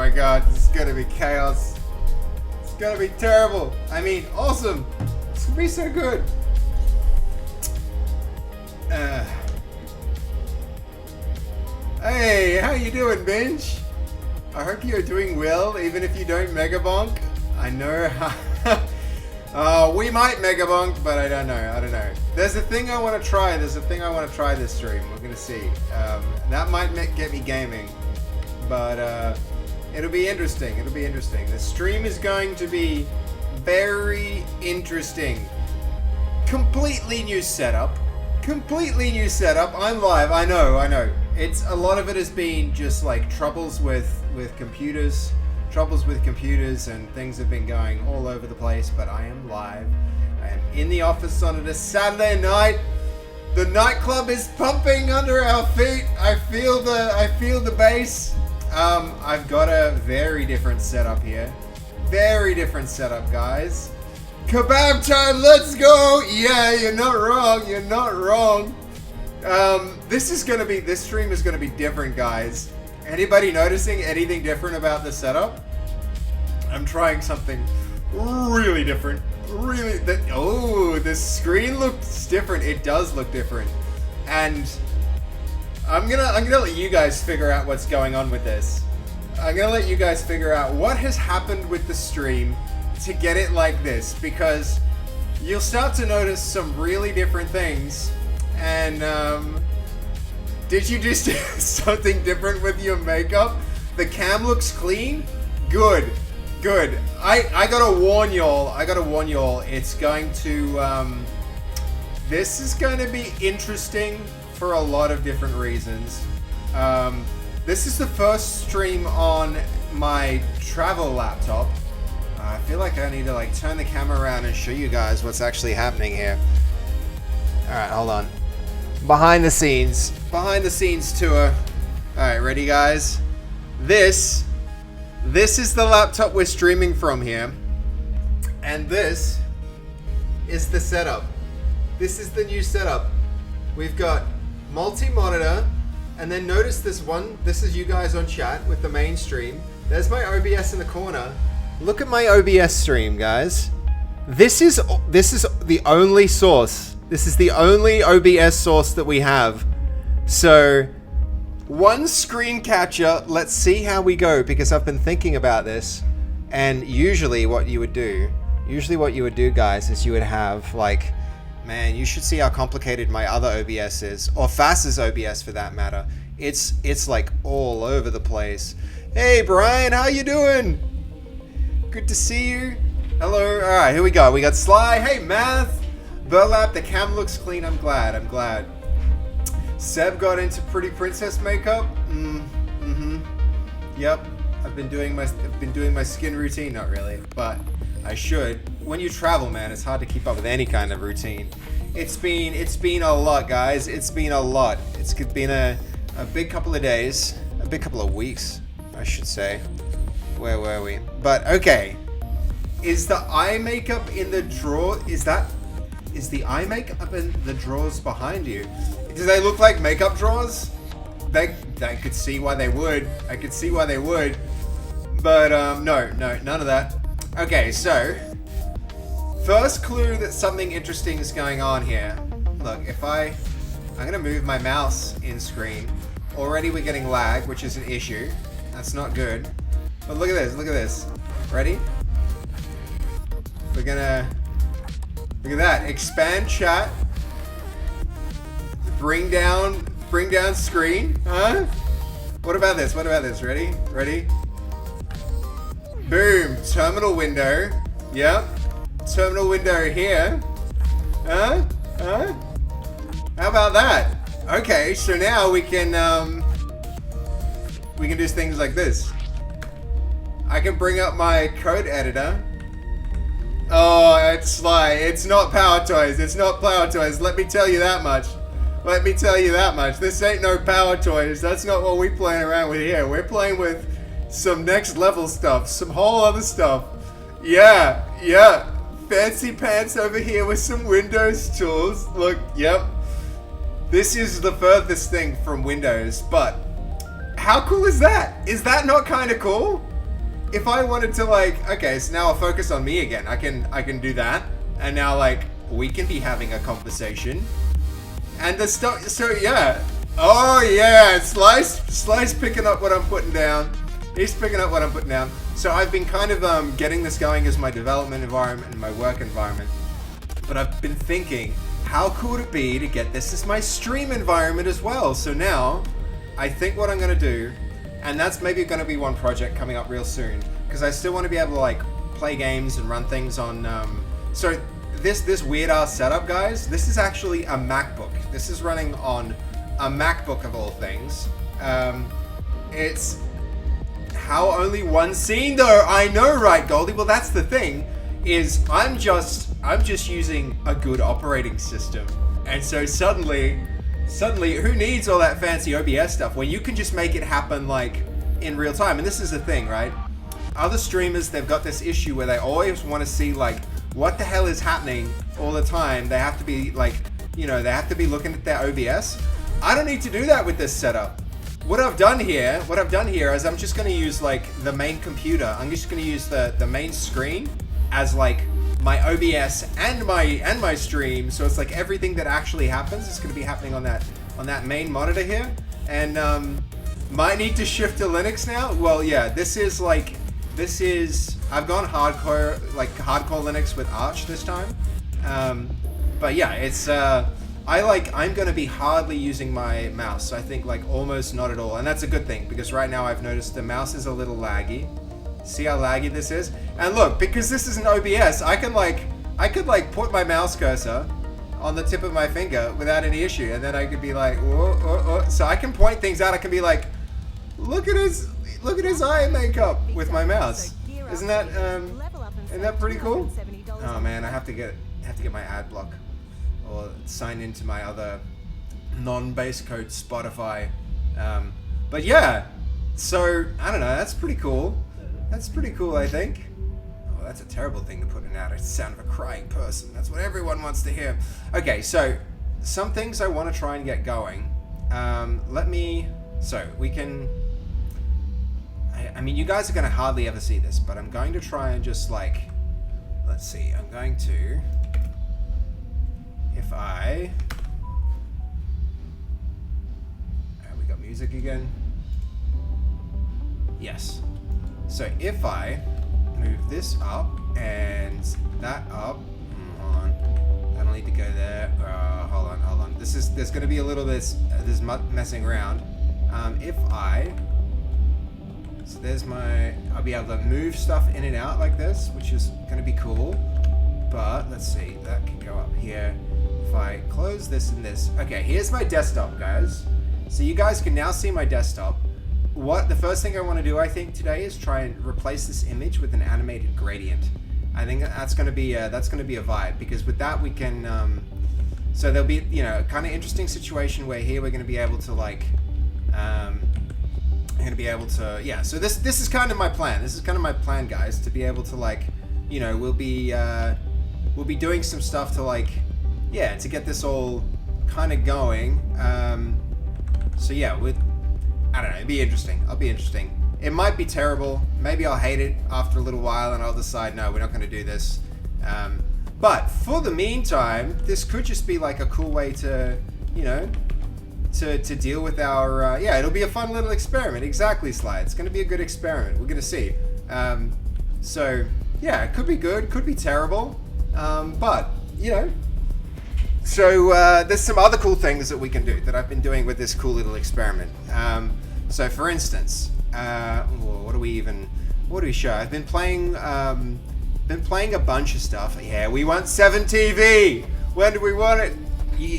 my god, this is gonna be chaos. It's gonna be terrible. I mean, awesome. It's gonna be so good. Hey, how you doing, Binge? I hope you're doing well, even if you don't mega bonk. I know how... we might mega bonk, but I don't know. There's a thing I want to try. There's a thing I want to try this stream. We're going to see. That might get me gaming. But it'll be interesting. It'll be interesting. The stream is going to be very interesting. Completely new setup. Completely new setup. I'm live. I know. It's a lot of it has been just like troubles with computers. Troubles with computers and things have been going all over the place, but I am live. I am in the office on a Saturday night. The nightclub is pumping under our feet. I feel the bass. I've got a very different setup here. Very different setup, guys. Kebab time, let's go! Yeah, you're not wrong. This stream is gonna be different, guys. Anybody noticing anything different about the setup? I'm trying something really different. The screen looks different. It does look different. And I'm gonna let you guys figure out what's going on with this. I'm gonna let you guys figure out what has happened with the stream to get it like this, because you'll start to notice some really different things. And did you just do something different with your makeup? The cam looks clean? Good. I gotta warn y'all, it's going to, this is going to be interesting for a lot of different reasons. This is the first stream on my travel laptop. I feel like I need to like turn the camera around and show you guys what's actually happening here. Alright, hold on. Behind the scenes tour. Alright, ready guys? This is the laptop we're streaming from here. And this is the setup. This is the new setup. We've got multi-monitor, and then notice this one. This is you guys on chat with the main stream. There's my OBS in the corner. Look at my OBS stream, guys. This is the only source. This is the only OBS source that we have. So, one screen catcher. Let's see how we go, because I've been thinking about this. And usually what you would do, guys, is you would have like, man, you should see how complicated my other OBS is, or Fass's OBS for that matter. It's like all over the place. Hey Brian, how you doing? Good to see you. Hello. All right, here we go. We got Sly. Hey Math. Burlap. The cam looks clean. I'm glad. Seb got into pretty princess makeup. Yep. I've been doing my skin routine. Not really, but I should. When you travel, man, it's hard to keep up with any kind of routine. It's been a lot, guys. It's been a lot. It's been a big couple of days, a big couple of weeks, I should say. Where were we? But okay. Is the eye makeup in the drawer? Is the eye makeup in the drawers behind you? Do they look like makeup drawers? I could see why they would. I could see why they would. But no, none of that. Okay, so first clue that something interesting is going on here. Look, I'm gonna move my mouse in screen. Already we're getting lag, which is an issue. That's not good. But look at this. Ready? Look at that. Expand chat. Bring down screen. Huh? What about this? Ready? Boom. Terminal window. Yep. Terminal window here. Huh? How about that? Okay, so now we can do things like this. I can bring up my code editor. Oh, it's Sly. It's not Power Toys. Let me tell you that much. This ain't no Power Toys. That's not what we're playing around with here. We're playing with some next level stuff. Some whole other stuff. Yeah. Fancy pants over here with some Windows tools. Look, yep. This is the furthest thing from Windows, but how cool is that? Is that not kind of cool? if I wanted to like, okay, so now I'll focus on me again. I can do that, and now like we can be having a conversation, and the stuff. So yeah, oh yeah, Slice picking up what I'm putting down. He's picking up what I'm putting down. So I've been kind of getting this going as my development environment and my work environment, but I've been thinking, how cool would it be to get this as my stream environment as well? So now, I think what I'm gonna do, and that's maybe gonna be one project coming up real soon, because I still want to be able to like play games and run things on. So this weird ass setup, guys. This is actually a MacBook. This is running on a MacBook of all things. It's how only one scene though. I know, right, Goldie? Well, that's the thing. Is I'm just using a good operating system, and so suddenly, who needs all that fancy OBS stuff when you can just make it happen like in real time? And this is the thing, right? Other streamers, they've got this issue where they always want to see like what the hell is happening all the time. They have to be like, you know, they have to be looking at their OBS. I don't need to do that with this setup. What I've done here is I'm just going to use like the main computer. I'm just going to use the main screen as like my OBS and my stream, so it's like everything that actually happens is going to be happening on that main monitor here. And might need to shift to Linux now. Well, yeah, this is I've gone hardcore Linux with Arch this time. But yeah, it's I'm going to be hardly using my mouse. So I think like almost not at all, and that's a good thing because right now I've noticed the mouse is a little laggy. See how laggy this is? And look, because this is an OBS, I could put my mouse cursor on the tip of my finger without any issue, and then I could be like, whoa, whoa, whoa. So I can point things out. I can be like, look at his eye makeup with my mouse. Isn't that pretty cool? Oh man, I have to get my ad block or sign into my other non-base code Spotify. But yeah, so I don't know. That's pretty cool. That's pretty cool, I think. Oh, that's a terrible thing to put in out. It's the sound of a crying person. That's what everyone wants to hear. Okay, so some things I want to try and get going. So we can. I mean, you guys are going to hardly ever see this, but I'm going to try and just like, let's see. I'm going to, if I. We got music again. Yes. So if I move this up and that up, hold on, I don't need to go there. Hold on. There's going to be a little bit. There's messing around. I'll be able to move stuff in and out like this, which is going to be cool. But let's see, that can go up here. If I close this and this, okay. Here's my desktop, guys. So you guys can now see my desktop. The first thing I want to do, I think, today is try and replace this image with an animated gradient. I think that's going to be a vibe, because with that we can. So there'll be, you know, a kind of interesting situation where here we're going to be able to like, yeah. So this is kind of my plan. This is kind of my plan, guys, to be able to like, you know, we'll be doing some stuff to like, yeah, to get this all kind of going. So yeah, I don't know, it'd be interesting. It'll be interesting. It might be terrible. Maybe I'll hate it after a little while and I'll decide, no, we're not going to do this. But for the meantime, this could just be like a cool way to, you know, to deal with our, yeah, it'll be a fun little experiment. Exactly, Sly. It's going to be a good experiment. We're going to see. So, yeah, it could be good, could be terrible. But, you know, so there's some other cool things that we can do that I've been doing with this cool little experiment. So for instance, what do we show? I've been playing a bunch of stuff. Yeah, we want 7 TV. When do we want it?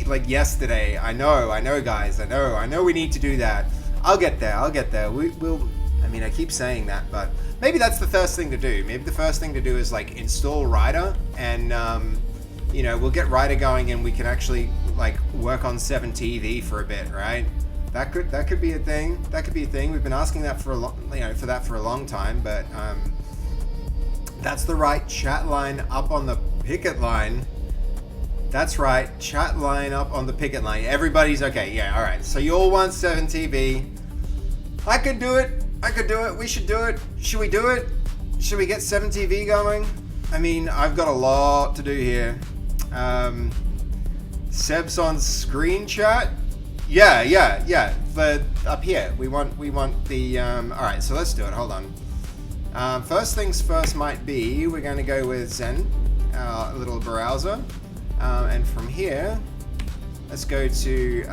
Like yesterday. I know, guys. I know we need to do that. I'll get there. We'll. I mean, I keep saying that, but maybe that's the first thing to do. Maybe the first thing to do is like install Rider, and you know, we'll get Rider going, and we can actually like work on 7 TV for a bit, right? That could be a thing. That could be a thing. We've been asking that for a long time, but that's the right chat line up on the picket line. That's right, chat line up on the picket line. Everybody's okay. Yeah, all right. So you all want 7 TV. I could do it. We should do it. Should we do it? should we get 7TV going? I mean, I've got a lot to do here. Seb's on screen chat. Yeah. But up here, we want the. All right, so let's do it. Hold on. First things first might be we're going to go with Zen, our little browser, and from here, let's go to.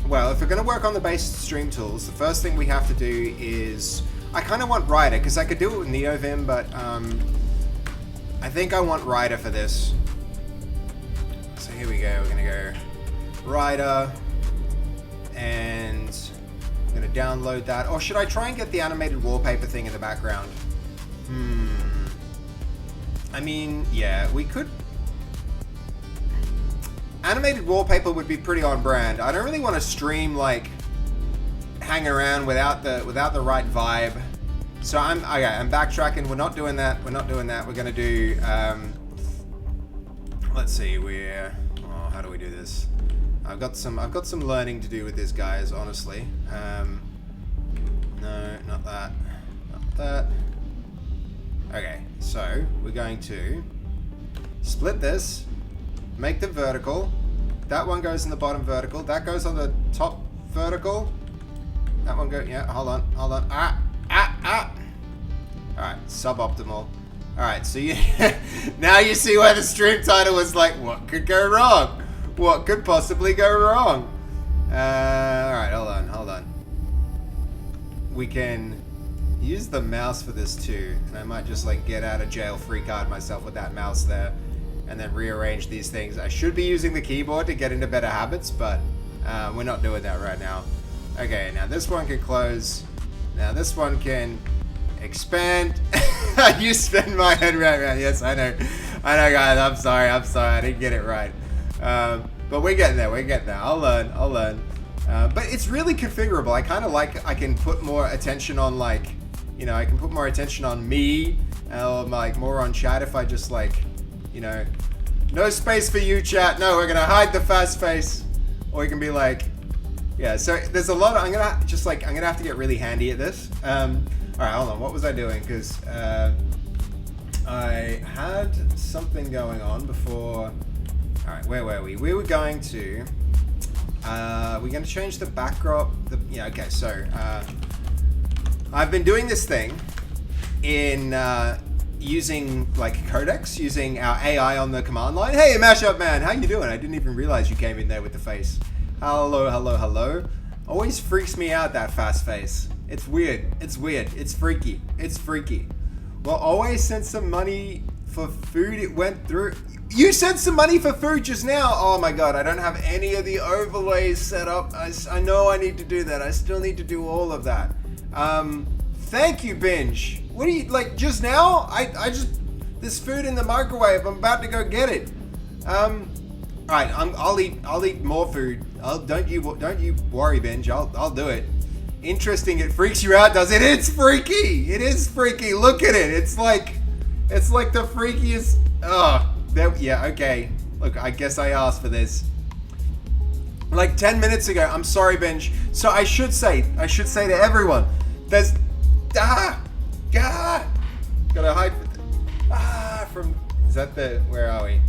Well, if we're going to work on the base stream tools, the first thing we have to do is I kind of want Rider because I could do it with NeoVim, but I think I want Rider for this. So here we go. We're going to go Rider, and I'm going to download that. Or should I try and get the animated wallpaper thing in the background? I mean, yeah, we could. Animated wallpaper would be pretty on brand. I don't really want to stream like hang around without the right vibe. So I'm backtracking. We're not doing that. We're gonna do let's see, how do we do this? I've got some learning to do with this, guys, honestly. No, not that. Not that. Okay, so we're going to split this. Make them vertical. That one goes in the bottom vertical. That goes on the top vertical. That one goes, yeah, hold on. Alright, suboptimal. Alright, so you now you see why the stream title was like, what could go wrong? What could possibly go wrong? Alright, hold on. We can use the mouse for this too. And I might just like get out of jail free card myself with that mouse there. And then rearrange these things. I should be using the keyboard to get into better habits, but we're not doing that right now. Okay, now this one can close. Now this one can expand. You spin my head right around. Yes, I know, guys. I'm sorry. I didn't get it right. But we're getting there. I'll learn. But it's really configurable. I kind of like. I can put more attention on I can put more attention on me, or like more on chat if I just like. No space for you, chat. No, we're gonna hide the fast face, or you can be like, yeah. So there's a lot. I'm gonna have to get really handy at this. All right, hold on. What was I doing? Because I had something going on before. All right, where were we? We were going to. We're going to change the backdrop. Okay. So I've been doing this thing in. Using like codecs, using our AI on the command line. Hey, Mashup Man, how you doing? I didn't even realize you came in there with the face. Hello. Always freaks me out, that fast face. It's weird. It's freaky. Well, always sent some money for food. It went through. You sent some money for food just now. Oh my god, I don't have any of the overlays set up. I know I need to do that. I still need to do all of that. Thank you, Binge. What do you like? Just now? I just there's food in the microwave. I'm about to go get it. All right. I'll eat more food. Don't you worry, Binge. I'll do it. Interesting. It freaks you out, does it? It's freaky. It is freaky. Look at it. It's like the freakiest. Yeah. Okay. Look, I guess I asked for this. Like 10 minutes ago. I'm sorry, Binge. So I should say to everyone, there's. Gotta hide from. Is that the? Where are we?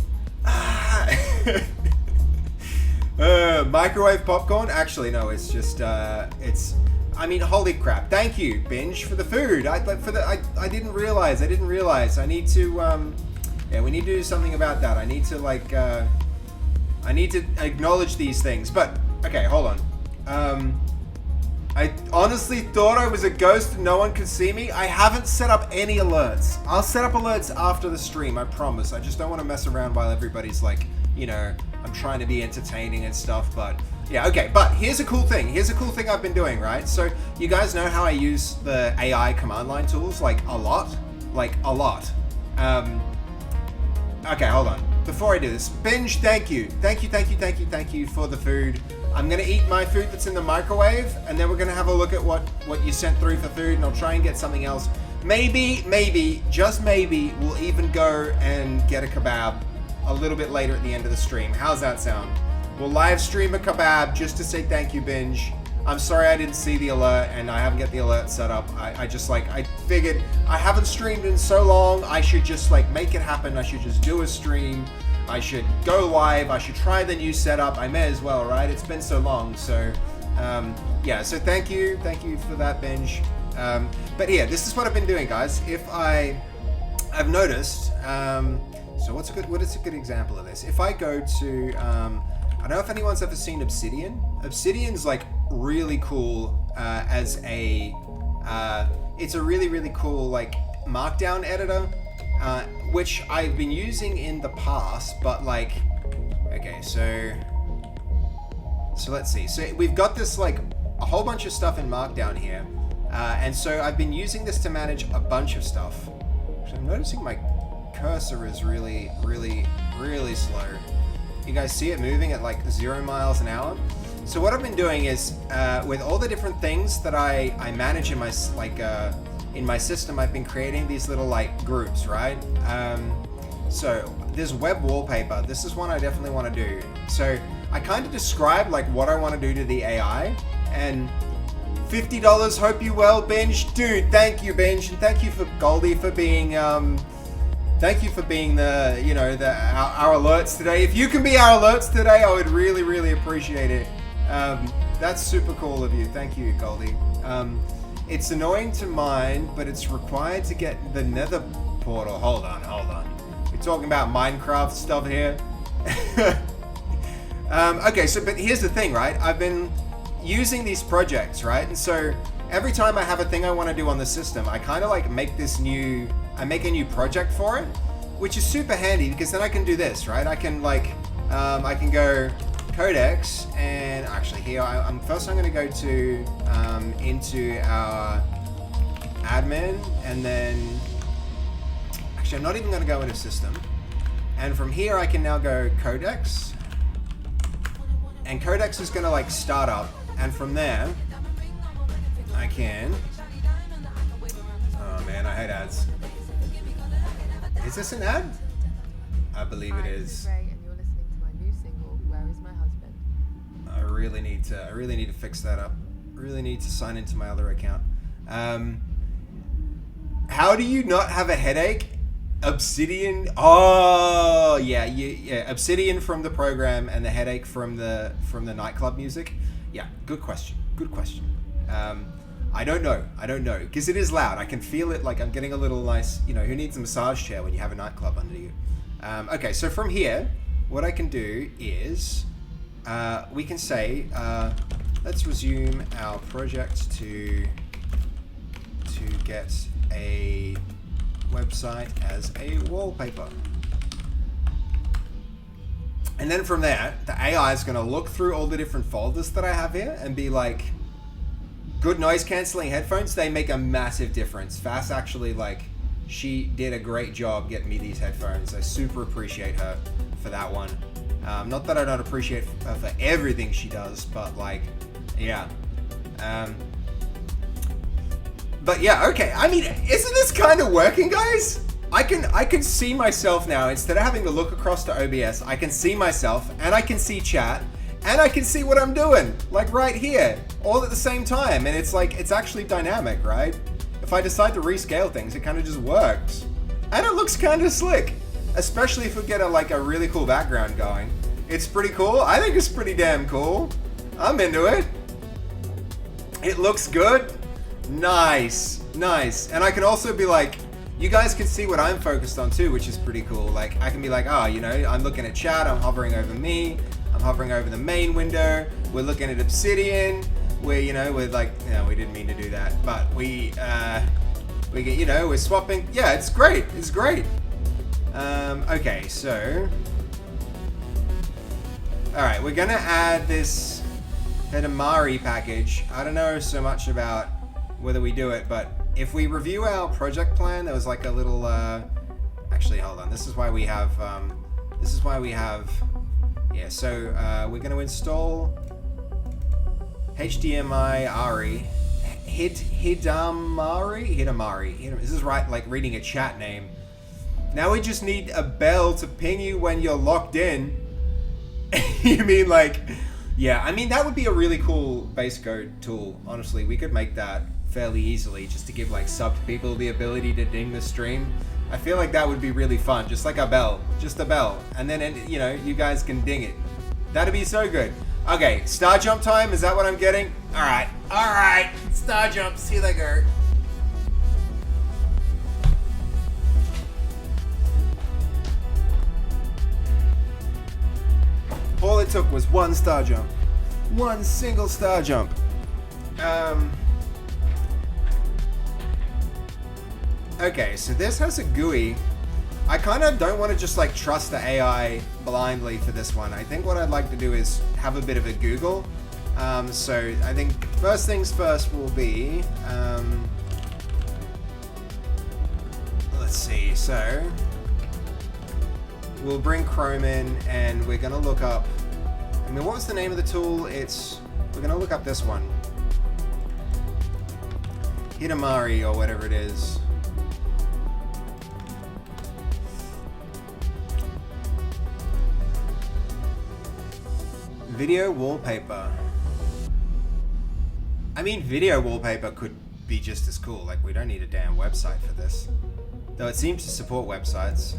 Microwave popcorn? Actually, no. It's just. It's. I mean, holy crap! Thank you, Binge, for the food. I didn't realize. I need to. Yeah, we need to do something about that. I need to like. I need to acknowledge these things. But okay, hold on. I honestly thought I was a ghost and no one could see me. I haven't set up any alerts. I'll set up alerts after the stream, I promise. I just don't want to mess around while everybody's like, I'm trying to be entertaining and stuff, but yeah, okay. But here's a cool thing. I've been doing, right? So you guys know how I use the AI command line tools, like a lot. Okay, hold on. Before I do this, Binge, thank you for the food. I'm gonna eat my food that's in the microwave, and then we're gonna have a look at what you sent through for food, and I'll try and get something else. Maybe, just maybe, we'll even go and get a kebab a little bit later at the end of the stream. How's that sound? We'll live stream a kebab just to say thank you, Binge. I'm sorry I didn't see the alert and I haven't got the alert set up. I just like, I figured I haven't streamed in so long. I should just like make it happen. I should just do a stream. I should go live. I should try the new setup. I may as well, right? It's been so long. So yeah, so thank you for that, Benj. But yeah, this is what I've been doing, guys. I've noticed, so what is a good example of this? If I go to, I don't know if anyone's ever seen Obsidian. Obsidian's like really cool as a, it's a really, really cool like markdown editor, which I've been using in the past, but like, okay, so let's see. So we've got this like a whole bunch of stuff in markdown here. And so I've been using this to manage a bunch of stuff. So I'm noticing my cursor is really, really, really slow. You guys see it moving at like 0 miles an hour? So what I've been doing is, with all the different things that I manage in my, like, in my system, I've been creating these little like groups, right? So there's web wallpaper. This is one I definitely want to do. So I kind of describe like what I want to do to the AI, and $50, hope you well, Benj. Dude, thank you, Benj, and thank you for Goldie for being, thank you for being the, you know, our alerts today. If you can be our alerts today, I would really, really appreciate it. That's super cool of you. Thank you, Goldie. It's annoying to mine, but it's required to get the nether portal. Hold on. We're talking about Minecraft stuff here. Okay, so, but here's the thing, right? I've been using these projects, right? And so every time I have a thing I want to do on the system, I kind of like make a new project for it, which is super handy because then I can do this, right? I can like, I can go codex, and actually here, first I'm going to go to, into our admin, and then, actually I'm not even going to go into system. And from here I can now go codex, and codex is going to like start up. And from there, I can... Oh man, I hate ads. Is this an ad? I believe it is. And you're listening to my new single, Where Is My Husband? I really need to fix that up. Really need to sign into my other account. How do you not have a headache? Obsidian. Oh yeah. Obsidian from the program and the headache from the nightclub music. Yeah, good question. I don't know, because it is loud. I can feel it, like I'm getting a little nice, you know, who needs a massage chair when you have a nightclub under you? Okay, so from here, what I can do is, we can say, let's resume our project to get a website as a wallpaper. And then from there, the AI is going to look through all the different folders that I have here and be like, good noise cancelling headphones, they make a massive difference. Fast actually, like, she did a great job getting me these headphones. I super appreciate her for that one. Not that I don't appreciate her for everything she does, but like, yeah. But yeah, okay. I mean, isn't this kind of working, guys? I can see myself now. Instead of having to look across to OBS, I can see myself, and I can see chat, and I can see what I'm doing, like right here, all at the same time. And it's like, it's actually dynamic, right? If I decide to rescale things, it kind of just works. And it looks kind of slick, especially if we get a really cool background going. It's pretty cool. I think it's pretty damn cool. I'm into it. It looks good. Nice. And I can also be like, you guys can see what I'm focused on too, which is pretty cool. Like, I can be like, oh, you know, I'm looking at chat, I'm hovering over me, I'm hovering over the main window, we're looking at Obsidian, we're like, no, we didn't mean to do that, but we get, you know, we're swapping. Yeah, it's great. Okay, so, all right, we're gonna add this Hedamari package. I don't know so much about whether we do it, but if we review our project plan, there was like a little, actually, hold on. This is why we have, yeah, so we're going to install HDMI ARI, Hidamari. This is right, like reading a chat name. Now we just need a bell to ping you when you're locked in. You mean like Yeah, I mean, that would be a really cool base code tool. Honestly, we could make that fairly easily just to give like subbed people the ability to ding the stream. I feel like that would be really fun, just like a bell, just a bell, and then you know you guys can ding it. That'd be so good. Okay, star jump time. Is that what I'm getting? All right, star jumps. Here they go. All it took was one star jump. One single star jump. Okay, so this has a GUI. I kind of don't want to just like trust the AI blindly for this one. I think what I'd like to do is have a bit of a Google. So I think first things first will be, let's see, so we'll bring Chrome in and we're going to look up, I mean, what was the name of the tool? We're going to look up this one. Hitamari or whatever it is. Video wallpaper. I mean, video wallpaper could be just as cool. Like, we don't need a damn website for this. Though it seems to support websites.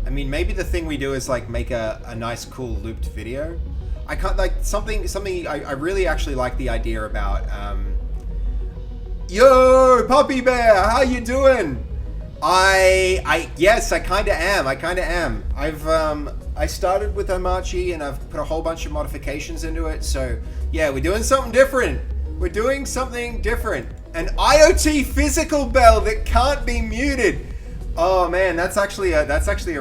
I mean, maybe the thing we do is like make a nice cool looped video. I can't like something I really actually like the idea about yo, Puppy Bear, how you doing? Yes, I kinda am. I started with Omachi and I've put a whole bunch of modifications into it, so yeah, we're doing something different. An IoT physical bell that can't be muted. Oh man, that's actually a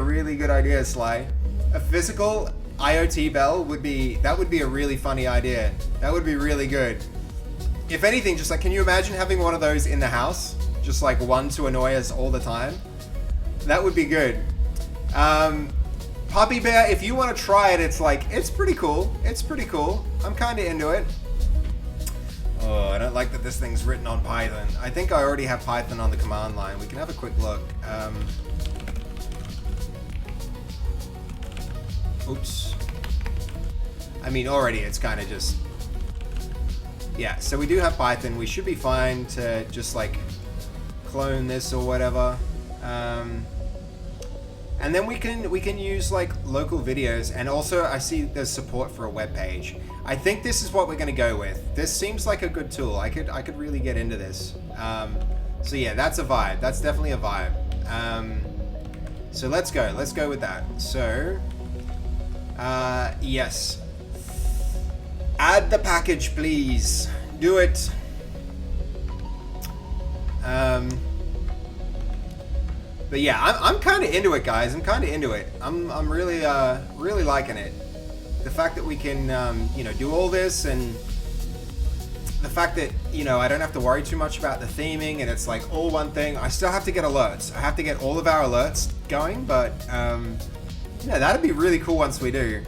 really good idea, Sly. A physical IoT bell would be a really funny idea. That would be really good. If anything, just like, can you imagine having one of those in the house? Just like one to annoy us all the time? That would be good. Puppy Bear, if you want to try it, it's pretty cool. I'm kind of into it. Oh, I don't like that this thing's written on Python. I think I already have Python on the command line. We can have a quick look. Oops. I mean, already it's kind of just... Yeah, so we do have Python. We should be fine to just like clone this or whatever. And then we can use like local videos, and also I see there's support for a web page. I think this is what we're going to go with. This seems like a good tool. I could really get into this. So yeah, that's a vibe. That's definitely a vibe. So let's go with that. So yes, add the package, please. Do it. But yeah, I'm kind of into it, guys. I'm kind of into it. I'm really really liking it. The fact that we can do all this, and the fact that I don't have to worry too much about the theming, and it's like all one thing. I still have to get alerts. I have to get all of our alerts going, but that'd be really cool once we do.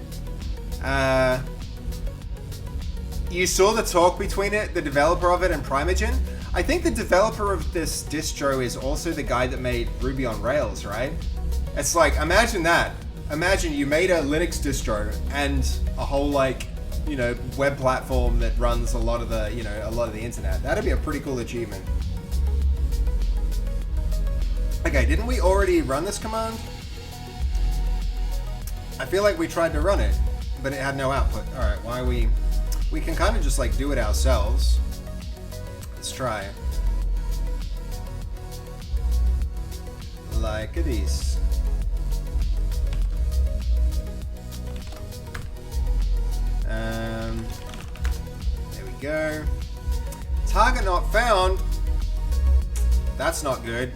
You saw the talk between the developer of it, and Primogen. I think the developer of this distro is also the guy that made Ruby on Rails, right? It's like, imagine that. Imagine you made a Linux distro and a whole web platform that runs a lot of the internet. That'd be a pretty cool achievement. Okay, didn't we already run this command? I feel like we tried to run it, but it had no output. All right, why we can kind of just like do it ourselves. Let's try. Like this. There we go. Target not found. That's not good.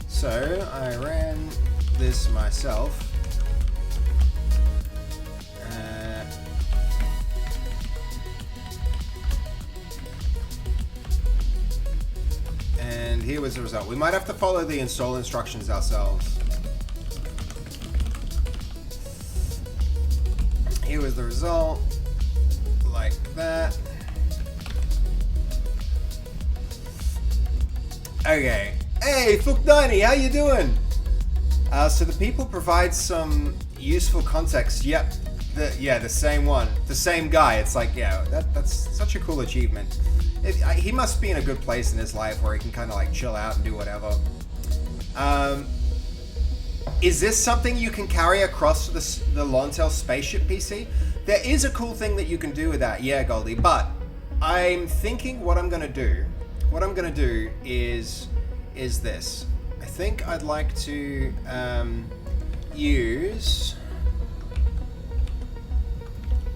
So I ran this myself. And here was the result. We might have to follow the install instructions ourselves. Here was the result. Like that. Okay. Hey, Fukdani, how you doing? So the people provide some Useful context. Yep. The same one. The same guy. It's like, yeah, that's such a cool achievement. He must be in a good place in his life where he can kind of like chill out and do whatever. Is this something you can carry across the Lontel spaceship PC? There is a cool thing that you can do with that, yeah, Goldie, but I'm thinking what I'm gonna do is this. I think I'd like to use,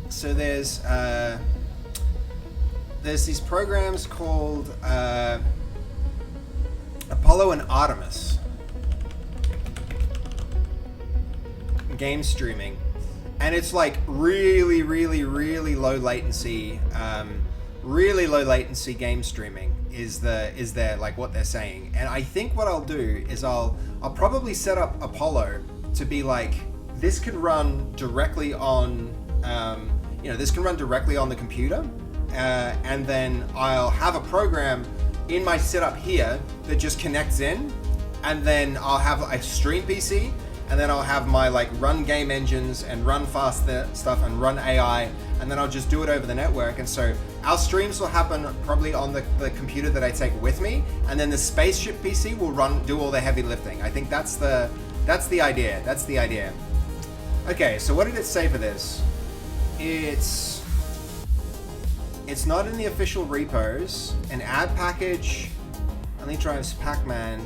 so there's these programs called Apollo and Artemis. Game streaming, and it's like really low latency, game streaming is their like what they're saying. And I think what I'll do is I'll probably set up Apollo to be like, this can run directly on this can run directly on the computer, and then I'll have a program in my setup here that just connects in, and then I'll have a stream PC. And then I'll have my like run game engines and run fast stuff and run AI, and then I'll just do it over the network. And so our streams will happen probably on the computer that I take with me, and then the spaceship PC will do all the heavy lifting. I think that's the idea. That's the idea. Okay, so what did it say for this? It's not in the official repos. An add package only drives Pac-Man,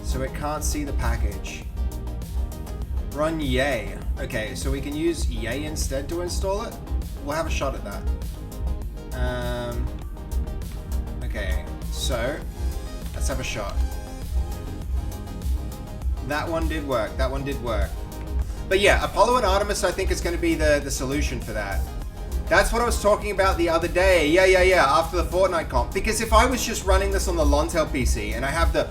so it can't see the package. Run Yay. Okay, so we can use Yay instead to install it. We'll have a shot at that. Okay, so let's have a shot. That one did work. But yeah, Apollo and Artemis I think is going to be the solution for that. That's what I was talking about the other day. Yeah, after the Fortnite comp. Because if I was just running this on the Lontel PC and I have the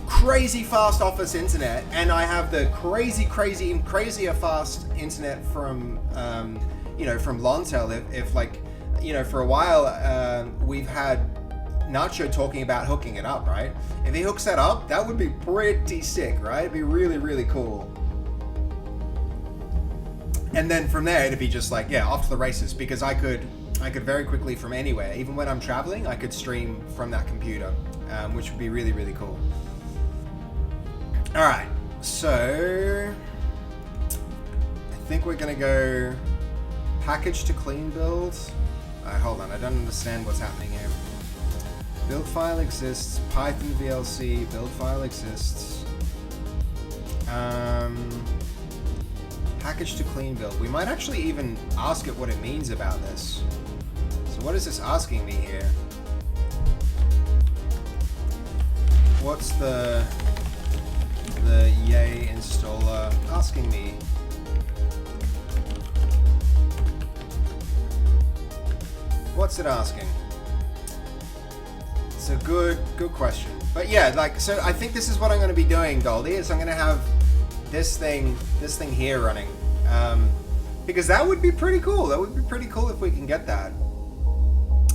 crazy fast office internet, and I have the crazier fast internet from from Lontel, if like, for a while we've had Nacho talking about hooking it up, right? If he hooks that up, that would be pretty sick, right? It'd be really cool. And then from there it'd be just like, yeah, off to the races, because I could very quickly from anywhere, even when I'm traveling, I could stream from that computer, which would be really cool. Alright, so I think we're gonna go package to clean build. Hold on, I don't understand what's happening here. Build file exists, Python VLC, build file exists. Package to clean build. We might actually even ask it what it means about this. So what is this asking me here? What's the Yay installer asking me? What's it asking? It's a good question. But yeah, like, so I think this is what I'm going to be doing, Goldie, is I'm going to have this thing here running, because that would be pretty cool. That would be pretty cool if we can get that.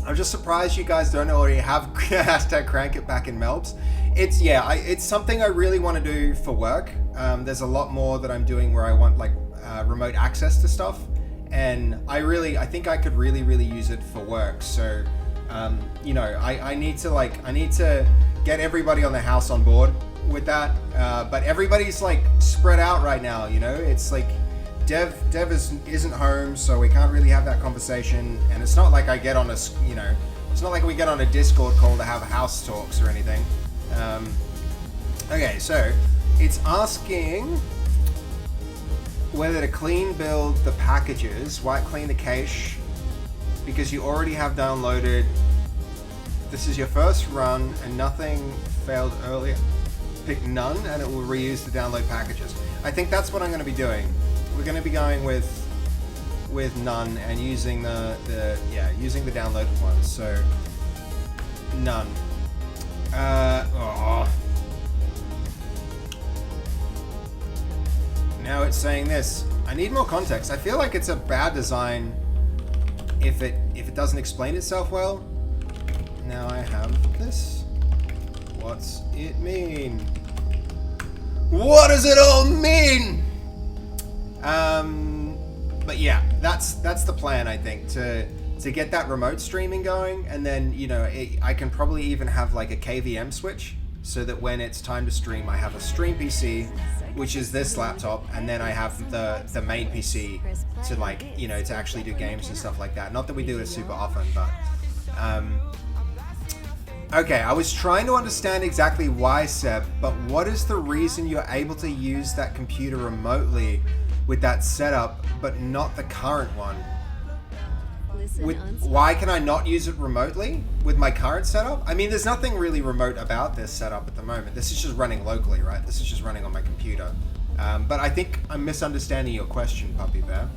I'm just surprised you guys don't already have hashtag crank it back in Melbs. It's something I really want to do for work. There's a lot more that I'm doing where I want like remote access to stuff, and I think I could really use it for work. So I need to get everybody on the house on board with that, but everybody's like spread out right now. It's like Dev isn't home, so we can't really have that conversation, and it's not like I get on it's not like we get on a Discord call to have house talks or anything. Okay, so it's asking whether to clean build the packages, wipe clean the cache, because you already have downloaded. This is your first run and nothing failed earlier. Pick none and it will reuse the download packages. I think that's what I'm going to be doing. We're going to be going with none and using using the downloaded ones. So none. Now it's saying this. I need more context. I feel like it's a bad design if it doesn't explain itself well. Now I have this. What's it mean? What does it all mean? But yeah, that's the plan, I think, to get that remote streaming going, and then I can probably even have like a KVM switch, so that when it's time to stream, I have a stream PC, which is this laptop, and then I have the main PC to to actually do games and stuff like that. Not that we do it super often, but okay, I was trying to understand exactly why, Seb, but what is the reason you're able to use that computer remotely with that setup, but not the current one? Why can I not use it remotely with my current setup? I mean, there's nothing really remote about this setup at the moment. This is just running locally, right? This is just running on my computer. But I think I'm misunderstanding your question, Puppy Bear.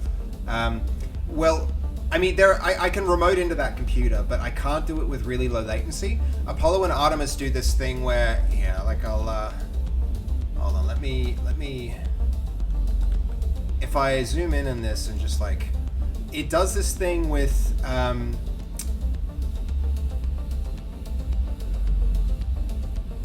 Well, I mean, I can remote into that computer, but I can't do it with really low latency. Apollo and Artemis do this thing where, I'll, hold on, let me, if I zoom in on this and just it does this thing with,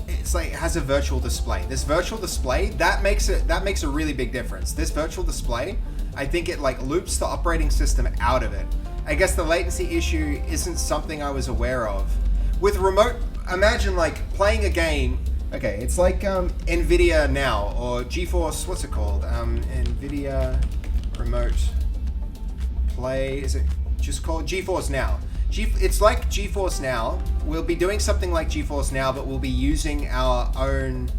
it's it has a virtual display. This virtual display, that makes a really big difference. This virtual display, I think it loops the operating system out of it. I guess the latency issue isn't something I was aware of. With remote, imagine playing a game. Okay, it's like NVIDIA Now or GeForce, what's it called? NVIDIA Remote Play, is it just called GeForce Now? It's like GeForce Now. We'll be doing something like GeForce Now, but we'll be using our own,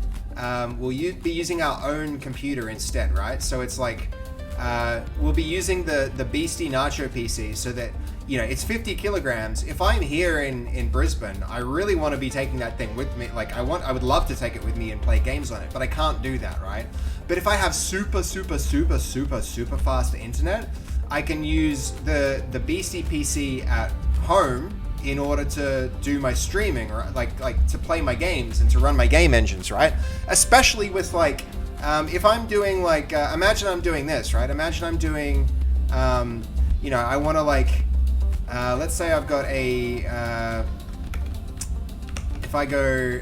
be using our own computer instead, right? So it's we'll be using the Beastie Nacho PC, so that it's 50 kilograms. If I'm here in Brisbane, I really want to be taking that thing with me. I would love to take it with me and play games on it, but I can't do that, right? But if I have super fast internet, I can use the Beastie PC at home in order to do my streaming, right? To play my games and to run my game engines, right? Especially with if I'm doing imagine I'm doing this, right? Imagine I'm doing, I want to let's say I've got a, if I go,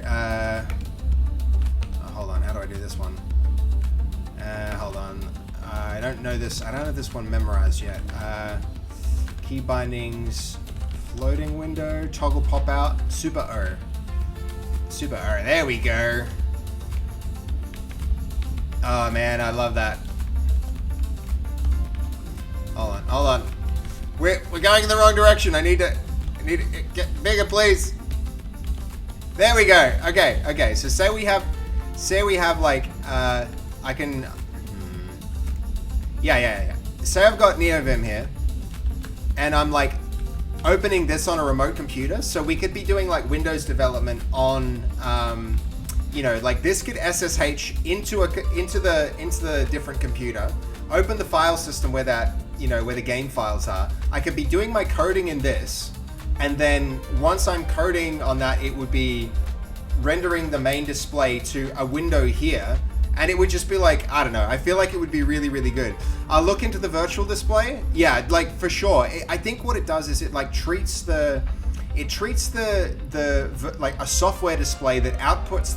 hold on, how do I do this one? Hold on, I don't know this, I don't have this one memorized yet. Key bindings, floating window, toggle pop out, Super O, there we go. Oh man, I love that. Hold on. We're going in the wrong direction. I need to get bigger, please. There we go. Okay. So say we have I can. Yeah. Say I've got NeoVim here, and I'm opening this on a remote computer. So we could be doing Windows development on. This could SSH into the different computer, open the file system where that, where the game files are. I could be doing my coding in this, and then once I'm coding on that, it would be rendering the main display to a window here, and it would just be I don't know, I feel like it would be really, really good. I'll look into the virtual display. Yeah, for sure. I think what it does is it treats the a software display that outputs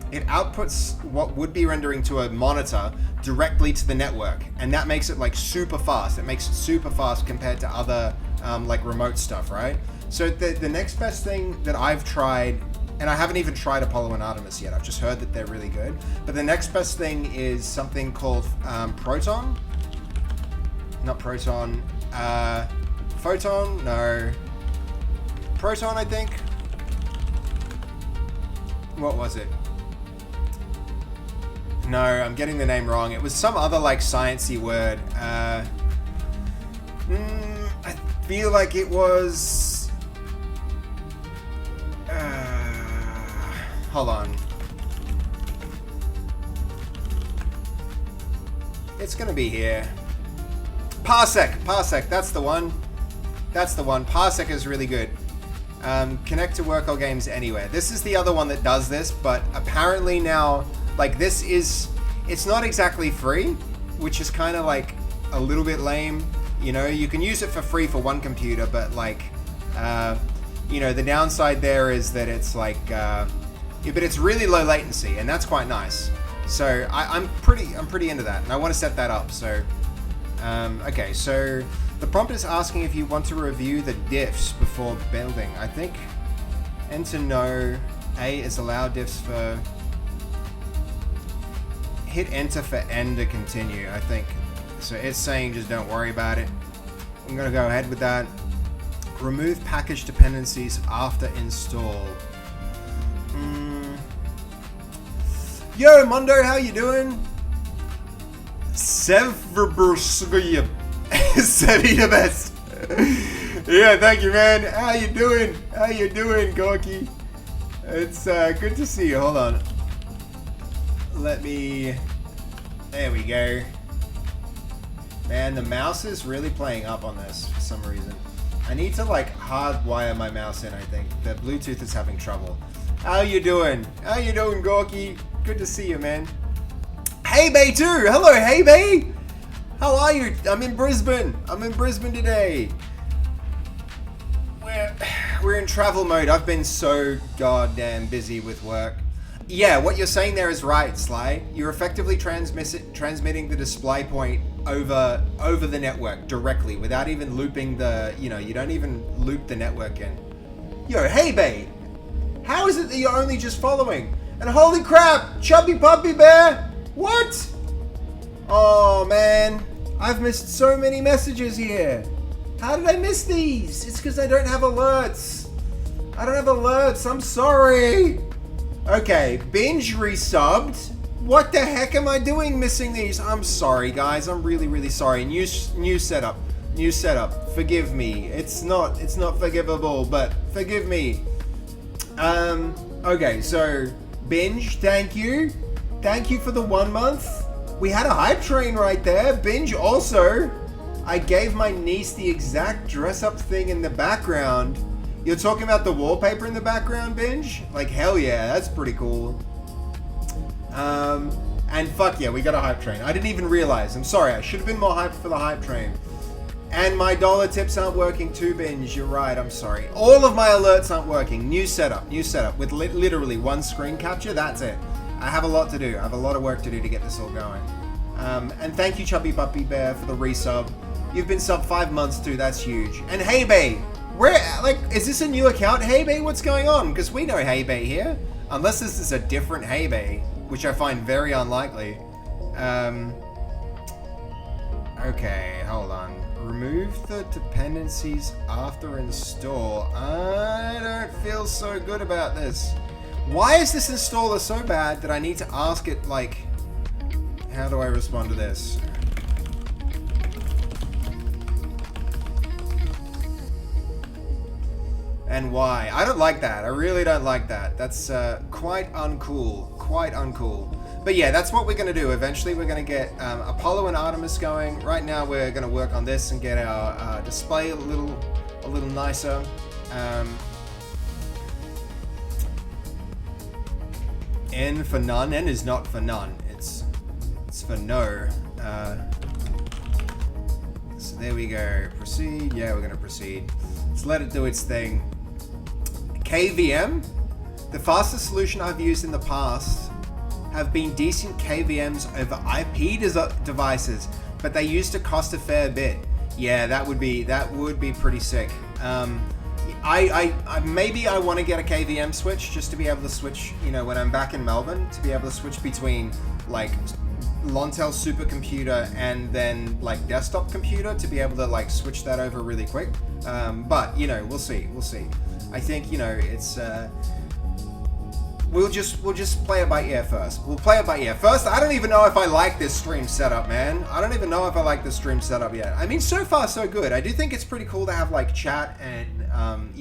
it outputs what would be rendering to a monitor directly to the network, and that makes it super fast. It makes it super fast compared to other remote stuff, right? So the next best thing that I've tried, and I haven't even tried Apollo and Artemis yet, I've just heard that they're really good, but the next best thing is something called Proton. Not Proton, Photon, no. Proton, I think. What was it? No, I'm getting the name wrong. It was some other sciencey word. I feel like it was. Hold on. It's gonna be here. Parsec. That's the one. Parsec is really good. Connect to work or games anywhere. This is the other one that does this, but apparently now, it's not exactly free, which is kind of a little bit lame. You can use it for free for one computer, but the downside there is that it's but it's really low latency, and that's quite nice. So I'm pretty into that, and I want to set that up. So, okay. So the prompt is asking if you want to review the diffs before building. I think enter no. A is allow diffs for. Hit enter for N to continue. I think so. It's saying just don't worry about it. I'm gonna go ahead with that. Remove package dependencies after install. Yo, Mondo, how you doing? Severburskaya. Sevi the best. Yeah, thank you, man. How you doing? How you doing, Gorky? It's good to see you. Hold on. Let me... There we go. Man, the mouse is really playing up on this for some reason. I need to, like, hardwire my mouse in, I think. The Bluetooth is having trouble. How you doing? How you doing, Gorky? Good to see you, man. Hey, Bay, too! Hello, Hey, Bay! How are you? I'm in Brisbane. I'm in Brisbane today. We're in travel mode. I've been so goddamn busy with work. Yeah, what you're saying there is right, Sly. You're effectively transmitting the display point over the network directly without even looping the, you don't even loop the network in. Yo, Hey, Bay! How is it that you're only just following? And holy crap, Chubby Puppy Bear! What? Oh man, I've missed so many messages here. How did I miss these? It's because I don't have alerts. I don't have alerts, I'm sorry. Okay, Binge resubbed. What the heck am I doing missing these? I'm sorry guys, I'm really sorry. New setup. New setup. Forgive me. It's not forgivable, but forgive me. Okay, so Binge, thank you. Thank you for the 1 month. We had a hype train right there. Binge also. I gave my niece the exact dress up thing in the background. You're talking about the wallpaper in the background, Binge? Like, hell yeah, that's pretty cool. And fuck yeah, we got a hype train. I didn't even realize. I'm sorry, I should have been more hyped for the hype train. And my dollar tips aren't working too, Binge. You're right, I'm sorry. All of my alerts aren't working. New setup with literally one screen capture. That's it. I have a lot to do. I have a lot of work to do to get this all going. And thank you, Chubby Puppy Bear, for the resub. You've been sub 5 months too. That's huge. And Hey Bay, where, like, is this a new account? Hey Bay, what's going on? Because we know Hey Bay here. Unless this is a different Hey Bay, which I find very unlikely. Okay, hold on. Remove the dependencies after install. I don't feel so good about this. Why is this installer so bad that I need to ask it, like, how do I respond to this? And why? I don't like that. I really don't like that. That's quite uncool. Quite uncool. But yeah, that's what we're going to do. Eventually we're going to get Apollo and Artemis going. Right now we're going to work on this and get our display a little nicer. N for none. N is not for none. It's for no. So there we go. Proceed. Yeah, we're going to proceed. Let's let it do its thing. KVM? The fastest solution I've used in the past have been decent KVMs over IP devices, but they used to cost a fair bit. Yeah, that would be pretty sick. I maybe I want to get a KVM switch just to be able to switch, when I'm back in Melbourne, to be able to switch between like Lontel supercomputer and then like desktop computer to be able to like switch that over really quick. But we'll see. I think it's we'll just play it by ear first. We'll play it by ear first. I don't even know if I like this stream setup, man. I don't even know if I like this stream setup yet. I mean, so far so good. I do think it's pretty cool to have like chat and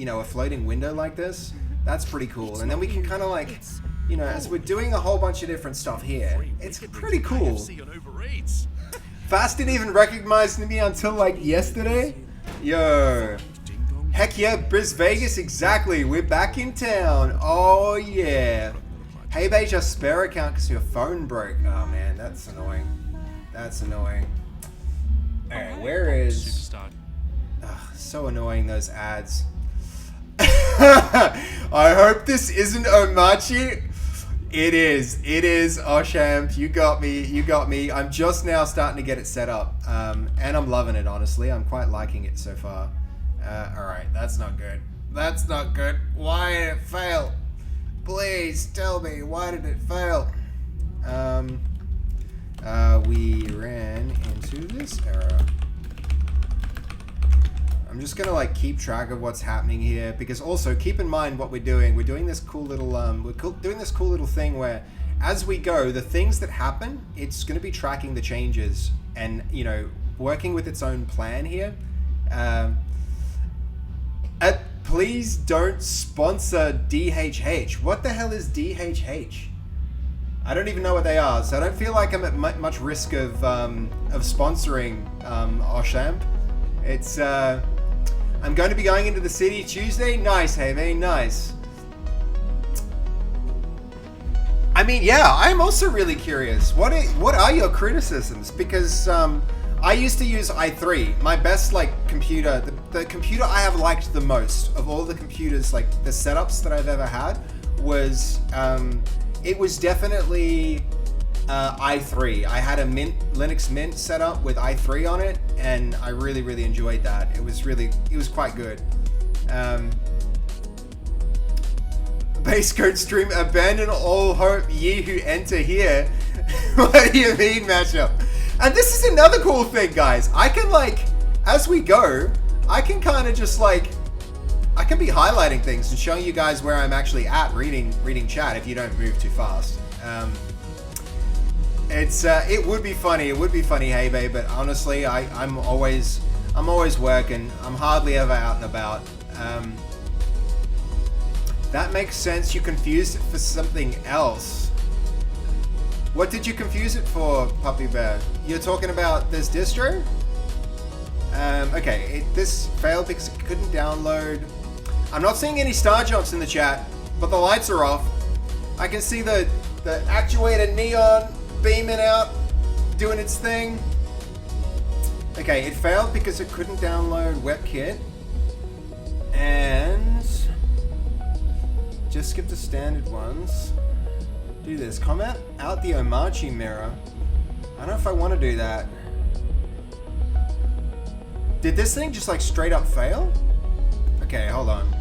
a floating window like this. That's pretty cool. And then we can kind of like, as we're doing a whole bunch of different stuff here, it's pretty cool. Fast didn't even recognize me until like yesterday. Yo. Heck yeah, Bris Vegas, exactly. We're back in town. Oh yeah. Hey, Bay, just spare account because your phone broke. Oh man, that's annoying. That's annoying. Alright, where is... Ugh, so annoying, those ads. I hope this isn't Omachi. It is. Oshamp, you got me. I'm just now starting to get it set up. And I'm loving it, honestly. I'm quite liking it so far. Alright, that's not good. Why did it fail? Please tell me, why did it fail? We ran into this error. I'm just gonna like keep track of what's happening here, because also keep in mind what we're doing. We're doing this cool little thing where as we go, the things that happen, it's gonna be tracking the changes and, you know, working with its own plan here. Please don't sponsor DHH. What the hell is DHH? I don't even know what they are, so I don't feel like I'm at much risk of sponsoring Oshamp. It's I'm going to be going into the city Tuesday. Nice, Hey, nice. I mean, yeah, I'm also really curious. What are your criticisms? Because I used to use i3, my best like computer, the computer I have liked the most of all the computers, like the setups that I've ever had was it was definitely i3. I had a Linux Mint setup with i3 on it, and I really enjoyed that. It was quite good. Base code stream, abandon all hope, ye who enter here. What do you mean, mashup? And this is another cool thing, guys. I can like, as we go, I can kind of just like, I can be highlighting things and showing you guys where I'm actually at reading chat if you don't move too fast. It would be funny, hey babe, but honestly, I'm always working. I'm hardly ever out and about. That makes sense. You confused it for something else. What did you confuse it for, Puppy Bear? You're talking about this distro? Okay, this failed because it couldn't download. I'm not seeing any star jumps in the chat, but the lights are off. I can see the actuator neon beaming out, doing its thing. Okay, it failed because it couldn't download WebKit. And just skip the standard ones. Do this. Comment out the Omachi mirror. I don't know if I want to do that. Did this thing just like straight up fail? Okay, hold on.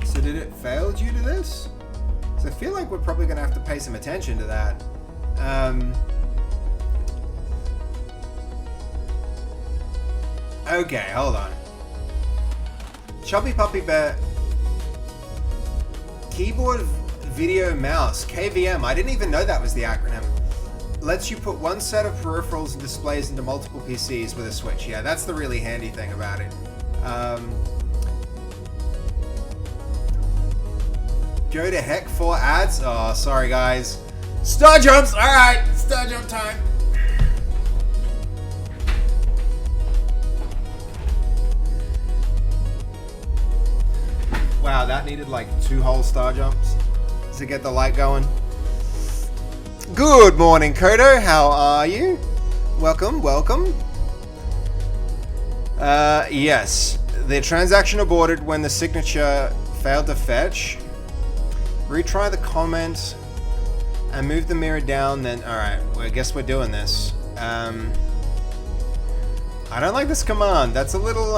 So did it fail due to this? So I feel like we're probably going to have to pay some attention to that. Okay, hold on. Chubby Puppy Bear. Keyboard Video Mouse. KVM. I didn't even know that was the acronym. Lets you put one set of peripherals and displays into multiple PCs with a switch. Yeah, that's the really handy thing about it. Go to heck for ads. Oh, sorry guys. Star jumps. All right, star jump time. Wow, that needed like 2 whole star jumps to get the light going. Good morning, Kodo. How are you? Welcome. Yes, the transaction aborted when the signature failed to fetch. Retry the comment and move the mirror down. Then, all right. Well, I guess we're doing this. I don't like this command. That's a little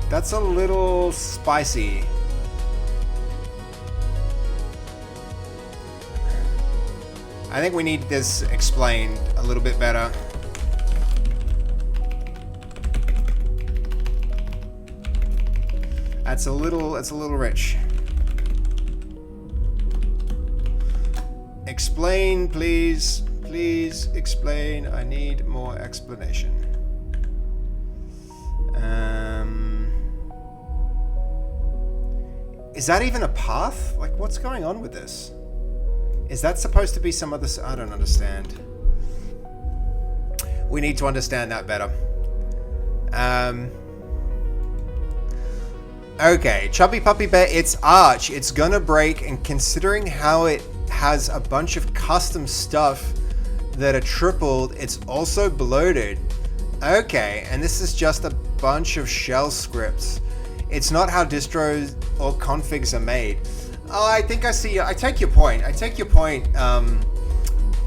That's a little spicy. I think we need this explained a little bit better. It's a little rich. Explain, please. Please explain. I need more explanation. Is that even a path? Like, what's going on with this? Is that supposed to be some other... I don't understand. We need to understand that better. Okay, Chubby Puppy Bear, it's Arch. It's gonna break, and considering how it has a bunch of custom stuff that are tripled, it's also bloated. Okay, and this is just a bunch of shell scripts. It's not how distros or configs are made. Oh, I think I see. I take your point.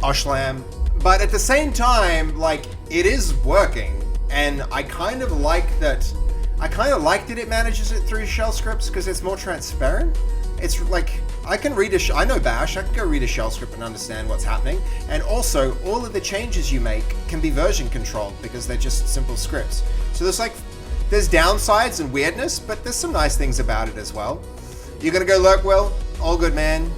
Oshlam. But at the same time, like, it is working, and I kind of like that. I kind of like that it manages it through shell scripts because it's more transparent. It's like, I can read I know Bash, I can go read a shell script and understand what's happening. And also, all of the changes you make can be version controlled because they're just simple scripts. So there's downsides and weirdness, but there's some nice things about it as well. You're gonna go lurk, Will? All good, man.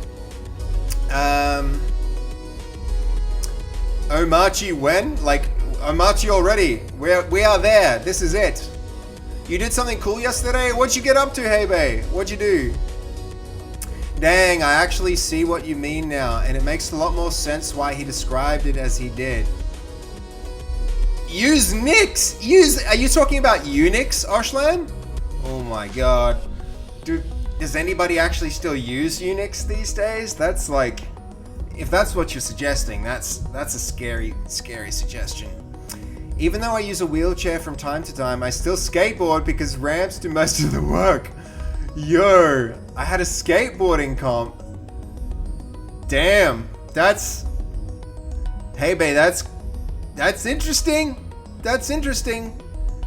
Omachi when? Like, Omachi already. We are there. This is it. You did something cool yesterday? What'd you get up to, Hebe? What'd you do? Dang, I actually see what you mean now, and it makes a lot more sense why he described it as he did. Use Nix! Are you talking about Unix, Oshlan? Oh my god. Dude, does anybody actually still use Unix these days? That's like, if that's what you're suggesting, that's a scary, scary suggestion. Even though I use a wheelchair from time to time, I still skateboard because ramps do most of the work. Yo, I had a skateboarding comp. Damn, hey babe, that's interesting. That's interesting.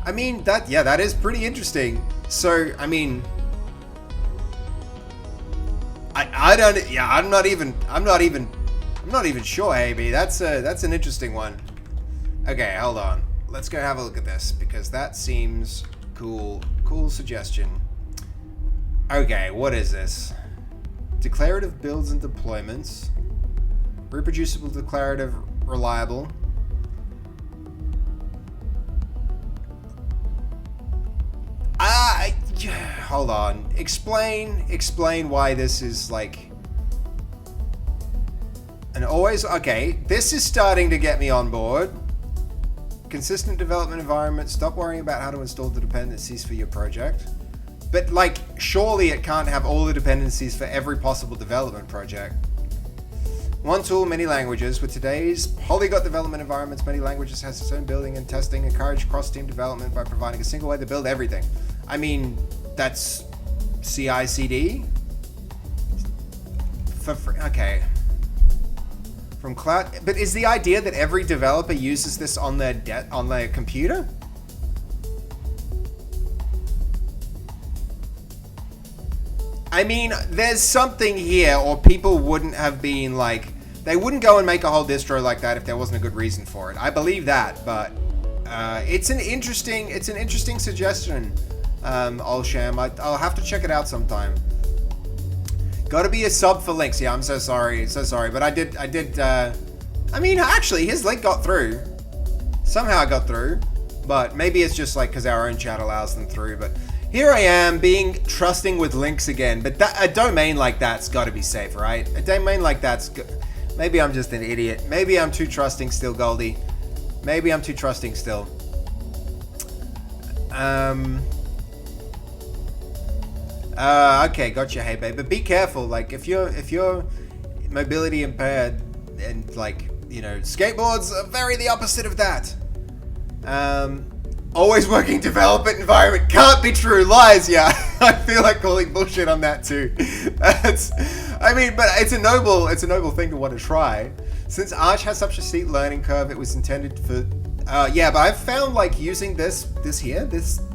I mean, that is pretty interesting. So, I mean, I'm not even sure, hey babe. That's an interesting one. Okay, hold on. Let's go have a look at this because that seems cool. Cool suggestion. Okay, what is this? Declarative builds and deployments. Reproducible, declarative, reliable. Hold on. Explain why this is like... And always... Okay, this is starting to get me on board. Consistent development environment. Stop worrying about how to install the dependencies for your project. But, like, surely it can't have all the dependencies for every possible development project. One tool, many languages. With today's polyglot development environments, many languages has its own building and testing. Encourage cross-team development by providing a single way to build everything. I mean, that's CI/CD? For free. Okay. From cloud, but is the idea that every developer uses this on their computer? I mean, there's something here, or people wouldn't have been like, they wouldn't go and make a whole distro like that if there wasn't a good reason for it. I believe that, but it's an interesting suggestion, Olsham. I'll have to check it out sometime. Gotta be a sub for links. Yeah, I'm so sorry, but I did, I mean, actually, his link got through. Somehow it got through, but maybe it's just like because our own chat allows them through, but here I am being trusting with links again, but a domain like that's gotta be safe, right? A domain like that's maybe I'm just an idiot. Maybe I'm too trusting still, Goldie. Maybe I'm too trusting still. Okay, gotcha, hey babe. But be careful, like if you're mobility impaired and like, you know, skateboards are very the opposite of that. Always working development environment can't be true. Lies, yeah. I feel like calling bullshit on that too. I mean, but it's a noble thing to want to try. Since Arch has such a steep learning curve, it was intended for, yeah, but I've found like using this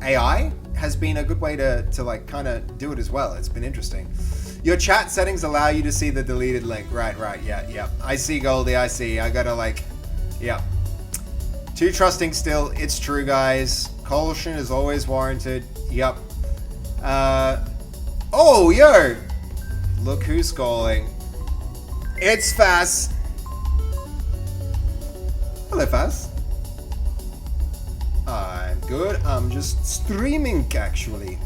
AI has been a good way to like kind of do it as well. It's been interesting. Your chat settings allow you to see the deleted link. Right, yeah. I see, Goldie, I see. I gotta like, yeah. Too trusting still. It's true, guys. Caution is always warranted. Yep. Oh, yo. Look who's calling. It's Faz. Hello, Faz. I'm good. I'm just streaming, actually.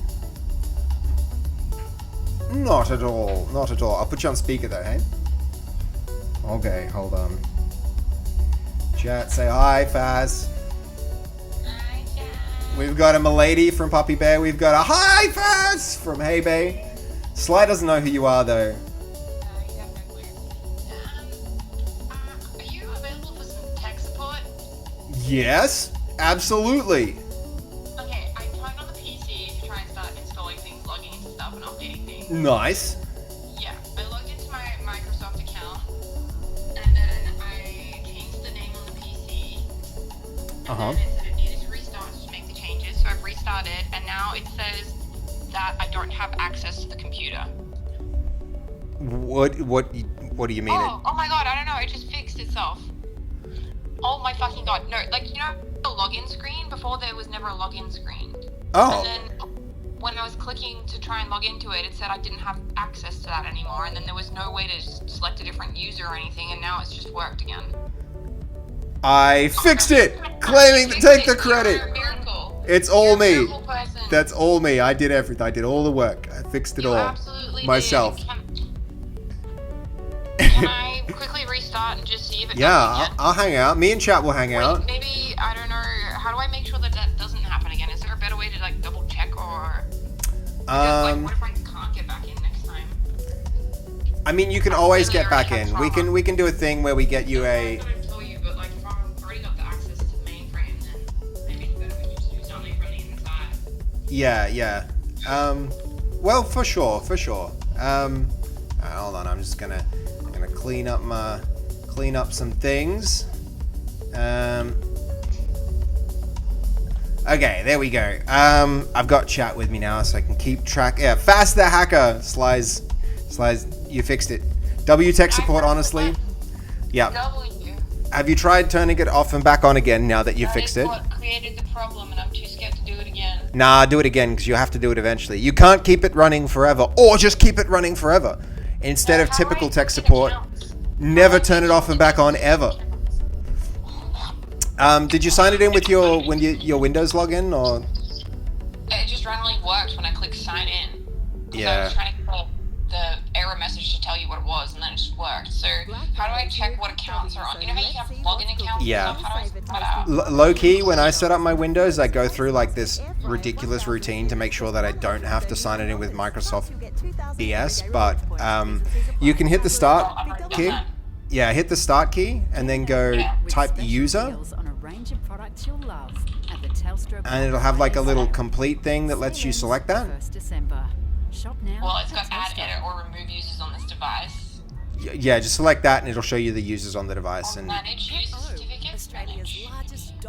Not at all. I'll put you on speaker, though, hey? Okay, hold on. Chat, say hi, Faz. Hi, chat. We've got a Milady from Puppy Bear. We've got a hi, Faz from Hey Bay. Sly doesn't know who you are, though. You have no clue. Are you for some tech support? Yes, absolutely. Okay, I Nice. Yeah, I logged into my Microsoft account, and then I changed the name on the PC. And then it said it needed to restart to make the changes, so I've restarted, and now it says that I don't have access to the computer. What do you mean? Oh my god, I don't know, it just fixed itself. Oh my fucking god, no, like, you know the login screen? Before there was never a login screen. Oh. And then when I was clicking to try and log into it, it said I didn't have access to that anymore, and then there was no way to select a different user or anything, and now it's just worked again. I fixed it! Claiming to take the credit! You're a miracle. It's all You're a me. miracle person. That's all me. I did everything. I did all the work. I fixed it You all. absolutely Myself. did. Can I quickly restart and just see if it Yeah, does it again? I'll hang out. Me and chat will hang out. Wait, maybe, I don't know, how do I make sure that that doesn't happen again? Is there a better way to, like, double check, or... Because, like, what if I can't get back in next time? I mean, you can always get back in. We can do a thing where we get you a... That's what I told you, but, like, if I've already got the access to the mainframe, then maybe it's better we just do something from the inside. Yeah. Well, for sure. Hold on. I'm just gonna clean up some things. Okay, there we go. I've got chat with me now, so I can keep track. Yeah, Fast the Hacker, Slies, you fixed it. W tech support, honestly. Yeah. W. Have you tried turning it off and back on again now that you fixed it? That is what created the problem, and I'm too scared to do it again. Nah, do it again, because you have to do it eventually. You can't keep it running forever, or just keep it running forever. Instead of typical tech support, never turn it off and back on ever. Did you sign it in with your Windows login, or? It just randomly worked when I clicked sign in. Yeah. I was trying to get the error message to tell you what it was, and then it just worked. So how do I check what accounts are on? You know how you have login accounts? Yeah. And stuff? How do I set that out? Low key, when I set up my Windows, I go through like this ridiculous routine to make sure that I don't have to sign it in with Microsoft BS. But you can hit the start key. Yeah, hit the start key and then go type user. And it'll have like a little complete thing that lets you select that. Well, it's got add, edit, or remove users on this device. Yeah, just select that and it'll show you the users on the device. And Manage user certificates. Manage.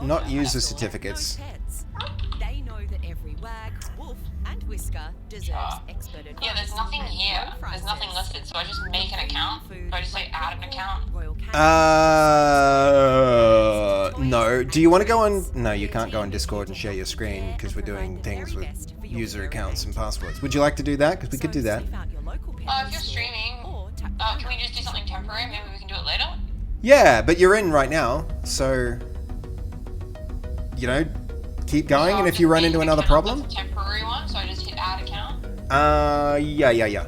not user certificates. They know that every wag, wolf, and whisker deserves expert advice. Yeah, there's nothing here. There's nothing listed, so I just make an account. So I just say add an account. No. Do you want to go on? No, you can't go on Discord and share your screen because we're doing things with user accounts and passwords. Would you like to do that? Because we could do that. If you're streaming, can we just do something temporary? Maybe we can do it later? Yeah, but you're in right now, so you know, keep going. And if you run into another problem, That's a temporary one, so I just hit add account. Yeah.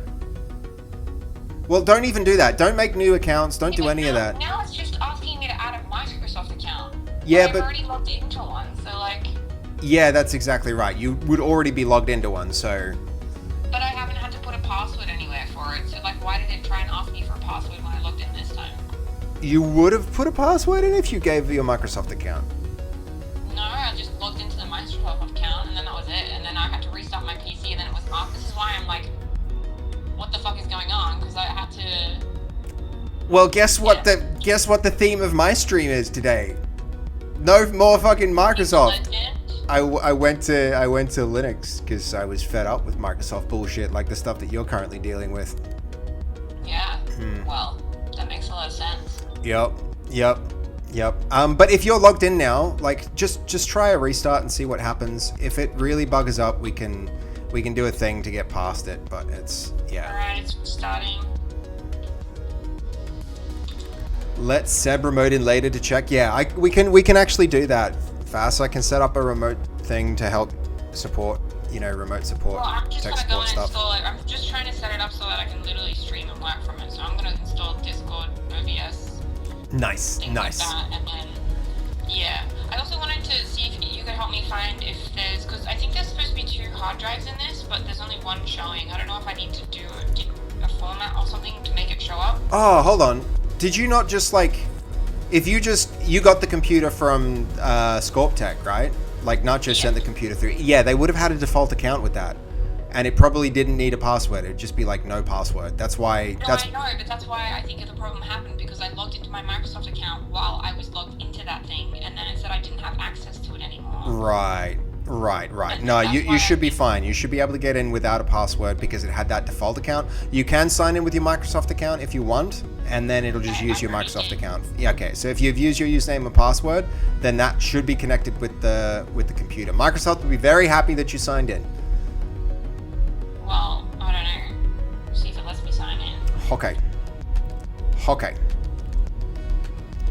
Well, don't even do that. Don't make new accounts. Don't do any of that. Now it's just asking me to add a Microsoft account. Yeah, I've already logged into one, so like. Yeah, that's exactly right. You would already be logged into one, so. But I haven't had to put a password anywhere for it, so like, why did it try and ask me for a password when I logged in this time? You would have put a password in if you gave your Microsoft account. No, I just logged into the Microsoft account, and then that was it. And then I had to restart my PC, and then it was marked. This is why I'm like, what the fuck is going on? Because I had to. Well, guess what the theme of my stream is today? No more fucking Microsoft. I went to Linux because I was fed up with Microsoft bullshit, like the stuff that you're currently dealing with. Yeah. Well, that makes a lot of sense. Yep. But if you're logged in now, like just try a restart and see what happens. If it really buggers up, we can do a thing to get past it. But it's Alright, it's starting. Let Seb remote in later to check. Yeah, we can actually do that fast. I can set up a remote thing to help support, remote support, Well, I'm just tech gonna go support and stuff. install it. I'm just trying to set it up so that I can literally stream and work from it. So I'm gonna install Discord, OBS, Nice. things like that, and then I also wanted to see if you could help me find if there's, because I think there's supposed to be 2 hard drives in this, but there's only 1 showing. I don't know if I need to do a format or something to make it show up. Oh, hold on. Did you not just if you got the computer from Scorp Tech, right? Like Nacho sent the computer through. Yeah, they would have had a default account with that. and it probably didn't need a password. It'd just be like no password. That's why. No, I know, but that's why I think the problem happened, because I logged into my Microsoft account while I was logged into that thing, and then it said I didn't have access to it anymore. Right. And No, that's you why should I be think- fine. You should be able to get in without a password because it had that default account. You can sign in with your Microsoft account if you want, and then it'll just use your Microsoft account. Yeah, okay. So if you've used your username and password, then that should be connected with the computer. Microsoft will be very happy that you signed in. Well, I don't know. See if it lets me sign in. Okay.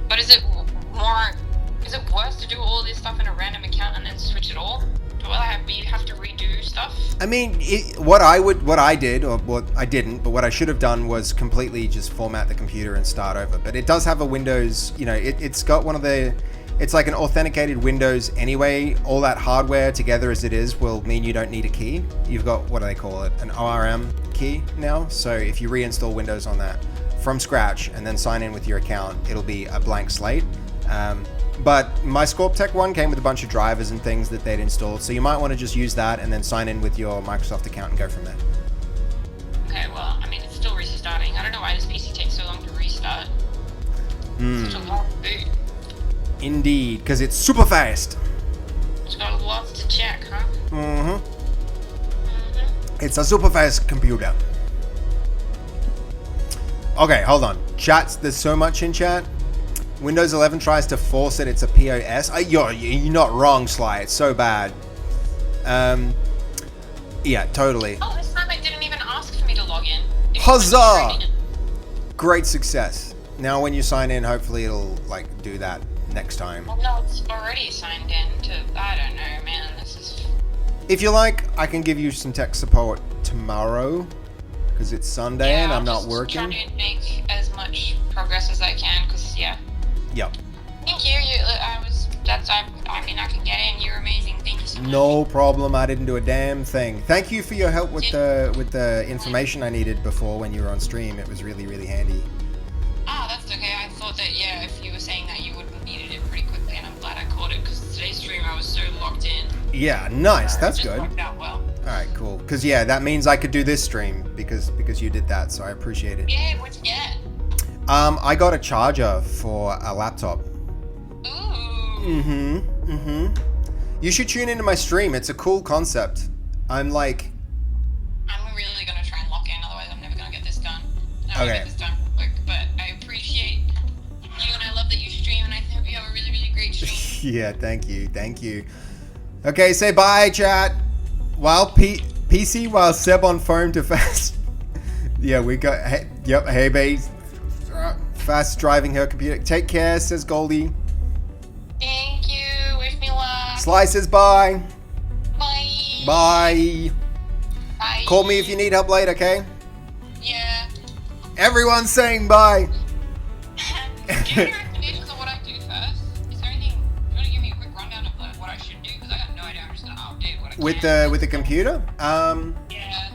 But is it worse to do all this stuff in a random account and then switch it all? Do I have to redo stuff? I mean, what I did, or what I didn't, but what I should have done was completely just format the computer and start over. But it does have a Windows, it's got one of the, it's like an authenticated Windows anyway. All that hardware together as it is will mean you don't need a key. You've got, what do they call it, an ORM key now. So if you reinstall Windows on that from scratch and then sign in with your account, it'll be a blank slate. But my ScorpTech one came with a bunch of drivers and things that they'd installed, so you might want to just use that and then sign in with your Microsoft account and go from there. Okay, well, I mean, it's still restarting. I don't know why this PC takes so long to restart. Such a long boot. Indeed, because it's super fast. It's got lots to check, huh? It's a super fast computer. Okay, hold on. Chats, there's so much in chat. Windows 11 tries to force it. It's a POS. You're not wrong, Sly. It's so bad. Yeah, totally. Oh, this time it didn't even ask for me to log in. It just Huzzah! went straight in. Great success. Now when you sign in, hopefully it'll do that next time. Well, no, it's already signed in to, I don't know, man. This is... If you like, I can give you some tech support tomorrow because it's Sunday and I'm not working. I'm trying to make as much progress as I can, because, yeah. Yep. Thank you. I mean, I can get in. You're amazing. Thank you so much. No problem. I didn't do a damn thing. Thank you for your help with the information I needed before when you were on stream. It was really, really handy. Ah, that's okay. I thought that, yeah, if you were saying that, you would have needed it pretty quickly, and I'm glad I caught it, because today's stream I was so locked in. Yeah, nice. That's It just good. worked out well. All right, cool. Because yeah, that means I could do this stream because you did that. So I appreciate it. Yeah, what'd you get? I got a charger for a laptop. Ooh. You should tune into my stream. It's a cool concept. I'm really gonna try and lock in, otherwise I'm never gonna get this done. I will Okay. get this done quick, but I appreciate you, and I love that you stream, and I hope you have a really, really great stream. Yeah, thank you. Okay, say bye, chat. While PC while Seb on phone to fast. Yeah, we got. Hey, babe. Fast driving her computer. Take care, says Goldie. Thank you. Wish me luck. Sly says bye. Bye. Bye. Bye. Call me if you need help later, okay? Yeah. Everyone's saying bye. Give me recommendations on what I do first. Is there anything? Do you want to give me a quick rundown of what I should do? Because I got no idea. I'm just gonna update what I can. With the computer? Yeah.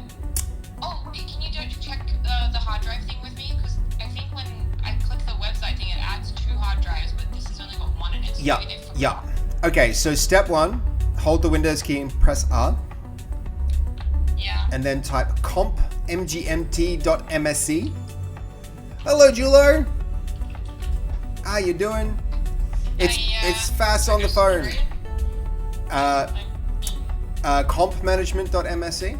Oh, can you check the hard drive thing with me? Because I think when I click the website thing, it adds 2 hard drives, but this has only got 1 in it. So maybe they forgot. Okay, so step 1, hold the Windows key and press R. Yeah. And then type comp mgmt.msc. Hello, Julo. How you doing? It's fast on the phone. Compmanagement.msc.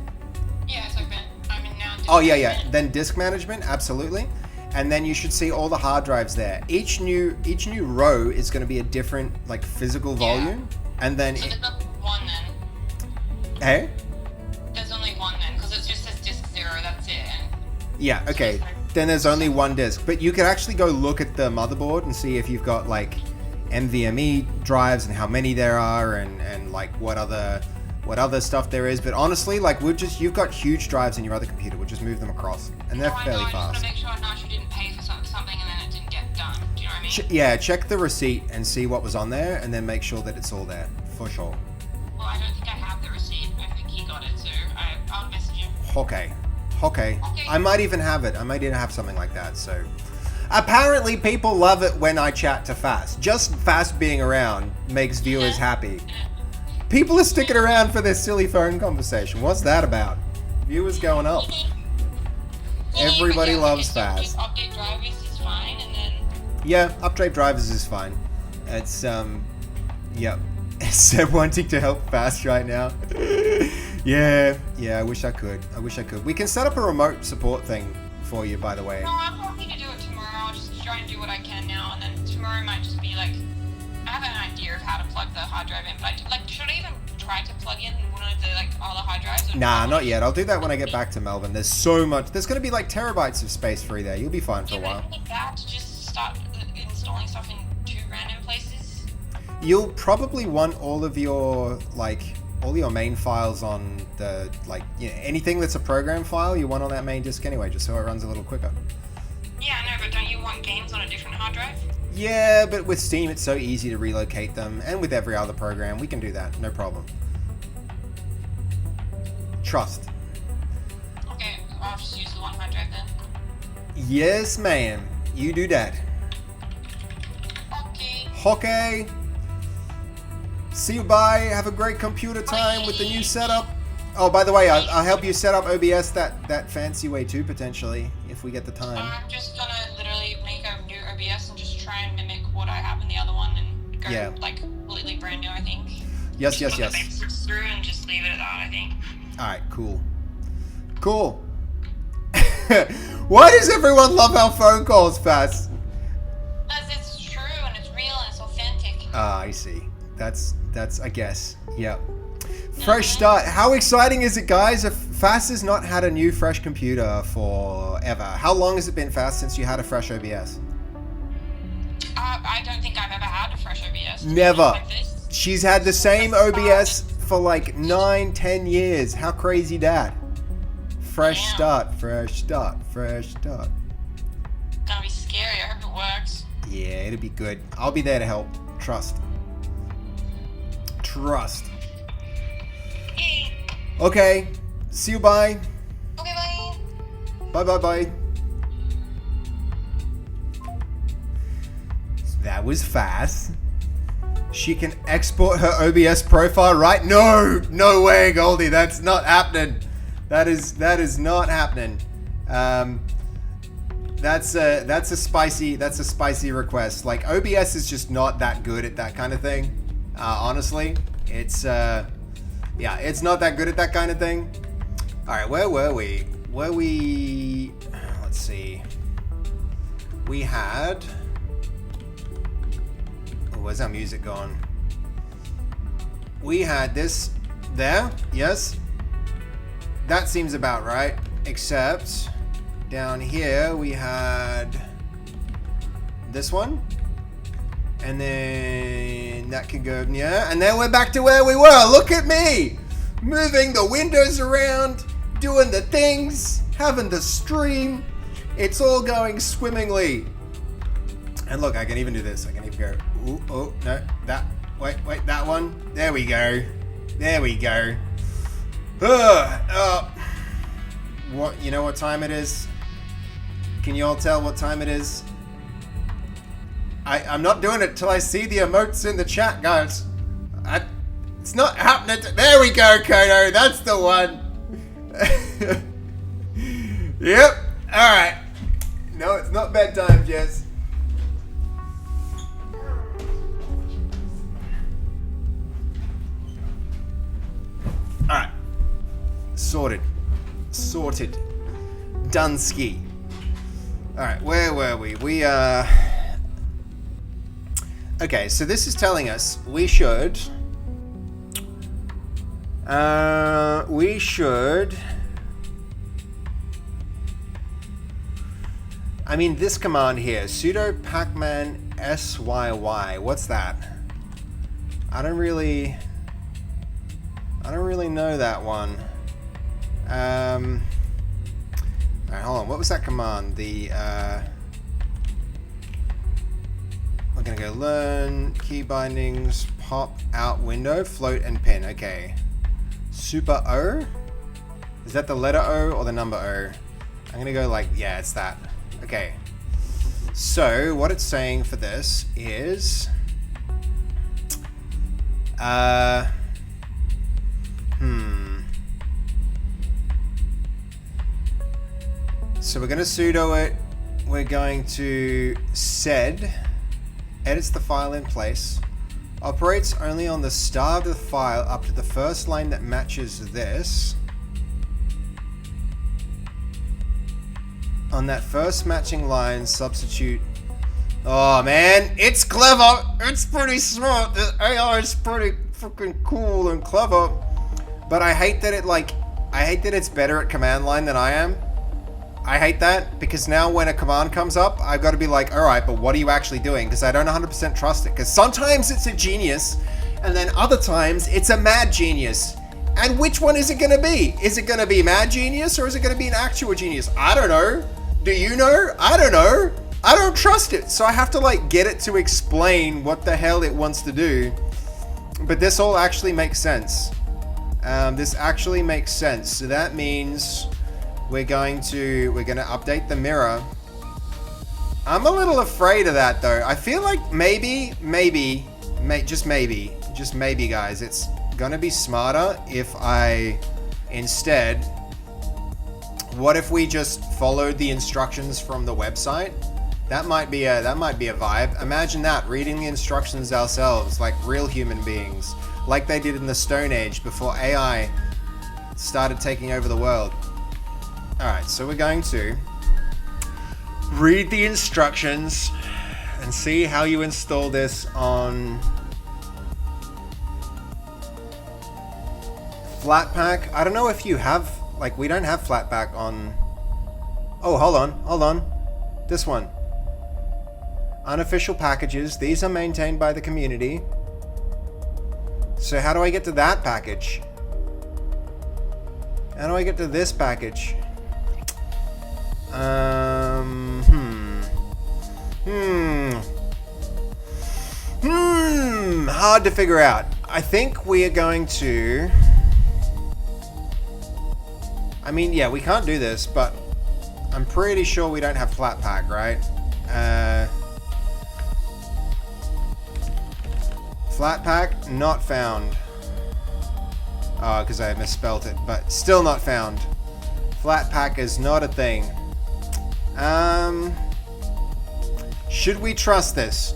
Yeah, it's open. I'm in now. Oh yeah. Then disk management, absolutely. And then you should see all the hard drives there. Each new row is going to be a different physical volume, and then So there's only 1 then. hey. There's only 1 then, because it just says disk 0. That's it. And Yeah, okay. Then there's only 1 disk. But you could actually go look at the motherboard and see if you've got NVMe drives and how many there are and what other stuff there is. But honestly, you've got huge drives in your other computer. We'll just move them across. And they're fairly I just want fast. to make sure Nash didn't pay for something and then it didn't get done. Do you know what I mean? Yeah, check the receipt and see what was on there and then make sure that it's all there. For sure. Well, I don't think I have the receipt. I think he got it, so I'll message him. Okay. I might even have it. I might even have something like that. So, apparently people love it when I chat to Fast. Just Fast being around makes viewers happy. People are sticking around for this silly phone conversation. What's that about? Viewers going up. Everybody loves Faz. Just update drivers is fine, and then Yeah, update drivers is fine. It's yep. Seb wanting to help Fast right now. yeah, I wish I could. We can set up a remote support thing for you, by the way. no, I'm happy to do it tomorrow. I'll just try and do what I can now, and then tomorrow might just be like, I have an idea of how to plug the hard drive in, but should I even try to plug in one of the all the hard drives? Nah, not yet. I'll do that when I get back to Melbourne. There's so much. There's gonna be like terabytes of space free there. You'll be fine for a while. Like that to just start installing stuff in 2 random places. You'll probably want all of your main files on the anything that's a program file you want on that main disk anyway, just so it runs a little quicker. Yeah, I know, but don't you want games on a different hard drive? Yeah, but with Steam it's so easy to relocate them, and with every other program we can do that, no problem. Trust. Okay, I'll just use the one hard drive then. Yes, ma'am. You do that. Okay. Okay. See you, bye. Have a great computer time with the new setup. Oh, by the way, I'll help you set up OBS that fancy way too, potentially, if we get the time. I'm just gonna literally make a new OBS and just try and mimic what I have in the other one and go completely brand new, I think. Yes. Put the basics through and just leave it at that, I think. Alright, cool. Why does everyone love our phone calls, Fast? Because it's true and it's real and it's authentic. Ah, I see. That's I guess. Yep. Fresh start. How exciting is it, guys? Fast has not had a new fresh computer forever. How long has it been, Fast, since you had a fresh OBS? I don't think I've ever had a fresh OBS. Never. Like this. She's had the same OBS for like 9-10 years. How crazy that? Fresh start. Gonna be scary. I hope it works. Yeah, it'll be good. I'll be there to help. Trust. Yay. Okay. See you. Bye. Okay, bye. Bye. That was fast. She can export her OBS profile, right? No way, Goldie. That's not happening. That is not happening. That's a spicy request. Like, OBS is just not that good at that kind of thing. Honestly, it's it's not that good at that kind of thing. All right, where were we? Let's see. We had. Oh, where's our music gone? We had this there. Yes. That seems about right. Except down here we had this one. And then that can go, yeah. And then we're back to where we were. Look at me. Moving the windows around, doing the things, having the stream. It's all going swimmingly. And look, I can even do this. I can even go, ooh, oh, no, that, wait, that one. There we go. What, you know what time it is? Can you all tell what time it is? I'm not doing it till I see the emotes in the chat, guys. It's not happening. There we go, Kodo. That's the one. Yep. All right. No, it's not bedtime, Jess. All right. Sorted. Dunsky. All right. Where were we? Okay, so this is telling us we should I mean, this command here, sudo pacman syy, what's that? I don't really know that one. Alright, hold on, what was that command? We're gonna go learn, key bindings, pop out window, float and pin. Okay. Super O? Is that the letter O or the number O? I'm gonna go like, yeah, it's that. Okay. So what it's saying for this is So we're going to sudo it. We're going to sed, edits the file in place, operates only on the start of the file up to the first line that matches this. On that first matching line, substitute. Oh man, it's clever. It's pretty smart. The AI is pretty freaking cool and clever. But I hate that I hate that it's better at command line than I am. I hate that because now when a command comes up, I've got to be like, all right, but what are you actually doing? Because I don't 100% trust it. Because sometimes it's a genius, and then other times it's a mad genius. And which one is it going to be? Is it going to be mad genius or is it going to be an actual genius? I don't know. Do you know? I don't know. I don't trust it. So I have to like get it to explain what the hell it wants to do. But this all actually makes sense. This actually makes sense. So that means we're going to update the mirror. I'm a little afraid of that though. I feel like just maybe guys, it's gonna be smarter if I instead, what if we just followed the instructions from the website? That might be a vibe. Imagine that, reading the instructions ourselves like real human beings, like they did in the Stone Age before AI started taking over the world. Alright, so we're going to read the instructions and see how you install this on Flatpak. I don't know if you have, like, we don't have Flatpak on. Oh, hold on. This one. Unofficial packages. These are maintained by the community. So how do I get to that package? How do I get to this package? Hard to figure out. I think we are going to. I mean, yeah, we can't do this, but I'm pretty sure we don't have Flatpak, right? Flatpak not found. Oh, because I misspelt it, but still not found. Flatpak is not a thing. Should we trust this?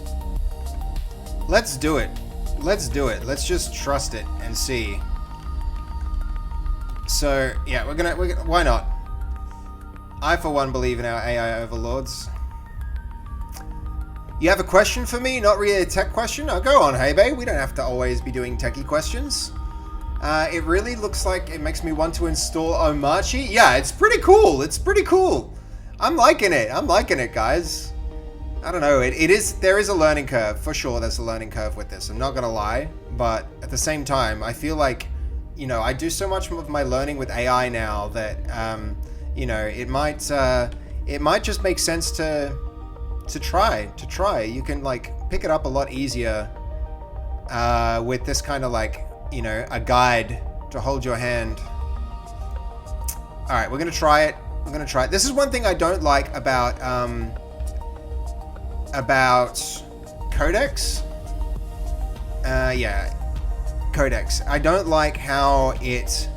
Let's do it. Let's Let's just trust it and see. So, yeah, we're gonna why not? I, for one, believe in our AI overlords. You have a question for me? Not really a tech question? Oh, go on, hey, babe. We don't have to always be doing techie questions. It really looks like it makes me want to install Omachi. Yeah, it's pretty cool. It's pretty cool. I'm liking it. I'm liking it, guys. I don't know. There is a learning curve. For sure, there's a learning curve with this. I'm not going to lie. But at the same time, I feel like, you know, I do so much of my learning with AI now that, you know, it might just make sense to try. You can, like, pick it up a lot easier with this kind of, like, you know, a guide to hold your hand. All right, we're going to try it. This is one thing I don't like about Codex. Yeah, Codex. I don't like how it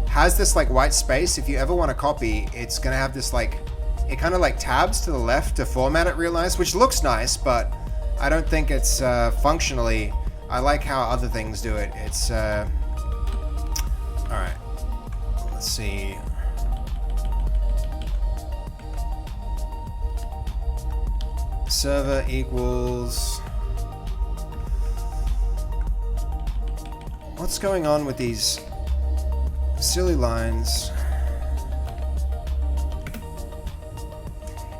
has this like white space. If you ever want to copy, it's gonna have this like, it kind of like tabs to the left to format it real nice, which looks nice, but I don't think it's functionally. I like how other things do it. It's all right. Let's see. Server equals. What's going on with these silly lines?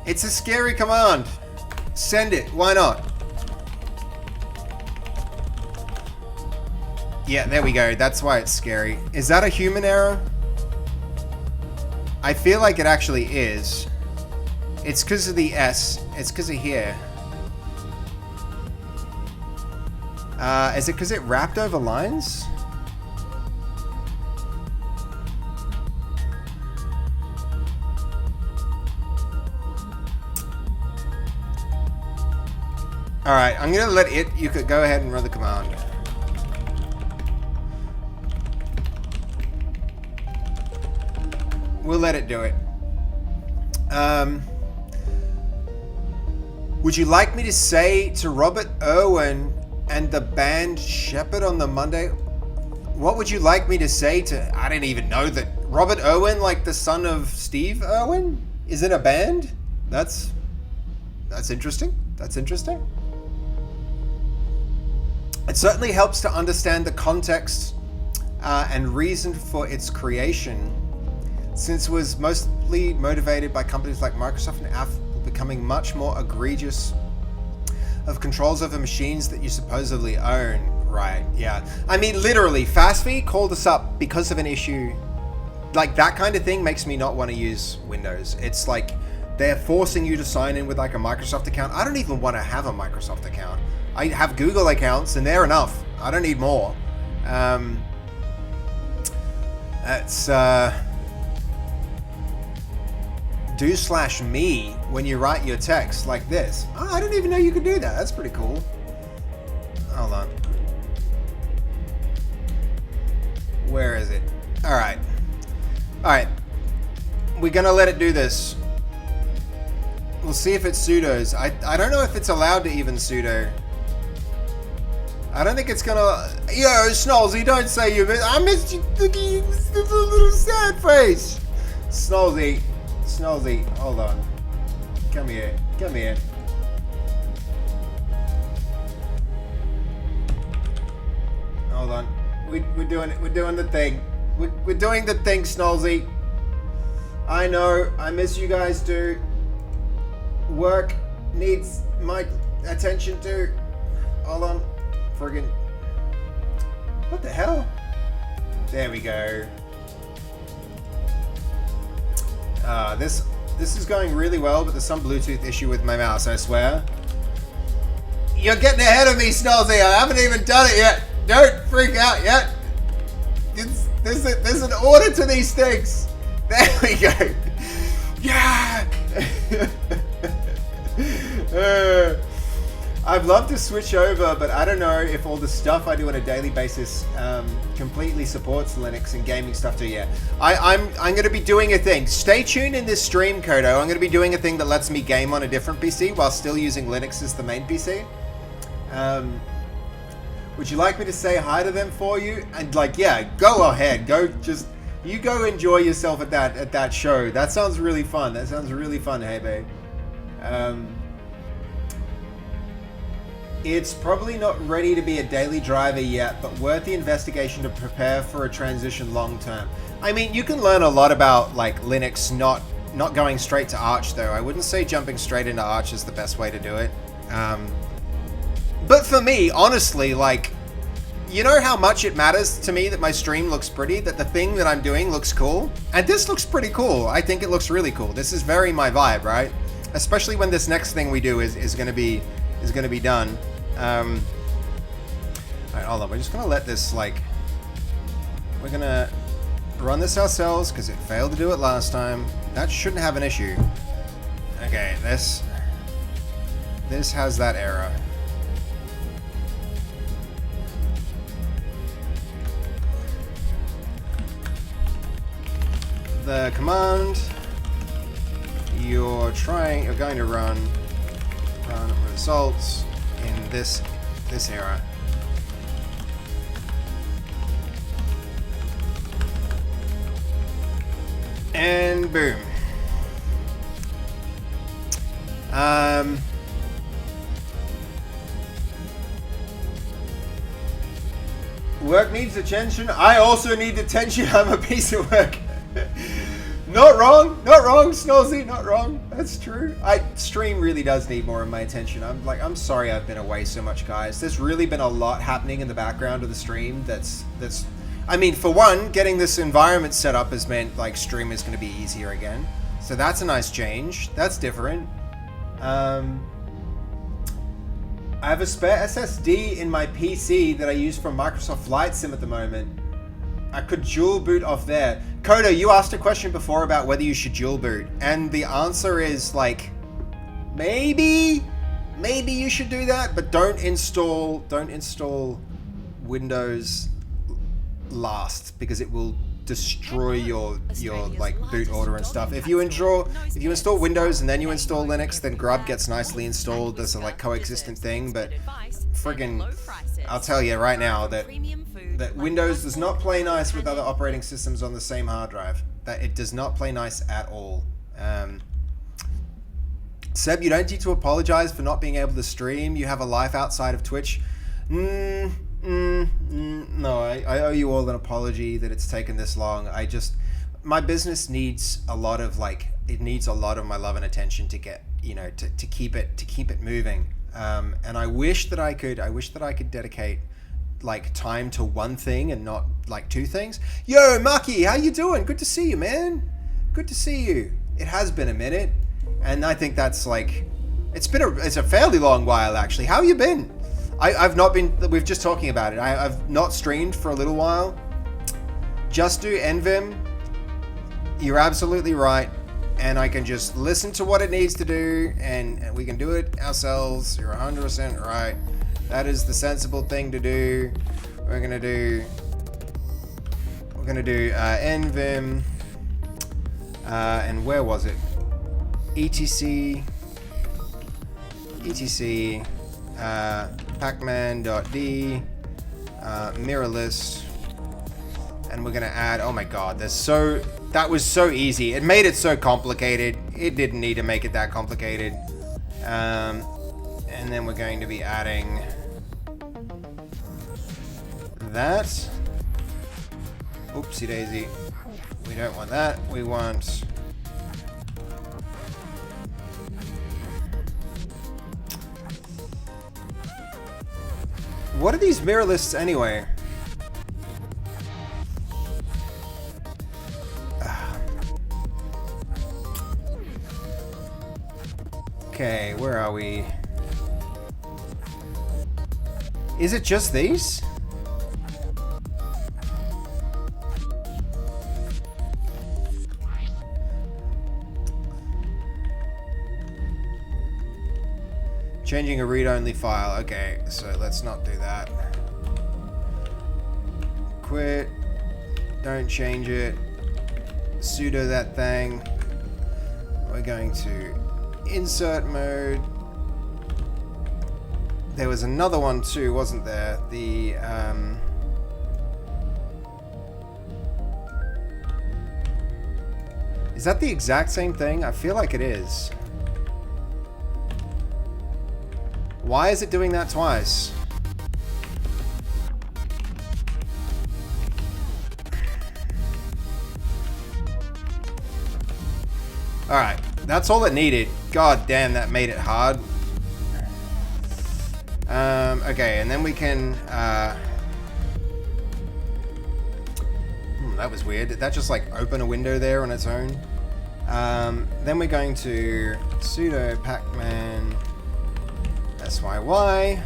It's a scary command. Send it. Why not? Yeah, there we go. That's why it's scary. Is that a human error? I feel like it actually is. It's because of the S. It's because of here. Is it because it wrapped over lines? Alright, I'm gonna let it, you could go ahead and run the command. We'll let it do it. Would you like me to say to Robert Irwin and the band Shepherd on the Monday? What would you like me to say to... I didn't even know that Robert Irwin, like the son of Steve Irwin, is in a band? That's interesting. That's interesting. It certainly helps to understand the context and reason for its creation, since it was mostly motivated by companies like Microsoft and Apple becoming much more egregious of controls over machines that you supposedly own. Right, yeah. I mean, literally, FastV called us up because of an issue. Like, that kind of thing makes me not want to use Windows. It's like they're forcing you to sign in with like a Microsoft account. I don't even want to have a Microsoft account. I have Google accounts and they're enough. I don't need more. That's do/me when you write your text like this. Oh, I didn't even know you could do that. That's pretty cool. Hold on. Where is it? All right. We're gonna let it do this. We'll see if it sudos. I don't know if it's allowed to even sudo. I don't think it's gonna... Yo, Snolzy, don't say you missed... I missed you. Look at you, this little sad face. Snolzy, hold on. Come here. Hold on. We're doing it. We're doing the thing. We're doing the thing, Snolzy. I know. I miss you guys too. Work needs my attention too. Hold on. Friggin'. What the hell? There we go. This is going really well, but there's some Bluetooth issue with my mouse, I swear. You're getting ahead of me, Snolzy. I haven't even done it yet. Don't freak out yet. There's an order to these things. There we go. Yeah. I'd love to switch over, but I don't know if all the stuff I do on a daily basis completely supports Linux and gaming stuff too. Yeah, I'm going to be doing a thing. Stay tuned in this stream, Kodo. I'm going to be doing a thing that lets me game on a different PC while still using Linux as the main PC. Would you like me to say hi to them for you? And like, yeah, go ahead. You go enjoy yourself at that show. That sounds really fun. Hey, babe. It's probably not ready to be a daily driver yet, but worth the investigation to prepare for a transition long term. I mean, you can learn a lot about like Linux not going straight to Arch though. I wouldn't say jumping straight into Arch is the best way to do it. But for me, honestly, like, you know how much it matters to me that my stream looks pretty, that the thing that I'm doing looks cool? And this looks pretty cool. I think it looks really cool. This is very my vibe, right? Especially when this next thing we do is gonna be done. Alright, hold on. We're just gonna let this, like, we're gonna run this ourselves because it failed to do it last time. That shouldn't have an issue. Okay, this has that error. The command you're going to run results in this error. And boom. Work needs attention. I also need attention. I'm a piece of work. Not wrong, Snolzy, not wrong. That's true. Stream really does need more of my attention. I'm sorry I've been away so much, guys. There's really been a lot happening in the background of the stream that's I mean, for one, getting this environment set up has meant like stream is going to be easier again. So that's a nice change. That's different. I have a spare SSD in my PC that I use for Microsoft Flight Sim at the moment. I could dual boot off there. Kodo, you asked a question before about whether you should dual boot, and the answer is like, maybe you should do that, but don't install Windows last, because it will destroy your like boot order and stuff. If you install Windows and then you install Linux, then Grub gets nicely installed. There's a like coexistent thing, but friggin', I'll tell you right now that Windows does not play nice with other operating systems on the same hard drive. That it does not play nice at all. Seb, you don't need to apologize for not being able to stream. You have a life outside of Twitch. No, I owe you all an apology that it's taken this long. My business needs a lot of it needs a lot of my love and attention to get, to keep it moving. And I wish that I could dedicate like time to one thing and not like two things. Yo, Maki, how you doing? Good to see you, man. Good to see you. It has been a minute, and I think that's like, it's a fairly long while actually. How you been? I've not been. We've just talking about it. I've not streamed for a little while. Just do NVIM. You're absolutely right, and I can just listen to what it needs to do, and we can do it ourselves. You're 100% right. That is the sensible thing to do. We're gonna do NVIM, and where was it? etc pacman.d mirror list, and we're gonna add, oh my god, that was so easy. It made it so complicated. It didn't need to make it that complicated. And then we're going to be adding that. Oopsie daisy. We don't want that. We want what are these mirror lists anyway? Okay, where are we? Is it just these? Changing a read-only file. Okay, so let's not do that. Quit. Don't change it. Sudo that thing. We're going to insert mode. There was another one too, wasn't there? The is that the exact same thing? I feel like it is. Why is it doing that twice? Alright, that's all it needed. God damn, that made it hard. Okay, and then we can, that was weird. Did that just like open a window there on its own? Then we're going to sudo pacman syy,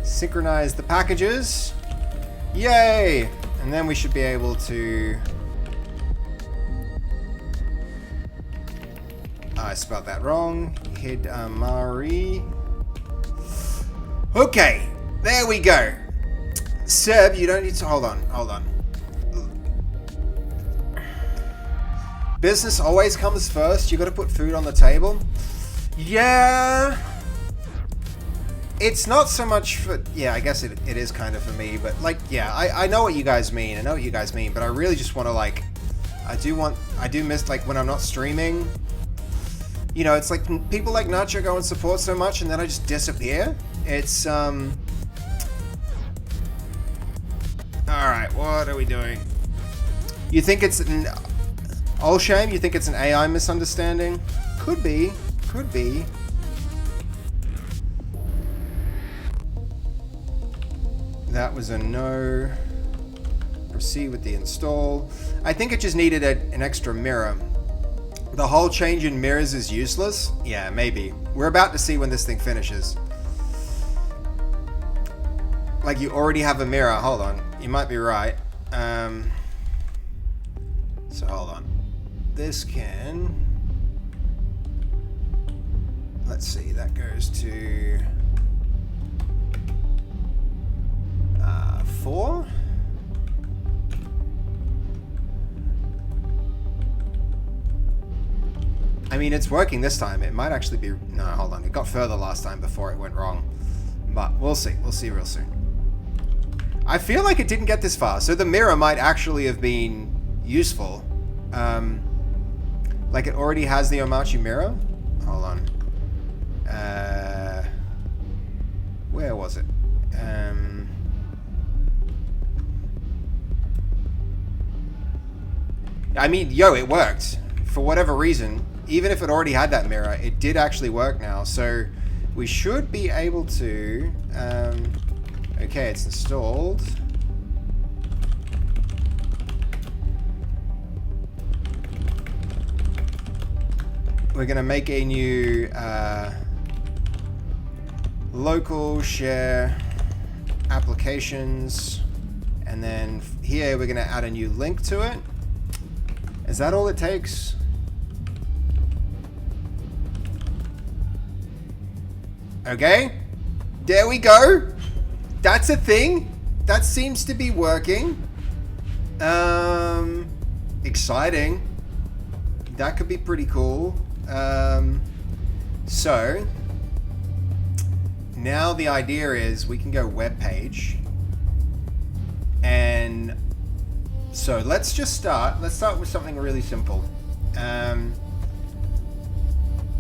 synchronize the packages. Yay! And then we should be able to, I spelled that wrong. Hidamari. Okay, there we go. Seb, you don't need to, hold on. Business always comes first. You gotta put food on the table. Yeah. It's not so much for, yeah, I guess it is kind of for me, but like, yeah, I know what you guys mean. But I really just want to like, I do miss like when I'm not streaming. You know, it's like people like Nacho go and support so much and then I just disappear. It's, alright, what are we doing? You think it's an, all shame? You think it's an AI misunderstanding? Could be. That was a no. Proceed with the install. I think it just needed an extra mirror. The whole change in mirrors is useless? Yeah, maybe. We're about to see when this thing finishes. Like you already have a mirror. Hold on. You might be right. So hold on. This can... Let's see. That goes to... 4. mean, it's working this time. It might actually be... No, hold on. It got further last time before it went wrong. But we'll see. We'll see real soon. I feel like it didn't get this far. So the mirror might actually have been useful. Like it already has the Omachi mirror. Hold on. Where was it? I mean, yo, it worked. For whatever reason, even if it already had that mirror, it did actually work now. So we should be able to... okay, it's installed. We're going to make a new local share applications. And then here we're going to add a new link to it. Is that all it takes? Okay. There we go. That's a thing. That seems to be working. Exciting. That could be pretty cool. So now the idea is we can go web page, and so let's just start. Let's start with something really simple.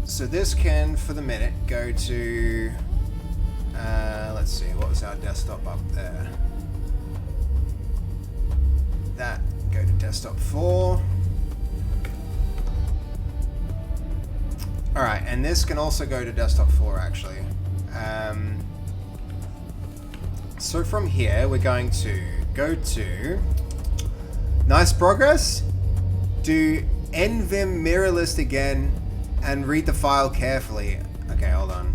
So this can, for the minute, go to let's see, what was our desktop up there? That, go to desktop 4. Alright, and this can also go to desktop 4 actually. So from here, we're going to go to nice progress. Do nvim mirror list again and read the file carefully. Okay, hold on.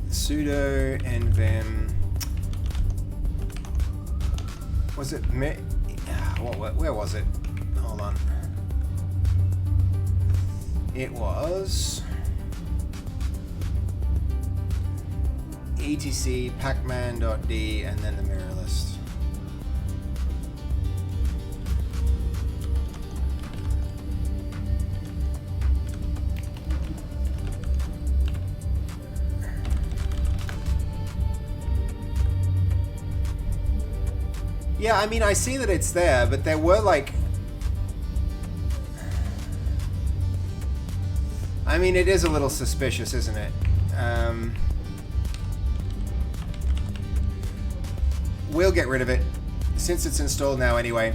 Sudo nvim. Was it me? Where was it? Hold on. It was etc pacman.d and then the mirror list. Yeah, I mean, I see that it's there, but there were like... I mean, it is a little suspicious, isn't it? We'll get rid of it, since it's installed now anyway.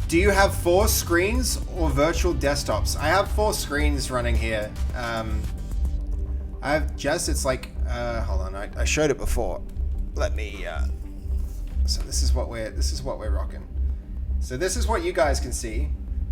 Do you have 4 screens or virtual desktops? I have 4 screens running here. I have just, it's like, hold on, I showed it before. Let me, so this is what we're rocking. So this is what you guys can see.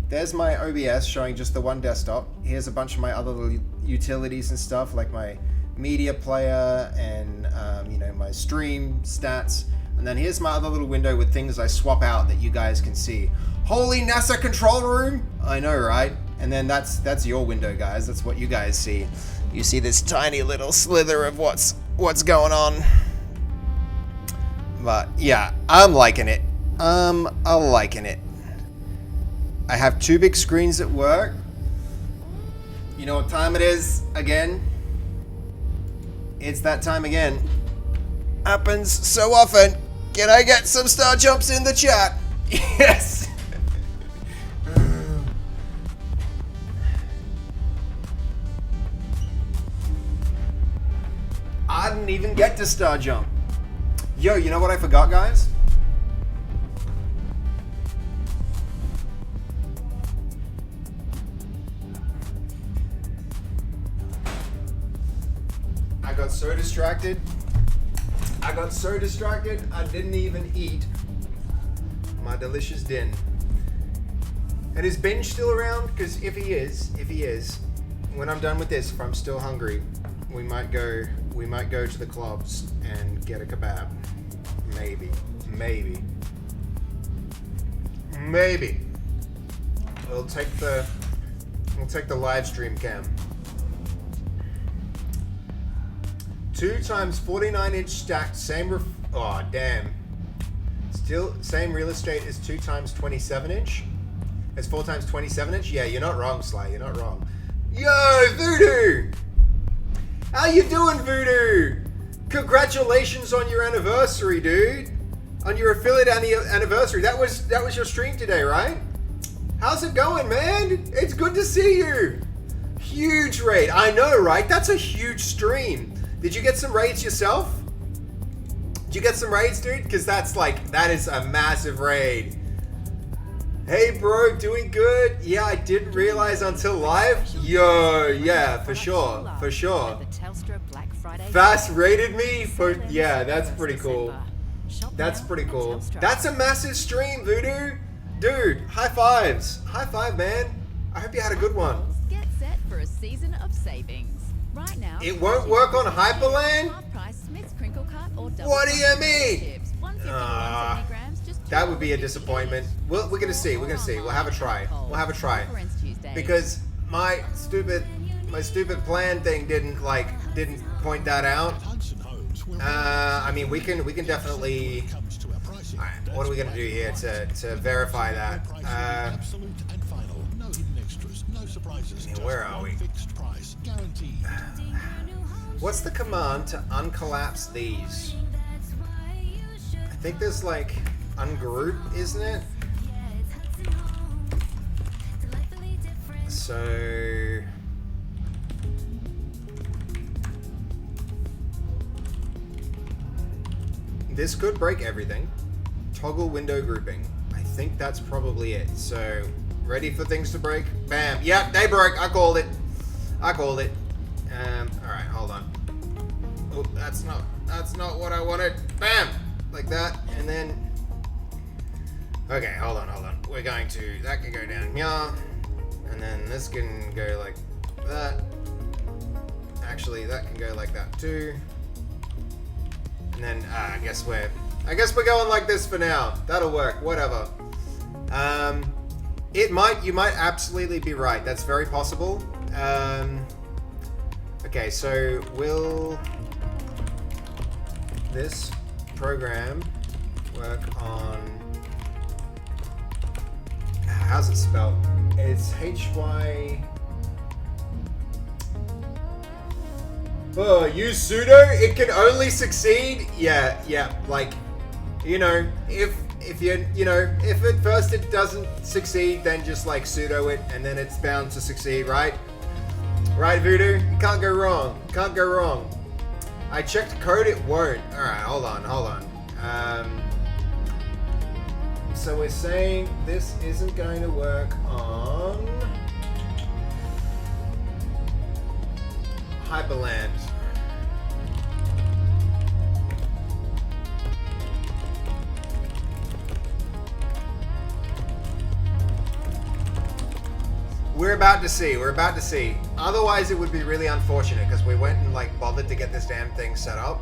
There's my OBS showing just the one desktop. Here's a bunch of my other little utilities and stuff, like my media player and you know, my stream stats. And then here's my other little window with things I swap out that you guys can see. Holy NASA control room! I know, right? And then that's your window, guys. That's what you guys see. You see this tiny little slither of what's going on. But yeah, I'm liking it. I'm liking it. I have 2 big screens at work. You know what time it is again? It's that time again. Happens so often. Can I get some star jumps in the chat? Yes. I didn't even get to star jump. Yo, you know what I forgot, guys? I got so distracted. I didn't even eat my delicious din. And is Benj still around? Because if he is, when I'm done with this, if I'm still hungry, we might go to the clubs and get a kebab. Maybe. We'll take the live stream cam. 2 times 49-inch stacked, oh, damn. Still, same real estate as 2 times 27-inch? As 4 times 27-inch? Yeah, you're not wrong, Sly. You're not wrong. Yo, Voodoo! How you doing, Voodoo? Congratulations on your anniversary, dude. On your affiliate anniversary. That was your stream today, right? How's it going, man? It's good to see you. Huge raid. I know, right? That's a huge stream. Did you get some raids yourself? Did you get some raids, dude? Because that is a massive raid. Hey, bro, doing good? Yeah, I didn't realize until live. Yo, yeah, for sure, for sure. Fast raided me for, yeah, that's pretty cool. That's pretty cool. That's a massive stream, Voodoo. Dude, high fives. High five, man. I hope you had a good one. Get set for a season of savings. Right now, it won't work on Hyperland? What do you mean? That would be a disappointment. We're gonna see. We're gonna see. We'll have a try. We'll have a try. Because my stupid plan thing didn't point that out. I mean, we can definitely. Alright, what are we gonna do here to verify that? Where are we? What's the command to uncollapse these? I think there's like ungroup, isn't it? So this could break everything. Toggle window grouping. I think that's probably it. So ready for things to break? Bam. Yep, they broke. I called it. Alright, hold on. Oh, that's not what I wanted. Bam! Like that, and then... Okay, hold on. We're going to... That can go down here, and then this can go like that. Actually, that can go like that too. And then, I guess we're going like this for now. That'll work, whatever. You might absolutely be right. That's very possible. Okay, so will this program work on... How's it spelled? It's H-Y... Oh, use sudo? It can only succeed? Yeah, like, you know, if at first it doesn't succeed, then just like sudo it, and then it's bound to succeed, right? Right, Voodoo? You can't go wrong. Can't go wrong. I checked code, it won't. Alright, hold on. So we're saying this isn't going to work on Hyperland. We're about to see. Otherwise, it would be really unfortunate because we went and like bothered to get this damn thing set up.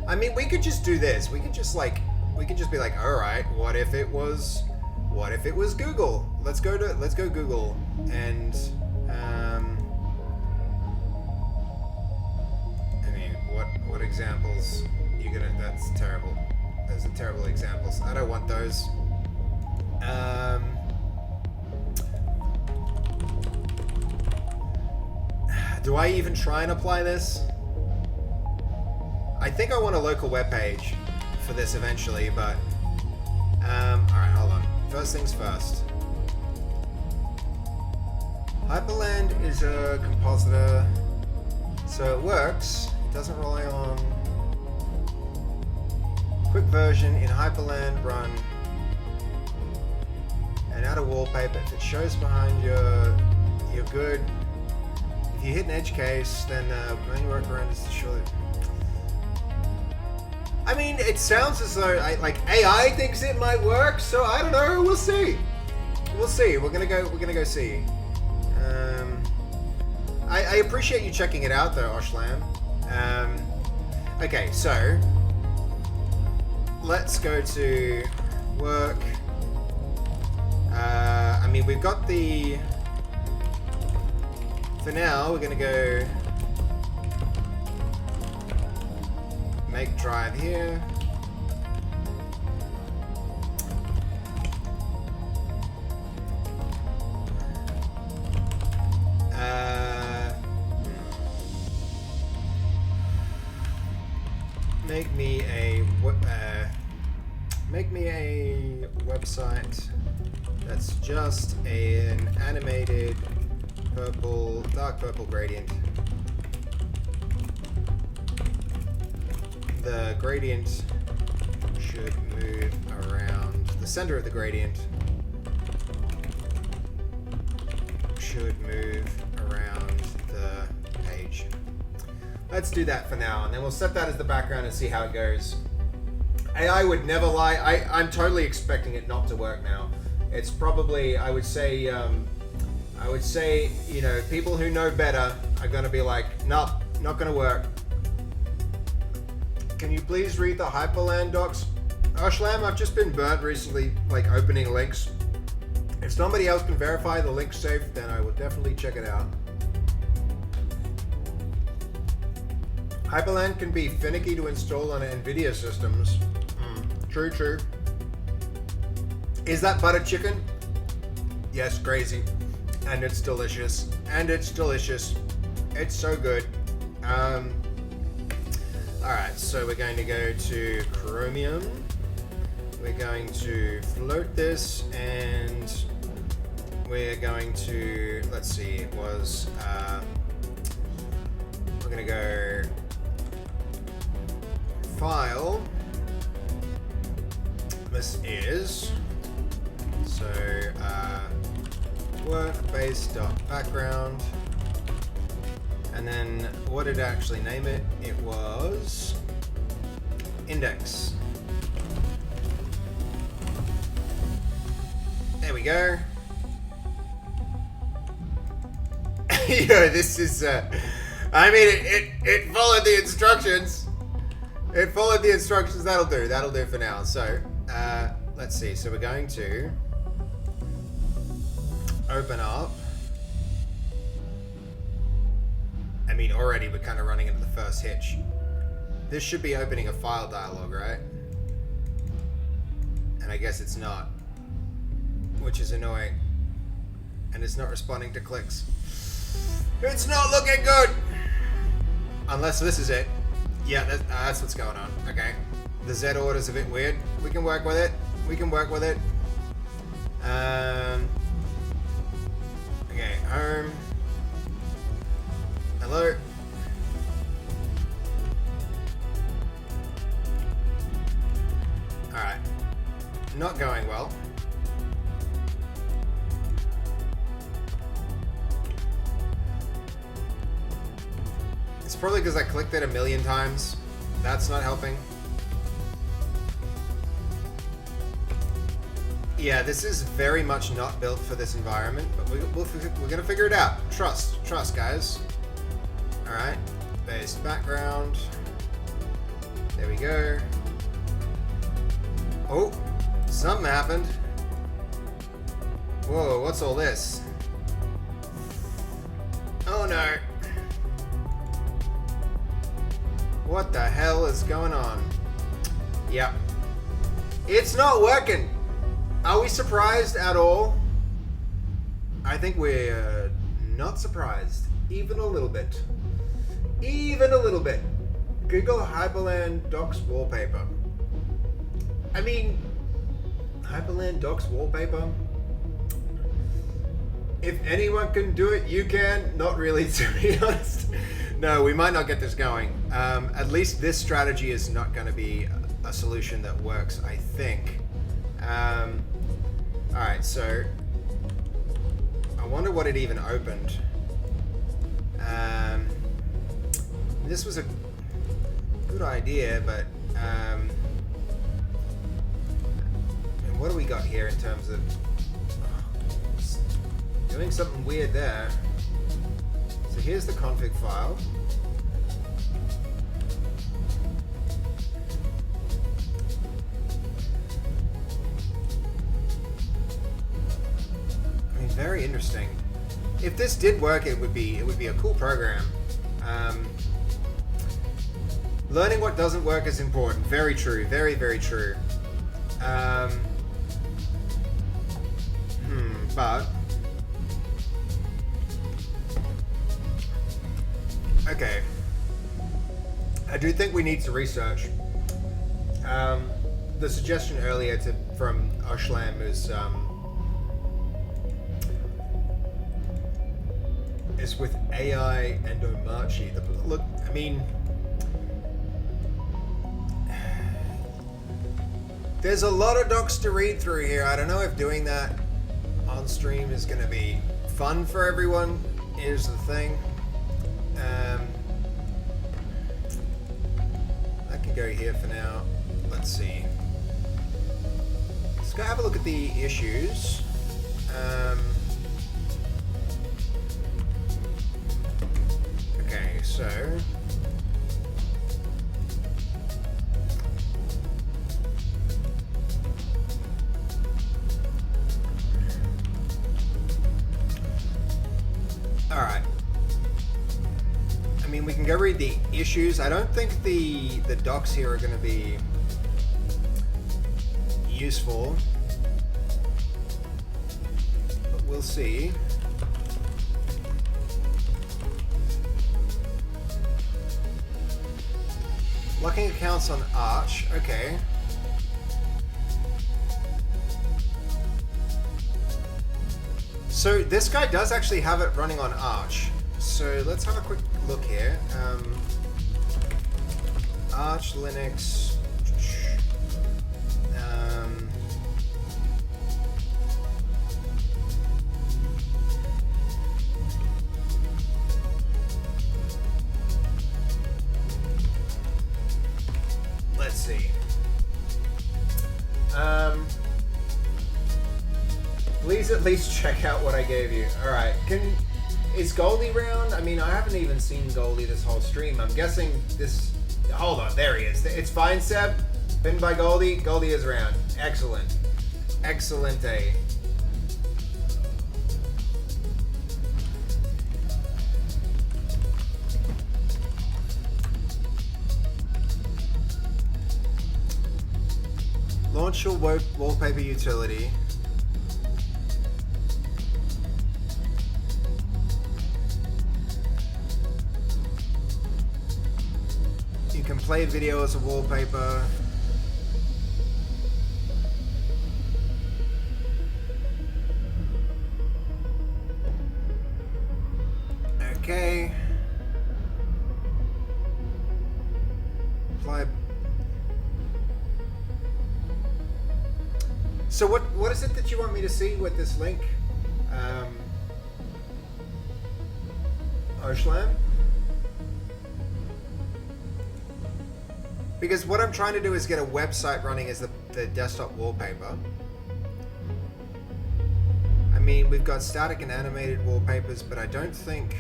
I mean, we could just do this. We could just be like, all right, what if it was Google? Let's go Google and I mean, what examples you gonna? That's terrible. Those are terrible examples. I don't want those. Do I even try and apply this? I think I want a local web page for this eventually, but alright, hold on. First things first. Hyperland is a compositor, so it works. It doesn't rely on quick version in Hyperland run and add a wallpaper. If it shows behind you're good. If you hit an edge case, then main workaround is to show it. I mean, it sounds as though AI thinks it might work, so I don't know. We'll see. We're gonna go see. I appreciate you checking it out, though, Oshlam. Okay, so let's go to work. I mean, we've got the. For now, we're gonna go make drive here. Make me a website that's just an animated purple, dark purple gradient. The gradient should move around. The center of the gradient should move around the page. Let's do that for now, and then we'll set that as the background and see how it goes. AI would never lie. I'm totally expecting it not to work now. It's probably, I would say, you know, people who know better are going to be like, nope, not going to work. Can you please read the Hyperland docs? Ashlam, I've just been burnt recently, like opening links. If somebody else can verify the link's safe, then I will definitely check it out. Hyperland can be finicky to install on NVIDIA systems. True, true. Is that butter chicken? Yes, crazy. And it's delicious. And it's delicious. It's so good. Alright, so we're going to go to Chromium. We're going to float this, and we're going to, let's see, it was, we're going to go File. This is, so, work-based.background. And then what did I actually name it? It was index. There we go. Yo, this is, I mean, it followed the instructions. It followed the instructions. That'll do for now. So, let's see. So we're going to open up. I mean, already we're kind of running into the first hitch. This should be opening a file dialog, right? And I guess it's not, which is annoying. And it's not responding to clicks. It's not looking good! Unless this is it. Yeah, that's what's going on. Okay. The Z order's a bit weird. We can work with it. We can work with it. Okay, home. Hello. Alright. Not going well. It's probably because I clicked it a million times. That's not helping. Yeah, this is very much not built for this environment, but we're gonna figure it out. Trust, guys. All right, based background. There we go. Oh, something happened. Whoa, what's all this? Oh no. What the hell is going on? Yeah. It's not working. Are we surprised at all? I think we're not surprised. Even a little bit. Even a little bit. Google Hyperland Docs wallpaper. I mean, Hyperland Docs wallpaper? If anyone can do it, you can. Not really, to be honest. No, we might not get this going. At least this strategy is not going to be a solution that works, I think. Alright, so I wonder what it even opened. This was a good idea, but and what do we got here in terms of doing something weird there? So here's the config file. I mean, very interesting. If this did work, it would be a cool program. Learning what doesn't work is important. Very true. Very, very true. But okay. I do think we need to research. The suggestion earlier from Oshlam is with AI and Omachi. Look, I mean, there's a lot of docs to read through here. I don't know if doing that on stream is going to be fun for everyone. Here's the thing. I can go here for now. Let's see. Let's go have a look at the issues. Okay, so alright. I mean, we can go read the issues. I don't think the docs here are going to be useful, but we'll see. Locking accounts on Arch. Okay. So this guy does actually have it running on Arch. So let's have a quick look here. Arch Linux. Let's see. Please at least check out what I gave you. All right. Is Goldie round? I mean, I haven't even seen Goldie this whole stream. I'm guessing this. Hold on, there he is. It's fine, Seb. Pinned by Goldie. Goldie is round. Excellent. Excellente. Launch your wallpaper utility. You can play video as a wallpaper. Okay. Apply. So what is it that you want me to see with this link? Oshlam? Because what I'm trying to do is get a website running as the desktop wallpaper. I mean, we've got static and animated wallpapers, but I don't think...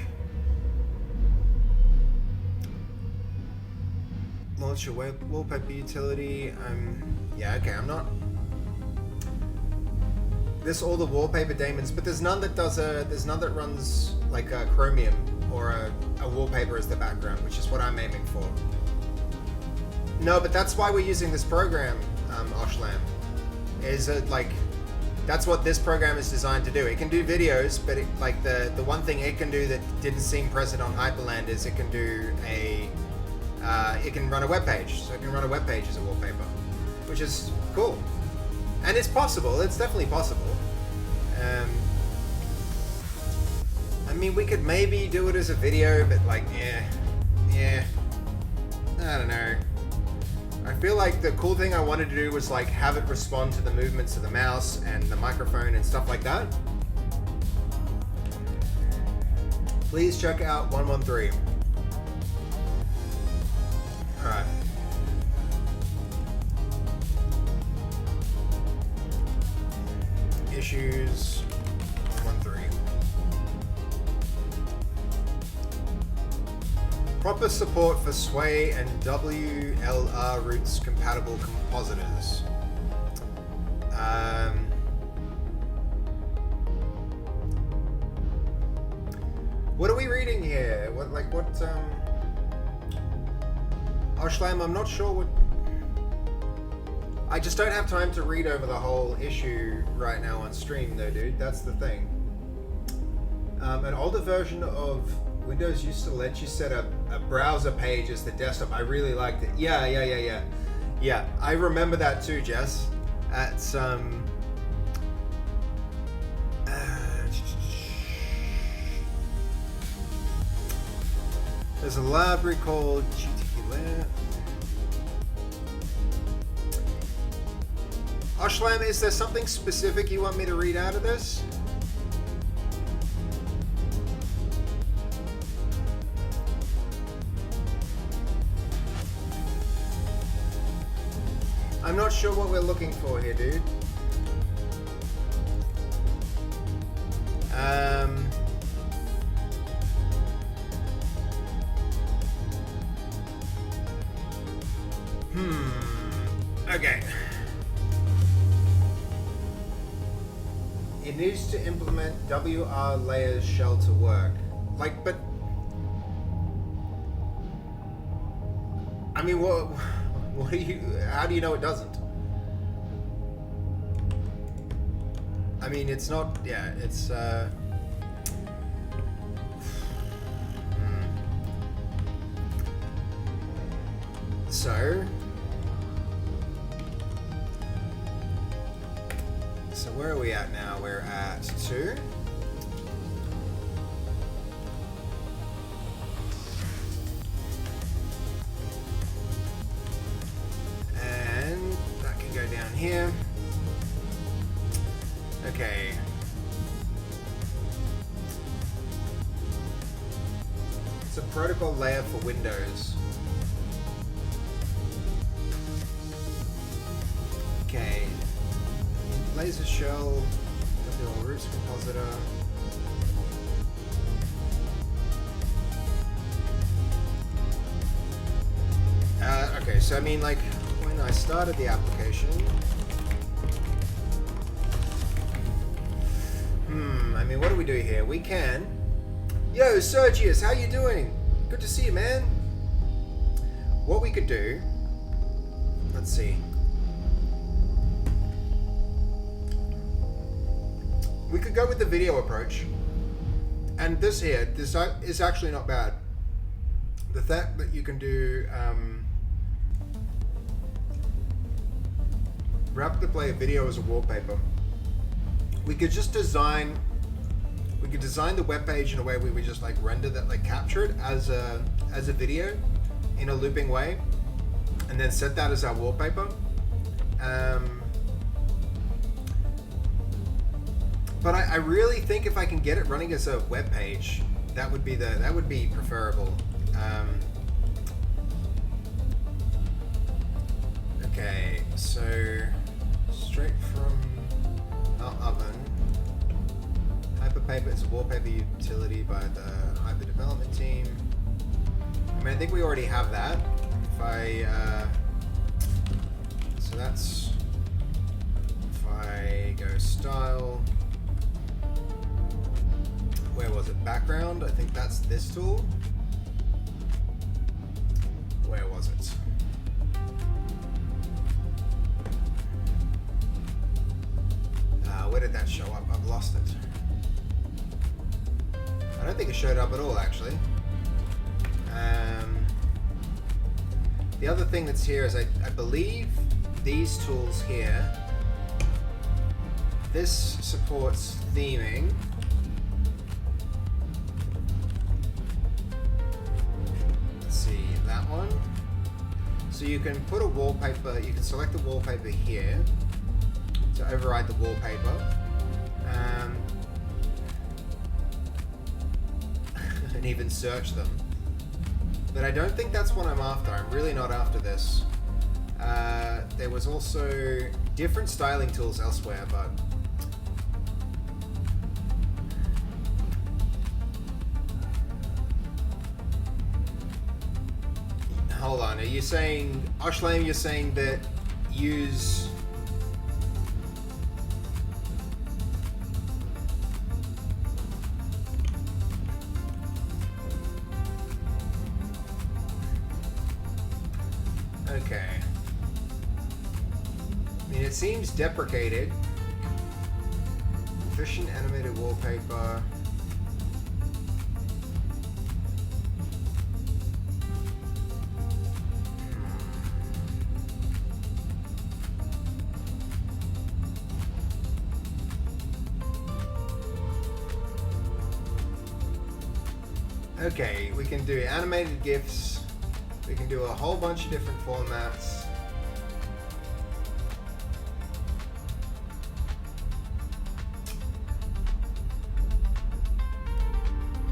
Launch your wallpaper utility. Yeah, okay, I'm not... There's all the wallpaper daemons, but there's none that there's none that runs like a Chromium or a wallpaper as the background, which is what I'm aiming for. No, but that's why we're using this program, Oshlam. Is it like, that's what this program is designed to do. It can do videos, but like the one thing it can do that didn't seem present on Hyperland is it can do it can run a web page. So it can run a web page as a wallpaper, which is cool. And it's possible. It's definitely possible. I mean, we could maybe do it as a video, but like, yeah. I don't know. I feel like the cool thing I wanted to do was like have it respond to the movements of the mouse and the microphone and stuff like that. Please check out 113. All right. Issues 113. Proper support for Sway and WLR roots compatible compositors. What are we reading here? What Oshlam, I'm not sure what... I just don't have time to read over the whole issue right now on stream though, dude. That's the thing. An older version of Windows used to let you set up a browser page as the desktop. I really liked it. Yeah, I remember that too, Jess. At some... there's a library called GTK Lab. Oshlam, is there something specific you want me to read out of this? I'm not sure what we're looking for here, dude. Okay. It needs to implement WR layers shell to work. Like, but... I mean, what do you... How do you know it doesn't? I mean, it's not... Yeah, it's... So where are we at now? We're at 2. And that can go down here. Okay. It's a protocol layer for Windows. Okay. Laser shell, WL roots compositor. Okay, so I mean, like, when I started the application, I mean, what do we do here? We can... Yo, Sergius, how you doing? Good to see you, man. What we could do... Let's see. We could go with the video approach. And this here, this is actually not bad. The fact that you can do... rapid play video as a wallpaper. We could just design... We could design the web page in a way where we just like render that, like capture it as a video in a looping way, and then set that as our wallpaper. But I really think if I can get it running as a web page, that would be preferable. Okay, so straight from our oven. Hyperpaper is a wallpaper utility by the Hyper development team. I mean, I think we already have that. If I, so that's, if I go style, where was it? Background, I think that's this tool. Where was it? Where did that show up? I've lost it. I don't think it showed up at all, actually. The other thing that's here is I believe these tools here. This supports theming. Let's see, that one. So you can put a wallpaper, you can select the wallpaper here to override the wallpaper. And even search them. But I don't think that's what I'm after. I'm really not after this. There was also different styling tools elsewhere, but hold on, are you saying, Oshlam, you're saying that use seems deprecated. Efficient animated wallpaper. Okay, we can do animated GIFs. We can do a whole bunch of different formats.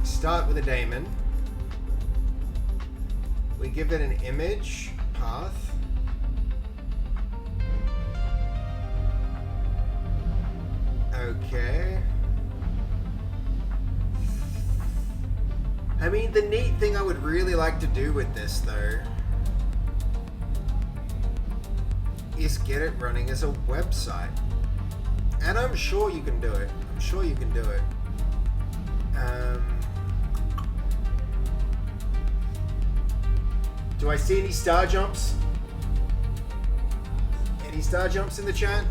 Start with a daemon. We give it an image path. Okay. I mean, the neat thing I would really like to do with this, though, is get it running as a website. And I'm sure you can do it. I'm sure you can do it. Do I see any star jumps? Any star jumps in the chat?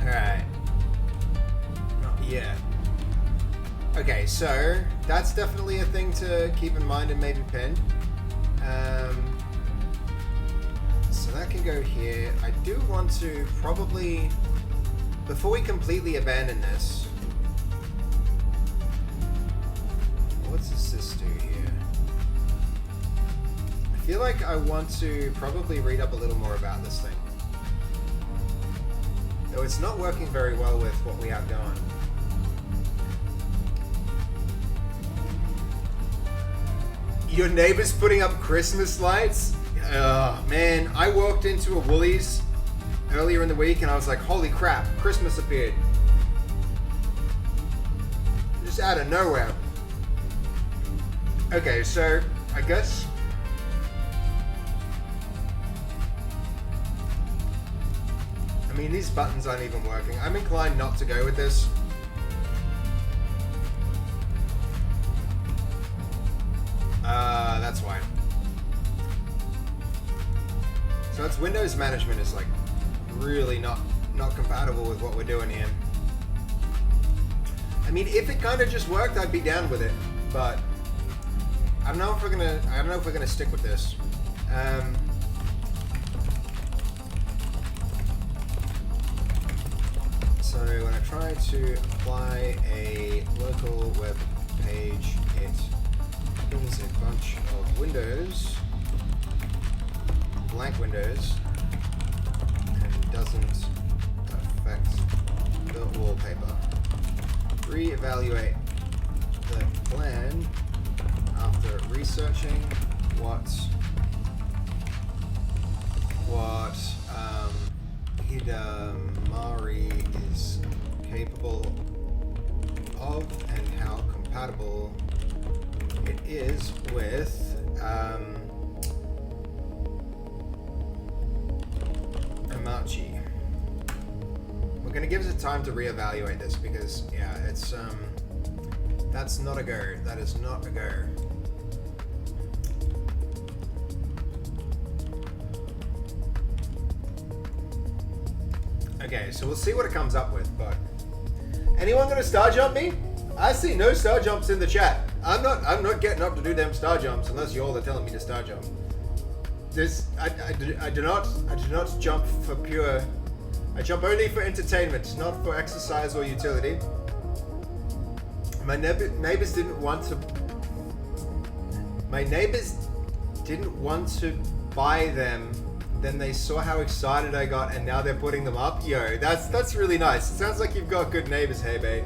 Alright. Not yet. Okay, so that's definitely a thing to keep in mind and maybe pin. So that can go here. I do want to probably, before we completely abandon this, what does this do here? I feel like I want to probably read up a little more about this thing. Though it's not working very well with what we have going. Your neighbor's putting up Christmas lights? Man, I walked into a Woolies earlier in the week and I was like, holy crap, Christmas appeared. Just out of nowhere. Okay, so I guess I mean, these buttons aren't even working. I'm inclined not to go with this. That's why. So that's Windows management is like really not compatible with what we're doing here. I mean, if it kind of just worked, I'd be down with it, but I don't know if we're gonna stick with this. So when I try to apply a local web page, it opens a bunch of windows, blank windows, and doesn't affect the wallpaper. Reevaluate the plan after researching what Hidamari is capable of and how compatible it is with Hamachi. We're gonna give us time to reevaluate this because yeah, it's that's not a go. That is not a go. Okay, so we'll see what it comes up with, but anyone gonna star jump me? I see no star jumps in the chat. I'm not getting up to do them star jumps unless you all are telling me to star jump. I do not jump for pure. I jump only for entertainment, not for exercise or utility. My neighbors didn't want to. My neighbors didn't want to buy them. Then they saw how excited I got, and now they're putting them up. Yo, that's really nice. It sounds like you've got good neighbors, hey babe.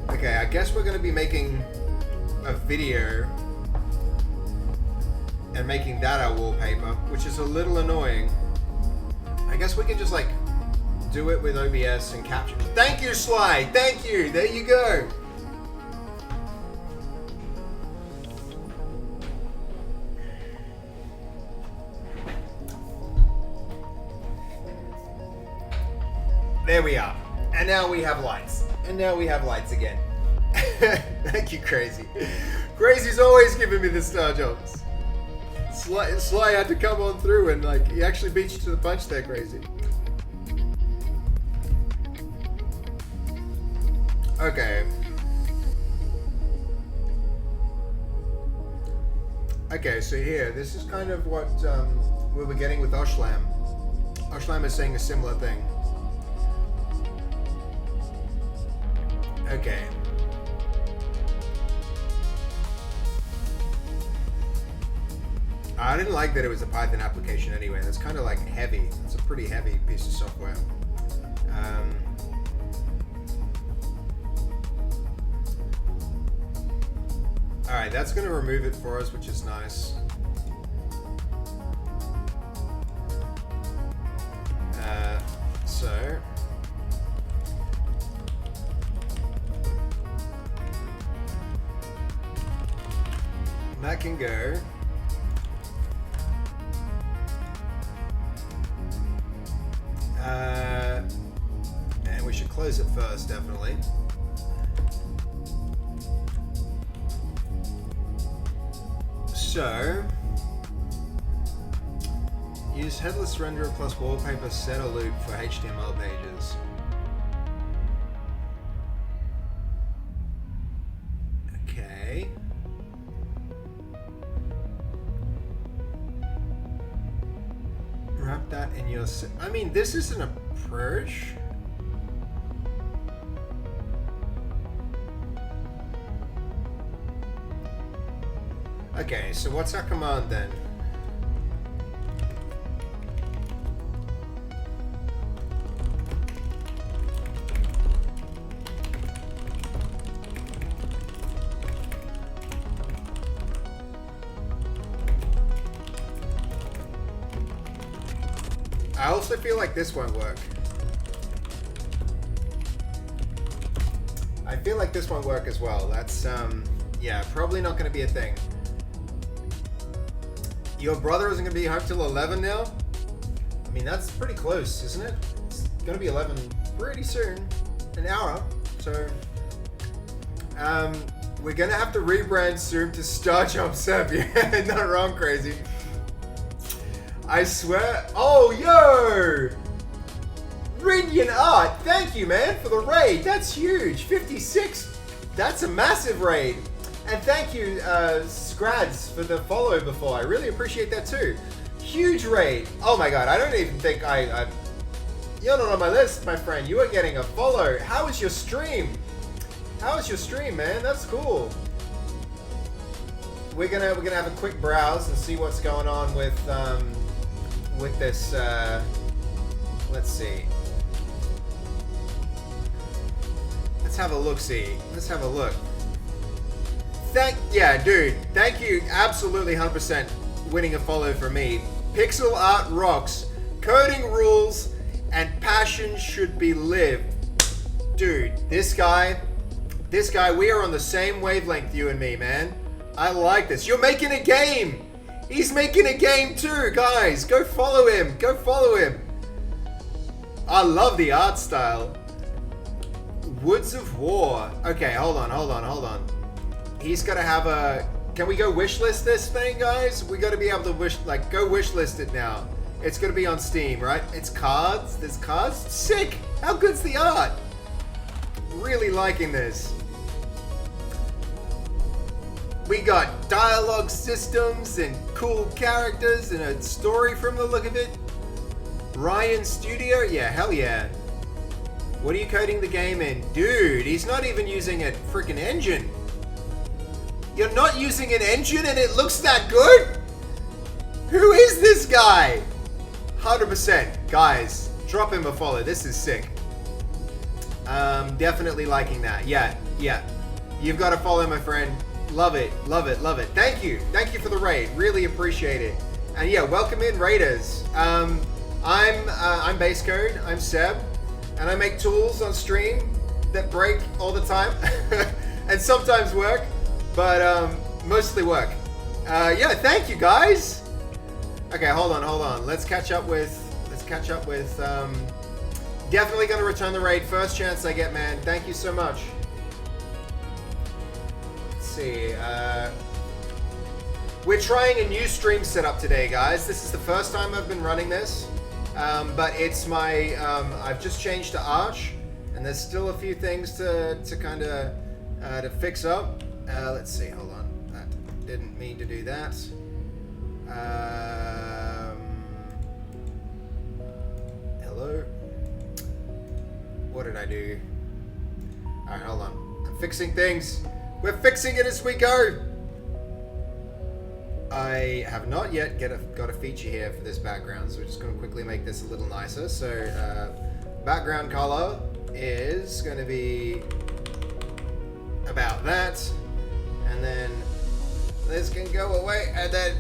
Okay, I guess we're gonna be making a video and making that our wallpaper, which is a little annoying. I guess we can just like do it with OBS and capture. Thank you, Sly. Thank you. There you go. There we are. And now we have lights. And now we have lights again. Thank you, Crazy. Crazy's always giving me the star jumps. Sly had to come on through and like he actually beat you to the punch there, crazy. Okay. Okay, so here, this is kind of what we were getting with Oshlam. Oshlam is saying a similar thing. Okay. I didn't like that it was a Python application anyway. That's kind of like heavy. It's a pretty heavy piece of software. Alright, that's going to remove it for us, which is nice. So... that can go. And we should close it first, definitely. So, use headless renderer plus wallpaper set a loop for HTML pages. Okay. Wrap that in your... I mean, this is an approach. Okay, so what's our command then? I also feel like this won't work. I feel like this won't work as well. That's, yeah, probably not going to be a thing. Your brother isn't going to be home till 11 now? I mean, that's pretty close, isn't it? It's going to be 11 pretty soon. An hour. So, we're going to have to rebrand soon to Star Jump Seb. Yeah, not wrong, crazy. I swear. Oh, yo! Radiant Art, thank you, man, for the raid. That's huge. 56. That's a massive raid. And thank you, Scrads, for the follow before. I really appreciate that too. Huge raid. Oh my god, I don't even think you're not on my list, my friend. You are getting a follow. How was your stream? How was your stream, man? That's cool. We're gonna have a quick browse and see what's going on with this. Let's see. Let's have a look. See. Let's have a look. Yeah, dude. Thank you. Absolutely, 100% winning a follow for me. Pixel art rocks. Coding rules and passion should be lived. Dude, this guy, we are on the same wavelength, you and me, man. I like this. You're making a game. He's making a game too, guys. Go follow him. Go follow him. I love the art style. Woods of War. Okay, hold on. He's got to have a... Can we go wishlist this thing, guys? We got to be able to go wishlist it now. It's going to be on Steam, right? It's cards. There's cards. Sick. How good's the art? Really liking this. We got dialogue systems and cool characters and a story from the look of it. Ryan Studio? Yeah, hell yeah. What are you coding the game in? Dude, he's not even using a freaking engine. You're not using an engine and it looks that good? Who is this guy? 100%. Guys, drop him a follow. This is sick. Definitely liking that. Yeah. You've got to follow, my friend. Love it. Thank you for the raid. Really appreciate it. And yeah, welcome in, raiders. I'm Base Code. I'm Seb, and I make tools on stream that break all the time, and sometimes work, but mostly work. Yeah, thank you guys. Okay, hold on. Let's catch up with. Definitely gonna return the raid. First chance I get, man. Thank you so much. Let's see. We're trying a new stream setup today, guys. This is the first time I've been running this, but it's my, I've just changed to Arch, and there's still a few things to kind of, to fix up. Let's see, hold on. That didn't mean to do that. Hello? What did I do? Alright, hold on. I'm fixing things. We're fixing it as we go. I have not yet got a feature here for this background, so we're just going to quickly make this a little nicer. So, background color is going to be about that, and then this can go away, and then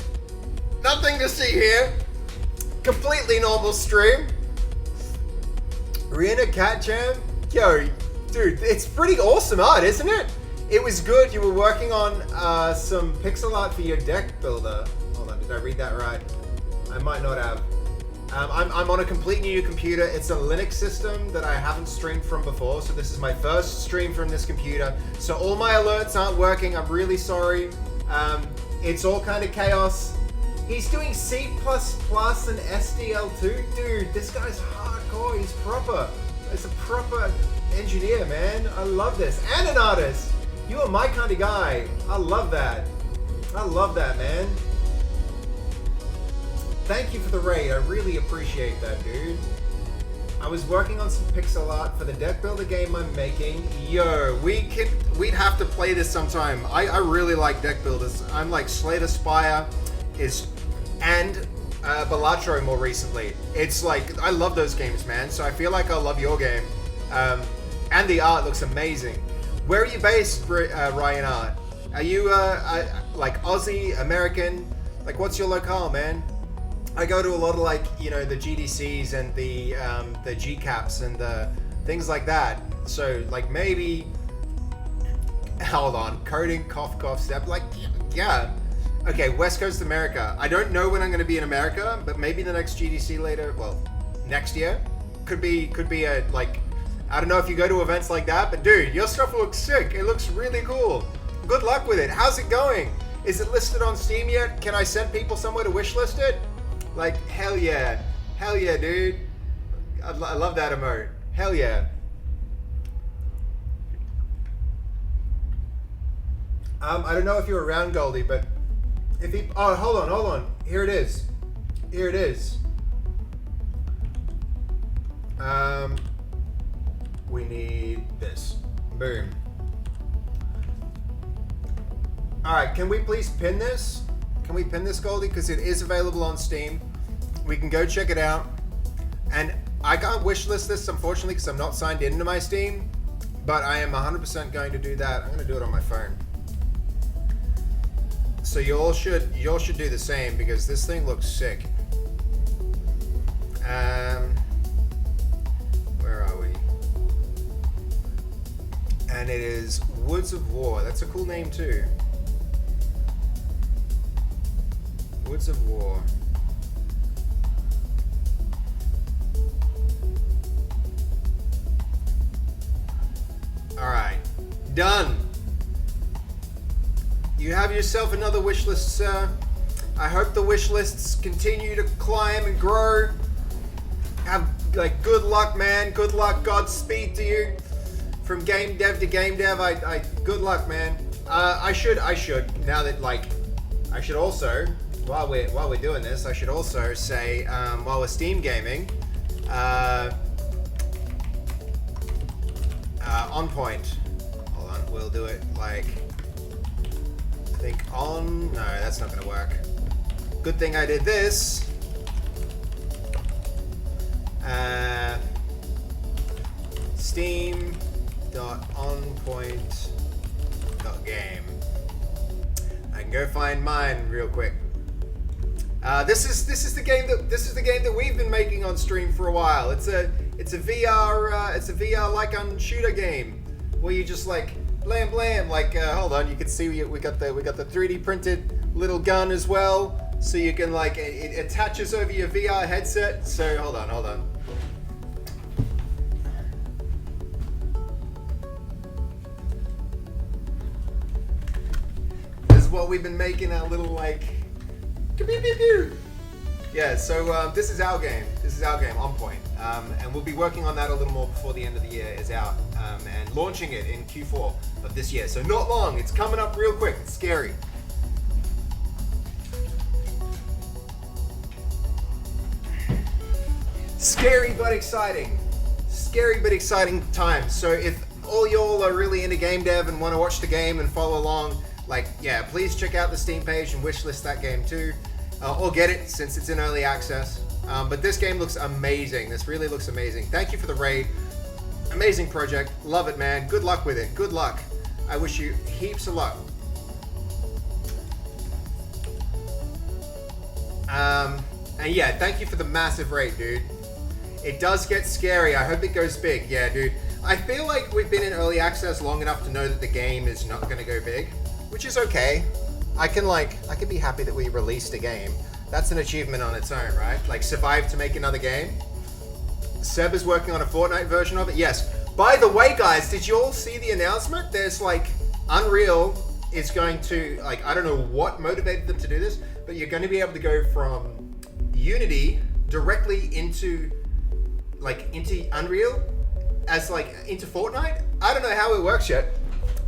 nothing to see here. Completely normal stream. Rihanna Cat Jam? Yo, dude, it's pretty awesome art, isn't it? It was good. You were working on some pixel art for your deck builder. Hold on, did I read that right? I might not have. I'm on a complete new computer. It's a Linux system that I haven't streamed from before, so this is my first stream from this computer. So all my alerts aren't working. I'm really sorry. It's all kind of chaos. He's doing C++ and SDL2. Dude, this guy's hardcore. He's proper. It's a proper engineer, man. I love this. And an artist. You are my kind of guy. I love that. I love that, man. Thank you for the raid. I really appreciate that, dude. I was working on some pixel art for the deck builder game I'm making. Yo, we'd have to play this sometime. I really like deck builders. I'm like Slay the Spire and Balatro more recently. It's like, I love those games, man. So I feel like I'll love your game. And the art looks amazing. Where are you based, Ryan Art? Are you like Aussie, American? Like, what's your locale, man? I go to a lot of like, you know, the GDCs and the GCAPs and the things like that. So like maybe, hold on, coding, cough, step, like, yeah. Okay, West Coast America. I don't know when I'm going to be in America, but maybe the next GDC later, well, next year. Could be a, like, I don't know if you go to events like that, but dude, your stuff looks sick. It looks really cool. Good luck with it. How's it going? Is it listed on Steam yet? Can I send people somewhere to wishlist it? Like, hell yeah. Hell yeah, dude. I love that emote. Hell yeah. I don't know if you're around, Goldie, but if he... Oh, hold on. Here it is. We need this. Boom. Alright, can we please pin this? Can we pin this, Goldie? Because it is available on Steam. We can go check it out. And I can't wishlist this, unfortunately, because I'm not signed into my Steam. But I am 100% going to do that. I'm going to do it on my phone. So you all should do the same, because this thing looks sick. Where are we? And it is Woods of War. That's a cool name too. Woods of War. Alright. Done. You have yourself another wish list, sir. I hope the wish lists continue to climb and grow. Have, like, good luck, man. Good luck. Godspeed to you. From game dev to game dev, I good luck, man. I should, now that, like, I should also, while we're doing this, I should also say, while we're Steam gaming, on point. Hold on, we'll do it, like, I think on, no, that's not gonna work. Good thing I did this. Steam.onpoint.game. I can go find mine real quick. This is the game that we've been making on stream for a while. It's a VR like on shooter game where you just like blam. Like hold on, you can see we got the 3D printed little gun as well, so you can like it attaches over your VR headset. So hold on. while we've been making our little like. Pew. Yeah, so this is our game. This is our game, On Point. And we'll be working on that a little more before the end of the year is out. And launching it in Q4 of this year. So not long, it's coming up real quick. It's scary. Scary but exciting. Scary but exciting times. So if all y'all are really into game dev and want to watch the game and follow along, like, yeah, please check out the Steam page and wishlist that game too. Or get it since it's in early access. But this game looks amazing. This really looks amazing. Thank you for the raid. Amazing project. Love it, man. Good luck with it. Good luck. I wish you heaps of luck. And yeah, thank you for the massive raid, dude. It does get scary. I hope it goes big. Yeah, dude. I feel like we've been in early access long enough to know that the game is not going to go big, which is okay. I can be happy that we released a game. That's an achievement on its own, right? Like, survive to make another game. Seb is working on a Fortnite version of it. Yes. By the way, guys, did you all see the announcement? There's like, Unreal is going to, like, I don't know what motivated them to do this, but you're going to be able to go from Unity directly into Unreal as like into Fortnite. I don't know how it works yet,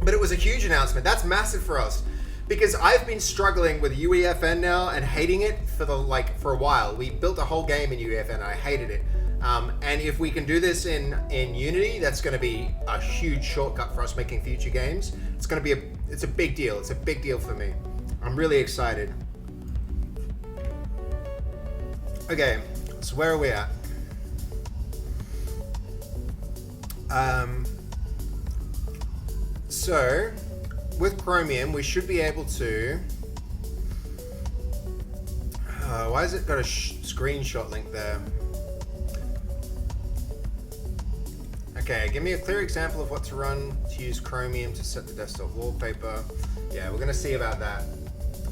but it was a huge announcement. That's massive for us. Because I've been struggling with UEFN now and hating it for a while. We built a whole game in UEFN and I hated it. And if we can do this in Unity, that's going to be a huge shortcut for us making future games. It's going to be it's a big deal. It's a big deal for me. I'm really excited. Okay, so where are we at? So with Chromium, we should be able to. Why has it got a screenshot link there? Okay, give me a clear example of what to run to use Chromium to set the desktop wallpaper. Yeah, we're gonna see about that.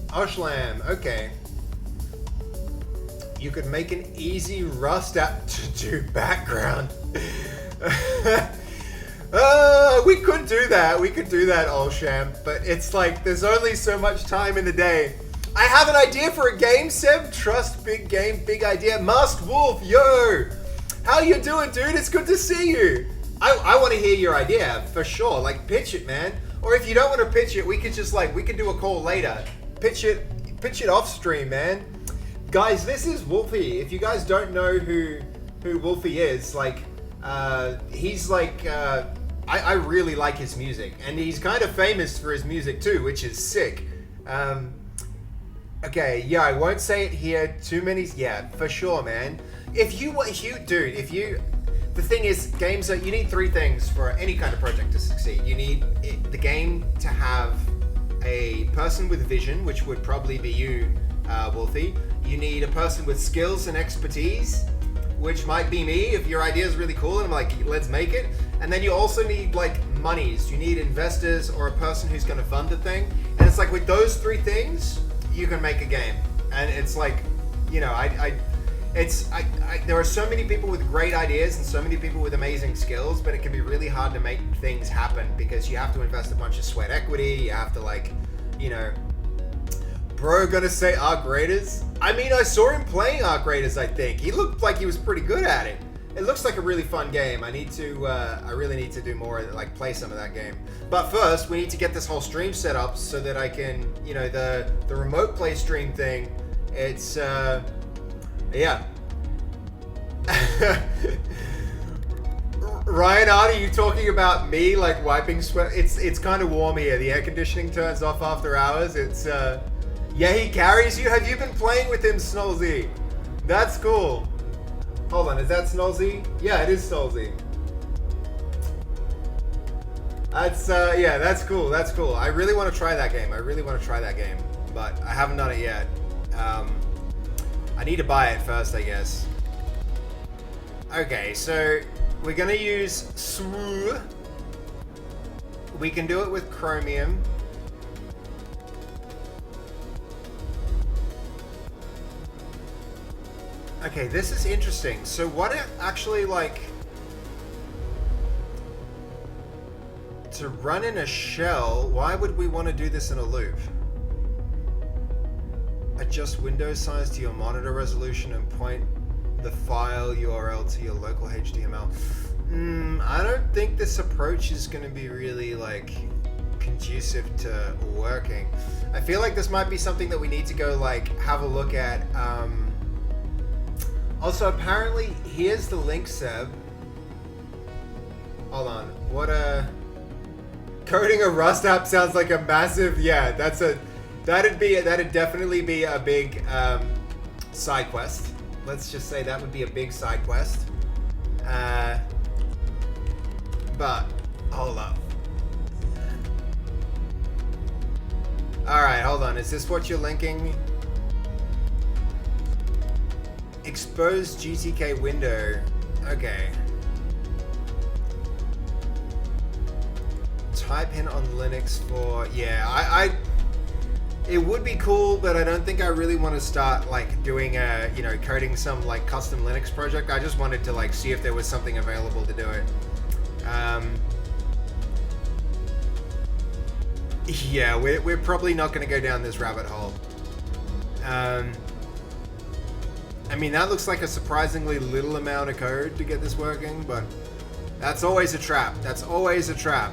Oshlam, okay. You could make an easy Rust app to do background. We could do that. We could do that, Oshlam. But it's like, there's only so much time in the day. I have an idea for a game, Seb. Trust, big game, big idea. Masked Wolf, yo. How you doing, dude? It's good to see you. I want to hear your idea, for sure. Like, pitch it, man. Or if you don't want to pitch it, we could just we could do a call later. Pitch it off stream, man. Guys, this is Wolfie. If you guys don't know who Wolfie is, he's I really like his music, and he's kind of famous for his music too, which is sick. Okay, yeah, I won't say it here. Too many, yeah, for sure, man. The thing is, games you need three things for any kind of project to succeed. You need the game to have a person with vision, which would probably be you, Wolfie. You need a person with skills and expertise, which might be me if your idea is really cool and I'm like, let's make it. And then you also need monies. You need investors or a person who's going to fund the thing. And it's with those three things, you can make a game. And it's there are so many people with great ideas and so many people with amazing skills, but it can be really hard to make things happen because you have to invest a bunch of sweat equity. You have to bro, gonna say Arc Raiders? I mean, I saw him playing Arc Raiders, I think. He looked like he was pretty good at it. It looks like a really fun game. I really need to do more, play some of that game. But first, we need to get this whole stream set up so that I can, the remote play stream thing, it's, yeah. Ryan, are you talking about me, wiping sweat? It's kind of warm here. The air conditioning turns off after hours. It's, yeah, he carries you. Have you been playing with him, Snolzy? That's cool. Hold on, is that Snolzy? Yeah, it is Snolzy. That's, yeah, that's cool. That's cool. I really want to try that game. But I haven't done it yet. I need to buy it first, I guess. Okay, so we're gonna use SWU. We can do it with Chromium. Okay, this is interesting. So what it actually to run in a shell, why would we want to do this in a loop? adjust window size to your monitor resolution and point the file URL to your local HTML. I don't think this approach is going to be really like conducive to working. I feel like this might be something that we need to go like have a look at. Also, apparently, here's the link, Seb. Hold on. What coding a Rust app sounds like a massive. Yeah, that'd definitely be a big side quest. Let's just say that would be a big side quest. But hold up. All right, hold on. Is this what you're linking? Expose GTK window. Okay. Type in on Linux for, yeah, it would be cool, but I don't think I really want to start like doing a, coding some like custom Linux project. I just wanted to like see if there was something available to do it. Yeah, we're probably not going to go down this rabbit hole. I mean, that looks like a surprisingly little amount of code to get this working, but that's always a trap. That's always a trap.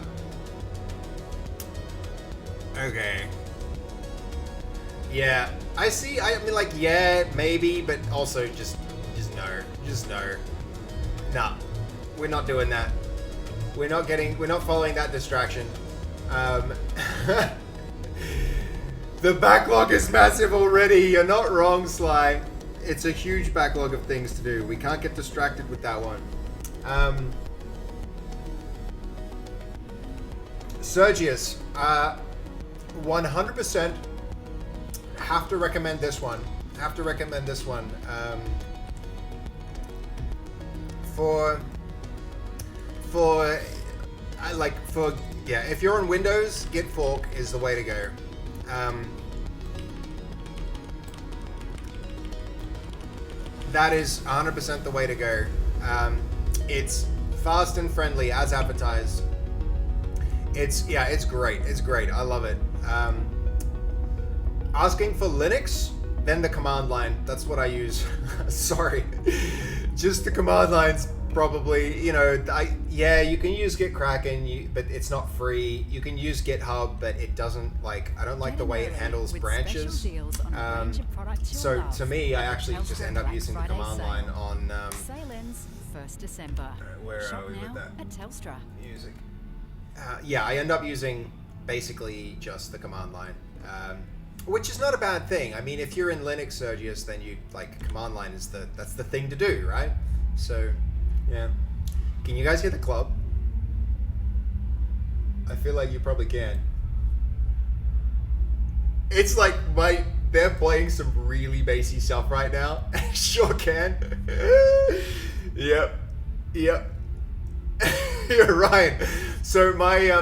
Okay. Yeah, I see. I mean, like, yeah, maybe, but also just no. Just no. Nah, we're not doing that. We're not following that distraction. The backlog is massive already. You're not wrong, Sly. It's a huge backlog of things to do. We can't get distracted with that one. Sergius, 100% have to recommend this one. If you're on Windows, Git fork is the way to go. That is 100% the way to go. It's fast and friendly as advertised. It's great. It's great. I love it. Asking for Linux, then the command line. That's what I use. Sorry. Just the command lines probably, you can use Git Kraken, but it's not free. You can use GitHub, but it doesn't I don't like the way it handles branches. So to me, I actually just end up using the command line on Sale-ends 1st December. Where Shop are we with now that? at Telstra. Music. I end up using basically just the command line, which is not a bad thing. I mean, if you're in Linux, Sergius, then you command line is that's the thing to do, right? So, yeah. Can you guys hear the club? I feel like you probably can. It's like they're playing some really bassy stuff right now. Sure can. Yep. You're right. So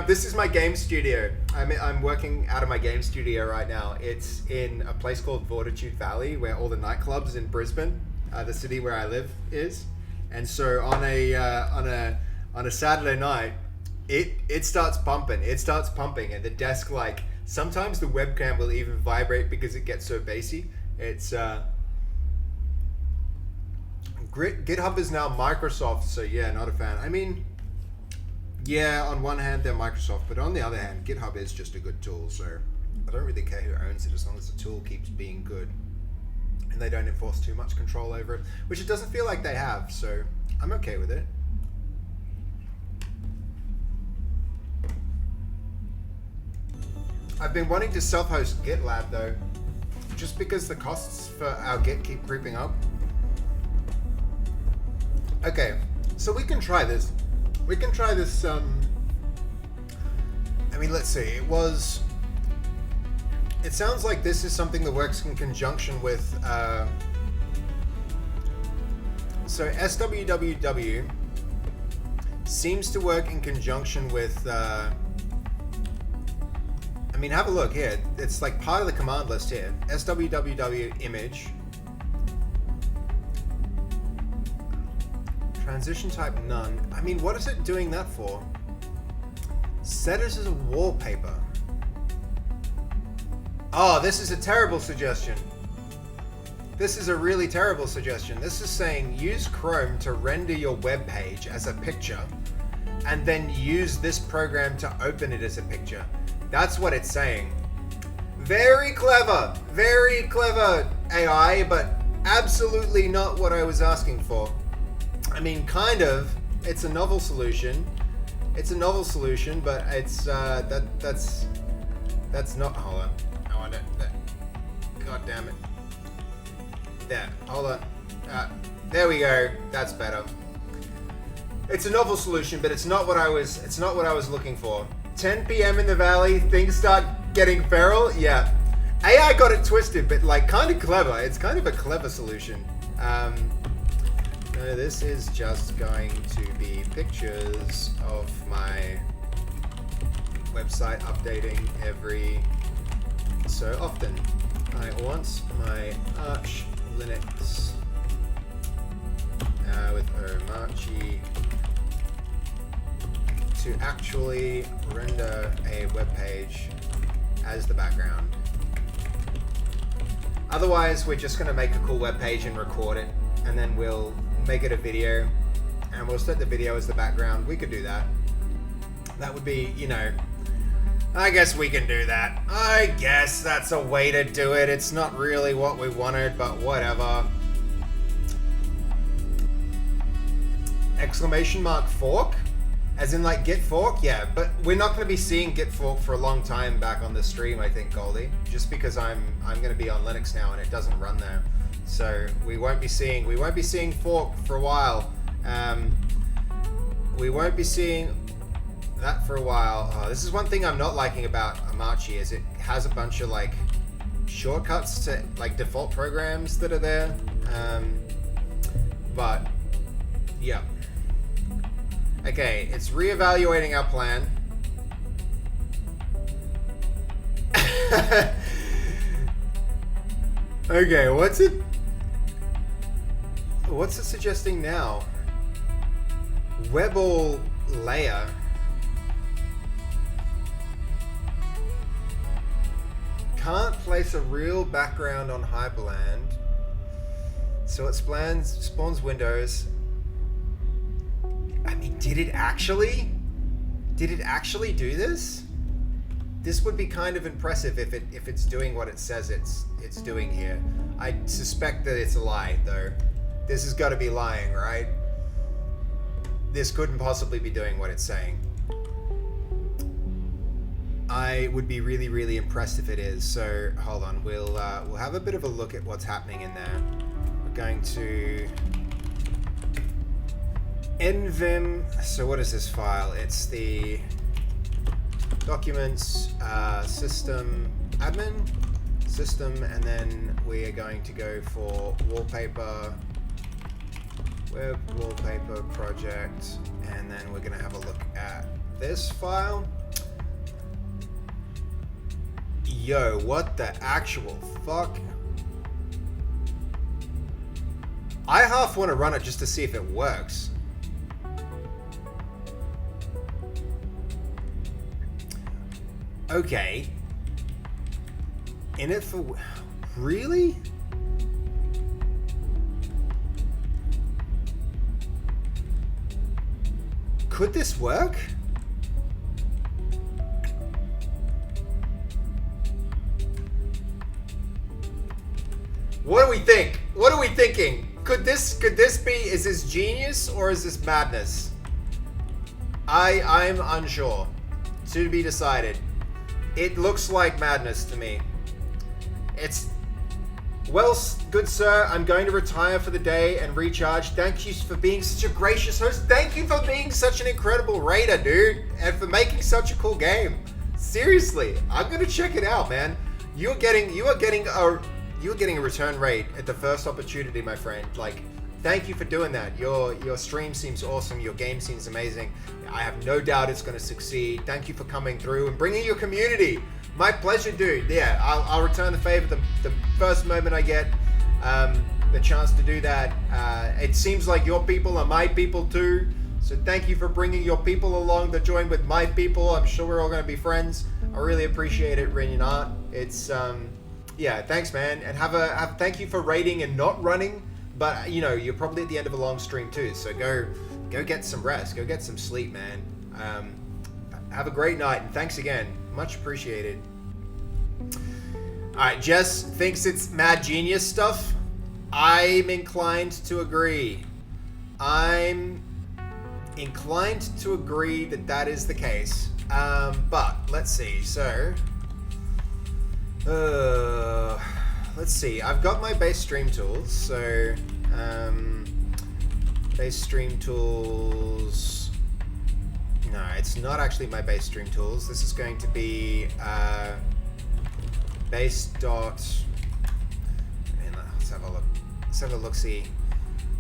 this is my game studio. I'm working out of my game studio right now. It's in a place called Fortitude Valley, where all the nightclubs in Brisbane, the city where I live, is. And so on a Saturday night, it starts pumping. It starts pumping, and the desk sometimes the webcam will even vibrate because it gets so bassy. It's GitHub is now Microsoft, so yeah, not a fan. I mean, yeah, on one hand they're Microsoft, but on the other hand, GitHub is just a good tool, so I don't really care who owns it as long as the tool keeps being good and they don't enforce too much control over it, which it doesn't feel like they have, so I'm okay with it. I've been wanting to self-host GitLab though, just because the costs for our Git keep creeping up. Okay, so we can try this. I mean, let's see. It sounds like this is something that works in conjunction with, so SWWW seems to work in conjunction with, I mean, have a look here. It's part of the command list here. SWWW image. Transition type none. I mean, what is it doing that for? Set it as a wallpaper. Oh, this is a terrible suggestion. This is a really terrible suggestion. This is saying use Chrome to render your web page as a picture and then use this program to open it as a picture. That's what it's saying. Very clever AI, but absolutely not what I was asking for. I mean, kind of. It's a novel solution. But it's that's not. Hold on. I want it. God damn it. There. Hold on. There we go. That's better. It's a novel solution, but it's not what I was looking for. 10 p.m. in the valley, things start getting feral. Yeah. AI got it twisted, but like kind of clever. It's kind of a clever solution. No, this is just going to be pictures of my website updating every so often. I want my Arch Linux with Omarchy to actually render a web page as the background. Otherwise, we're just going to make a cool web page and record it, and then we'll make it a video, and we'll set the video as the background. We could do that. That would be, you know, I guess we can do that. I guess that's a way to do it. It's not really what we wanted, but whatever. Exclamation mark fork? As in like Git fork? Yeah, but we're not going to be seeing Git fork for a long time back on the stream, I think, Goldie. Just because I'm going to be on Linux now and it doesn't run there. So we won't be seeing fork for a while. We won't be seeing that for a while. Oh, this is one thing I'm not liking about Omarchy is it has a bunch of like shortcuts to like default programs that are there. But yeah. Okay, it's reevaluating our plan. Okay, what's it suggesting now? Weball layer. Can't place a real background on Hyperland. So it spawns windows. I mean, did it actually do this? This would be kind of impressive if it's doing what it says it's doing here. I suspect that it's a lie, though. This has got to be lying, right? This couldn't possibly be doing what it's saying. I would be really, really impressed if it is. So hold on, we'll have a bit of a look at what's happening in there. We're going to nvim. So what is this file? It's the documents system admin system, and then we are going to go for wallpaper, web wallpaper project, and then we're going to have a look at this file. Yo, what the actual fuck? I half want to run it just to see if it works. Okay. In it for... Really? Could this work? What do we think? What are we thinking? Could this be, is this genius or is this madness? I'm unsure. To be decided. It looks like madness to me. It's, well, good sir, I'm going to retire for the day and recharge. Thank you for being such a gracious host. Thank you for being such an incredible raider, dude, and for making such a cool game. Seriously, I'm gonna check it out, man. You are getting a return raid at the first opportunity, my friend. Like, thank you for doing that. Your stream seems awesome. Your game seems amazing. I have no doubt it's going to succeed. Thank you for coming through and bringing your community. My pleasure, dude. Yeah, I'll return the favor the first moment I get the chance to do that. It seems like your people are my people too. So thank you for bringing your people along to join with my people. I'm sure we're all going to be friends. I really appreciate it, Renat. It's Yeah, thanks, man, and thank you for raiding and not running. But you know, you're probably at the end of a long stream too, so go get some rest, go get some sleep, man. Have a great night, and thanks again, much appreciated. All right, Jess thinks it's mad genius stuff. I'm inclined to agree. I'm inclined to agree that is the case. But let's see. So, let's see. I've got my base stream tools. So, base stream tools. No, it's not actually my base stream tools. This is going to be base dot. And let's have a look. Let's have a look. See,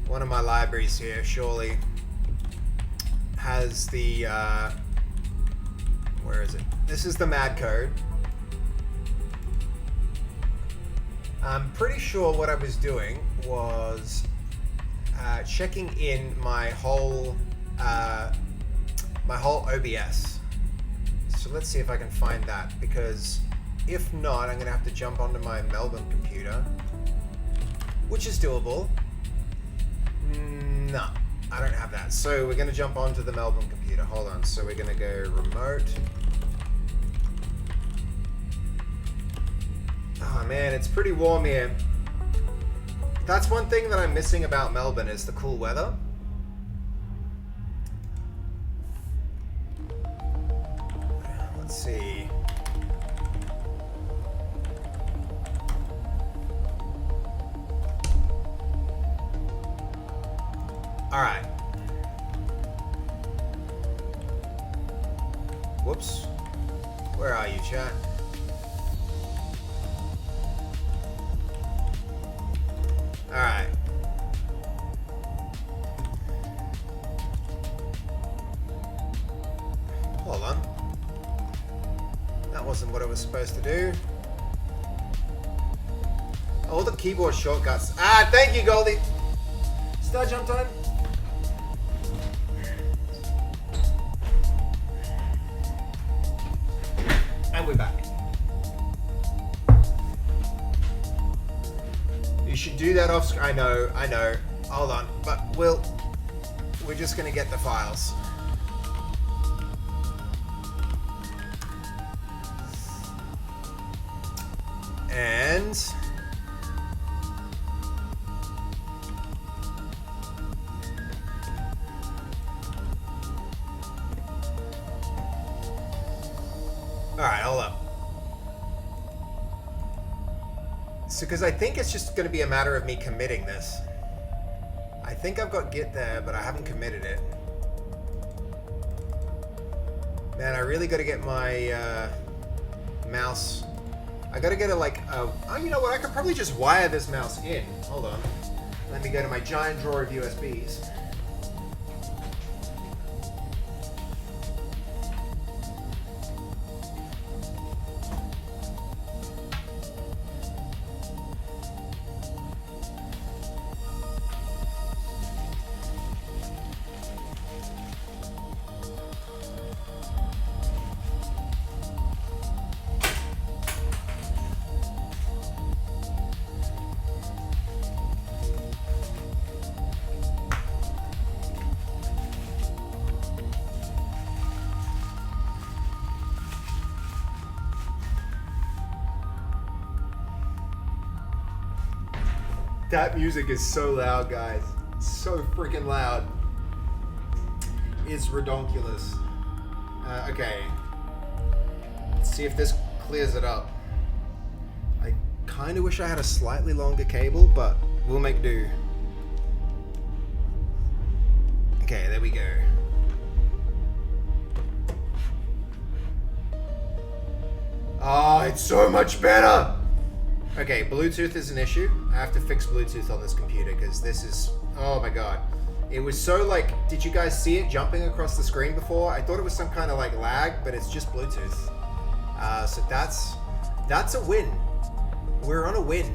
one of my libraries here surely has the. Where is it? This is the mad code. I'm pretty sure what I was doing was checking in my whole OBS. So let's see if I can find that, because if not, I'm gonna have to jump onto my Melbourne computer, which is doable. No, I don't have that. So we're gonna jump onto the Melbourne computer. Hold on. So we're gonna go remote. Oh man, it's pretty warm here. That's one thing that I'm missing about Melbourne is the cool weather. Let's see. All right. Whoops. Where are you, chat? All right. Hold on. That wasn't what I was supposed to do. All the keyboard shortcuts. Ah, thank you, Goldie. Start jump time. And we're back. You should do that off screen. I know. Hold on, but we're just gonna get the files. And all right, hold up. So, because I think it's just going to be a matter of me committing this. I think I've got Git there, but I haven't committed it. Man, I really got to get my mouse. I got to get oh, you know what? I could probably just wire this mouse in. Hold on. Let me go to my giant drawer of USBs. That music is so loud, guys. It's so freaking loud. It's redonkulous. Okay. Let's see if this clears it up. I kind of wish I had a slightly longer cable, but we'll make do. Okay, there we go. Oh, it's so much better! Okay, Bluetooth is an issue. I have to fix Bluetooth on this computer because this is, oh my god. It was so did you guys see it jumping across the screen before? I thought it was some kind of lag, but it's just Bluetooth. So that's a win. We're on a win.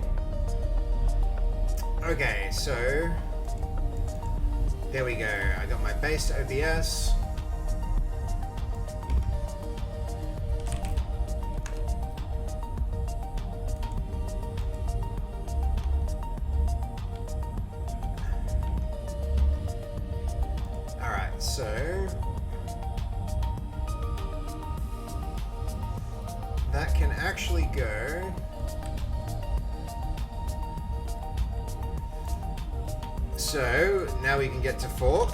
Okay, so there we go. I got my base OBS. that can actually go. So now we can get to fork.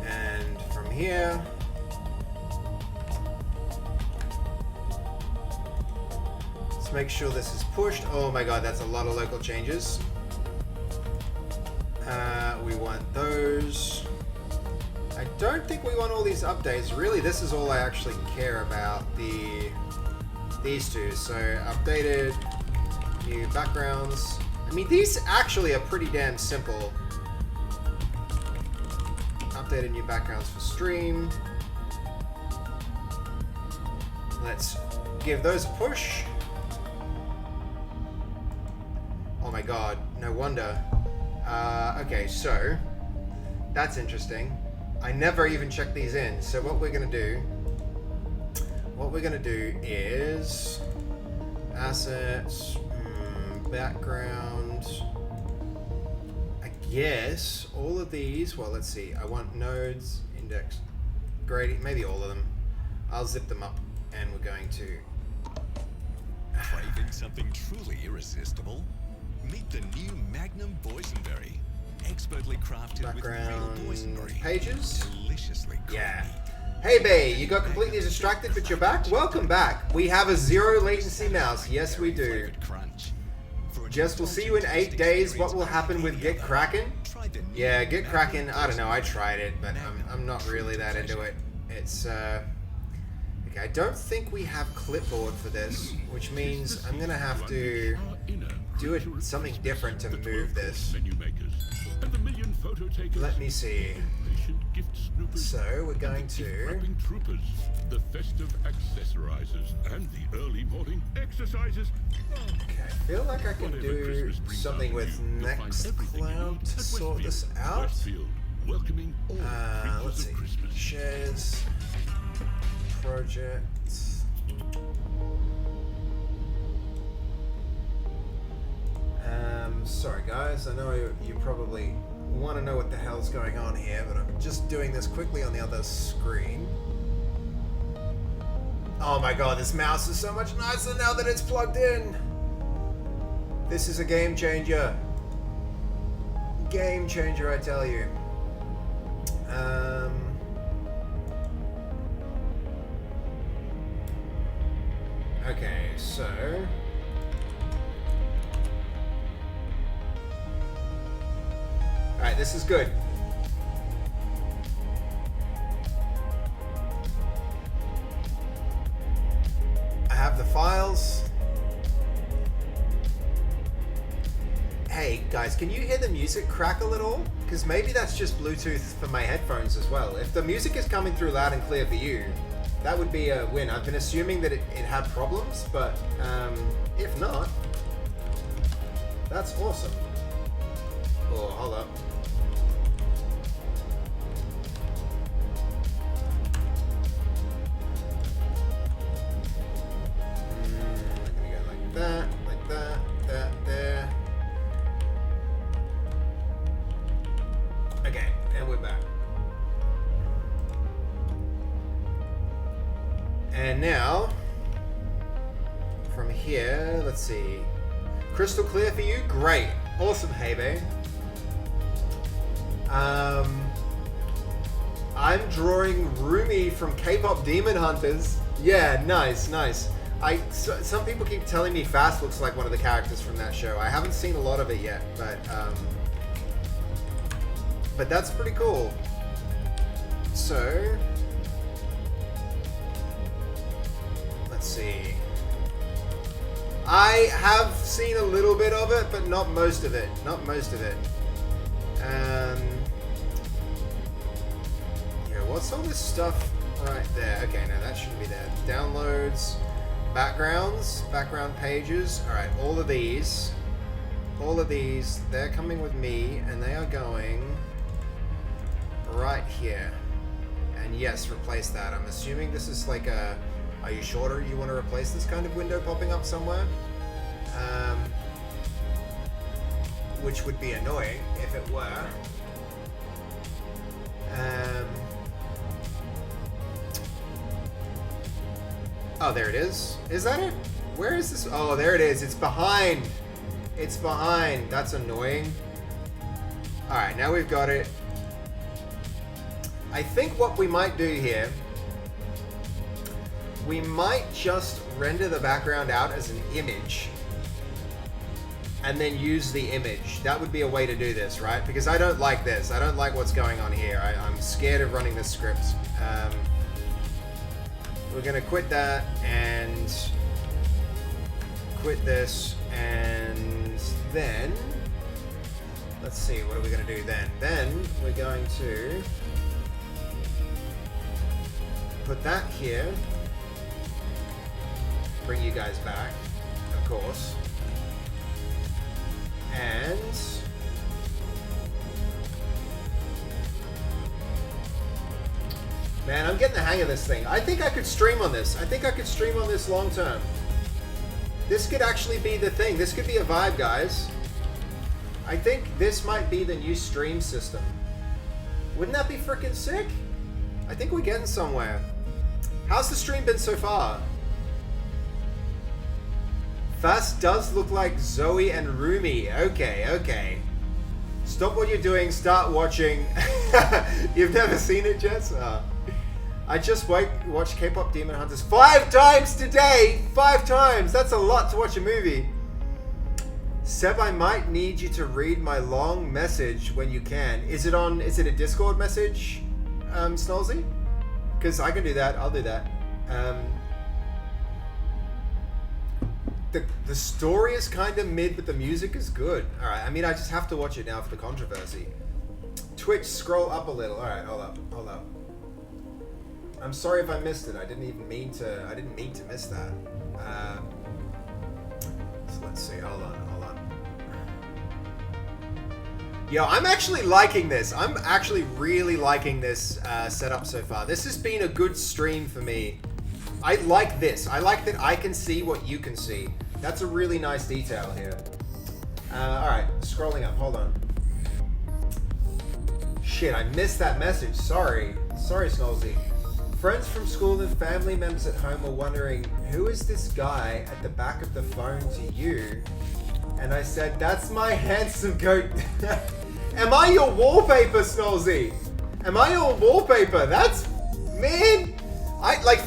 And from here, let's make sure this is pushed. Oh my god, that's a lot of local changes. We want those. I don't think we want all these updates. Really, this is all I actually care about, these two. So, updated, new backgrounds. I mean, these actually are pretty damn simple. Updated new backgrounds for stream. Let's give those a push. Oh my god, no wonder. Okay, so that's interesting. I never even checked these in. So what we're gonna do is assets, background. I guess all of these. Well, let's see. I want nodes, index, gradient, maybe all of them. I'll zip them up, and we're going to. Craving something truly irresistible? Meet the new Magnum Boysenberry. Expertly crafted Background with real boysenberry. pages. Deliciously creamy. Yeah. Hey Bay, you got completely distracted, but you're back? Welcome back. We have a zero latency mouse. Yes, we do. Crunch. Jess, we'll see you in 8 days. What will happen with Get Kraken? Yeah, Get Kraken, I don't know, I tried it, but I'm not really that into it. It's, okay, I don't think we have clipboard for this, which means I'm gonna have to do it something different to move this. Let me see. So we're going to the festive accessorizers and the early morning exercises. Okay, I feel like I can do something with Nextcloud to sort this out. Let's see. Shares, projects. Sorry guys, I know you probably want to know what the hell's going on here, but I'm just doing this quickly on the other screen. Oh my god, this mouse is so much nicer now that it's plugged in. This is a game changer. Game changer, I tell you. Okay, so alright, this is good. I have the files. Hey guys, can you hear the music crackle at all? Because maybe that's just Bluetooth for my headphones as well. If the music is coming through loud and clear for you, that would be a win. I've been assuming that it had problems, but if not, that's awesome. Oh, hold up. I'm gonna go like that, that, there. Okay, and we're back. And now, from here, let's see. Crystal clear for you? Great. Awesome, Hebe. I'm drawing Rumi from K-pop Demon Hunters. Yeah, nice. Some people keep telling me Fast looks like one of the characters from that show. I haven't seen a lot of it yet, but that's pretty cool. So, let's see. I have seen a little bit of it, but not most of it. Yeah, what's all this stuff right there? Okay, no, that shouldn't be there. Downloads, backgrounds, background pages. All right, all of these, they're coming with me, and they are going right here. And yes, replace that. I'm assuming this is like a, are you sure you want to replace this kind of window popping up somewhere? which would be annoying if it were. Oh, there it is. Is that it? Where is this? Oh, there it is. It's behind. It's behind. That's annoying. Alright, now we've got it. I think what we might do here, we might just render the background out as an image and then use the image. That would be a way to do this, right? Because I don't like this. I don't like what's going on here. I'm scared of running this script. We're gonna quit that and quit this, and then let's see, what are we gonna do then? Then we're going to put that here. Bring you guys back, of course. And man, I'm getting the hang of this thing. I think I could stream on this. I think I could stream on this long term. This could actually be the thing. This could be a vibe, guys. I think this might be the new stream system. Wouldn't that be freaking sick? I think we're getting somewhere. How's the stream been so far? Fast does look like Zoe and Rumi. Okay, okay. Stop what you're doing, start watching. You've never seen it, Jess? I just watched K-pop Demon Hunters 5 times today! 5 times! That's a lot to watch a movie. Seb, I might need you to read my long message when you can. Is it a Discord message, Snolzy? Because I can do that, I'll do that. The story is kind of mid, but the music is good. Alright, I mean, I just have to watch it now for the controversy. Twitch, scroll up a little. Alright, hold up. I'm sorry if I missed it. I didn't mean to miss that. So let's see, hold on. Yo, I'm actually liking this. I'm actually really liking this setup so far. This has been a good stream for me. I like this. I like that I can see what you can see. That's a really nice detail here. Alright, scrolling up. Hold on. Shit, I missed that message. Sorry. Sorry, Snolzy. Friends from school and family members at home are wondering, who is this guy at the back of the phone to you? And I said, that's my handsome goat. Am I your wallpaper, Snolzy? Am I your wallpaper? That's... Man...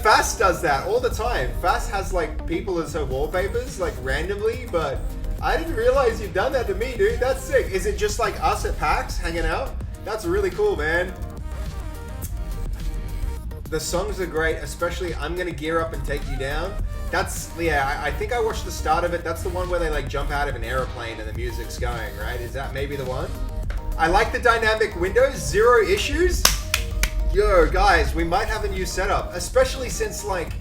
Fast does that all the time. Fast has, like, people as her wallpapers, like, randomly, but I didn't realize you'd done that to me, dude. That's sick. Is it just, like, us at PAX hanging out? That's really cool, man. The songs are great, especially I'm Gonna Gear Up and Take You Down. That's, yeah, I think I watched the start of it. That's the one where they, like, jump out of an aeroplane and the music's going, right? Is that maybe the one? I like the dynamic windows, 0 issues. Yo, guys, we might have a new setup, especially since, like,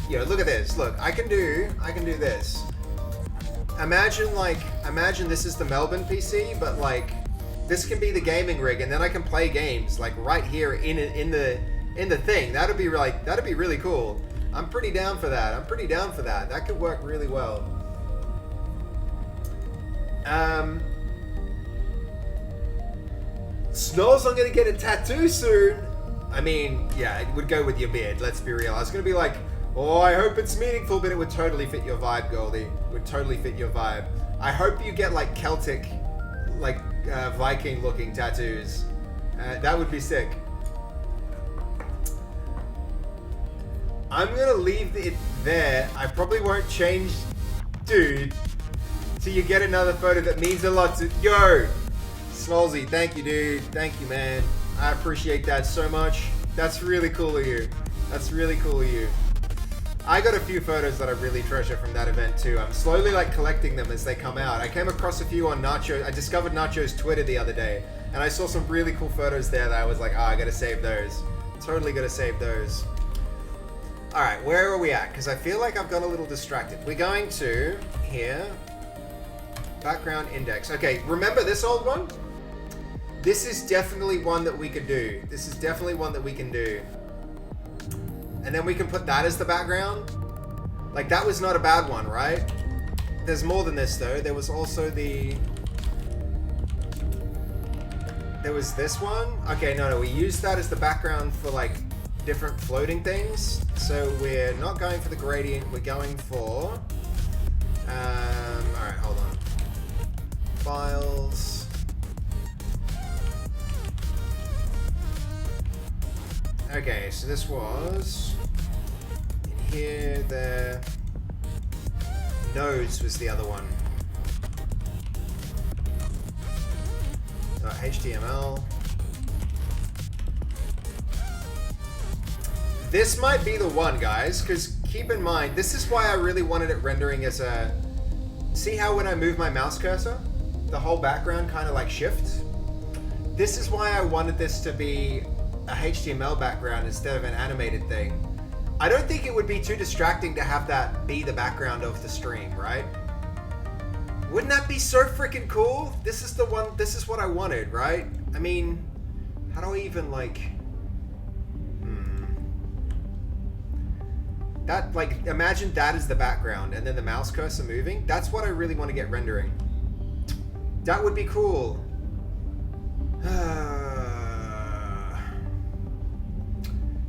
yo, look at this. Look, I can do this. Imagine this is the Melbourne PC, but, like, this can be the gaming rig, and then I can play games, like, right here in the thing. That'd be really cool. I'm pretty down for that. That could work really well. Snows, I'm gonna get a tattoo soon. I mean, yeah, it would go with your beard, let's be real. I was gonna be like, oh, I hope it's meaningful, but it would totally fit your vibe, Goldie. It would totally fit your vibe. I hope you get, like, Celtic, like, Viking-looking tattoos. That would be sick. I'm gonna leave it there. I probably won't change, dude, till you get another photo that means a lot to... Yo! Smolzy, thank you, dude. Thank you, man. I appreciate that so much. That's really cool of you. I got a few photos that I really treasure from that event too. I'm slowly, like, collecting them as they come out. I came across a few on Nacho. I discovered Nacho's Twitter the other day, and I saw some really cool photos there that I was like, I gotta save those. Totally gotta save those. Alright, where are we at? Because I feel like I've got a little distracted. We're going to here. Background index. Okay, remember this old one? This is definitely one that we could do. And then we can put that as the background. Like, that was not a bad one, right? There's more than this, though. There was also the... there was this one. Okay, no, we used that as the background for like different floating things. So we're not going for the gradient, we're going for, all right, hold on. Files. Okay, so this was in here, there. Nodes was the other one. HTML. This might be the one, guys, because keep in mind, this is why I really wanted it rendering as a... See how when I move my mouse cursor, the whole background kind of like shifts? This is why I wanted this to be a HTML background instead of an animated thing. I don't think it would be too distracting to have that be the background of the stream, right? Wouldn't that be so freaking cool? This is the one, this is what I wanted, right? I mean, how do I even like... That, like, imagine that is the background and then the mouse cursor moving. That's what I really want to get rendering. That would be cool.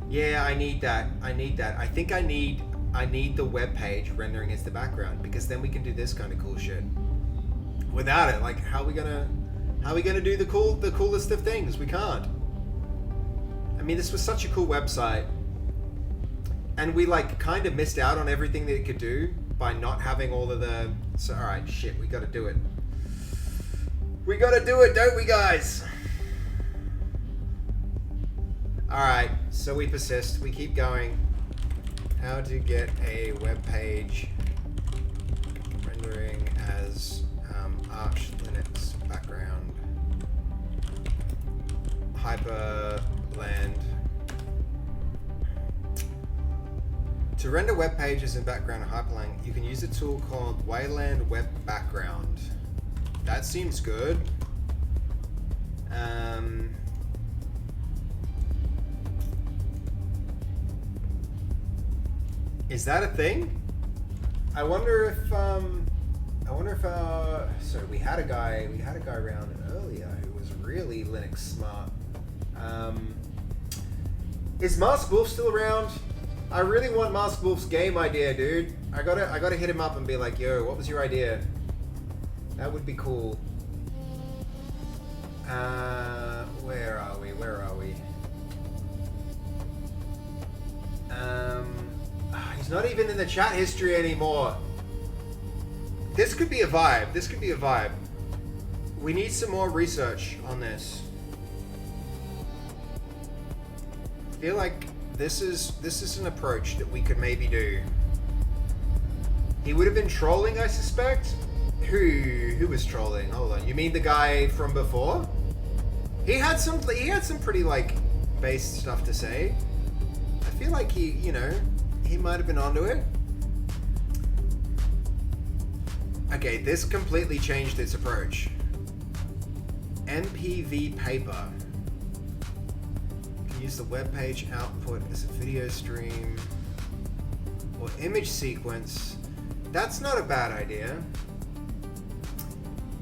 Yeah, I need that. I need that. I think I need the web page rendering as the background, because then we can do this kind of cool shit. Without it, like, how are we gonna do the coolest of things? We can't. I mean, this was such a cool website, and we like kind of missed out on everything that it could do by not having all of the. So, all right, shit, we got to do it. We got to do it, don't we, guys? All right, so we persist. We keep going. How to get a web page rendering as Arch Linux background. Hyperland. To render web pages in background in Hyperland, you can use a tool called Wayland Web Background. That seems good. Is that a thing? I wonder if so we had a guy around earlier who was really Linux smart. Is Mask Wolf still around? I really want Mask Wolf's game idea, dude. I gotta hit him up and be like, yo, what was your idea? That would be cool. Where are we? He's not even in the chat history anymore. This could be a vibe. We need some more research on this. I feel like this is an approach that we could maybe do. He would have been trolling, I suspect. Who was trolling? Hold on. You mean the guy from before? He had some pretty like base stuff to say. I feel like he might have been onto it. Okay, this completely changed its approach. MPV paper. You can use the web page output as a video stream or image sequence. That's not a bad idea.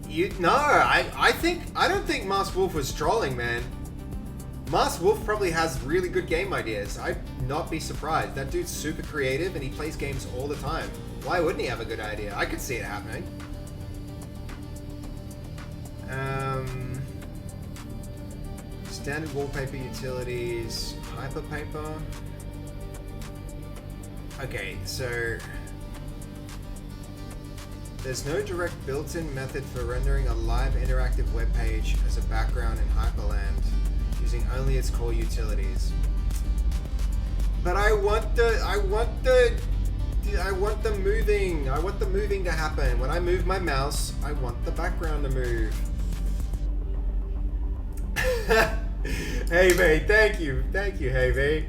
I don't think Mask Wolf was trolling, man. Mask Wolf probably has really good game ideas. I'd not be surprised. That dude's super creative and he plays games all the time. Why wouldn't he have a good idea? I could see it happening. Standard wallpaper utilities, hyperpaper. Okay, so there's no direct built-in method for rendering a live interactive web page as a background in Hyperland, using only its core utilities. But I want the moving to happen. When I move my mouse, I want the background to move. Hey May, thank you, hey May.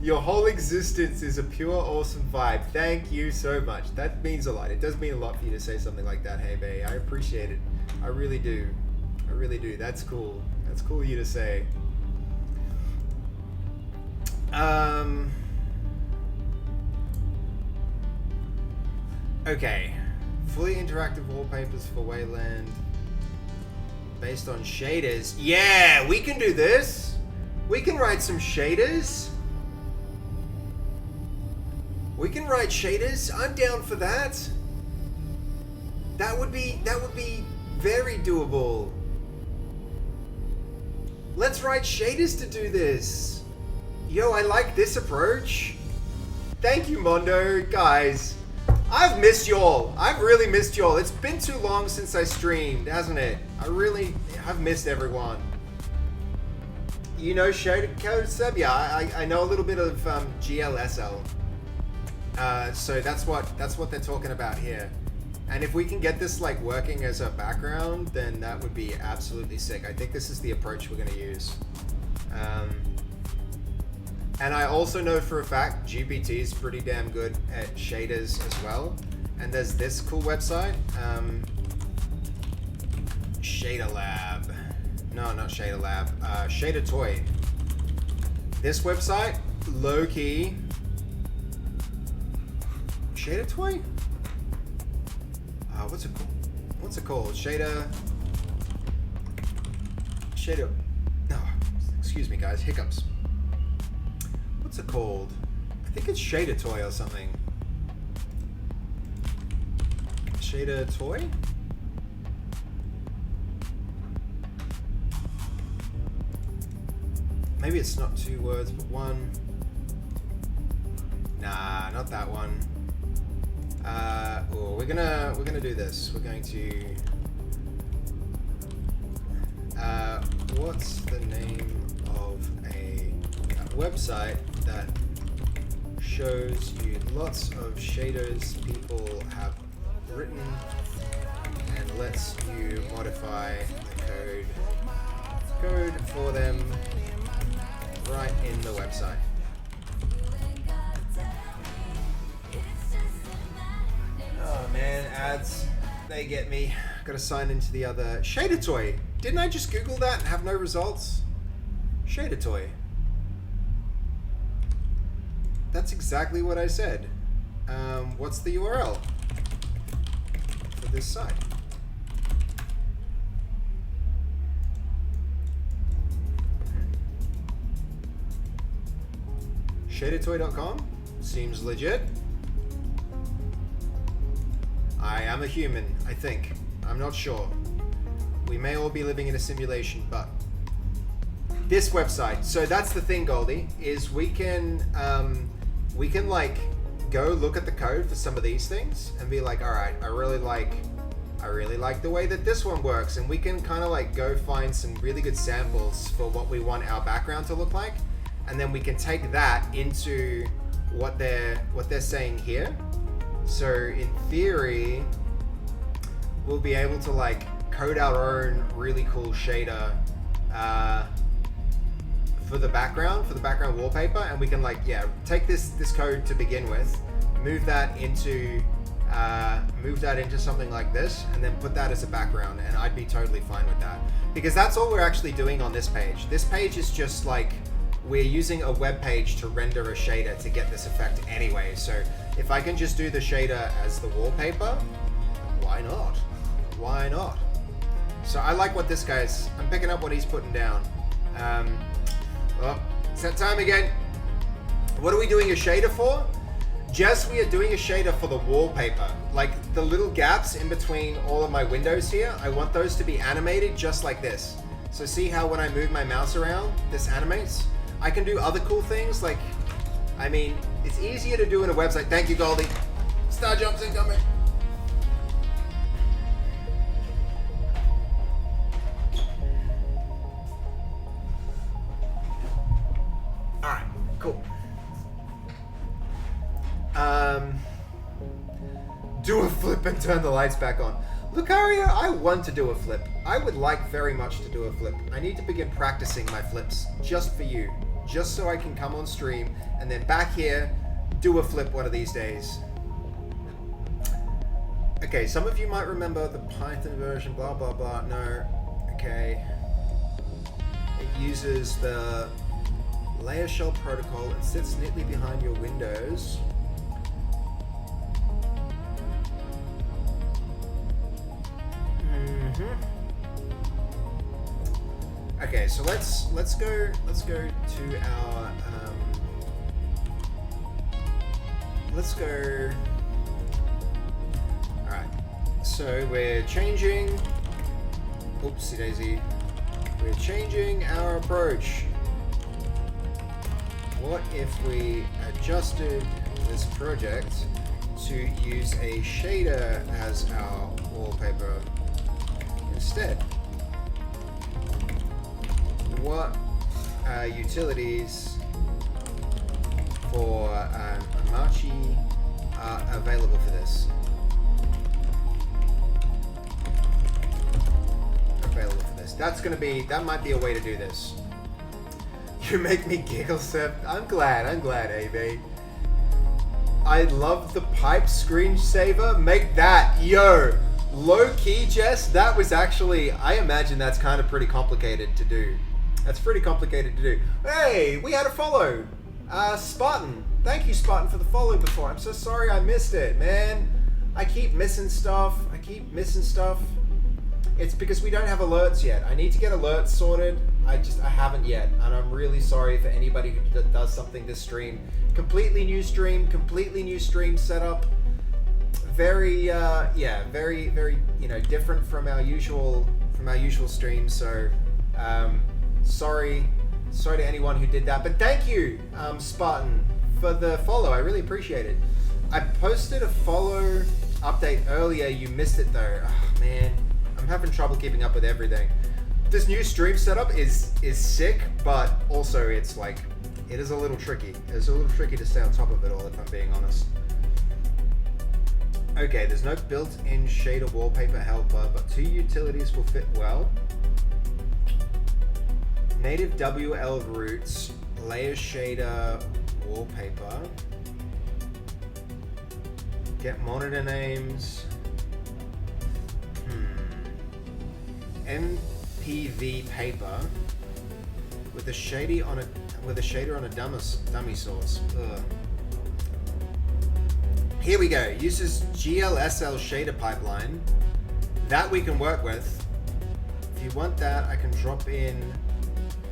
Your whole existence is a pure awesome vibe. Thank you so much. That means a lot. It does mean a lot for you to say something like that, hey May. I appreciate it. I really do. That's cool. That's cool of you to say. Okay. Fully interactive wallpapers for Wayland. Based on shaders. Yeah, we can do this. We can write some shaders. We can write shaders. I'm down for that. That would be very doable. Let's write shaders to do this. Yo, I like this approach. Thank you, Mondo. Guys, I've missed y'all. I've really missed y'all. It's been too long since I streamed, hasn't it? I've missed everyone. You know shader code sub? Yeah, I know a little bit of GLSL. So that's what they're talking about here. And if we can get this like working as a background, then that would be absolutely sick. I think this is the approach we're going to use. And I also know for a fact GPT is pretty damn good at shaders as well. And there's this cool website, Shader Lab. No, not Shader Lab. Shader Toy. This website, low key. Shader Toy? What's it called? What's it called? Shader. No, excuse me, guys. Hiccups. What's it called? I think it's Shader Toy or something. Shader Toy? Maybe it's not 2 words, but 1. Nah, not that one. We're gonna do this. We're going to. What's the name of a website that shows you lots of shaders people have written and lets you modify the code for them right in the website? Oh man, ads, they get me. Gotta sign into the other. Shader Toy. Didn't I just Google that and have no results? Shader Toy. That's exactly what I said. What's the URL for this site? Shadertoy.com? Seems legit. I am a human, I think. I'm not sure. We may all be living in a simulation, but this website. So that's the thing, Goldie, is we can like go look at the code for some of these things and be like, all right, I really like the way that this one works, and we can kind of like go find some really good samples for what we want our background to look like, and then we can take that into what they're saying here. So in theory, we'll be able to like code our own really cool shader for the background wallpaper, and we can like, yeah, take this code to begin with, move that into something like this, and then put that as a background, and I'd be totally fine with that, because that's all we're actually doing on this page. This page is just like, we're using a web page to render a shader to get this effect anyway. So if I can just do the shader as the wallpaper, why not? Why not? So I like what this guy's, I'm picking up what he's putting down. Oh, it's that time again. What are we doing a shader for? Jess, we are doing a shader for the wallpaper. Like the little gaps in between all of my windows here, I want those to be animated just like this. So see how when I move my mouse around, this animates? I can do other cool things, like, I mean, it's easier to do in a website. Thank you, Goldie. Star jumps incoming. Alright, cool. Do a flip and turn the lights back on. Lucario, I want to do a flip. I would like very much to do a flip. I need to begin practicing my flips just for you. Just so I can come on stream and then back here, do a flip one of these days. Okay, some of you might remember the Python version, blah, blah, blah. No, okay. It uses the layer shell protocol and sits neatly behind your windows. Okay, so let's go to our let's go. All right, so we're changing. Oopsie daisy. We're changing our approach. What if we adjusted this project to use a shader as our wallpaper instead? What utilities for Amachi are available for this? That might be a way to do this. You make me giggle, Seth. I'm glad, AB. I love the pipe screensaver. Make that, yo. Low key, Jess, that was actually, I imagine that's kind of pretty complicated to do. That's pretty complicated to do. Hey, we had a follow. Spartan. Thank you, Spartan, for the follow before. I'm so sorry I missed it, man. I keep missing stuff. It's because we don't have alerts yet. I need to get alerts sorted. I haven't yet. And I'm really sorry for anybody who does something this stream. Completely new stream setup. Very, very, different from our usual stream. So, sorry to anyone who did that. But thank you, Spartan, for the follow. I really appreciate it. I posted a follow update earlier. You missed it though. Oh, man, I'm having trouble keeping up with everything. This new stream setup is sick, but also it is a little tricky. It's a little tricky to stay on top of it all, if I'm being honest. Okay, there's no built-in shader wallpaper helper, but two utilities will fit well. Native WL roots, layer shader wallpaper. Get monitor names. MPV paper with a shader on a dummy source. Ugh. Here we go. Uses GLSL shader pipeline. That we can work with. If you want that, I can drop in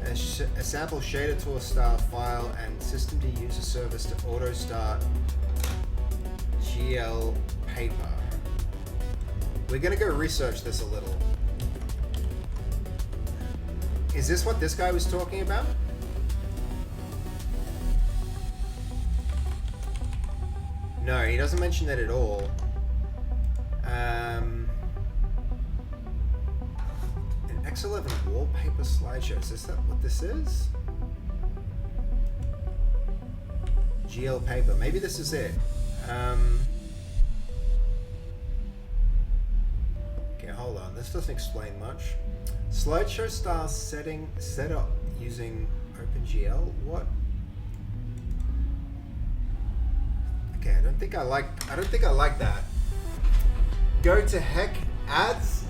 a sample shader tool style file and system to user service to auto start GL paper. We're gonna go research this a little. Is this what this guy was talking about? No, he doesn't mention that at all. An X11 wallpaper slideshow. Is that what this is? GL paper. Maybe this is it. Okay, hold on. This doesn't explain much. Slideshow style set up using OpenGL. What? Okay, I don't think I like that. Go to heck ads.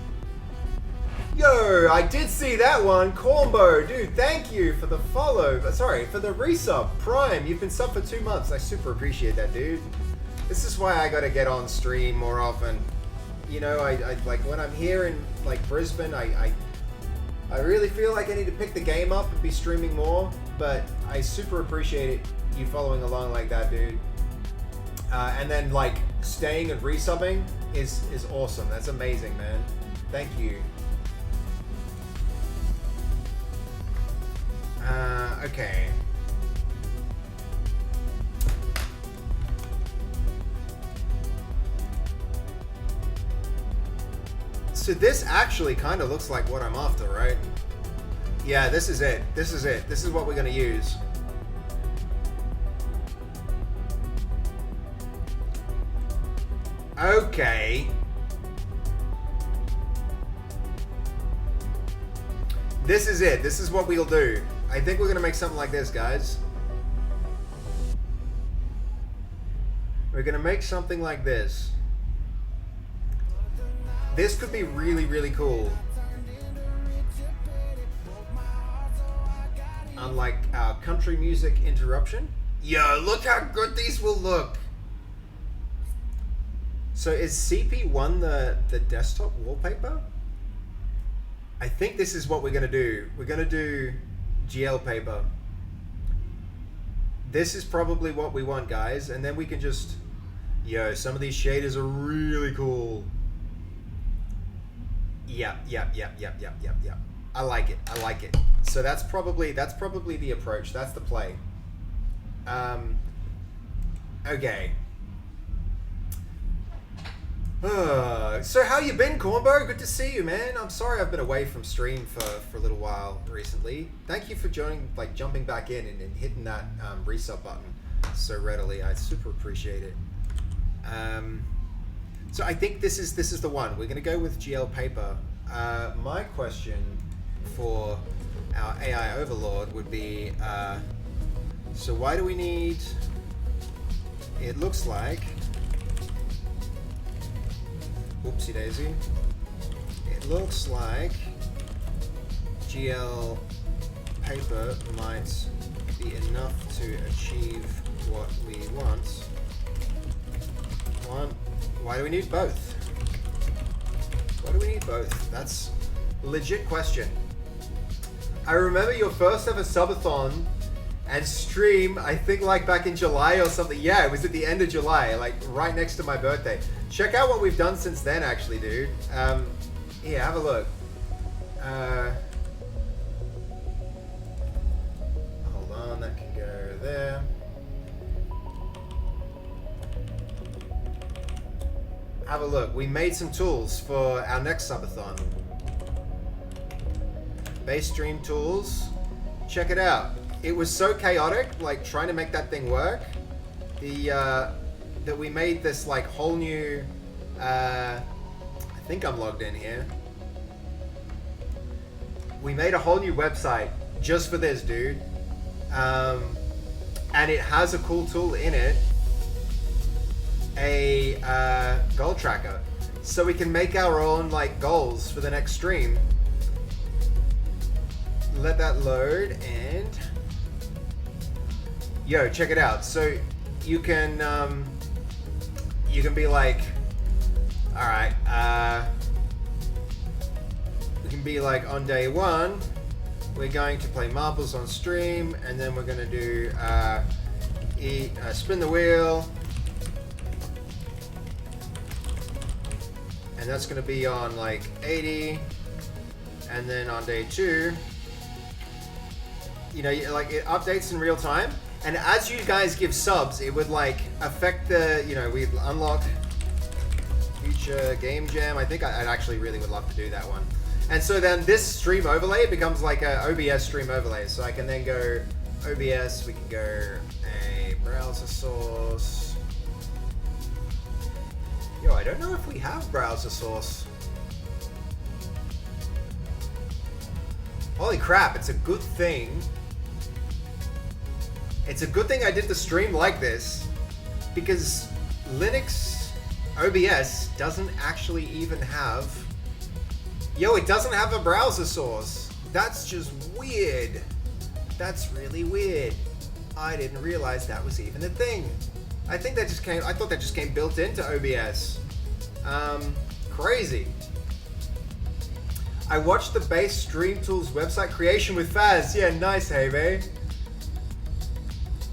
Yo, I did see that one. Cornbow, dude, thank you for the follow. Sorry, for the resub. Prime, you've been sub for 2 months. I super appreciate that, dude. This is why I gotta get on stream more often. You know, I like when I'm here in like Brisbane, I really feel like I need to pick the game up and be streaming more, but I super appreciate it, you following along like that, dude. And then like staying and resubbing is awesome. That's amazing, man. Thank you. Okay. So this actually kind of looks like what I'm after, right? Yeah, this is it. This is what we're gonna use. Okay. This is it. This is what we'll do. I think we're gonna make something like this, guys. We're gonna make something like this. This could be really, really cool. Unlike our country music interruption. Yo, look how good these will look. So is CP1 the desktop wallpaper? I think this is what we're gonna do. We're gonna do GL paper. This is probably what we want, guys, and then we can just, yo, some of these shaders are really cool. Yep. I like it. So that's probably the approach. That's the play. Okay. So how you been, Cornbo? Good to see you, man. I'm sorry I've been away from stream for a little while recently. Thank you for joining, like jumping back in and hitting that resub button so readily. I super appreciate it. So I think this is the one. We're gonna go with GL paper. My question for our AI overlord would be, so why do we need? It looks like. Whoopsie daisy. It looks like GL paper might be enough to achieve what we want. Why do we need both? Why do we need both? That's a legit question. I remember your first ever subathon and stream, I think like back in July or something. Yeah, it was at the end of July, like right next to my birthday. Check out what we've done since then, actually, dude. Here, have a look. Hold on, that can go there. Have a look. We made some tools for our next subathon. Base stream tools. Check it out. It was so chaotic, like trying to make that thing work. That we made this like whole new, I think I'm logged in here. We made a whole new website just for this, dude. And it has a cool tool in it, a goal tracker. So we can make our own like goals for the next stream. Let that load and, yo, check it out. So you can be like, all right, we can be like, on day one, we're going to play marbles on stream, and then we're gonna do spin the wheel, and that's gonna be on like 80, and then on day two, you know, like it updates in real time. And as you guys give subs, it would like affect the, you know, we'd unlock future game jam. I think I actually really would love to do that one. And so then this stream overlay becomes like a OBS stream overlay. So I can then go OBS, we can go a browser source. Yo, I don't know if we have browser source. Holy crap, it's a good thing. It's a good thing I did the stream like this, because Linux OBS doesn't actually even have... Yo, it doesn't have a browser source. That's just weird. That's really weird. I didn't realize that was even a thing. I thought that just came built into OBS. Crazy. I watched the base Stream Tools website creation with Faz. Yeah, nice, hey, babe.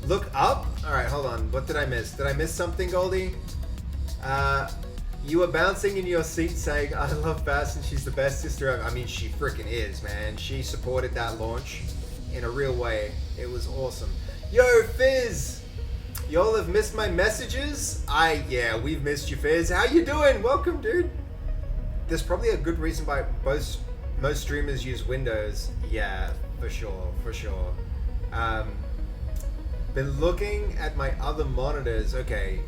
Look up? Alright, hold on. What did I miss? Did I miss something, Goldie? You were bouncing in your seat saying, I love Bass and she's the best sister ever. I mean, she freaking is, man. She supported that launch in a real way. It was awesome. Yo, Fizz! Y'all have missed my messages? Yeah, we've missed you, Fizz. How you doing? Welcome, dude. There's probably a good reason why most streamers use Windows. Yeah, for sure. Been looking at my other monitors. Okay.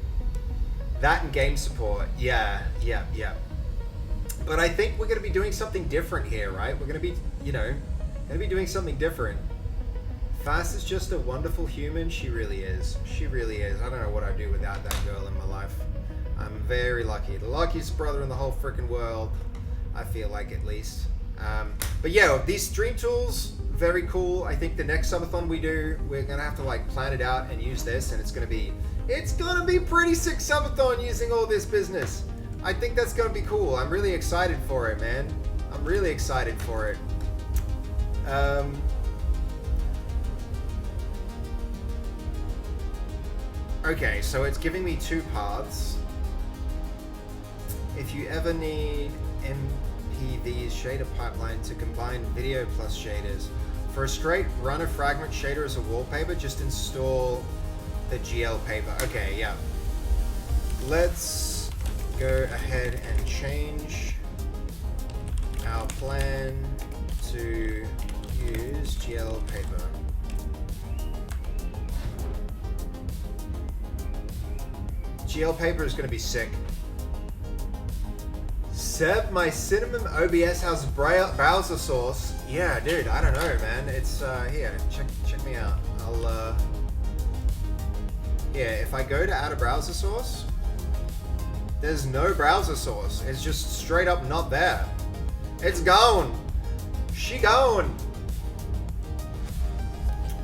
That and game support. Yeah. But I think we're going to be doing something different here, right? We're going to be, going to be doing something different. Fast is just a wonderful human. She really is. I don't know what I'd do without that girl in my life. I'm very lucky. The luckiest brother in the whole freaking world. I feel like, at least. But yeah, these stream tools, very cool. I think the next subathon we do, we're gonna have to like plan it out and use this, and it's gonna be pretty sick subathon using all this business. I think that's gonna be cool. I'm really excited for it, man. I'm really excited for it. Okay, so it's giving me 2 paths. If you ever need MPV's shader pipeline to combine video plus shaders, for a straight run a fragment shader as a wallpaper, just install the GL paper. Okay, yeah. Let's go ahead and change our plan to use GL paper. GL paper is going to be sick. Seb, my cinnamon OBS has browser source. Yeah, dude, I don't know, man. It's here. Check me out. I'll yeah. If I go to add a browser source, there's no browser source. It's just straight up not there. It's gone. She gone.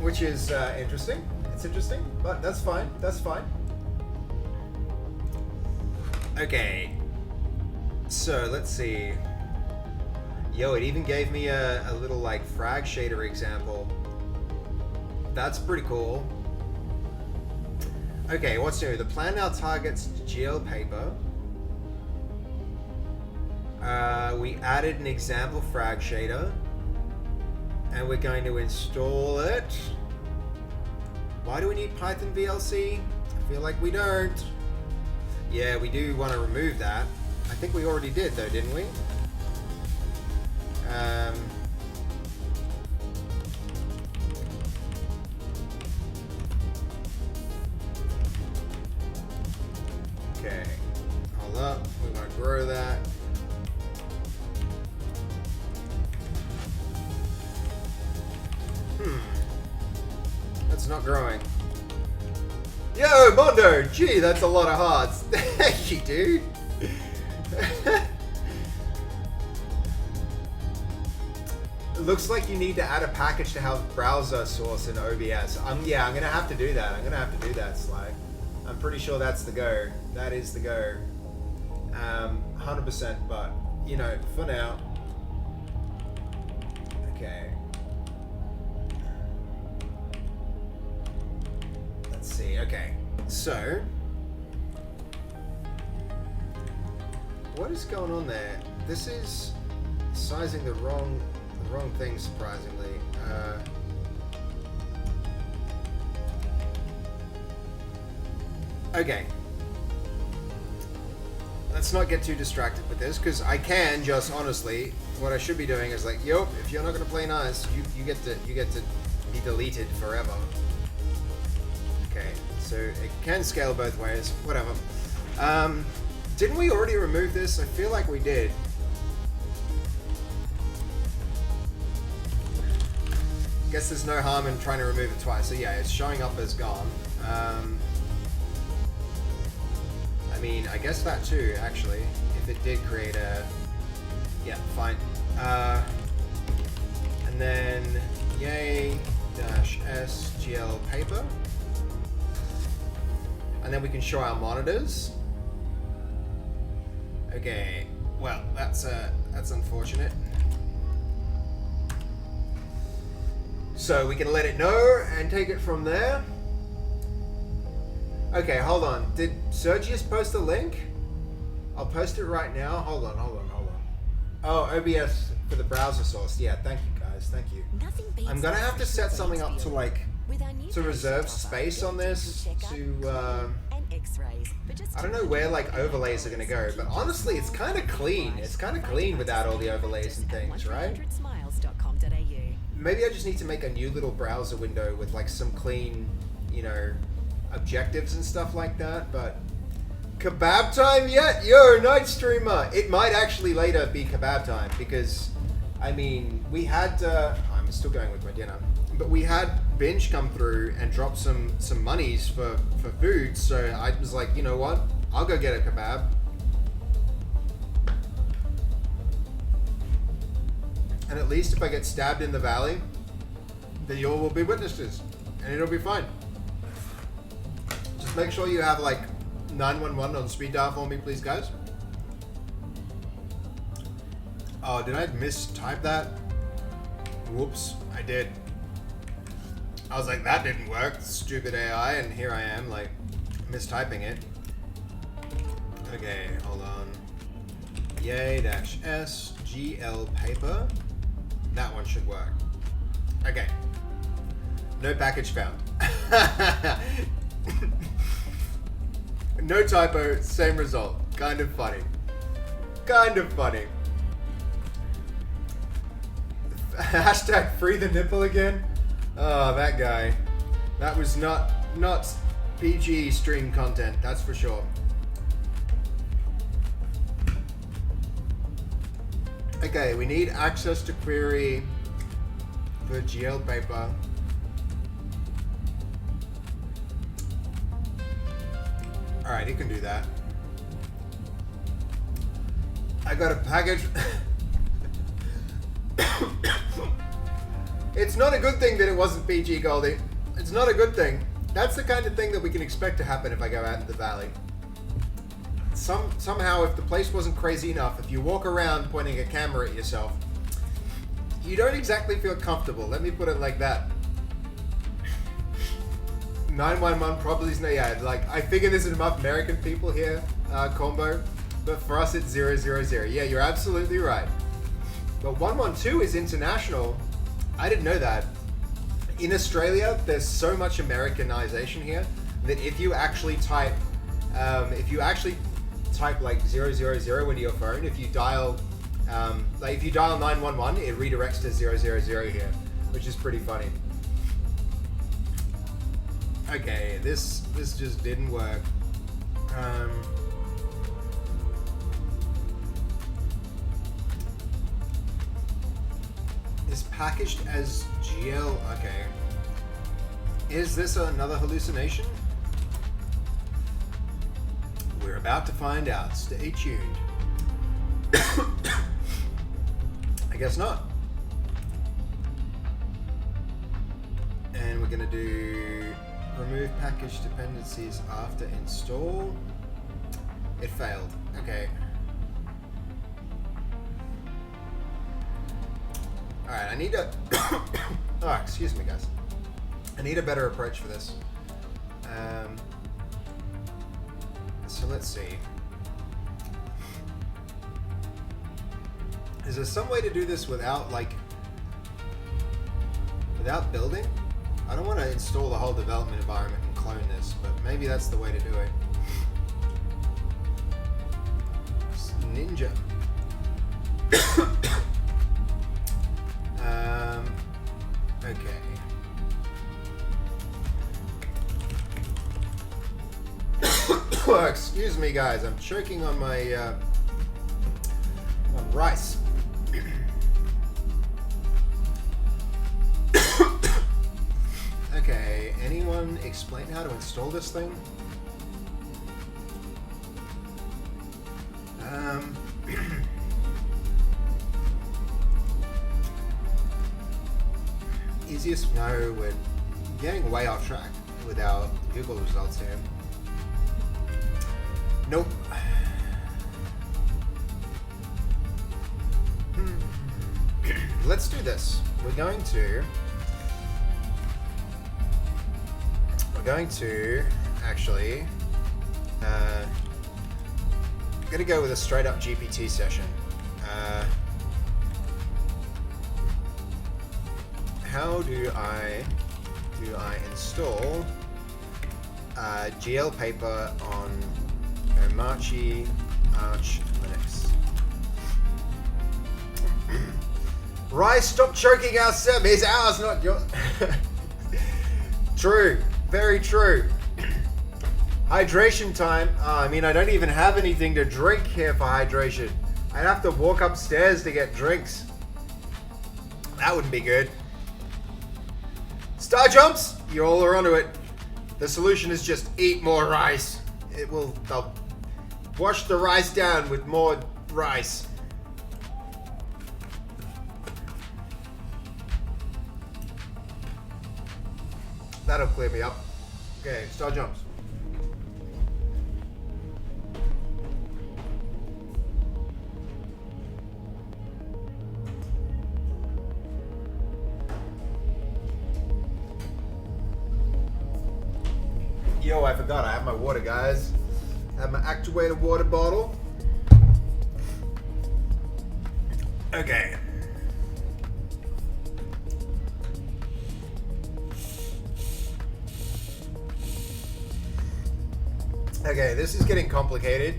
Which is interesting. It's interesting, but that's fine. That's fine. Okay. So let's see. Yo, it even gave me a little like frag shader example. That's pretty cool. Okay, what's new? The plan now targets GL paper. We added an example frag shader, and we're going to install it. Why do we need Python VLC? I feel like we don't. Yeah, we do want to remove that. I think we already did though, didn't we? Okay, hold up. We want to grow that. That's not growing. Yo, Mondo! Gee, that's a lot of hearts. Thank you, dude. It looks like you need to add a package to have browser source in OBS. Yeah, I'm gonna have to do that. I'm gonna have to do that, Sly. I'm pretty sure that's the go. That is the go. 100%, but you know, for now. Okay. Let's see. Okay, so what is going on there? This is sizing the wrong thing, surprisingly. Okay. Let's not get too distracted with this, because I can just honestly, what I should be doing is like, yo, if you're not gonna play nice, you get to be deleted forever. Okay, so it can scale both ways. Whatever. Didn't we already remove this? I feel like we did. Guess there's no harm in trying to remove it twice. So yeah, it's showing up as gone. I mean, I guess that too, actually. If it did create a... Yeah, fine. And then yay-s GL paper. And then we can show our monitors. Okay, well, that's unfortunate. So we can let it know and take it from there. Okay, hold on. Did Sergius post a link? I'll post it right now. Hold on. Oh, OBS for the browser source. Yeah, thank you guys. Thank you. I'm gonna have to set something up to like to reserve space on this to I don't know where like overlays are gonna go, but honestly it's kinda clean. It's kinda clean without all the overlays and things, right? Maybe I just need to make a new little browser window with like some clean, you know, objectives and stuff like that, but kebab time yet? Yo, night streamer! It might actually later be kebab time, because I mean, we had I'm still going with my dinner, but we had Binge come through and drop some monies for food, so I was like, you know what, I'll go get a kebab. And at least if I get stabbed in the valley, then you all will be witnesses, and it'll be fine. Just make sure you have like 911 on speed dial for me, please, guys. Oh, did I mistype that? Whoops, I did. I was like, that didn't work, stupid AI, and here I am, like, mistyping it. Okay, hold on. Yay-S GL paper. That one should work. Okay. No package found. No typo, same result. Kind of funny. Kind of funny. Hashtag free the nipple again. Oh, that guy. That was not PG stream content, that's for sure. Okay, we need access to query for GL paper. Alright, he can do that. I got a package. It's not a good thing that it wasn't PG, Goldie. It's not a good thing. That's the kind of thing that we can expect to happen if I go out in the valley. Somehow, if the place wasn't crazy enough, if you walk around pointing a camera at yourself, you don't exactly feel comfortable. Let me put it like that. 911 probably is no, yeah, like, I figure there's enough American people here, combo, but for us it's 000. Yeah, you're absolutely right. But 112 is international. I didn't know that. In Australia, there's so much Americanization here that if you actually type like 000 into your phone, if you dial 911, it redirects to 000 here, which is pretty funny. Okay, this just didn't work. Is packaged as GL. Okay. Is this another hallucination? We're about to find out. Stay tuned. I guess not. And we're gonna do remove package dependencies after install. It failed. Okay. Alright, I need to... oh, excuse me, guys. I need a better approach for this. So let's see. Is there some way to do this without, like... without building? I don't want to install the whole development environment and clone this, but maybe that's the way to do it. Ninja. Okay. Oh, excuse me, guys. I'm choking on my on rice. Okay. Anyone explain how to install this thing? Easiest? No, we're getting way off track with our Google results here. Nope. Let's do this. We're going to actually gonna go with a straight up GPT session. How do I install GL paper on Omarchy Arch Linux? Rice, stop choking our Seb. It's ours, not yours. True, very true. Hydration time. I mean, I don't even have anything to drink here for hydration. I'd have to walk upstairs to get drinks. That wouldn't be good. Star jumps, you all are onto it. The solution is just eat more rice. They'll wash the rice down with more rice. That'll clear me up. Okay, star jumps. Yo, I forgot. I have my water, guys. I have my actuator water bottle. Okay. Okay, this is getting complicated.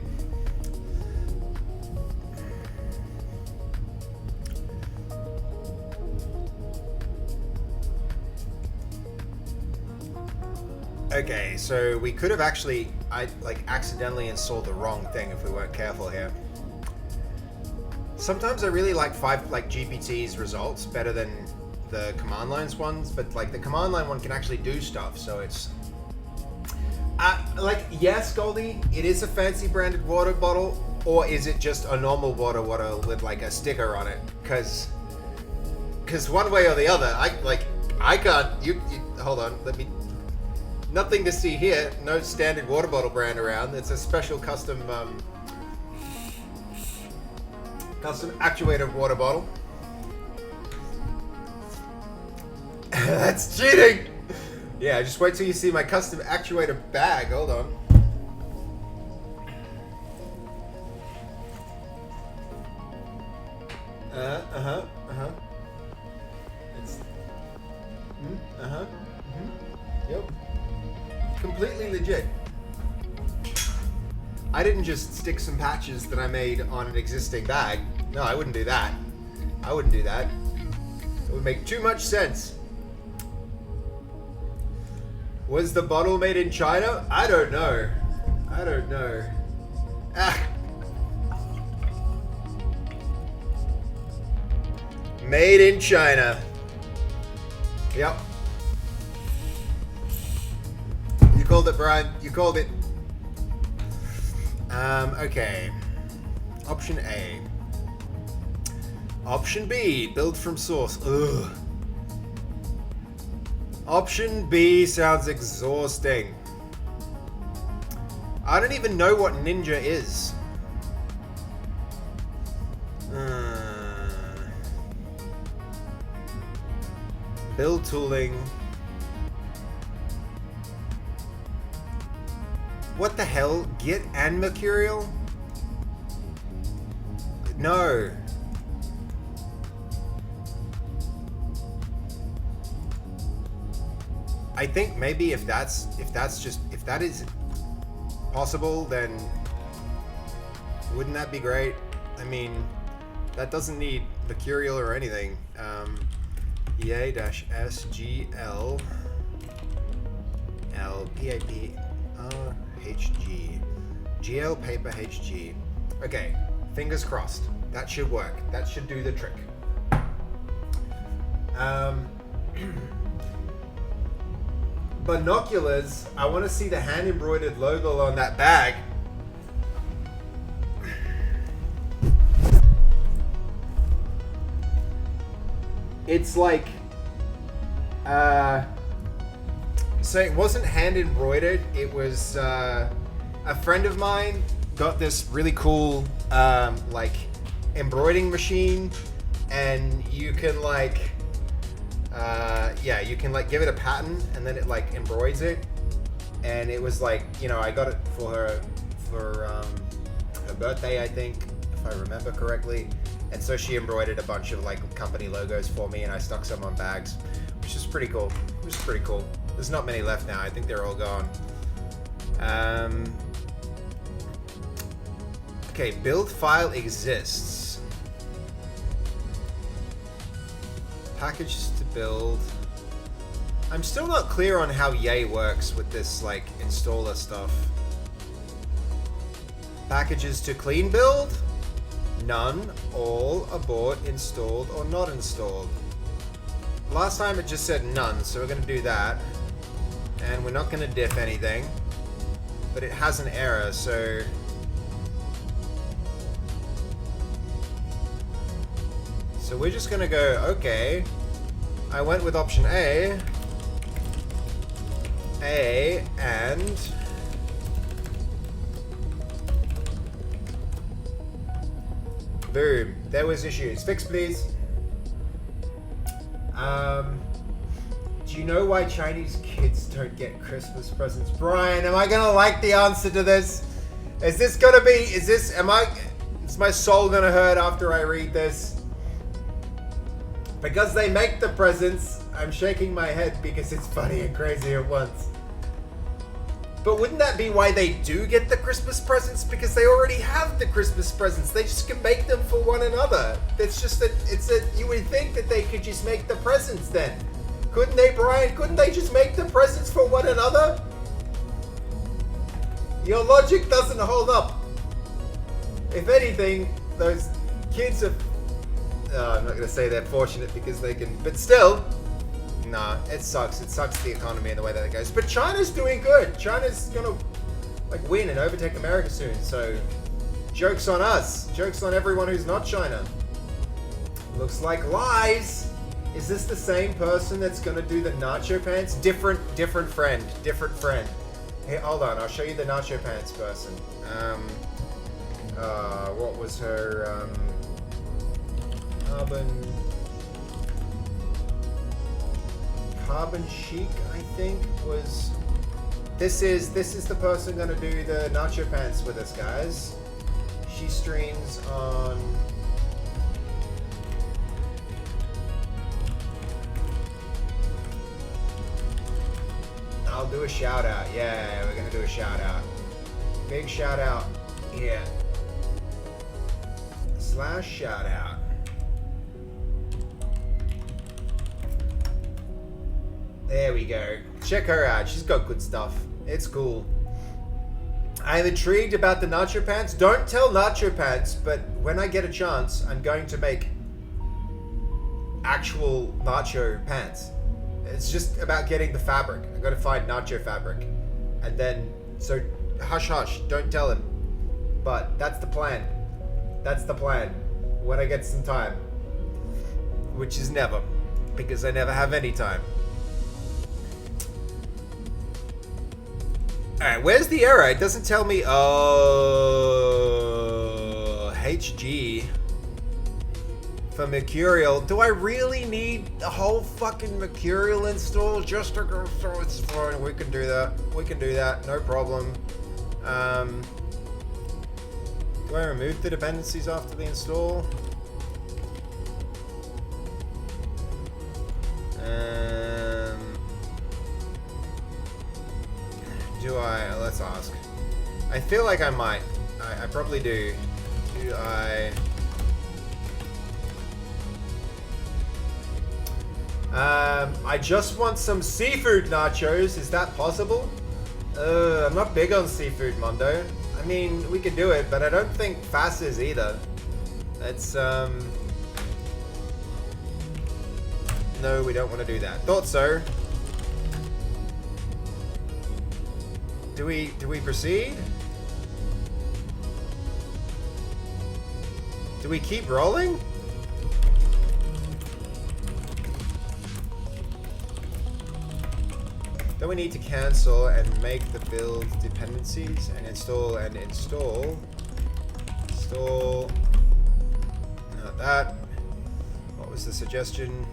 Okay, so we could have actually, accidentally installed the wrong thing if we weren't careful here. Sometimes I really like GPT's results better than the command lines ones, but like the command line one can actually do stuff, so it's yes, Goldie, it is a fancy branded water bottle, or is it just a normal water bottle with like a sticker on it? Because one way or the other, I can't. You hold on, let me. Nothing to see here. No standard water bottle brand around. It's a special custom actuator water bottle. That's cheating! Yeah, just wait till you see my custom actuator bag. Hold on. It's... Yep. Completely legit. I didn't just stick some patches that I made on an existing bag. No, I wouldn't do that. I wouldn't do that. It would make too much sense. Was the bottle made in China? I don't know. I don't know. Ah. Made in China. Yep. You called it, Brian. You called it. Okay. Option A. Option B. Build from source. Ugh. Option B sounds exhausting. I don't even know what Ninja is. Build tooling. What the hell? Git and Mercurial? No. I think maybe if that is possible, then wouldn't that be great? I mean, that doesn't need Mercurial or anything. EA-SGL LPAP HG GL paper HG. Okay, fingers crossed. That should work. That should do the trick. Binoculars. I want to see the hand embroidered logo on that bag. It's like, so it wasn't hand embroidered. It was a friend of mine got this really cool like embroidering machine, and you can you can give it a pattern, and then it embroids it. And it was I got it for her her birthday, I think, if I remember correctly. And so she embroidered a bunch of company logos for me, and I stuck some on bags, which is pretty cool. There's not many left now. I think they're all gone. Okay, build file exists. Packages to build. I'm still not clear on how Yay works with this installer stuff. Packages to clean build? None, all, abort, installed, or not installed. Last time it just said none, so we're going to do that. And we're not going to diff anything. But it has an error, so... So we're just going to go, okay. I went with option A. A, and... Boom. There was issues. Fix, please. you know why Chinese kids don't get Christmas presents? Brian, am I gonna like the answer to this? Is this gonna be, is my soul gonna hurt after I read this? Because they make the presents, I'm shaking my head because it's funny and crazy at once. But wouldn't that be why they do get the Christmas presents? Because they already have the Christmas presents. They just can make them for one another. It's just that you would think that they could just make the presents then. Couldn't they, Brian? Couldn't they just make the presents for one another? Your logic doesn't hold up. If anything, those kids are... I'm not going to say they're fortunate because they can... But still... Nah, it sucks. It sucks the economy and the way that it goes. But China's doing good. China's gonna like win and overtake America soon. So, joke's on us. Joke's on everyone who's not China. Looks like lies. Is this the same person that's gonna do the nacho pants? Different friend. Different friend. Hey, hold on. I'll show you the nacho pants person. What was her Carbon Chic, I think, was... This is the person gonna do the nacho pants with us, guys. She streams on... I'll do a shout out. Yeah, we're gonna do a shout out. Big shout out here. / shout out. There we go. Check her out. She's got good stuff. It's cool. I'm intrigued about the nacho pants. Don't tell nacho pants, but when I get a chance, I'm going to make actual nacho pants. It's just about getting the fabric. I gotta find nacho fabric. And then, so hush hush, don't tell him. But that's the plan. That's the plan. When I get some time. Which is never. Because I never have any time. Alright, where's the error? It doesn't tell me. Oh, HG for Mercurial. Do I really need a whole fucking Mercurial install just to go through? It's fine. We can do that. We can do that. No problem. Do I remove the dependencies after the install? Do I? Let's ask. I feel like I might. I probably do. Do I? I just want some seafood nachos. Is that possible? I'm not big on seafood, Mondo. I mean, we could do it, but I don't think Fass is either. That's, No, we don't want to do that. Thought so. Do we proceed? Do we keep rolling? Then we need to cancel and make the build dependencies and install and install. Install. Not that. What was the suggestion?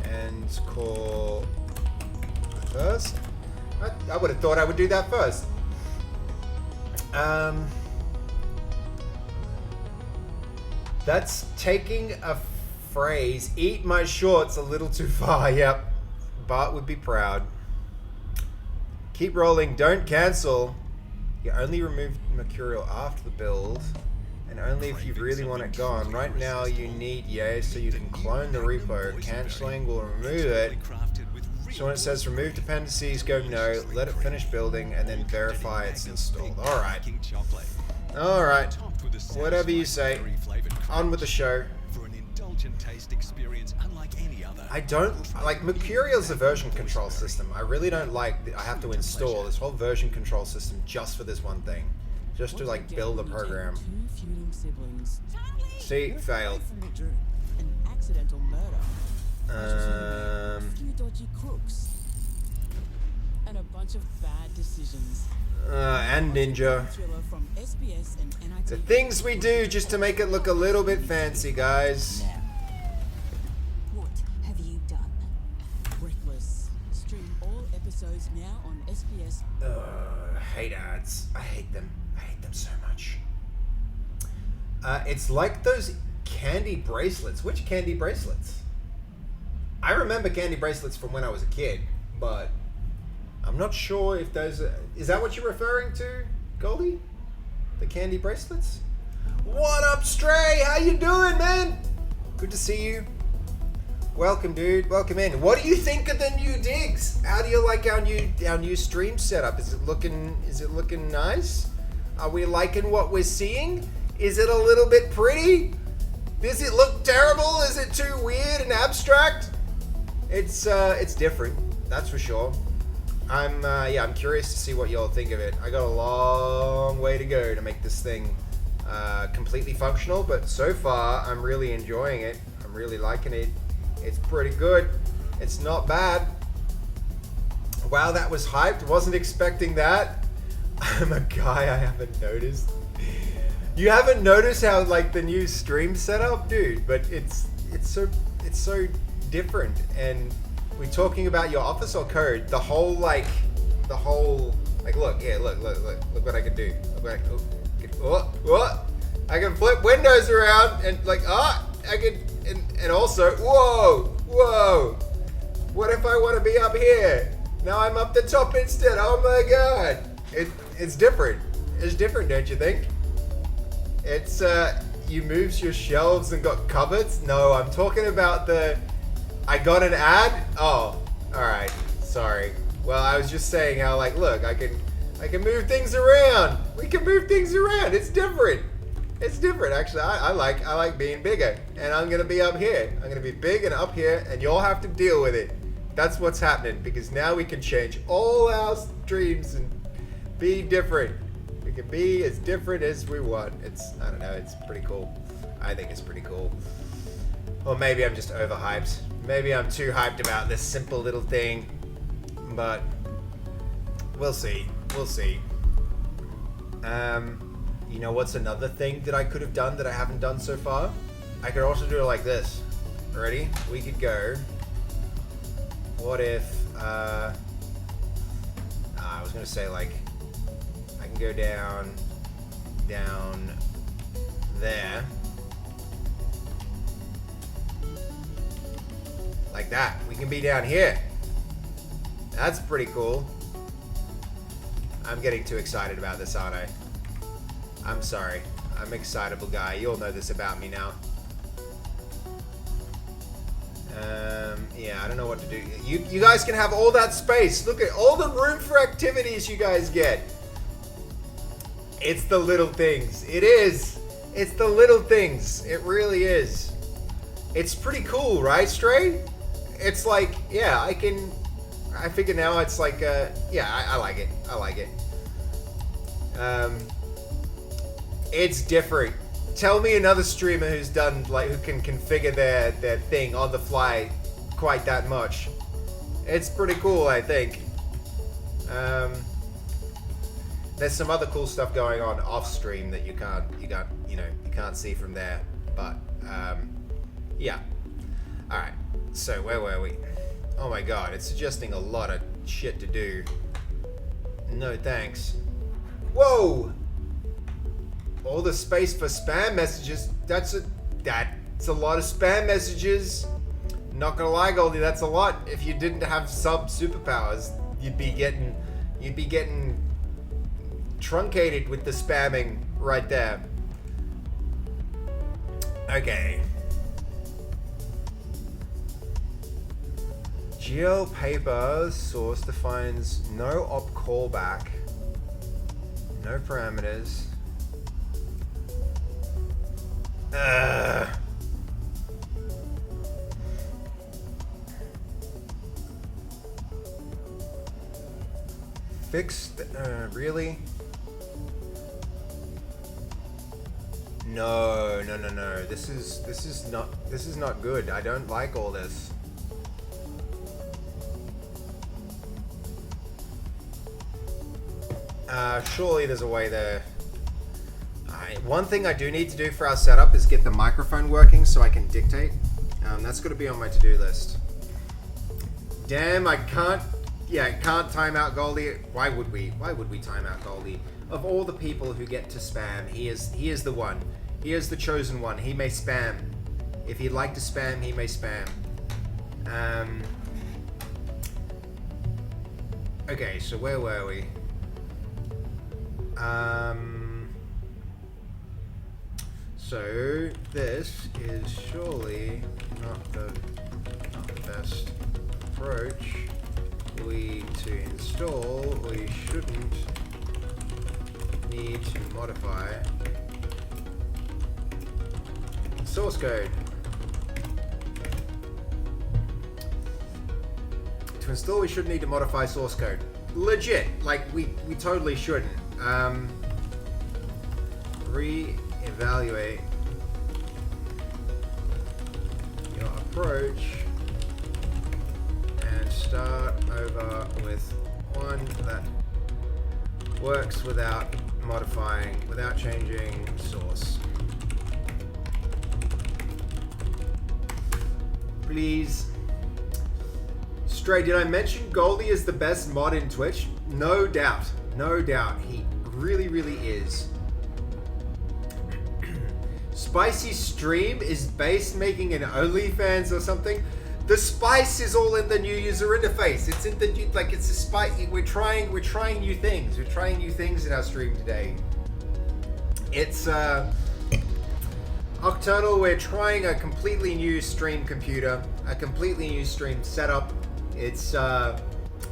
And call first. I would have thought I would do that first. That's taking a phrase, eat my shorts, a little too far. Yep. Bart would be proud. Keep rolling, don't cancel. You only remove Mercurial after the build, and only if you really want it gone. Right now you need yay, so you can clone the repo. Canceling will remove it. So when it says remove dependencies, go no, let it finish building, and then verify it's installed. Alright. Alright. Whatever you say. On with the show. I don't like Mercurial's a version control system. I really don't like that I have to install this whole version control system just for this one thing. Just to like build a program. See, failed. and a bunch of bad decisions. And Ninja. Thriller from SBS and NIT. The things we do just to make it look a little bit fancy, guys. What have you done? Reckless. Stream all episodes now on SBS. I hate ads. I hate them. I hate them so much. It's like those candy bracelets. Which candy bracelets? I remember candy bracelets from when I was a kid, but I'm not sure if those are... Is that what you're referring to, Goldie? The candy bracelets? What up, Stray? How you doing, man? Good to see you. Welcome, dude. Welcome in. What do you think of the new digs? How do you like our new stream setup? Is it looking nice? Are we liking what we're seeing? Is it a little bit pretty? Does it look terrible? Is it too weird and abstract? It's different, that's for sure. I'm curious to see what y'all think of it. I got a long way to go to make this thing completely functional, but so far I'm really enjoying it. I'm really liking it. It's pretty good. It's not bad. Wow, that was hyped. Wasn't expecting that. I'm a guy I haven't noticed. You haven't noticed how like the new stream setup, dude? But it's so different. And we talking about your office or code? The whole look what I can do. I can flip windows around and and also whoa. What if I want to be up here? Now I'm up the top instead. Oh my god. It's different. It's different, don't you think? It's you moves your shelves and got cupboards. No, I'm talking about I got an ad. Oh, all right. Sorry. Well, I was just saying how look, I can move things around. We can move things around. It's different. It's different, actually. I like being bigger, and I'm gonna be up here. I'm gonna be big and up here, and you'll have to deal with it. That's what's happening because now we can change all our streams and be different. We can be as different as we want. I don't know. It's pretty cool. I think it's pretty cool. Or maybe I'm just overhyped. Maybe I'm too hyped about this simple little thing. But we'll see. We'll see. You know what's another thing that I could have done that I haven't done so far? I could also do it like this. Ready? We could go. What if I was gonna say I can go down there. Like that. We can be down here. That's pretty cool. I'm getting too excited about this, aren't I? I'm sorry. I'm an excitable guy. You all know this about me now. Yeah, I don't know what to do. You guys can have all that space. Look at all the room for activities you guys get. It's the little things. It is. It's the little things. It really is. It's pretty cool, right, Stray? It's like, yeah, I figure now it's like, yeah, I like it. I like it. It's different. Tell me another streamer who's done, who can configure their thing on the fly quite that much. It's pretty cool, I think. There's some other cool stuff going on off stream that you can't see from there. But, yeah. Alright, so where were we? Oh my god, it's suggesting a lot of shit to do. No thanks. Whoa! All the space for spam messages. That's a lot of spam messages. Not gonna lie, Goldie, that's a lot. If you didn't have sub superpowers, you'd be getting truncated with the spamming right there. Okay. GeoPaper source defines no op callback, no parameters. Fixed? Really? No. This is not good. I don't like all this. Surely there's a way there. One thing I do need to do for our setup is get the microphone working so I can dictate. That's got to be on my to-do list. Damn, I can't. Yeah, can't time out Goldie. Why would we? Why would we time out Goldie? Of all the people who get to spam, he is the one. He is the chosen one. He may spam. If he'd like to spam, he may spam. Okay, so where were we? So this is surely not the best approach. To install, we shouldn't need to modify source code. To install, we shouldn't need to modify source code. Legit, like we totally shouldn't. Re-evaluate your approach and start over with one that works without modifying, without changing source. Please. Stray, did I mention Goldie is the best mod in Twitch? No doubt. No doubt. He really, really is. Spicy Stream is base making an OnlyFans or something. The spice is all in the new user interface. It's in the new, like, it's a spice. We're trying new things. We're trying new things in our stream today. It's Octurnal. We're trying a completely new stream computer, a completely new stream setup. It's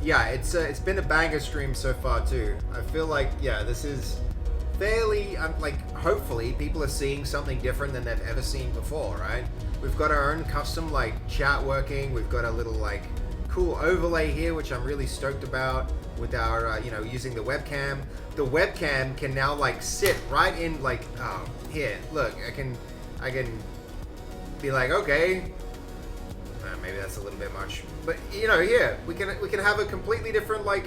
yeah, it's been a banger stream so far too. I feel like, yeah, this is fairly like, hopefully people are seeing something different than they've ever seen before, right? We've got our own custom like chat working. We've got a little like cool overlay here, which I'm really stoked about, with our you know, using the webcam. The webcam can now like sit right in, like, here, look, I can be like, okay, maybe that's a little bit much, but you know, here we can have a completely different, like,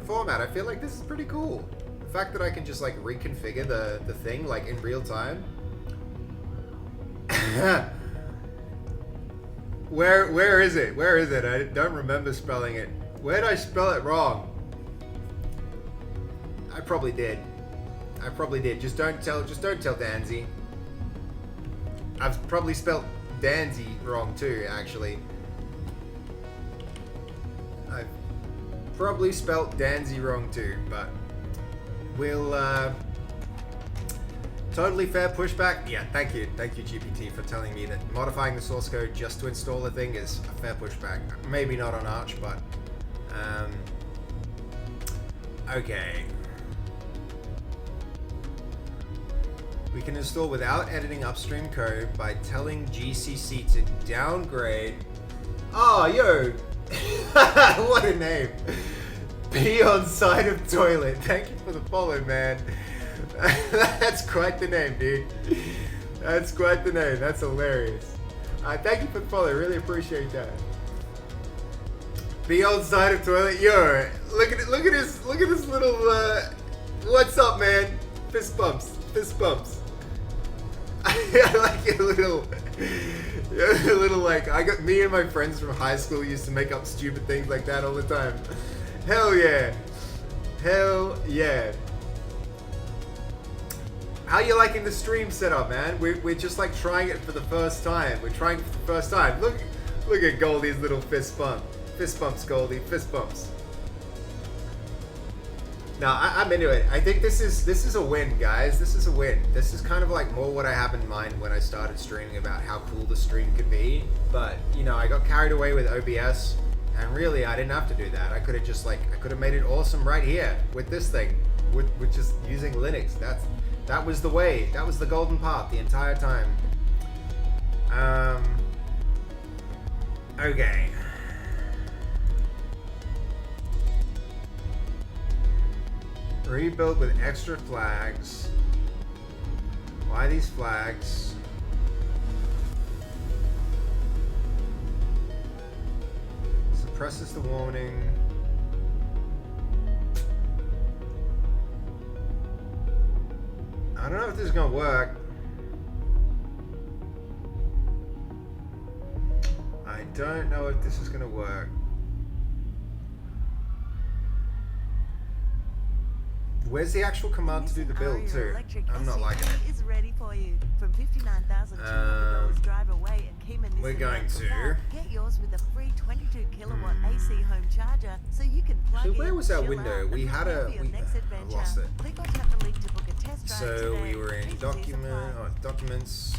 format. I feel like this is pretty cool. The fact that I can just like reconfigure the thing like in real time. Where is it? Where is it? I don't remember spelling it. Where did I spell it wrong? I probably did. Just don't tell Danzy. I've probably spelled Danzy wrong too, actually. I've probably spelled Danzy wrong too, but we'll totally fair pushback. Yeah, thank you GPT for telling me that modifying the source code just to install the thing is a fair pushback. Maybe not on Arch, but okay. We can install without editing upstream code by telling GCC to downgrade. Oh, yo, what a name! Pee on side of toilet. Thank you for the follow, man. That's quite the name, dude. That's quite the name. That's hilarious. Thank you for the follow. Really appreciate that. Be on side of toilet. Yo, look at it. Look at his little. What's up, man? Fist bumps. I like your little like. I got me and my friends from high school used to make up stupid things like that all the time. Hell yeah. How you liking the stream setup, man? We're just like trying it for the first time. Look at Goldie's little fist bump. Fist bumps, Goldie. Fist bumps. Now I'm into it. I think this is a win, guys. This is a win. This is kind of like more what I have in mind when I started streaming about how cool the stream could be. But you know, I got carried away with OBS, and really I didn't have to do that. I could have made it awesome right here with this thing, with just using Linux. That was the way. That was the golden path the entire time. Okay. Rebuild with extra flags. Why these flags? Suppresses the warning. don't know if this is gonna work. I don't know if this is gonna work. Where's the actual command to do the build too? I'm not liking it. Is ready for you from $59,200 drive away at Keyman. We're going to get yours with a free 22 kilowatt AC home charger, so you can plug So in. where was that chill window? out, We and had prepare a for your we next I adventure. lost it. Click or tap the link to book a test drive So today. we were in T's and C's document apply. documents,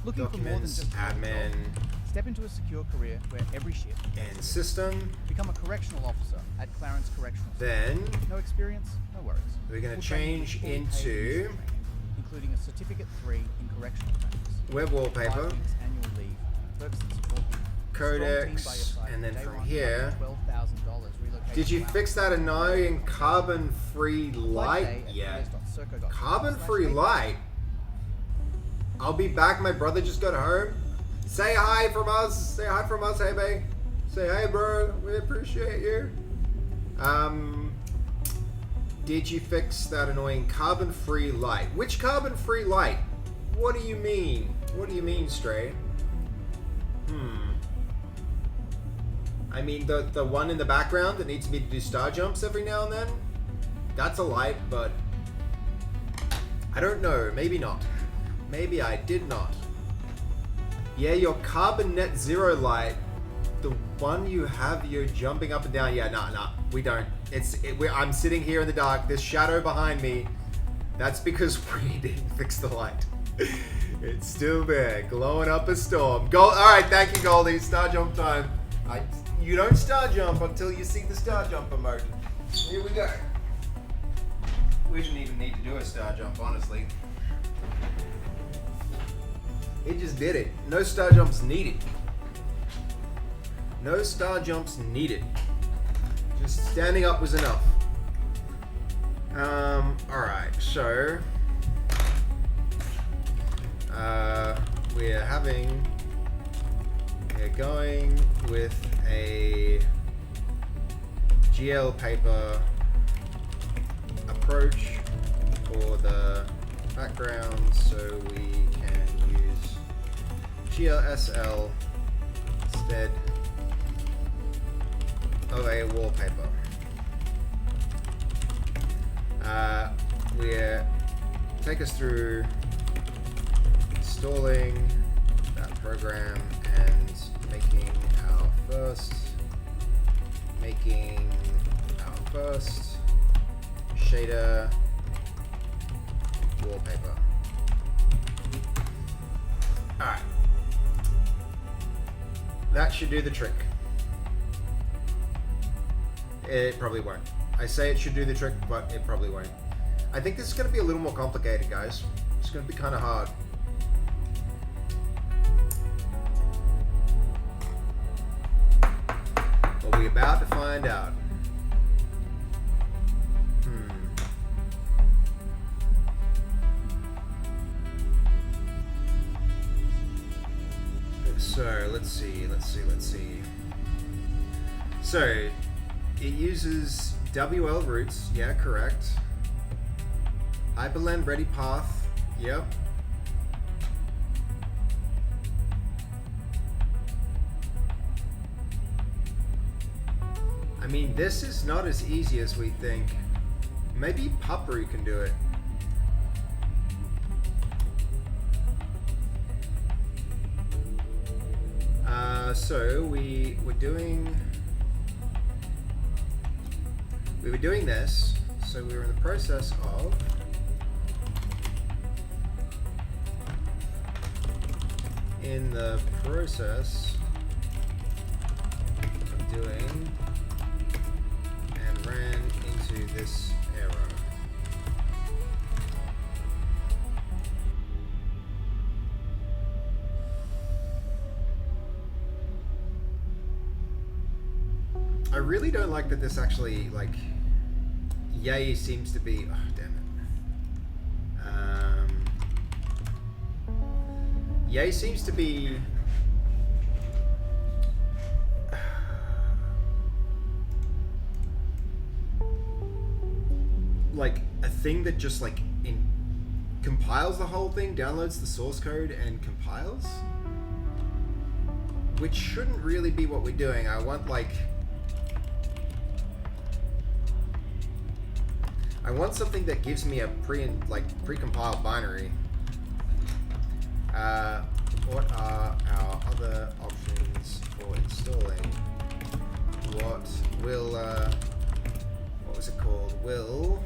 Looking for more than documents, just a admin, job? Step into a secure career where every shift and system. become a correctional officer at Clarence Correctional. Then No experience, no worries. we're going to Full training change with full paid into user training, including a certificate 3 in correctional practice. web 5 wallpaper, weeks annual leave, perks that support you. A strong team by your codex, side and then day from one, here. $12,000 relocation Did you allowance. fix that annoying carbon-free Apply light today at yet? ps.circo.com/pay. Carbon-free light? I'll be back. My brother just got home. Say hi from us. Say hi from us, hey babe. Say hey, bro. We appreciate you. Did you fix that annoying carbon-free light? Which carbon-free light? What do you mean? What do you mean, Stray? I mean, the one in the background that needs me to do star jumps every now and then? That's a light, but I don't know. Maybe not. Maybe I did not. Yeah, your carbon net zero light, the one you have, you're jumping up and down. Yeah, nah, we don't. I'm sitting here in the dark. This shadow behind me, that's because we didn't fix the light. It's still there, glowing up a storm. All right, thank you, Goldie. Star jump time. You don't star jump until you see the star jump emoji. Here we go. We didn't even need to do a star jump, honestly. It just did it. No star jumps needed. No star jumps needed. Just standing up was enough. Alright, so we're going with a GL paper approach for the background, so we can use GLSL instead of a wallpaper. Take us through installing that program and making our first shader wallpaper. Alright. That should do the trick. It probably won't. I say it should do the trick, but it probably won't. I think this is going to be a little more complicated, guys. It's going to be kind of hard. But we're about to find out. So, let's see. So, it uses WL roots, yeah, correct. Hyperland ready path, yep. I mean, this is not as easy as we think. Maybe Puppery can do it. So we were doing this. So we were in the process of doing and ran into this error. I really don't like that this actually, like, Yay seems to be, oh damn it. Yay seems to be like a thing that just like compiles the whole thing, downloads the source code and compiles, which shouldn't really be what we're doing. I want something that gives me a pre-compiled binary. What are our other options for installing? What will what was it called? Will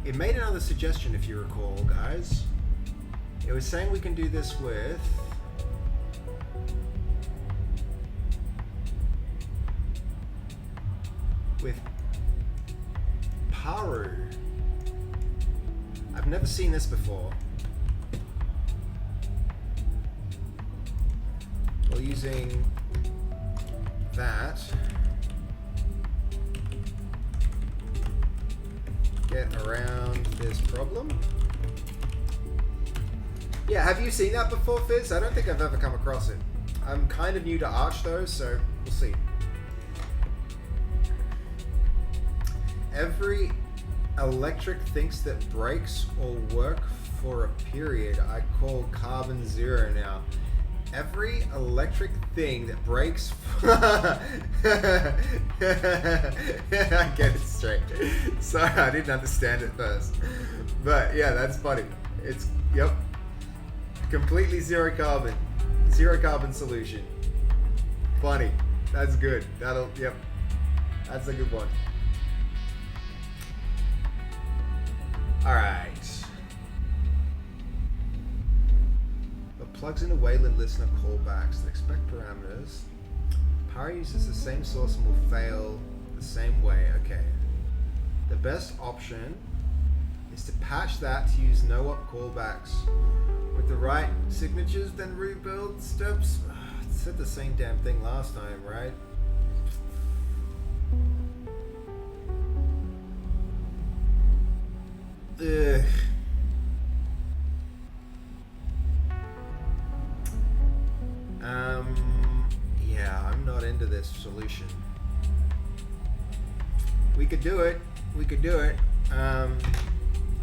it made another suggestion, if you recall, guys. It was saying we can do this with Paru. I've never seen this before. Well, using that, get around this problem. Yeah, have you seen that before, Fizz? I don't think I've ever come across it. I'm kind of new to Arch though, so we'll see. Every electric thinks that brakes will work for a period. I call carbon zero now. Every electric thing that breaks. I get it straight. Sorry, I didn't understand it first. But yeah, that's funny. It's, yep. Completely zero carbon. Zero carbon solution. Funny. That's good. Yep. That's a good one. Alright. But plugs into Wayland listener callbacks that expect parameters. Power uses the same source and will fail the same way. Okay. The best option is to patch that to use no-op callbacks with the right signatures, then rebuild steps. It said the same damn thing last time, right? Ugh. Yeah, I'm not into this solution. We could do it.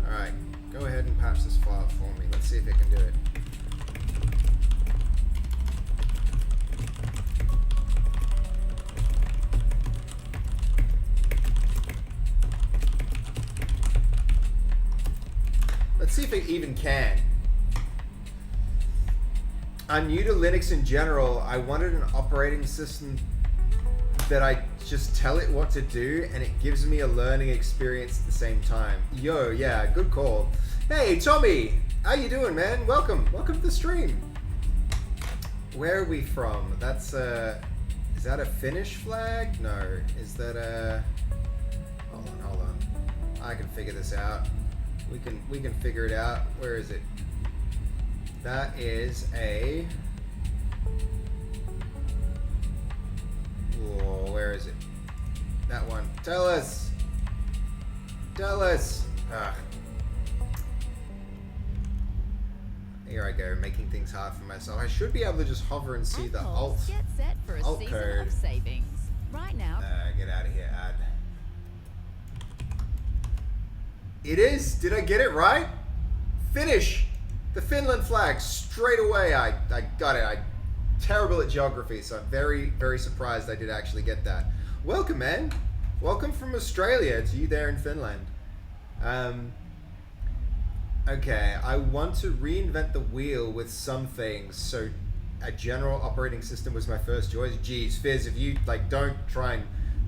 Alright, go ahead and patch this file for me. Let's see if it can do it. Let's see if it even can. I'm new to Linux in general. I wanted an operating system that I just tell it what to do and it gives me a learning experience at the same time. Yo, yeah, good call. Hey, Tommy! How you doing, man? Welcome to the stream. Where are we from? That's is that a Finnish flag? No. Is that a... Hold on. I can figure this out. We can figure it out. Where is it? That is a... Whoa, where is it? That one. Tell us! Ah. Here I go, making things hard for myself. I should be able to just hover and see the alt Get set for a alt season code. of savings. Right now. Get out of here, ad. It is. Did I get it right? Finish the Finland flag straight away. I got it. I'm terrible at geography, so I'm very, very surprised I did actually get that. Welcome, man. Welcome from Australia to you there in Finland. Okay, I want to reinvent the wheel with some things. So a general operating system was my first choice. Geez, Fizz, if you don't try and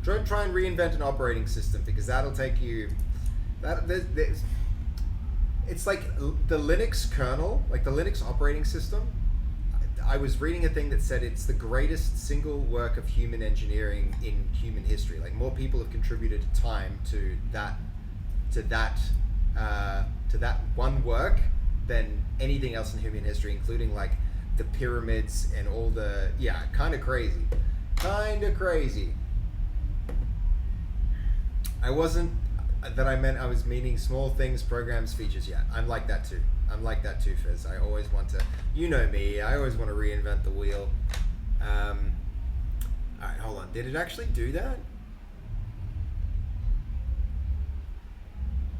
reinvent an operating system, because that'll take you. It's like the Linux kernel, like the Linux operating system. I was reading a thing that said it's the greatest single work of human engineering in human history. Like, more people have contributed time to that one work than anything else in human history, including like the pyramids and all the kind of crazy. I was meaning small things, programs, features. Yeah, I'm like that too. Fizz. I always want to, you know me, I always want to reinvent the wheel. Alright, hold on. Did it actually do that?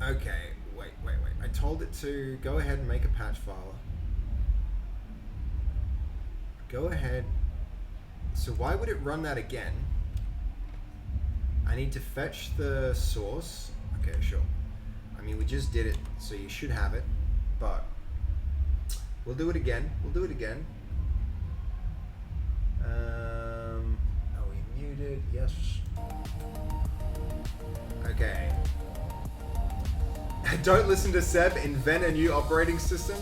Okay, wait. I told it to go ahead and make a patch file. Go ahead. So why would it run that again? I need to fetch the source. Okay, sure. I mean, we just did it, so you should have it. But we'll do it again. Are we muted? Yes. Okay. Don't listen to Seb. Invent a new operating system.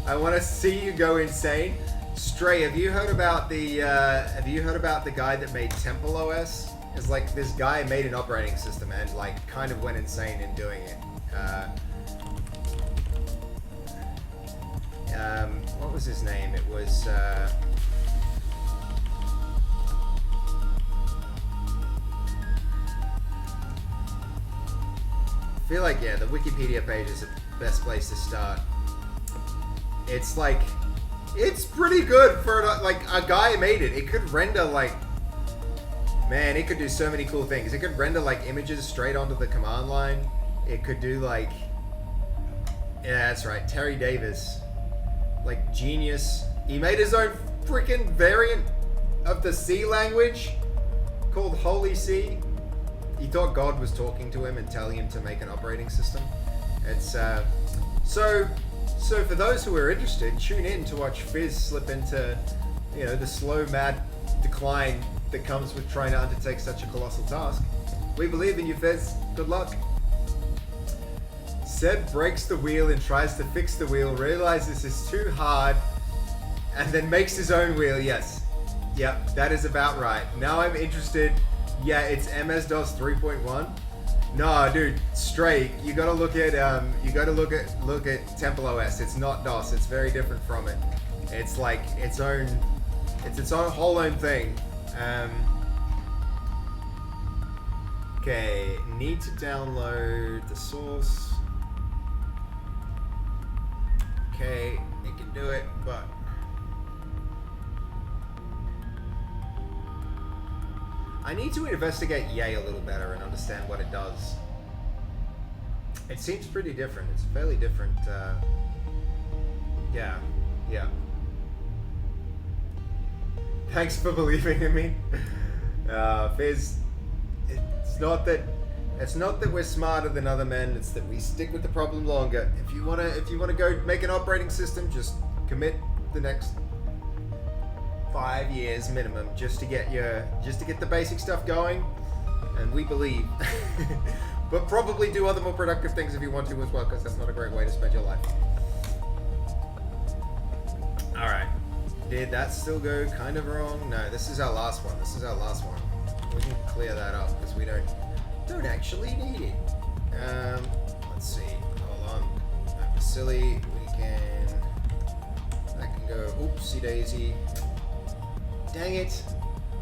I want to see you go insane. Stray, have you heard about the guy that made Temple OS? It's like this guy made an operating system and like kind of went insane in doing it. What was his name? It was I feel like, yeah, the Wikipedia page is the best place to start. It's like, it's pretty good for like a guy made it. It could render like, man, it could do so many cool things. It could render like images straight onto the command line. It could do like, yeah, that's right, Terry Davis, like genius. He made his own freaking variant of the C language called Holy C. He thought God was talking to him and telling him to make an operating system. It's so for those who are interested, tune in to watch Fizz slip into, you know, the slow, mad decline that comes with trying to undertake such a colossal task. We believe in you, Fizz. Good luck. Seb breaks the wheel and tries to fix the wheel, realizes it's too hard, and then makes his own wheel. Yes. Yep, that is about right. Now I'm interested. Yeah, it's MS-DOS 3.1. No, dude, Stray, you gotta look at Temple OS. It's not DOS. It's very different from it. It's like its own whole own thing. Okay, need to download the source. Okay, it can do it, but I need to investigate Yay a little better and understand what it does. It seems pretty different. It's fairly different. Yeah. Thanks for believing in me. Fizz, it's not that we're smarter than other men. It's that we stick with the problem longer. If you wanna go make an operating system, just commit the next 5 years minimum just to get the basic stuff going, and we believe. But probably do other more productive things if you want to as well, because that's not a great way to spend your life. Alright. Did that still go kind of wrong? No, this is our last one. We can clear that up because we don't actually need it. Let's see. Hold on. That was silly. That can go oopsie daisy. Dang it.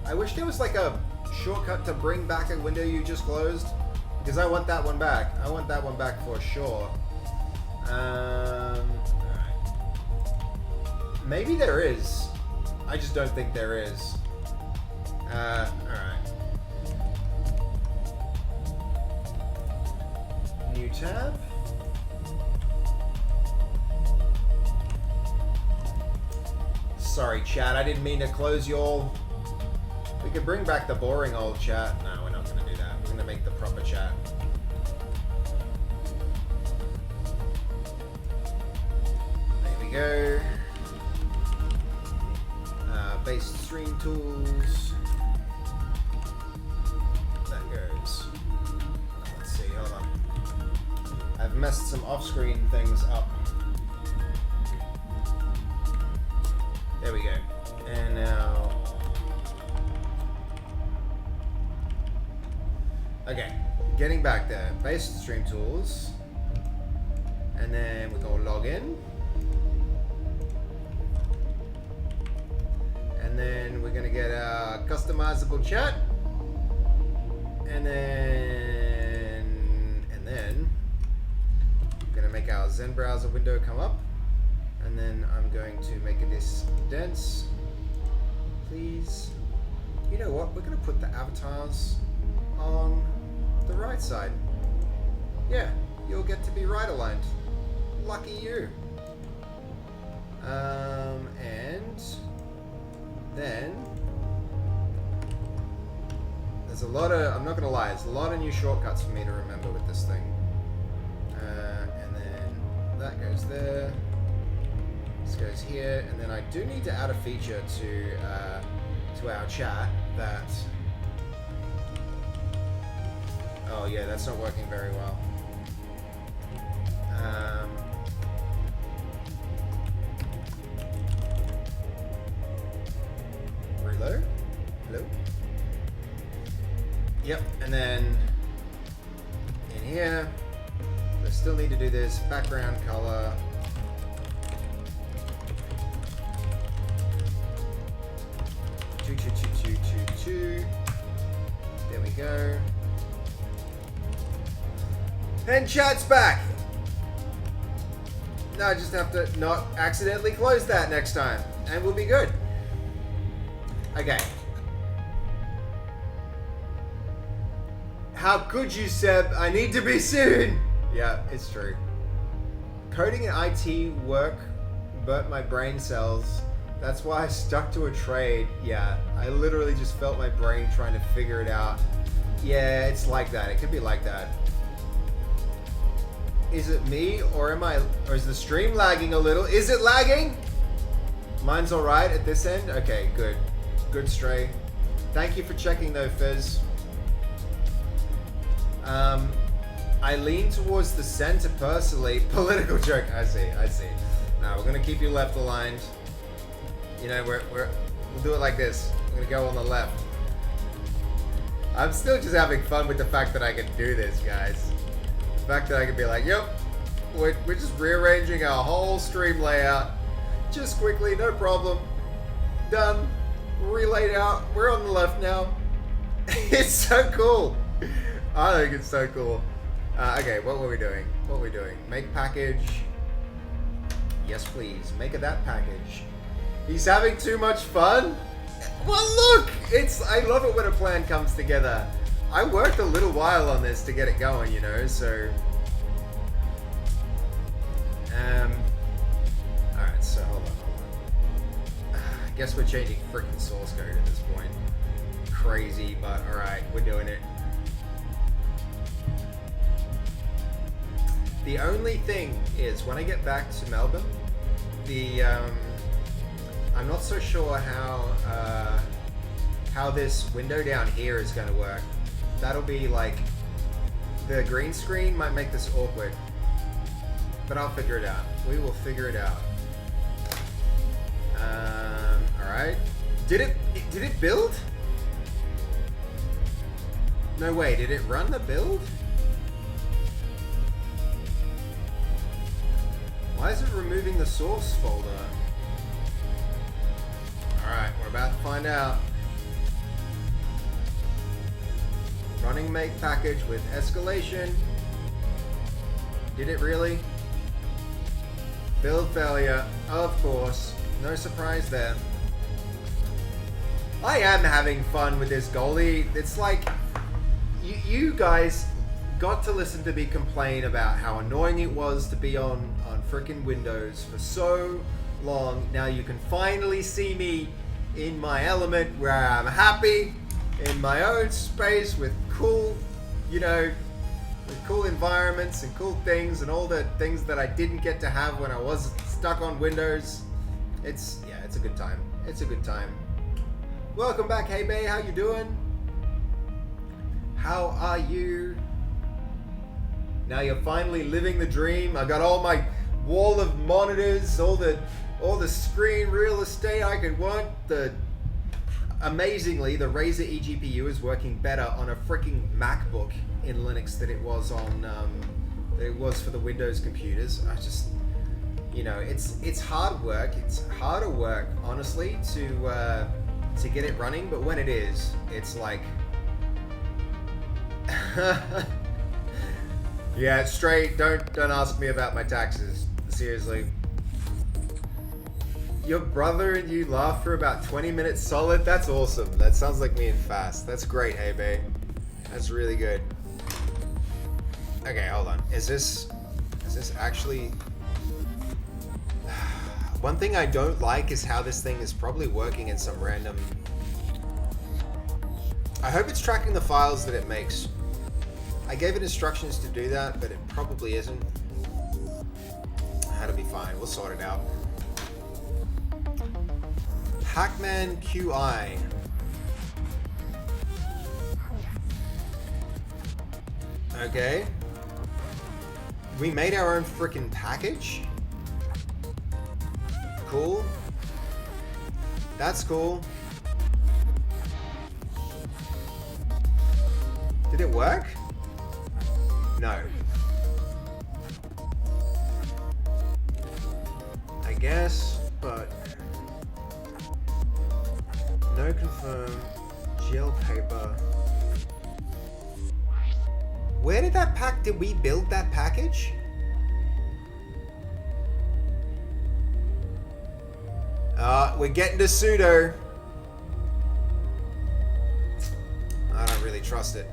I wish there was like a shortcut to bring back a window you just closed, because I want that one back. I want that one back for sure. Alright. Maybe there is. I just don't think there is. Alright. New tab. Sorry, chat. I didn't mean to close y'all. We could bring back the boring old chat. No, we're not going to do that. We're going to make the proper chat. There we go. Base stream tools. That goes. Let's see. Hold on. I've messed some off-screen things up. There we go. And now... Okay, getting back there. Base stream tools. And then we're going to log in. And then we're going to get a customizable chat. And then we're going to make our Zen browser window come up. And then I'm going to make this dense, please. You know what? We're going to put the avatars on the right side. Yeah, you'll get to be right aligned. Lucky you. And then there's a lot of, I'm not gonna lie, there's a lot of new shortcuts for me to remember with this thing. And then that goes there. This goes here, and then I do need to add a feature to our chat that. Oh yeah, that's not working very well. Reload. Hello. Yep, and then in here, I still need to do this background color. Choo. There we go. And chat's back. Now I just have to not accidentally close that next time, and we'll be good. Okay. How could you, Seb? I need to be soon. Yeah, it's true. Coding and IT work burnt my brain cells. That's why I stuck to a trade. Yeah, I literally just felt my brain trying to figure it out. Yeah, it's like that. It could be like that. Is it me, or is the stream lagging a little? Is it lagging? Mine's all right at this end. Okay, good. Good, Stray. Thank you for checking though, Fizz. I lean towards the center personally. Political joke. I see. Now we're gonna keep you left aligned. You know, we'll do it like this. We're gonna go on the left. I'm still just having fun with the fact that I can do this, guys. The fact that I can be like, yep, we're just rearranging our whole stream layout. Just quickly, no problem. Done. Relayed out. We're on the left now. It's so cool. I think it's so cool. Okay, what were we doing? Make package. Yes, please. Make it that package. He's having too much fun? Well, look! I love it when a plan comes together. I worked a little while on this to get it going, you know, so... Alright, so hold on. I guess we're changing freaking source code at this point. Crazy, but alright, we're doing it. The only thing is, when I get back to Melbourne, I'm not so sure how this window down here is going to work. That'll be like, the green screen might make this awkward, but I'll figure it out. We will figure it out. All right. Did it build? No way. Did it run the build? Why is it removing the source folder? Alright, we're about to find out. Running make package with escalation. Did it really? Build failure, of course. No surprise there. I am having fun with this goalie. It's like, you guys got to listen to me complain about how annoying it was to be on freaking Windows for so long. Now you can finally see me in my element where I'm happy in my own space with cool, you know, with cool environments and cool things and all the things that I didn't get to have when I was stuck on Windows. It's a good time. It's a good time. Welcome back, hey Bay, how you doing? How are you? Now you're finally living the dream. I got all my wall of monitors, all the screen real estate I could want. Amazingly, the Razer eGPU is working better on a freaking MacBook in Linux than it was on for the Windows computers. I just, you know, it's hard work. It's harder work, honestly, to get it running. But when it is, it's like. Yeah, straight. Don't ask me about my taxes. Seriously. Your brother and you laughed for about 20 minutes solid? That's awesome. That sounds like me and Fast. That's great, hey babe. That's really good. Okay, hold on. Is this actually... One thing I don't like is how this thing is probably working in some random... I hope it's tracking the files that it makes. I gave it instructions to do that, but it probably isn't. That'll be fine. We'll sort it out. Pac-Man QI. Okay. We made our own freaking package. Cool. That's cool. Did it work? No. I guess, but no confirm. Gel paper. Where did that pack? Did we build that package? We're getting to pseudo. I don't really trust it,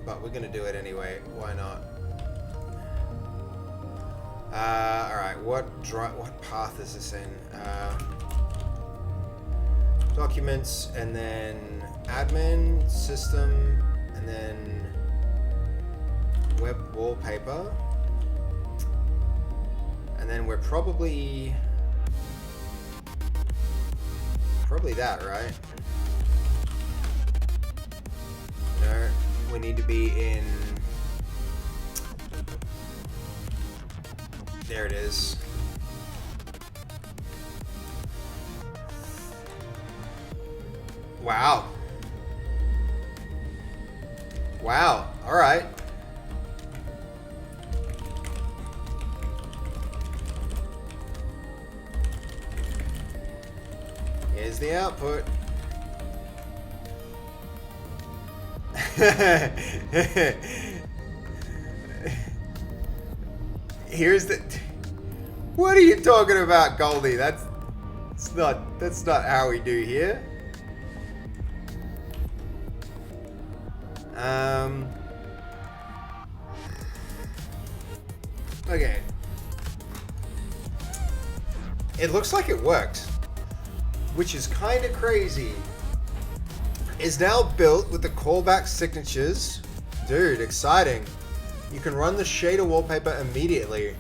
but we're gonna do it anyway. Why not? All right. What path is this in? Documents, and then admin, system, and then web wallpaper, and then we're probably that, right? No, we need to be in. There it is. Wow. Wow. All right. Here's the output. Here's the... What are you talking about, Goldie? That's not how we do here. Okay. It looks like it worked, which is kind of crazy. Is now built with the callback signatures. Dude, exciting. You can run the shader wallpaper immediately.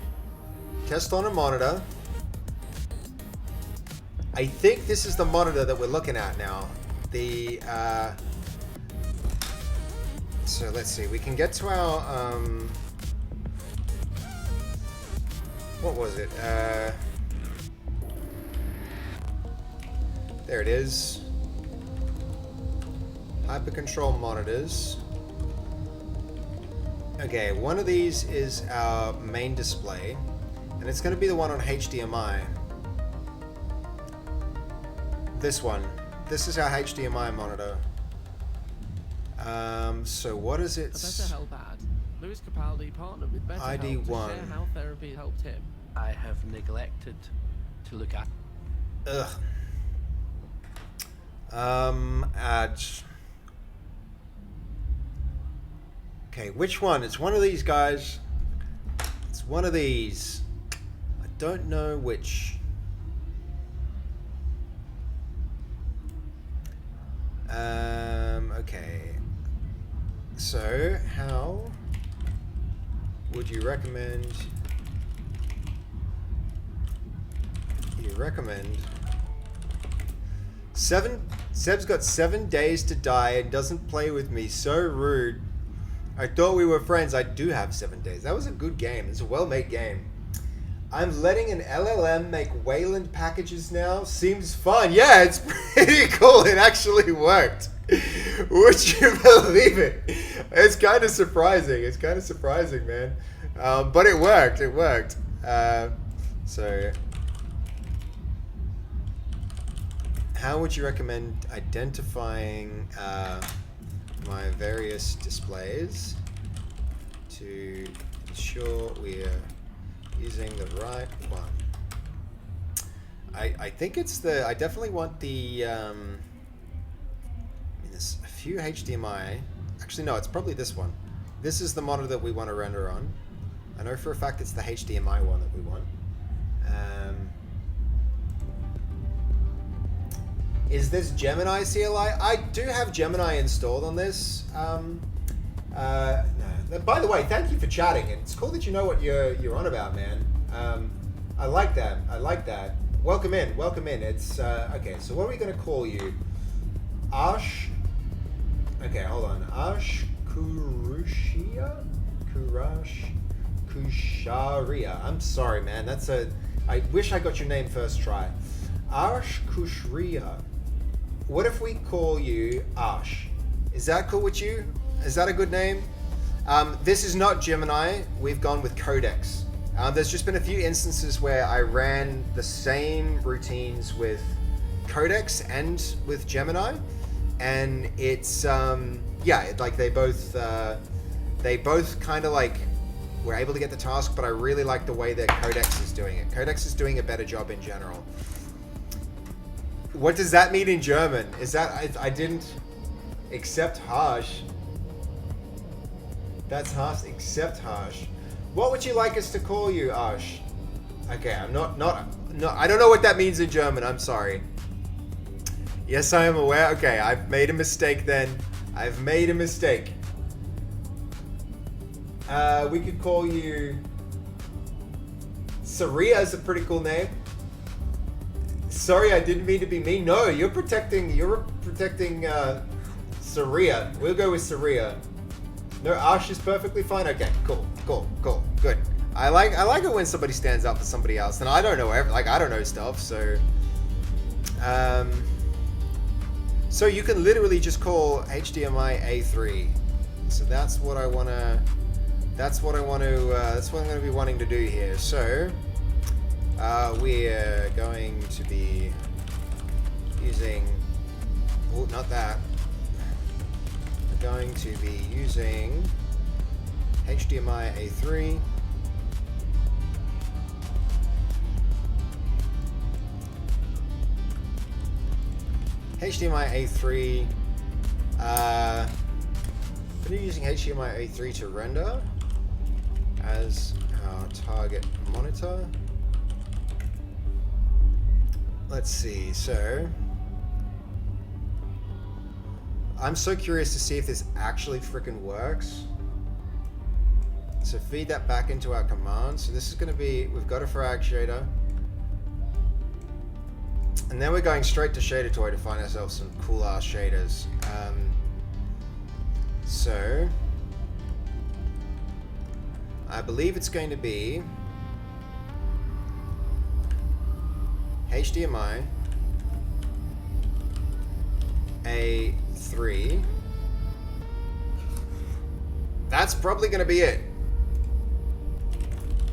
Test on a monitor. I think this is the monitor that we're looking at now. The, so let's see, we can get to our, what was it? There it is. Hypercontrol monitors. Okay, one of these is our main display, and it's going to be the one on HDMI. This one. This is our HDMI monitor. So what is it? BetterHelp ad. Lewis Capaldi partnered with BetterHelp ID1. to share how therapy helped him. I have neglected to look at. Ugh. Ads. Okay, which one? It's one of these guys. It's one of these. I don't know which. Okay. So, how would you recommend? Seb's got 7 days to die and doesn't play with me. So rude. I thought we were friends. I do have 7 days. That was a good game. It's a well-made game. I'm letting an LLM make Wayland packages now. Seems fun. Yeah, it's pretty cool. It actually worked. Would you believe it? It's kind of surprising. It's kind of surprising, man. But it worked. It worked. So, how would you recommend identifying my various displays to ensure we're using the right one? I think it's the... I definitely want the... I mean, there's a few HDMI. Actually, no, it's probably this one. This is the monitor that we want to render on. I know for a fact it's the HDMI one that we want. Is this Gemini CLI? I do have Gemini installed on this. No. By the way, thank you for chatting. It's cool that you know what you're on about, man. I like that. I like that. Welcome in. Welcome in. It's okay. So what are we gonna call you? Ash. Okay, hold on. Ash Kusharia. I'm sorry, man. That's a. I wish I got your name first try. Ash Kushria. What if we call you Ash? Is that cool with you? Is that a good name? This is not Gemini. We've gone with Codex. There's just been a few instances where I ran the same routines with Codex and with Gemini, and it's yeah, like they both kind of like were able to get the task, but I really like the way that Codex is doing it. Codex is doing a better job in general. What does that mean in German? Is that I didn't accept harsh. That's harsh. Accept harsh. What would you like us to call you, Ash? Okay, I'm not. I don't know what that means in German. I'm sorry. Yes, I am aware. Okay, I've made a mistake then. I've made a mistake. We could call you Saria is a pretty cool name. Sorry, I didn't mean to be mean. No, you're protecting Saria. We'll go with Saria. No, Ash is perfectly fine. Okay, cool, good. I like it when somebody stands up for somebody else, and I don't know I don't know stuff, so so you can literally just call HDMI A3. So that's what I'm going to be wanting to do here. So we're going to be using not that. Going to be using HDMI A3. HDMI A3. We're using HDMI A3 to render as our target monitor. Let's see, so I'm so curious to see if this actually freaking works. So feed that back into our command. So this is going to be, we've got a frag shader. And then we're going straight to Shader Toy to find ourselves some cool ass shaders. So I believe it's going to be HDMI A3. That's probably going to be it.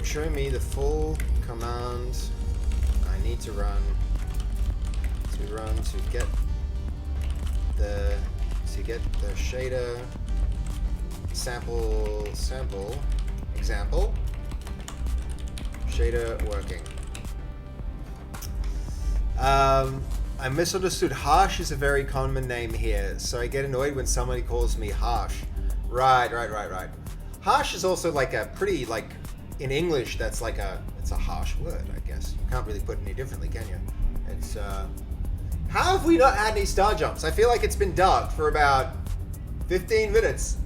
Show me the full command I need to run to get the shader sample example shader working. I misunderstood. Harsh is a very common name here, so I get annoyed when somebody calls me Harsh. Right. Harsh is also like a pretty, like, in English, that's like it's a harsh word, I guess. You can't really put it any differently, can you? It's, how have we not had any star jumps? I feel like it's been dark for about 15 minutes,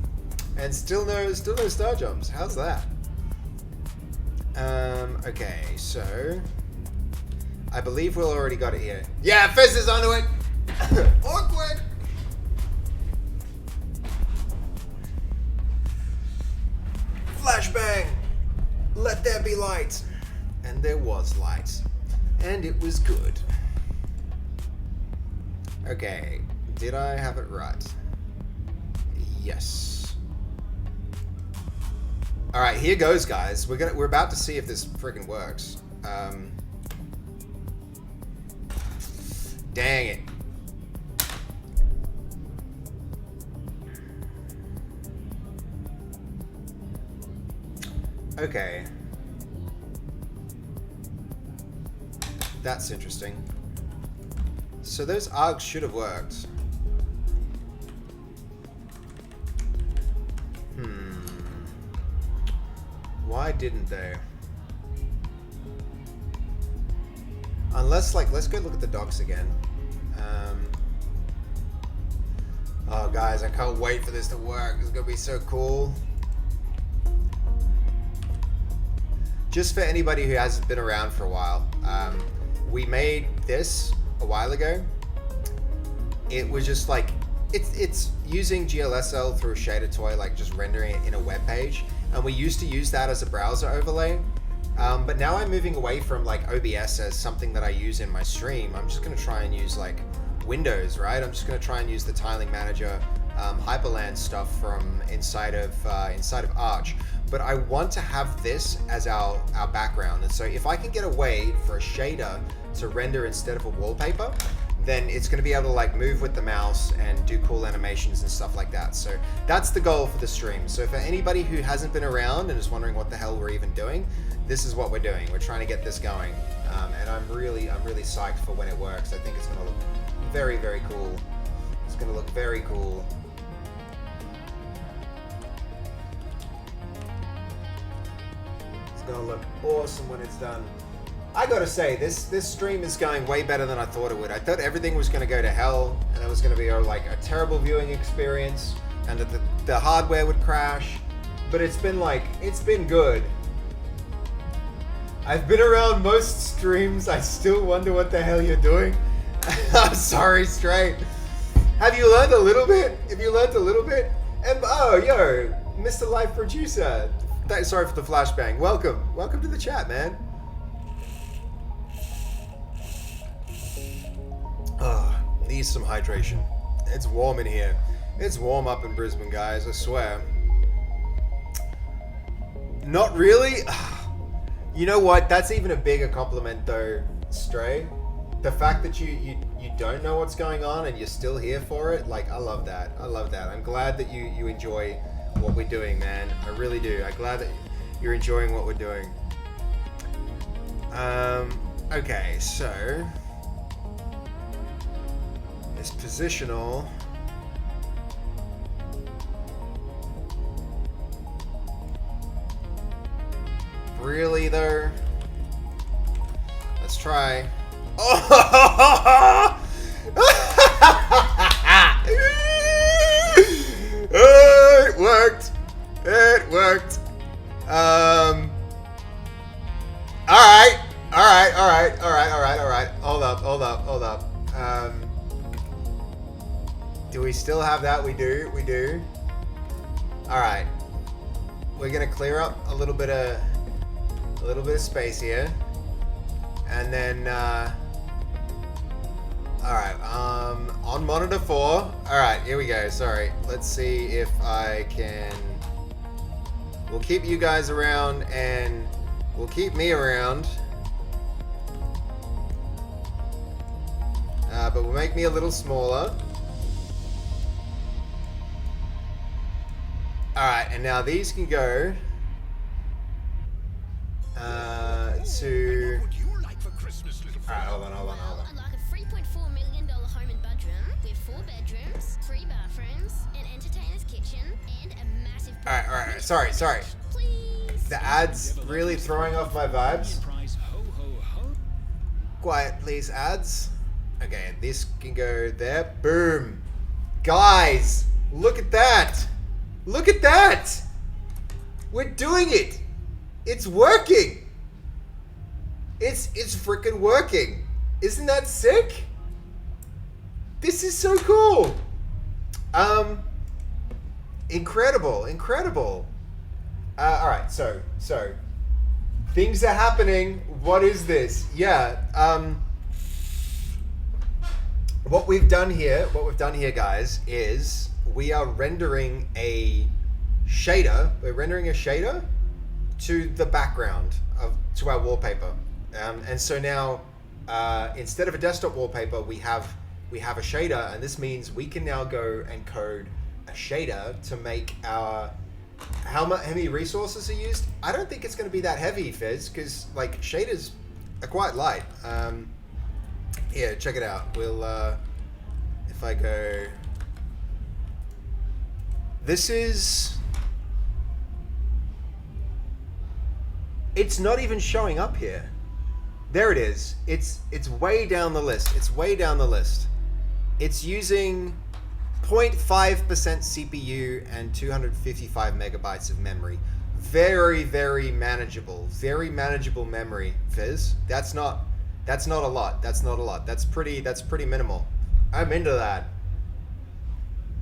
and still no star jumps. How's that? Okay, so I believe we've already got it here. Yeah, Fizz is onto it. Awkward. Flashbang. Let there be light. And there was light. And it was good. Okay, did I have it right? Yes. All right, here goes, guys. We're about to see if this freaking works. Dang it. Okay. That's interesting. So those arcs should have worked. Why didn't they? Unless, like, let's go look at the docs again. Oh, guys, I can't wait for this to work. It's gonna be so cool. Just for anybody who hasn't been around for a while, we made this a while ago. It was just like, it's using GLSL through Shader Toy, like just rendering it in a web page. And we used to use that as a browser overlay. But now I'm moving away from like OBS as something that I use in my stream. I'm just gonna try and use like Windows, right? I'm just gonna try and use the tiling manager, Hyperland stuff from inside of Arch. But I want to have this as our background. And so if I can get a way for a shader to render instead of a wallpaper, then it's going to be able to like move with the mouse and do cool animations and stuff like that. So that's the goal for the stream. So for anybody who hasn't been around and is wondering what the hell we're even doing, this is what we're doing. We're trying to get this going. And I'm really psyched for when it works. I think it's going to look very, very cool. It's going to look very cool. It's going to look awesome when it's done. I gotta say, this stream is going way better than I thought it would. I thought everything was gonna go to hell, and it was gonna be like a terrible viewing experience, and that the hardware would crash. But it's been good. I've been around most streams. I still wonder what the hell you're doing. I'm sorry, Stray. Have you learned a little bit? Have you learned a little bit? And oh, yo, Mr. Life Producer. Sorry for the flashbang. Welcome to the chat, man. Need some hydration. It's warm in here. It's warm up in Brisbane, guys, I swear. Not really? You know what? That's even a bigger compliment though, Stray. The fact that you don't know what's going on and you're still here for it, like, I love that. I love that. I'm glad that you enjoy what we're doing, man. I really do. I'm glad that you're enjoying what we're doing. Okay, so this positional. Really though? Let's try. Oh! It worked. It worked. All right. Hold up. Do we still have that? We do. All right. We're gonna clear up a little bit of space here, and then all right. On monitor 4. All right, here we go. Sorry. Let's see if I can. We'll keep you guys around, and we'll keep me around. But we'll make me a little smaller. Alright, and now these can go to... Alright, hold on. I'd like a $3.4 million home and bedroom with 4 bedrooms, 3 bathrooms, an entertainer's kitchen, and a massive... Alright. Sorry. Please. The ads really throwing off my vibes. Quiet, please, ads. Okay, this can go there. Boom. Guys, look at that. Look at that. We're doing it. It's working. It's freaking working. Isn't that sick? This is so cool. Incredible. All right, so things are happening. What is this? Yeah. What we've done here, guys, is we are rendering a shader. We're rendering a shader to the background to our wallpaper, and so now instead of a desktop wallpaper, we have a shader, and this means we can now go and code a shader to make our how many resources are used. I don't think it's going to be that heavy, Fizz, because like shaders are quite light. Here, check it out. We'll, if I go, It's not even showing up here. There it is. It's way down the list. It's way down the list. It's using 0.5% CPU and 255 megabytes of memory. Very, very manageable. Very manageable memory, Fizz. That's not a lot. That's not a lot. That's pretty minimal. I'm into that.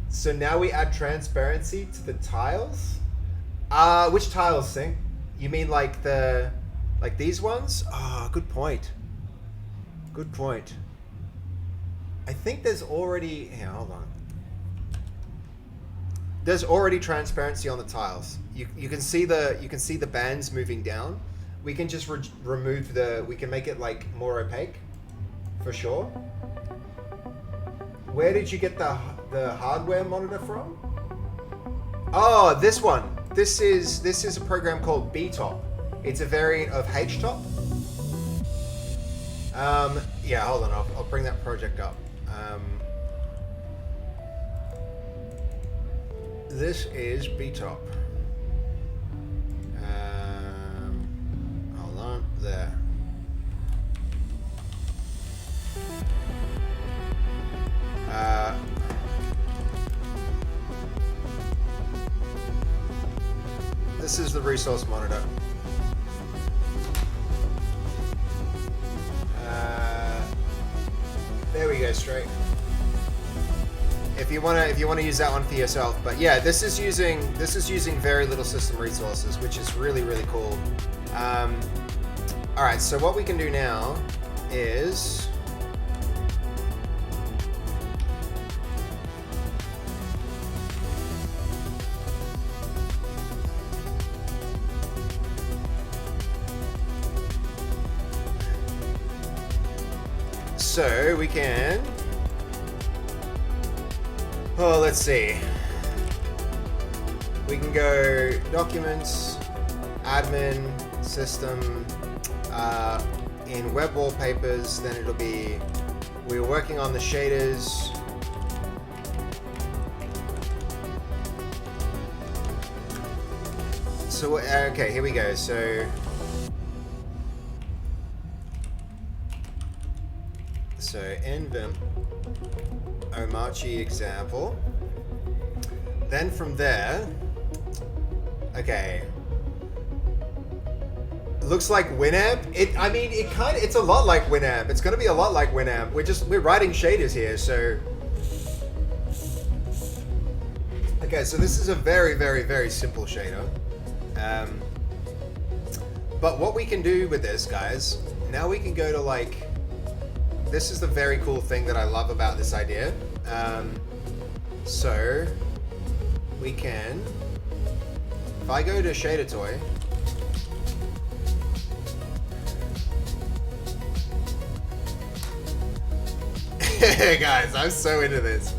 So now we add transparency to the tiles? Which tiles, Sync? You mean like these ones? Ah, good point. Good point. I think there's already... Here, hold on. There's already transparency on the tiles. You can see the bands moving down. We can just remove the... We can make it like more opaque, for sure. Where did you get the hardware monitor from? Oh, this one. This is a program called B-Top. It's a variant of H-Top. Yeah, hold on. I'll bring that project up. This is B-Top. Hold on. There. This is the resource monitor. There we go, straight. If you wanna use that one for yourself, but yeah, this is using very little system resources, which is really cool. All right, so what we can do now is so we can. Oh, let's see. We can go documents, admin, system, in web wallpapers, then it'll be, we're working on the shaders. So, okay, here we go. So in Vim, Omachi example. Then from there, okay. Looks like Winamp. It's a lot like Winamp. It's gonna be a lot like Winamp. We're writing shaders here, so. Okay, so this is a very simple shader. But what we can do with this, guys, now we can go to like, this is the very cool thing that I love about this idea. So we can, if I go to Shader Toy, guys, I'm so into this.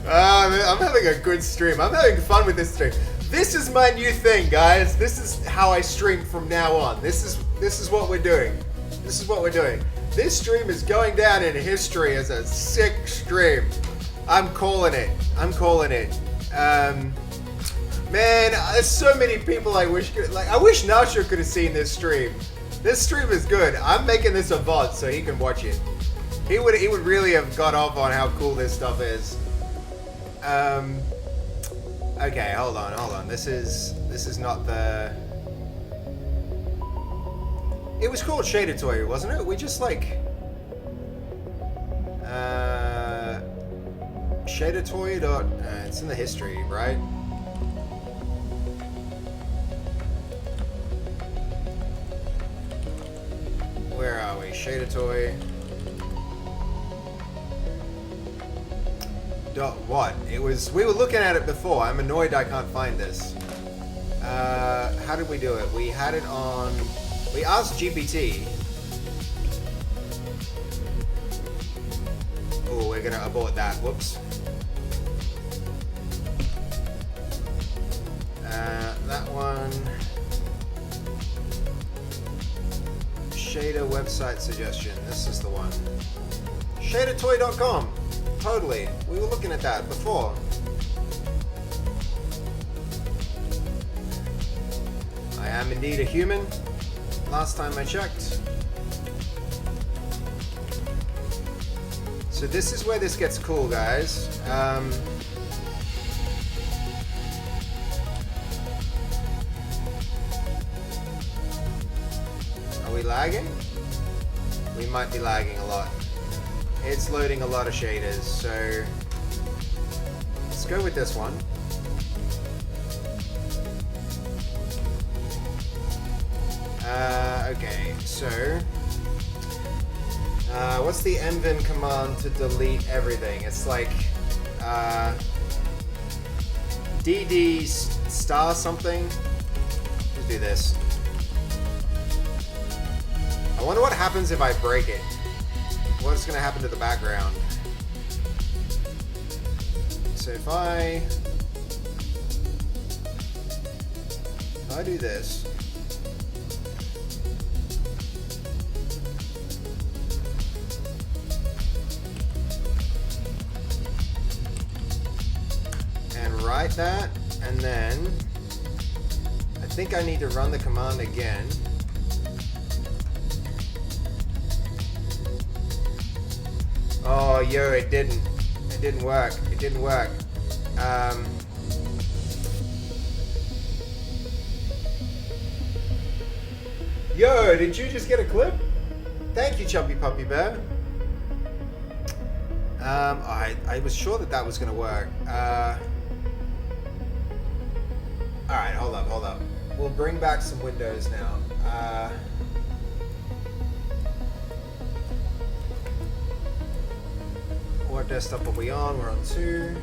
I'm having a good stream. I'm having fun with this stream. This is my new thing, guys. This is how I stream from now on. This is what we're doing. This is what we're doing. This stream is going down in history as a sick stream. I'm calling it. I'm calling it. Man, there's so many people I wish Nasha could have seen this stream. This stream is good. I'm making this a VOD so he can watch it. He would really have got off on how cool this stuff is. Okay, hold on. This is not the. It was called Shader Toy, wasn't it? We just like Shader Toy. It's in the history, right? Where are we? Shader Toy. What? It was. We were looking at it before. I'm annoyed I can't find this. How did we do it? We had it on. We asked GPT. Oh, we're gonna abort that. Whoops. That one. Shader website suggestion. This is the one. Shadertoy.com. Totally. We were looking at that before. I am indeed a human. last time I checked. So this is where this gets cool, guys. Are we lagging? We might be lagging a lot. It's loading a lot of shaders, so let's go with this one. Okay, so what's the nvim command to delete everything? It's like dd star something. Let's do this. I wonder what happens if I break it. What's going to happen to the background? So if I do this. And write that, and then I think I need to run the command again. Oh, yo, it didn't work. It didn't work. Yo, did you just get a clip? Thank you, Chubby Puppy Bear. I was sure that was gonna work. Alright, hold up. We'll bring back some windows now. What desktop are we on? We're on 2.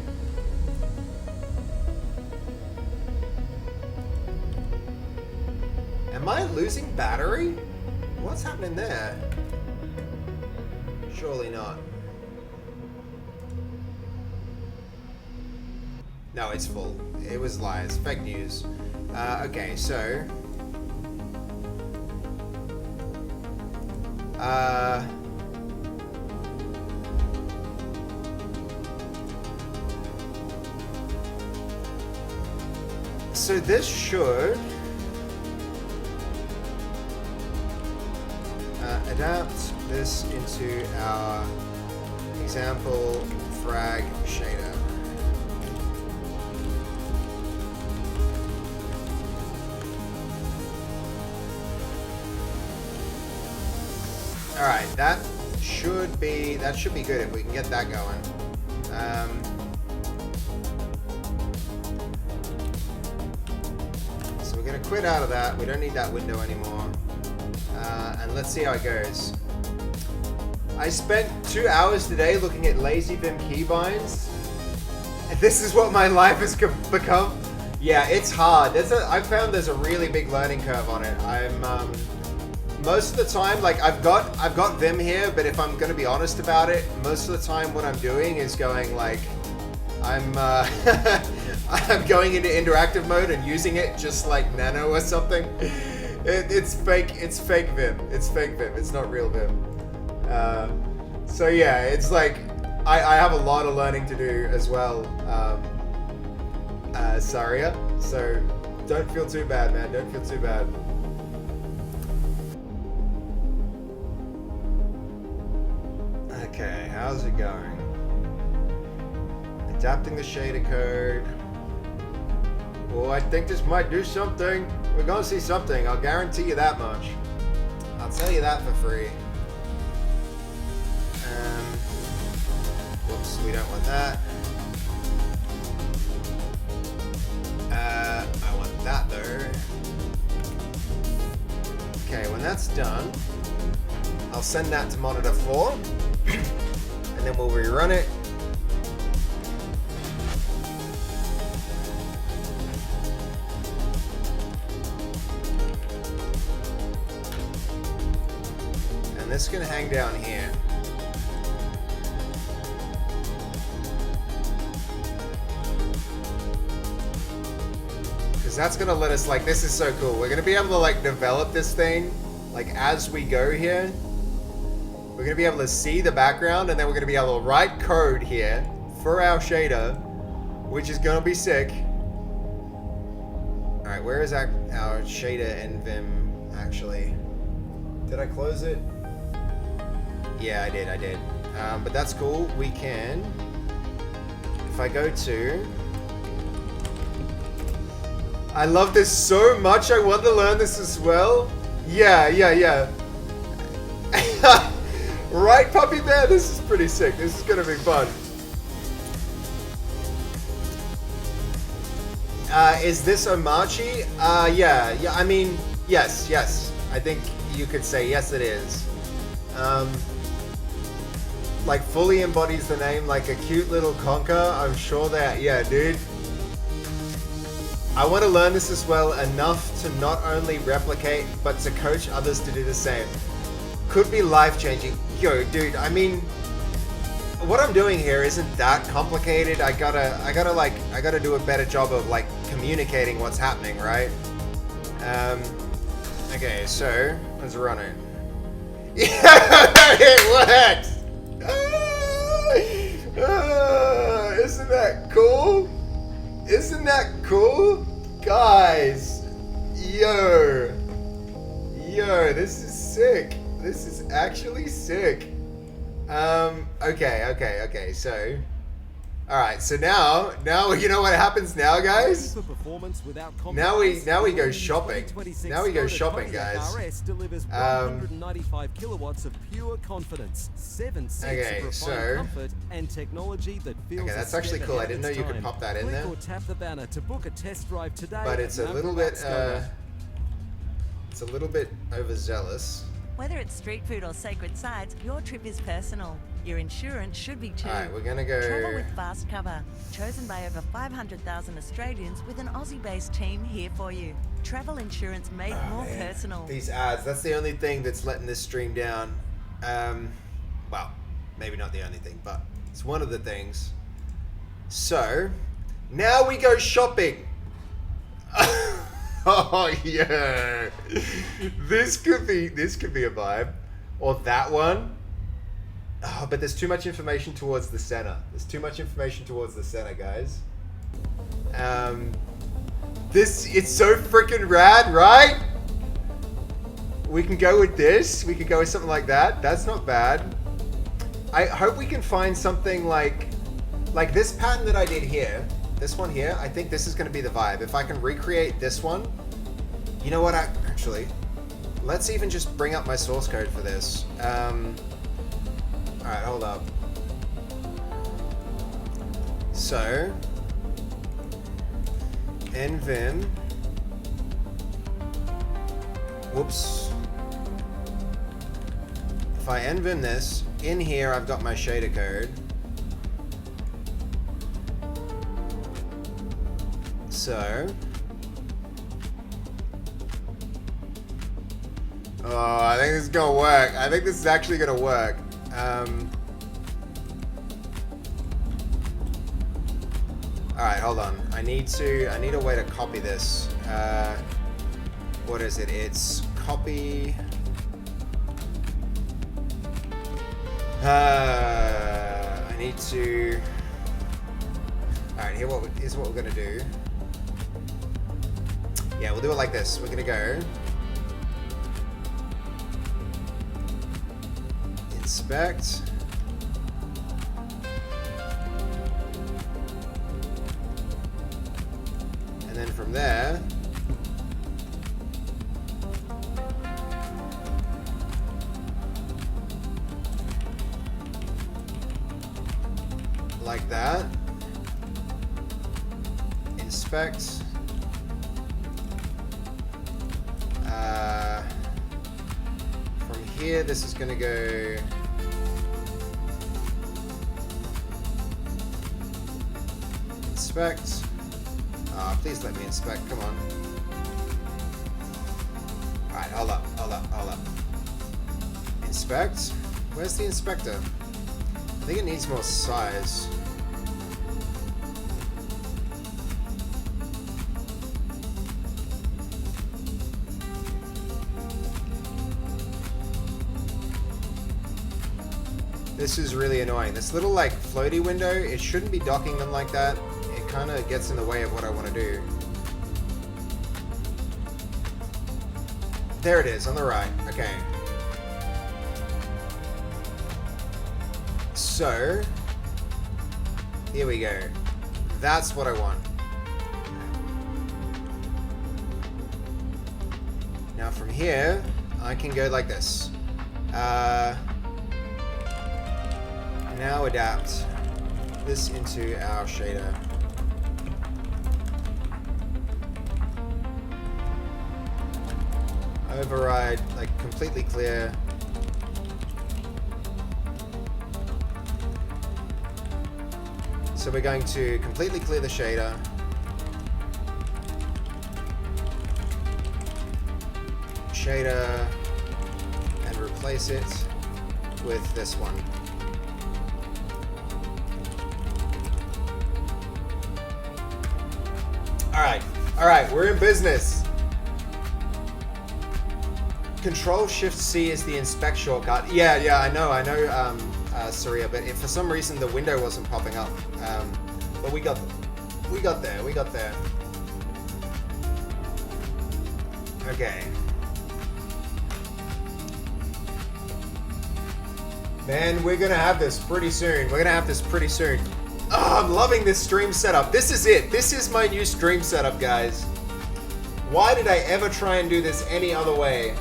Am I losing battery? What's happening there? Surely not. No, it's full. It was lies. Fake news. Okay, so... So this should... adapt this into our example frag shader. Alright, that should be good if we can get that going. So we're gonna quit out of that. We don't need that window anymore. And let's see how it goes. I spent 2 hours today looking at lazy Vim keybinds. And this is what my life has become. Yeah, it's hard. I found there's a really big learning curve on it. I'm most of the time, like I've got Vim here, but if I'm gonna be honest about it, most of the time what I'm doing is going like I'm I'm going into interactive mode and using it just like Nano or something. It's fake Vim. It's fake Vim. It's not real Vim. So yeah, it's like I have a lot of learning to do as well, Saria. So don't feel too bad, man. Don't feel too bad. Okay, how's it going? Adapting the shader code. Oh, I think this might do something. We're gonna see something, I'll guarantee you that much. I'll tell you that for free. Whoops, we don't want that. I want that though. Okay, when that's done, I'll send that to monitor 4, and then we'll rerun it. This is going to hang down here. Because that's going to let us, like, this is so cool. We're going to be able to, like, develop this thing, like, as we go here. We're going to be able to see the background, and then we're going to be able to write code here for our shader, which is going to be sick. Alright, where is our shader in Vim, actually? Did I close it? Yeah, I did. But that's cool. We can... If I go to... I love this so much. I want to learn this as well. Yeah. Right, Puppy Bear? This is pretty sick. This is gonna be fun. Is this Omachi? Yeah. I mean, yes. I think you could say yes, it is. Like, fully embodies the name like a cute little conker. I'm sure that, yeah, dude. I want to learn this as well enough to not only replicate, but to coach others to do the same. Could be life-changing. Yo, dude, I mean, what I'm doing here isn't that complicated. I gotta do a better job of, like, communicating what's happening, right? Okay, so, let's run it. Yeah, it worked! Isn't that cool? Isn't that cool? Guys! Yo, this is sick. This is actually sick. Okay, so... Alright, so now you know what happens now, guys? Now we go shopping. Now we go shopping, guys. RS delivers 195 kilowatts of pure confidence, 7 sets of refined comfort and technology that feels that's actually cool. I didn't know you could pop that in there. Click or tap the banner to book a test drive today. But it's a little bit overzealous. Whether it's street food or sacred sites, your trip is personal. Your insurance should be too. Alright, we're gonna go... Travel with Fast Cover, chosen by over 500,000 Australians with an Aussie-based team here for you. Travel insurance made more personal. These ads, that's the only thing that's letting this stream down. Well, maybe not the only thing, but it's one of the things. So, now we go shopping. Oh yeah, this could be a vibe, or that one. Oh, but there's too much information towards the center. Guys. It's so freaking rad, right? We can go with this. We could go with something like that. That's not bad. I hope we can find something like this pattern that I did here. This one here, I think this is going to be the vibe. If I can recreate this one, you know what, actually, let's even just bring up my source code for this. Alright, hold up. So, nvim, whoops. If I nvim this, in here I've got my shader code. So, oh, I think this is gonna work. I think this is actually gonna work. Alright, hold on. I need a way to copy this. What is it? It's copy. I need to. Alright, here's what we're gonna do. Yeah, we'll do it like this. We're gonna go inspect, and then from there like that, inspect. From here, this is going to go inspect. Please let me inspect. Come on. Alright, hold up. Inspect. Where's the inspector? I think it needs more size. This is really annoying. This little like floaty window, it shouldn't be docking them like that. It kind of gets in the way of what I want to do. There it is, on the right. Okay. so here we go. That's what I want. Now from here, I can go like this. Now adapt this into our shader. Override, like completely clear. So we're going to completely clear the shader. Shader and replace it with this one. All right, we're in business. Control-Shift-C is the inspect shortcut. Yeah, I know, Saria, but if for some reason the window wasn't popping up, but we got there. Okay. Man, we're gonna have this pretty soon. Oh, I'm loving this stream setup. This is it. This is my new stream setup, guys. Why did I ever try and do this any other way?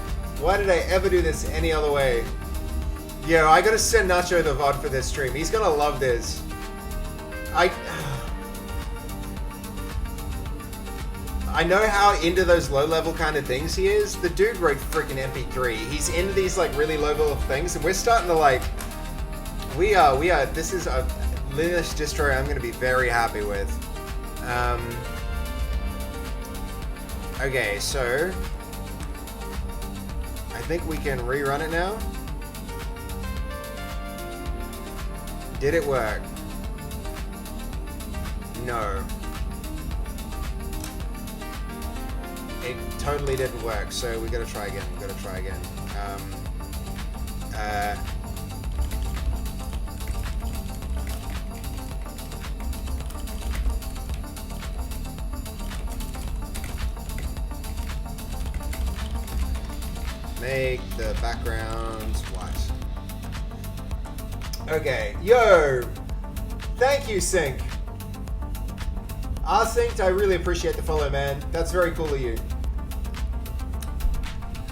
Yo, I gotta send Nacho the VOD for this stream. He's gonna love this. I know how into those low-level kind of things he is. The dude wrote freaking MP3. He's into these like really low-level things, and we're starting to like. We are. This is a Linux distro I'm gonna be very happy with. Okay, so I think we can rerun it now. Did it work? No. It totally didn't work, so we gotta try again. Make the background white. Okay, yo! Thank you, Sync. Synced, I really appreciate the follow, man. That's very cool of you.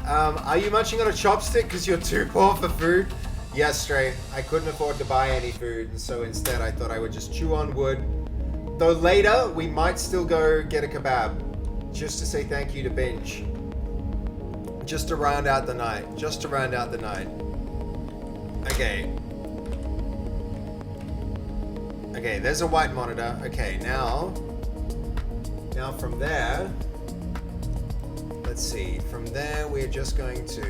Are you munching on a chopstick because you're too poor for food? Yes, Stray. I couldn't afford to buy any food, and so instead I thought I would just chew on wood. Though later, we might still go get a kebab. Just to say thank you to Binge. Just to round out the night. Okay. Okay, there's a white monitor. Okay, now from there, let's see. From there, we're just going to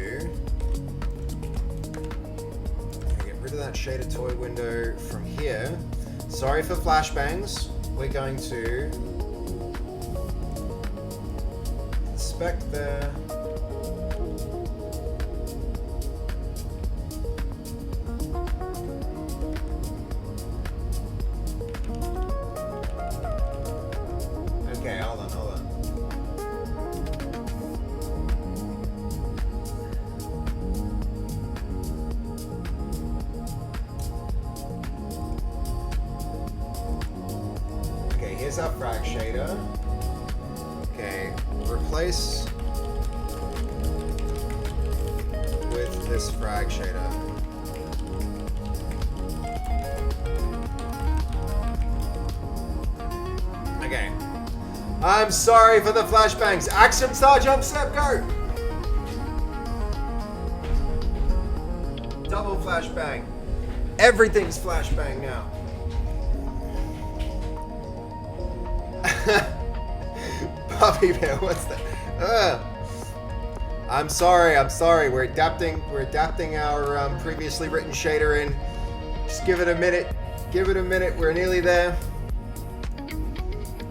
get rid of that shaded toy window. From here, sorry for flashbangs. We're going to inspect there. Okay, hold on. Okay, here's our frag shader. Okay, replace with this frag shader. Okay. I'm sorry for the flashbangs. Action star jump step go. Double flashbang. Everything's flashbang now. Puppy bear, what's that? I'm sorry. We're adapting our previously written shader in. Just give it a minute. We're nearly there.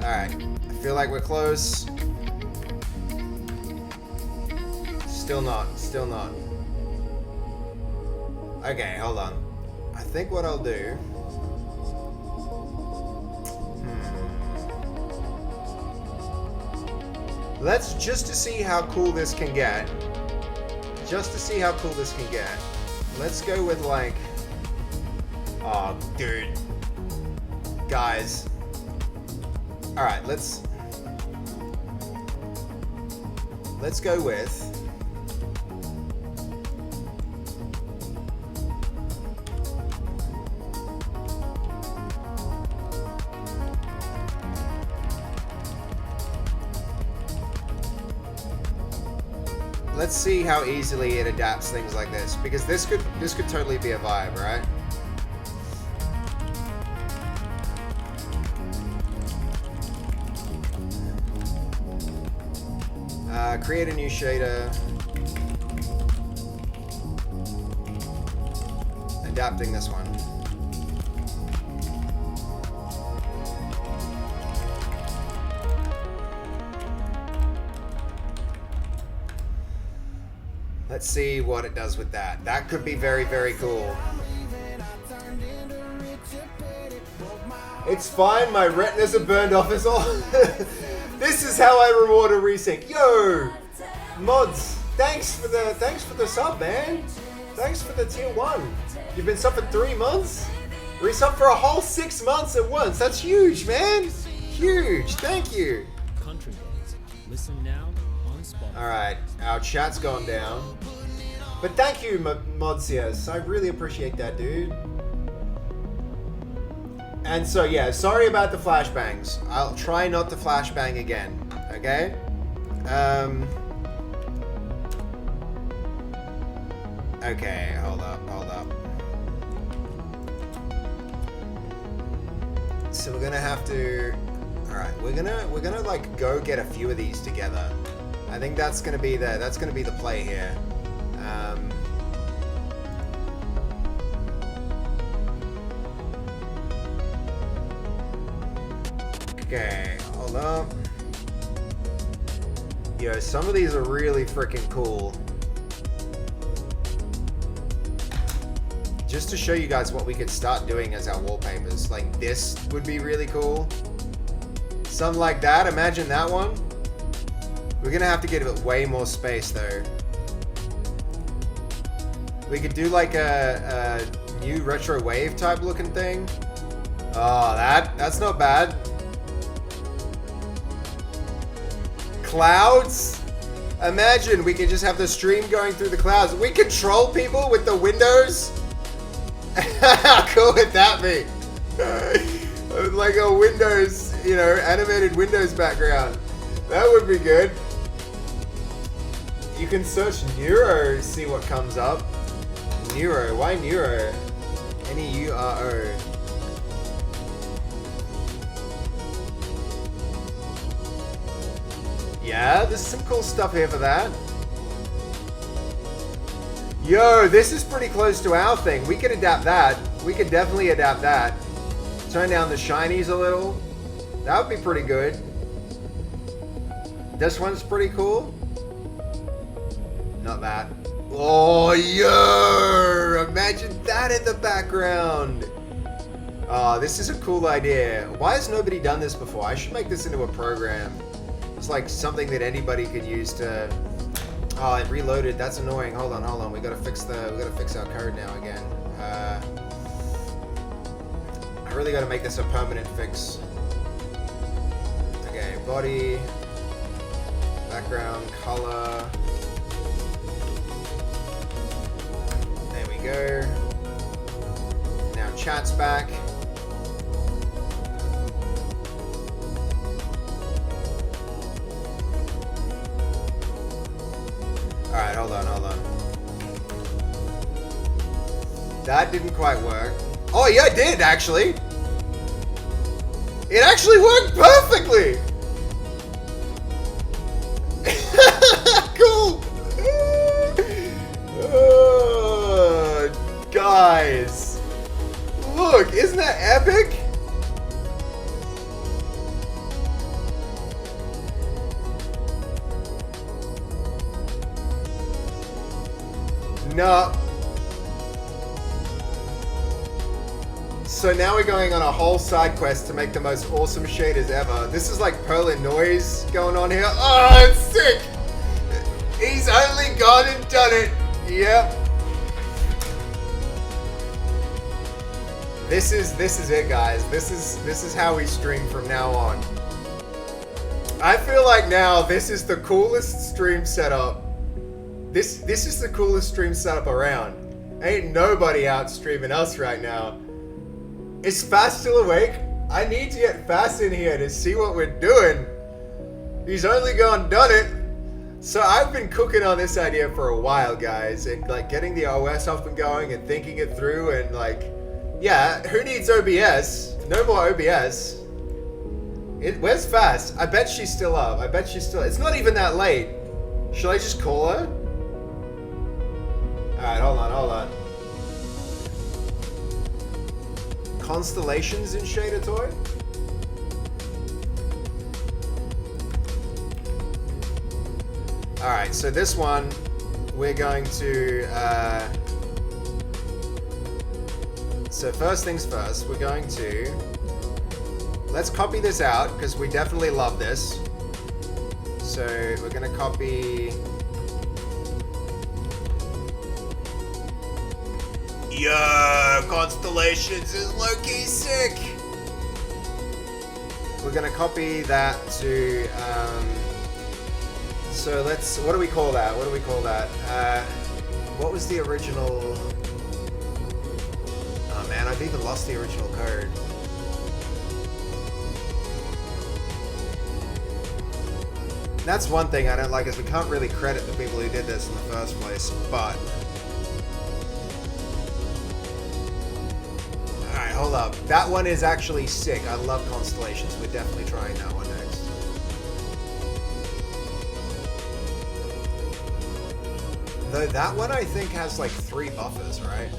All right. I feel like we're close. Still not. Okay, hold on. I think what I'll do. Let's just to see how cool this can get. Let's go with like. Oh, dude. Guys. Alright, let's go with... Let's see how easily it adapts things like this, because this could totally be a vibe, right? Create a new shader. Adapting this one. Let's see what it does with that. That could be very, very cool. It's fine, my retinas are burned off as all. This is how I reward a resync. Yo! Mods, thanks for the sub, man. Thanks for the tier 1. You've been sub for 3 months? Resub for a whole 6 months at once. That's huge, man. Huge. Thank you. Country Boys. Listen now on Spotify. Alright, our chat's gone down. But thank you, Modsias. I really appreciate that, dude. And so, yeah, sorry about the flashbangs. I'll try not to flashbang again, okay? Okay, hold up. So we're gonna have to... Alright, we're gonna like go get a few of these together. I think that's gonna be the play here. Okay, hold up. Yo, some of these are really freaking cool. Just to show you guys what we could start doing as our wallpapers. Like this would be really cool. Something like that, imagine that one. We're gonna have to give it way more space though. We could do like a new retro wave type looking thing. Oh, that's not bad. Clouds? Imagine we can just have the stream going through the clouds. We control people with the windows? How cool would that be? Like a Windows, you know, animated Windows background. That would be good. You can search Neuro, see what comes up. Neuro, why Neuro? N-E-U-R-O. Yeah, there's some cool stuff here for that. Yo, this is pretty close to our thing. We could adapt that. We could definitely adapt that. Turn down the shinies a little. That would be pretty good. This one's pretty cool. Not that. Oh, yo! Imagine that in the background. Oh, this is a cool idea. Why has nobody done this before? I should make this into a program. It's like something that anybody could use to... Oh, it reloaded. That's annoying. Hold on. We gotta fix our code now again. I really gotta make this a permanent fix. Okay, body, background, color. There we go. Now chat's back. Alright, hold on. That didn't quite work. Oh yeah, it did actually. It actually worked perfectly. Cool. Guys, look, isn't that epic? No. So now we're going on a whole side quest to make the most awesome shaders ever. This is like Perlin noise going on here. Oh, it's sick! He's only gone and done it. Yep. This is it, guys. This is how we stream from now on. I feel like now this is the coolest stream setup. This is the coolest stream setup around. Ain't nobody out streaming us right now. Is Fast still awake? I need to get Fast in here to see what we're doing. He's only gone done it. So I've been cooking on this idea for a while, guys, and like getting the OS up and going and thinking it through and like, yeah, who needs OBS? No more OBS. Where's Fast? I bet she's still up. I bet she's still. It's not even that late. Shall I just call her? Alright, hold on. Constellations in Shader Toy? Alright, so this one, we're going to, so first things first, we're going to, let's copy this out, because we definitely love this. So, we're going to copy, yo, Constellations is low-key sick! We're going to copy that to, so let's, what do we call that? What was the original? Oh man, I've even lost the original code. That's one thing I don't like is we can't really credit the people who did this in the first place, but. Alright, hold up. That one is actually sick. I love Constellations. We're definitely trying that one next. Though that one I think has like 3 buffers, right?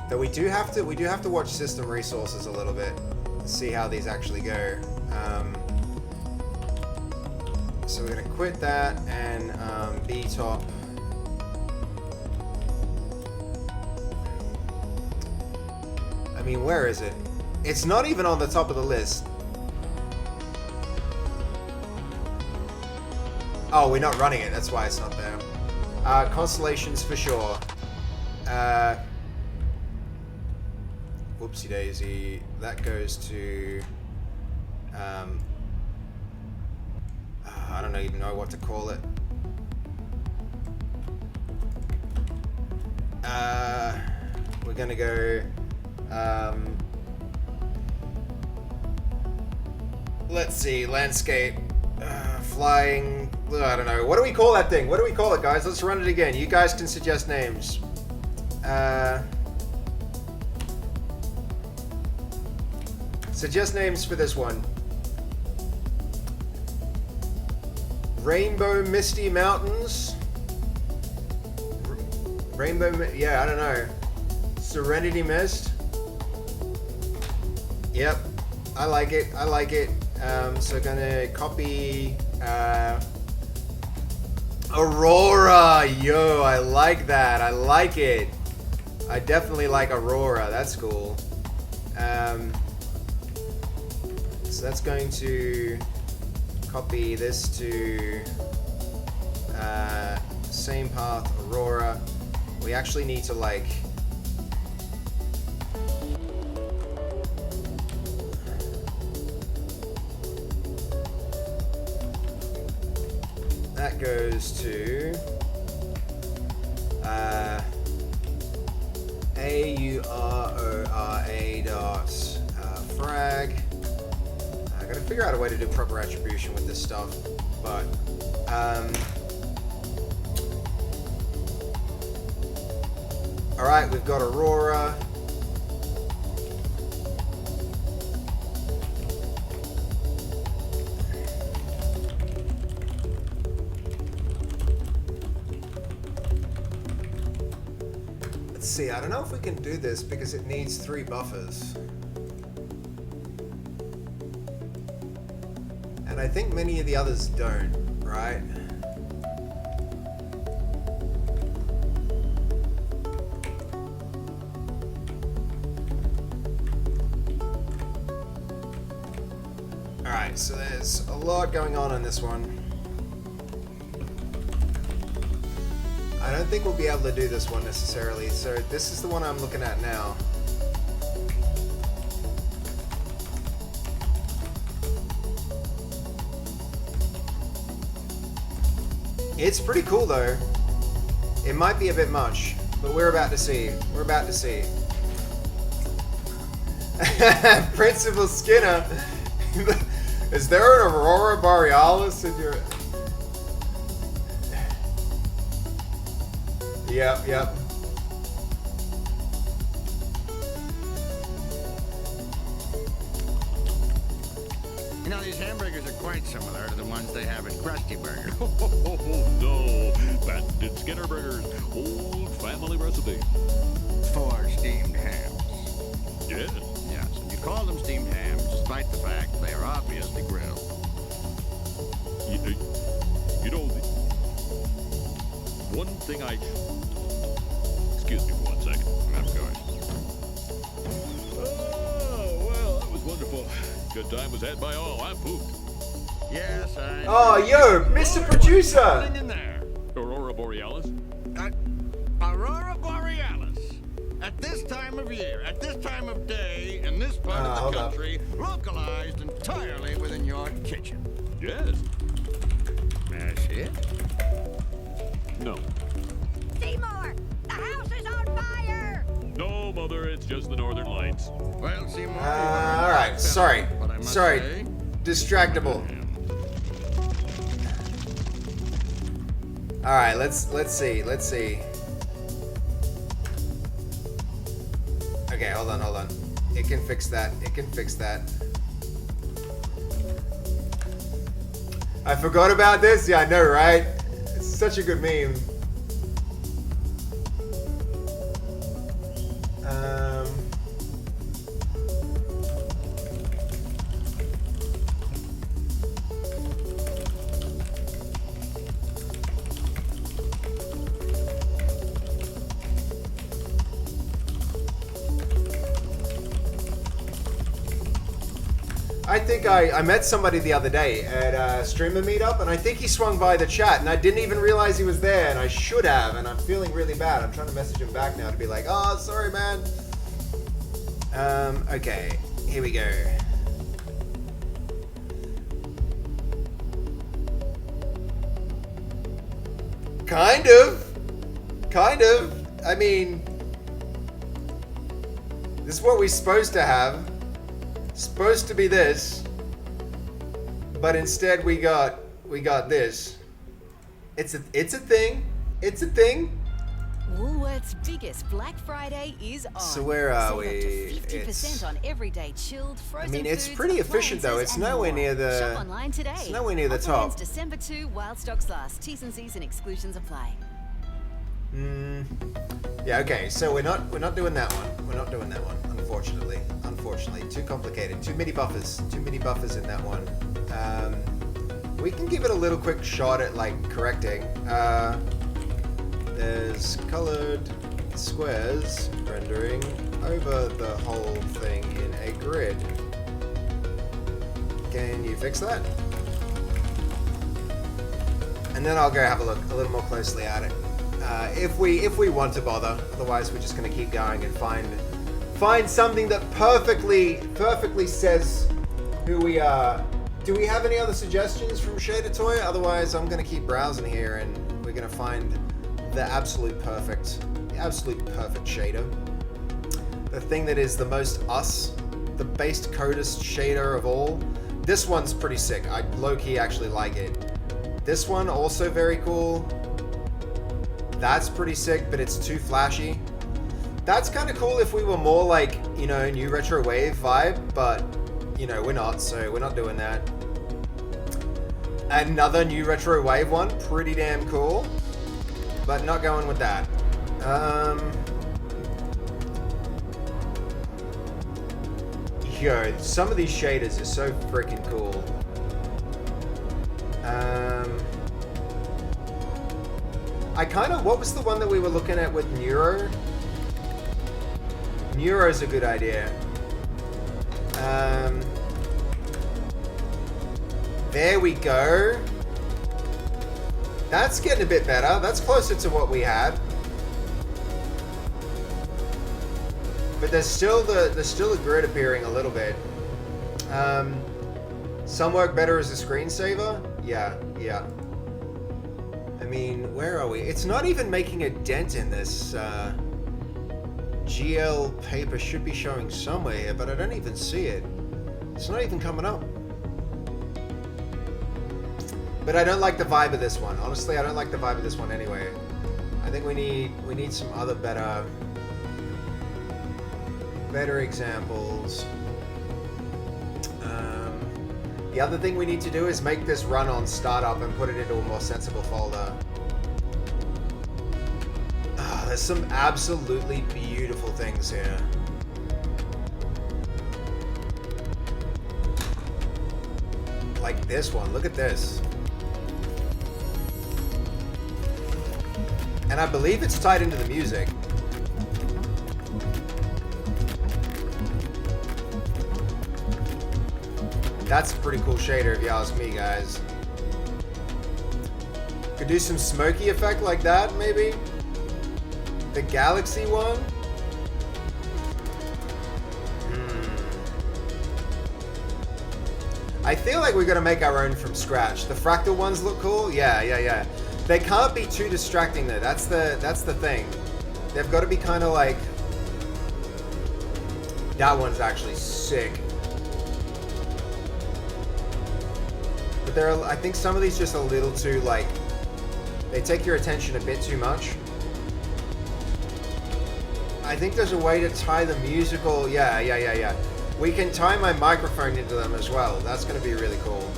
Though we do have to watch system resources a little bit to see how these actually go. So we're gonna quit that and B-top. I mean, where is it? It's not even on the top of the list. Oh, we're not running it. That's why it's not there. Constellations for sure. Whoopsie daisy. That goes to. I don't even know what to call it. We're gonna go. Let's see. Landscape. Flying. I don't know. What do we call that thing? What do we call it, guys? Let's run it again. You guys can suggest names. Suggest names for this one. Rainbow Misty Mountains. Yeah, I don't know. Serenity Mist. Yep. I like it. So gonna copy Aurora. Yo, I like that. I like it. I definitely like Aurora. That's cool. So that's going to copy this to same path, Aurora. We actually need to like that goes to AURORA dot frag. I gotta figure out a way to do proper attribution with this stuff, but all right, we've got Aurora. Let's see, I don't know if we can do this because it needs 3 buffers. And I think many of the others don't, right? Alright, so there's a lot going on in this one. I don't think we'll be able to do this one necessarily. So this is the one I'm looking at now. It's pretty cool though. It might be a bit much, but we're about to see. We're about to see. Principal Skinner. Is there an Aurora Borealis in your... Yep. You know, these hamburgers are quite similar to the ones they have at Krusty Burger. Oh, no. Patented Skinner Burgers. Old family recipe. 4 steamed hams. Yes. Yes, and you call them steamed hams despite the fact they are obviously grilled. You know, one thing I... Excuse me for 1 second. Of course. Oh, well, that was wonderful. Good time was had by all. I'm pooped. Yes, I... Oh, yo, Mr. Producer! In there. Aurora Borealis? Aurora Borealis. At this time of year, at this time of day, in this part of the country, localized entirely within your kitchen. Yes. That's it? No. Seymour! The house is on fire! No, Mother, it's just the Northern Lights. Well, Seymour... Alright, sorry. Sorry. Distractible. Alright, let's see. Okay, hold on. It can fix that. I forgot about this? Yeah, I know, right? It's such a good meme. I think I met somebody the other day at a streamer meetup, and I think he swung by the chat, and I didn't even realize he was there, and I should have, and I'm feeling really bad. I'm trying to message him back now to be like, oh, sorry, man. Okay, here we go. Kind of. I mean, this is what we're supposed to have. Supposed to be this, but instead we got this. It's a thing. Woolworth's biggest Black Friday is on. So where are we? Up to 50% on everyday chilled frozen I mean, it's foods, pretty efficient though. It's nowhere near the. Shop online today. It's nowhere near the Offer top. ends December 2 while stocks last. T's and C's and exclusions apply. Yeah. Okay. So we're not doing that one. Unfortunately, too complicated. Too many buffers in that one. We can give it a little quick shot at like correcting. There's colored squares rendering over the whole thing in a grid. Can you fix that? And then I'll go have a look a little more closely at it. If we want to bother. Otherwise, we're just going to keep going and find something that perfectly says who we are. Do we have any other suggestions from Shader Toy? Otherwise, I'm going to keep browsing here and we're going to find the absolute perfect shader. The thing that is the most us, the based codest shader of all. This one's pretty sick. I low-key actually like it. This one also very cool. That's pretty sick, but it's too flashy. That's kind of cool if we were more like, you know, new retro wave vibe, but, you know, we're not, so we're not doing that. Another new retro wave one, pretty damn cool, but not going with that. Yo, some of these shaders are so freaking cool. What was the one that we were looking at with Neuro? Neuro's a good idea. There we go. That's getting a bit better. That's closer to what we had. But there's still the grid appearing a little bit. Some work better as a screensaver. Yeah. I mean, where are we? It's not even making a dent in this. GL paper should be showing somewhere here, but I don't even see it. It's not even coming up. But I don't like the vibe of this one. Honestly, I don't like the vibe of this one anyway. I think we need some other better examples. The other thing we need to do is make this run on startup and put it into a more sensible folder. There's some absolutely beautiful things here. Like this one, look at this. And I believe it's tied into the music. That's a pretty cool shader if you ask me, guys. Could do some smoky effect like that, maybe? The Galaxy one? I feel like we're gonna make our own from scratch. The fractal ones look cool. Yeah. They can't be too distracting though. That's the thing. They've got to be kind of like. That one's actually sick. But I think some of these just a little too like. They take your attention a bit too much. I think there's a way to tie the musical. Yeah. We can tie my microphone into them as well. That's going to be really cool.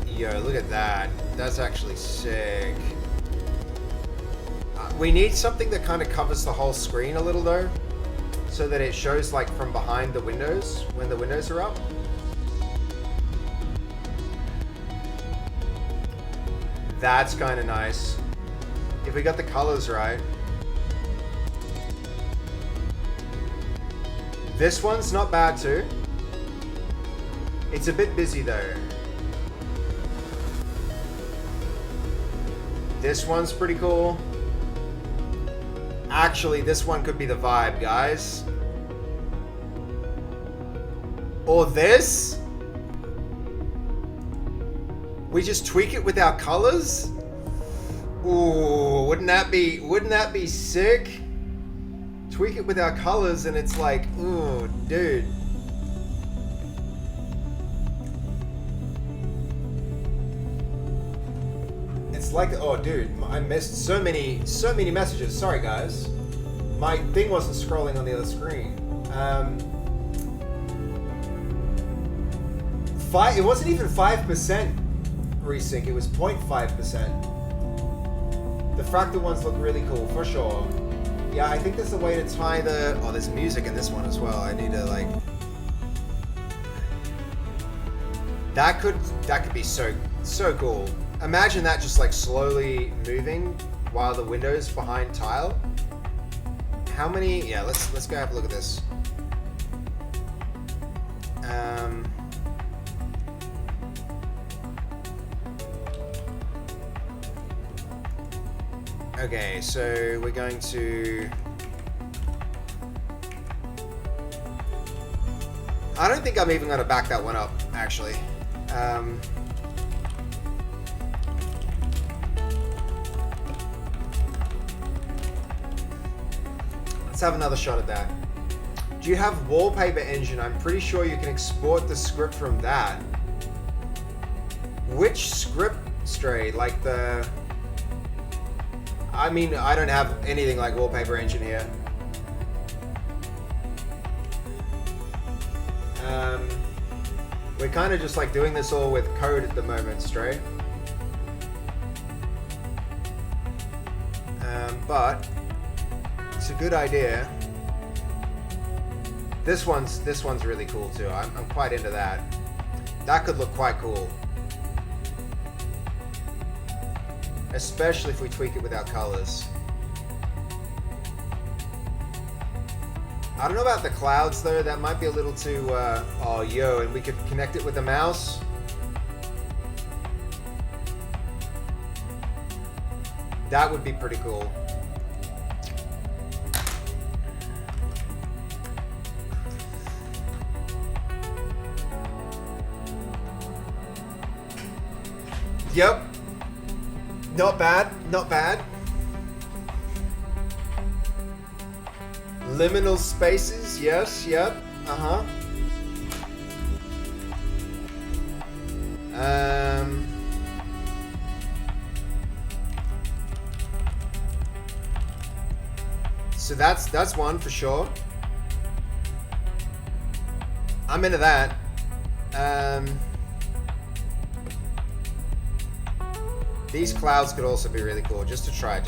Yo, look at that. That's actually sick. We need something that kind of covers the whole screen a little though, so that it shows like from behind the windows when the windows are up. That's kind of nice. If we got the colors right. This one's not bad too. It's a bit busy though. This one's pretty cool. Actually, this one could be the vibe, guys. Or this? We just tweak it with our colors? Ooh, wouldn't that be sick? Tweak it with our colors and it's like, ooh, dude. It's like, oh dude, I missed so many messages. Sorry guys. My thing wasn't scrolling on the other screen. It wasn't even 5% resync, it was 0.5%. The fractal ones look really cool, for sure. Yeah, I think there's a way to tie the... Oh, there's music in this one as well. I need to, like... That could be so cool. Imagine that just, like, slowly moving while the window's behind tile. How many... Yeah, let's go have a look at this. Okay, so we're going to... I don't think I'm even going to back that one up, actually. Let's have another shot at that. Do you have Wallpaper Engine? I'm pretty sure you can export the script from that. Which script, Stray? Like the... I mean, I don't have anything like Wallpaper Engine here. We're kind of just like doing this all with code at the moment, Stray. But it's a good idea. This one's really cool too. I'm quite into that. That could look quite cool. Especially if we tweak it with our colors. I don't know about the clouds though. That might be a little too. Oh, yo, and we could connect it with the mouse. That would be pretty cool. Yep. Not bad. Not bad. Liminal spaces. Yes. Yep. Uh-huh. So that's one for sure. I'm into that. These clouds could also be really cool, just to try.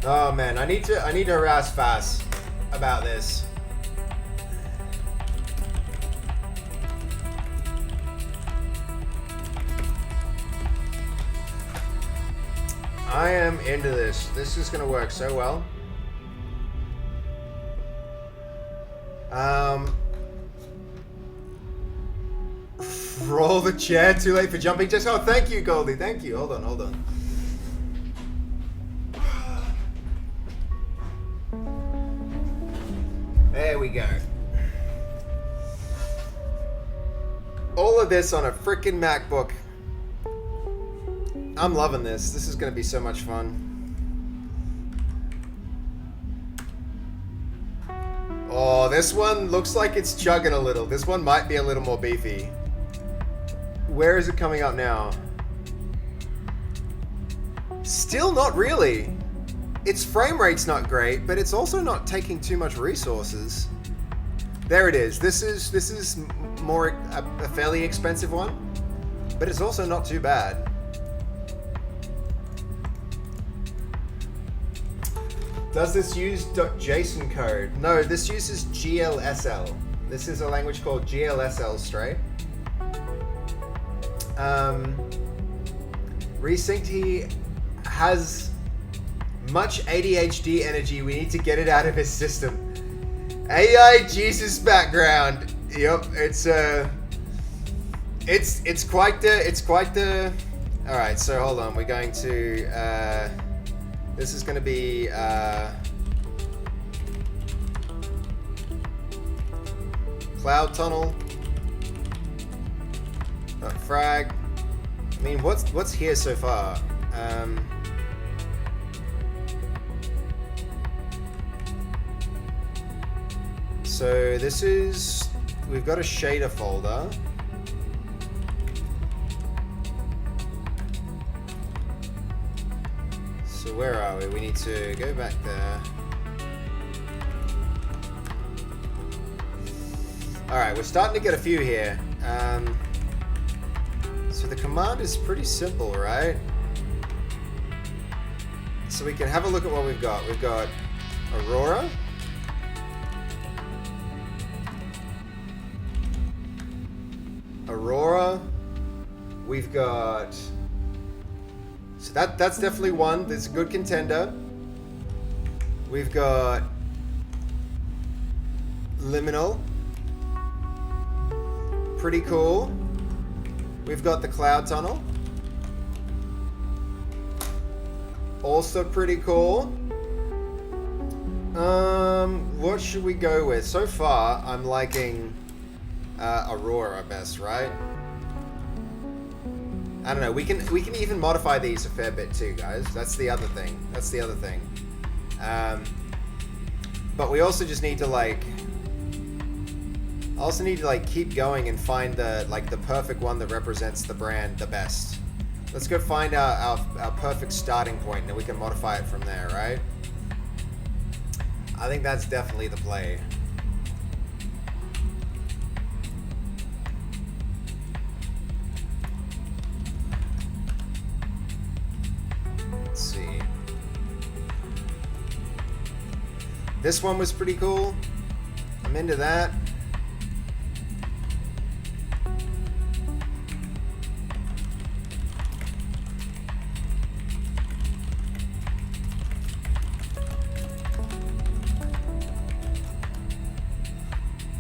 Oh man, I need to harass Fass about this. I am into this. This is gonna work so well. Roll the chair. Too late for jumping. Just oh, thank you, Goldie. Thank you. Hold on. There we go. All of this on a freaking MacBook. I'm loving this. This is going to be so much fun. Oh, this one looks like it's chugging a little. This one might be a little more beefy. Where is it coming up now? Still not really. Its frame rate's not great, but it's also not taking too much resources. There it is. This is more a fairly expensive one, but it's also not too bad. Does this use .json code? No, this uses GLSL. This is a language called GLSL straight. Resynced, he has much ADHD energy. We need to get it out of his system. AI Jesus background. Yep, it's quite the. All right, so hold on. We're going to. This is going to be. Cloud tunnel. Frag. I mean, what's here so far? So this is, we've got a shader folder. So where are we? We need to go back there. All right, we're starting to get a few here. So the command is pretty simple, right? So we can have a look at what we've got. We've got Aurora. We've got, so that's definitely one. That's a good contender. We've got Liminal. Pretty cool. We've got the Cloud Tunnel. Also pretty cool. What should we go with? So far, I'm liking Aurora best, right? I don't know. We can even modify these a fair bit too, guys. That's the other thing. But we also just need to keep going and find the perfect one that represents the brand the best. Let's go find our perfect starting point, and then we can modify it from there, right? I think that's definitely the play. Let's see. This one was pretty cool. I'm into that.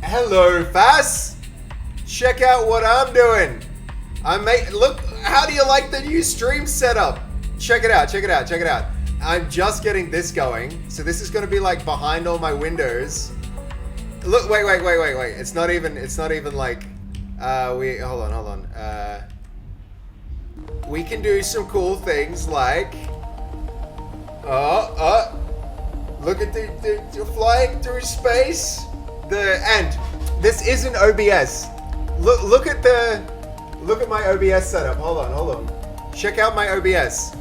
Hello, Fass. Check out what I'm doing. Look, how do you like the new stream setup? Check it out, check it out, check it out. I'm just getting this going. So this is going to be like behind all my windows. Look, wait. It's not even like, hold on. We can do some cool things like, look at the flying through space. And this isn't OBS. Look at my OBS setup. Hold on. Check out my OBS.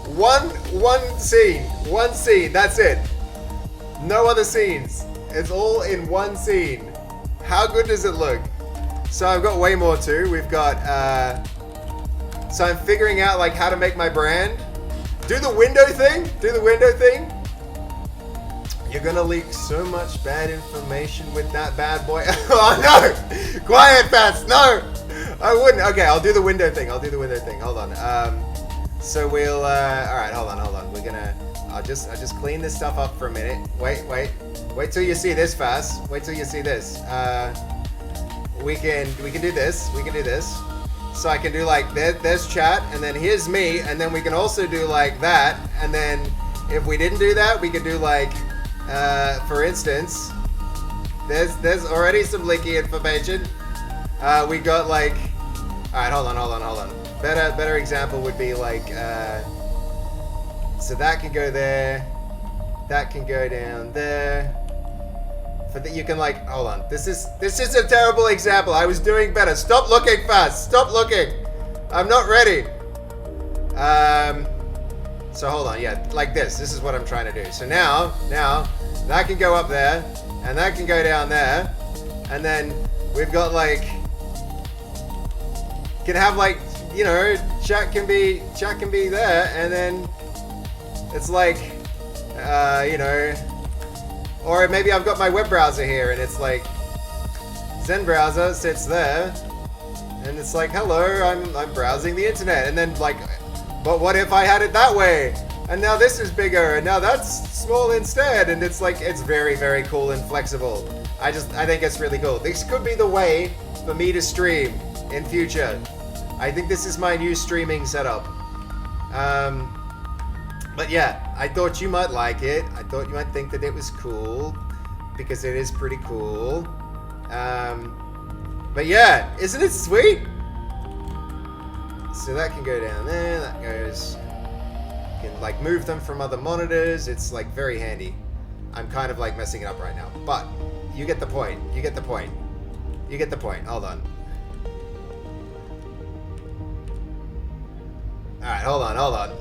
One scene. That's it. No other scenes. It's all in one scene. How good does it look? So I've got way more too. We've got. So I'm figuring out like how to make my brand. Do the window thing. You're gonna leak so much bad information with that bad boy. Oh no! Quiet, Fats. No, I wouldn't. Okay, I'll do the window thing. Hold on. So we'll. All right. Hold on. We're gonna. I'll just clean this stuff up for a minute. Wait till you see this, Fast. Wait till you see this. We can do this. So I can do like there's chat, and then here's me, and then we can also do like that, and then if we didn't do that, we could do like. For instance, there's already some leaky information. We got like, all right, hold on. Better example would be like, so that can go there, that can go down there. For that you can like, hold on. This is a terrible example. I was doing better. Stop looking, Fast. Stop looking. I'm not ready. So hold on, yeah, like this. This is what I'm trying to do. So now, that can go up there, and that can go down there, and then we've got like, can have like, you know, chat can be there, and then it's like, you know, or maybe I've got my web browser here, and it's like, Zen browser sits there, and it's like, hello, I'm browsing the internet, and then like. But what if I had it that way? And now this is bigger, and now that's small instead. And it's like, it's very, very cool and flexible. I think it's really cool. This could be the way for me to stream in future. I think this is my new streaming setup. But yeah, I thought you might like it. I thought you might think that it was cool, because it is pretty cool. But yeah, isn't it sweet? So that can go down there, that goes, you can like move them from other monitors, it's like very handy. I'm kind of like messing it up right now, but you get the point, hold on. Alright, hold on.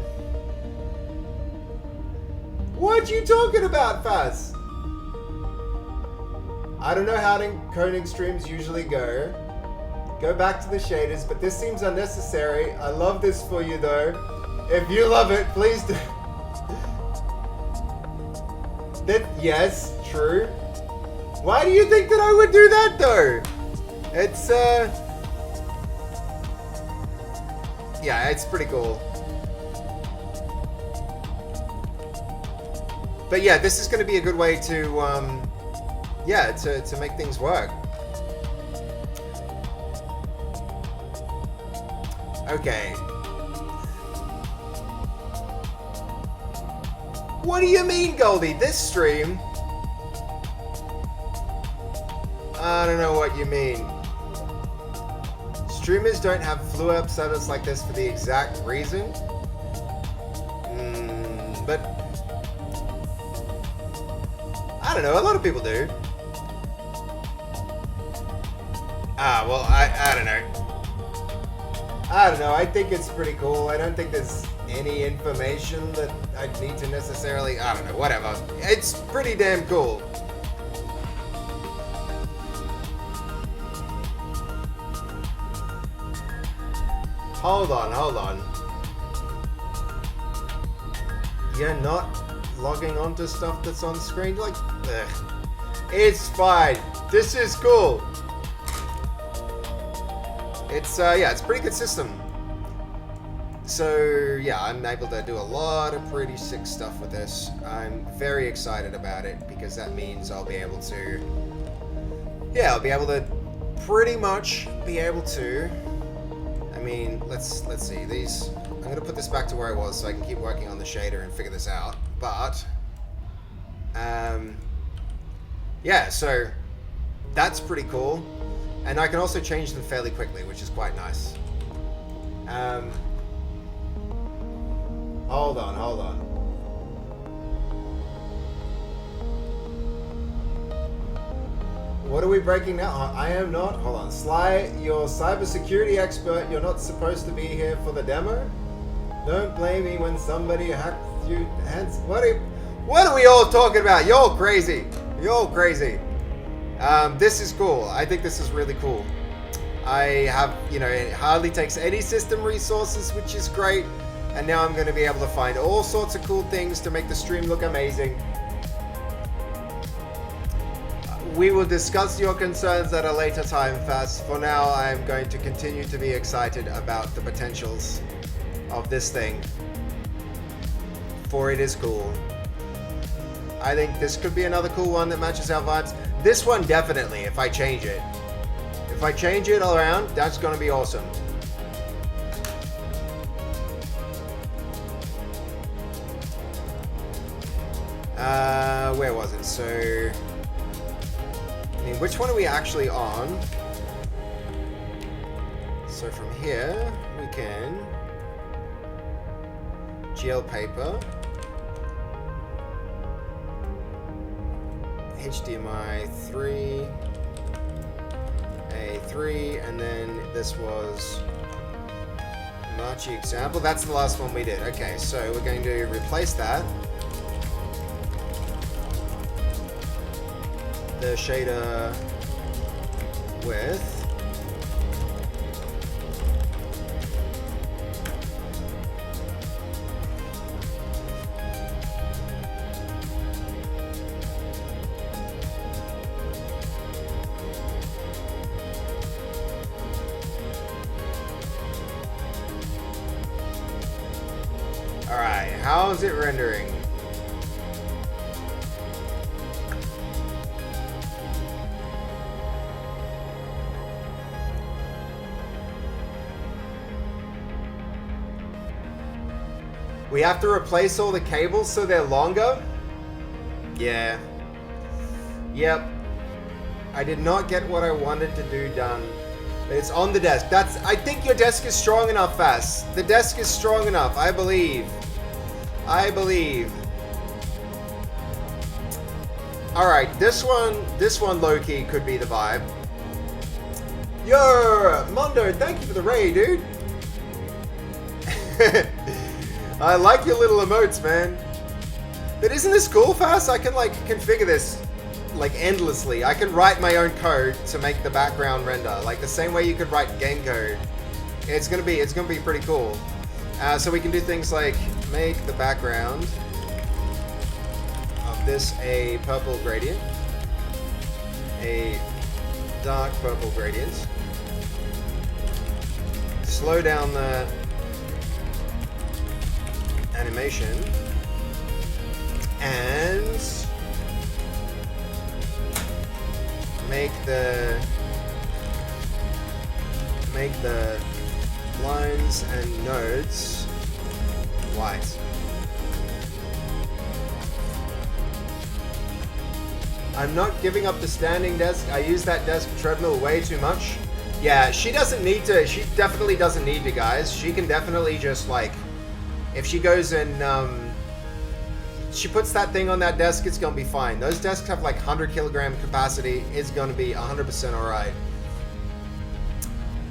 What you talking about, Faz? I don't know how coding streams usually go. Go back to the shaders, but this seems unnecessary. I love this for you though. If you love it, please do. Yes, true. Why do you think that I would do that though? It's yeah, it's pretty cool. But yeah, this is going to be a good way to yeah, to make things work. Okay. What do you mean, Goldie? This stream? I don't know what you mean. Streamers don't have flu-up setups like this for the exact reason. But I don't know, a lot of people do. Well, I don't know. I think it's pretty cool. I don't think there's any information that I need to necessarily, I don't know, whatever. It's pretty damn cool. Hold on. You're not logging onto stuff that's on screen. Like, ugh. It's fine. This is cool. It's, yeah, it's a pretty good system. So, yeah, I'm able to do a lot of pretty sick stuff with this. I'm very excited about it because that means I'll be able to... Yeah, I'll be able to pretty much be able to... I mean, let's see. These... I'm going to put this back to where I was so I can keep working on the shader and figure this out. But... yeah, so... That's pretty cool. And I can also change them fairly quickly, which is quite nice. Hold on. What are we breaking now? I am not. Hold on. Sly, you're cybersecurity expert. You're not supposed to be here for the demo. Don't blame me when somebody hacked you. What are we all talking about? You're crazy. You're crazy. This is cool. I think this is really cool. I have, you know, it hardly takes any system resources, which is great. And now I'm going to be able to find all sorts of cool things to make the stream look amazing. We will discuss your concerns at a later time, Fast. For now, I'm going to continue to be excited about the potentials of this thing. For it is cool. I think this could be another cool one that matches our vibes. This one definitely, if I change it. If I change it around, that's going to be awesome. Where was it? So, I mean, which one are we actually on? So from here, we can GL paper, HDMI 3, A3, and then this was Marchi example. That's the last one we did. Okay, so we're going to replace that. The shader with Alright, how's it rendering? We have to replace all the cables so they're longer? Yeah. Yep. I did not get what I wanted to do done. But it's on the desk. I think your desk is strong enough, Fast. The desk is strong enough. I believe. Alright, this one low-key could be the vibe. Yo, Mondo, thank you for the raid, dude. I like your little emotes, man. But isn't this cool, Fast? I can like configure this like endlessly. I can write my own code to make the background render, like the same way you could write game code. It's gonna be pretty cool. So we can do things like make the background of this a purple gradient, a dark purple gradient. Slow down the animation and make the lines and nodes white. I'm not giving up the standing desk. I use that desk treadmill way too much. Yeah, she doesn't need to. She definitely doesn't need to, guys. She can definitely just like, if she goes and she puts that thing on that desk, it's gonna be fine. Those desks have like 100 kilogram capacity. It's gonna be 100% alright.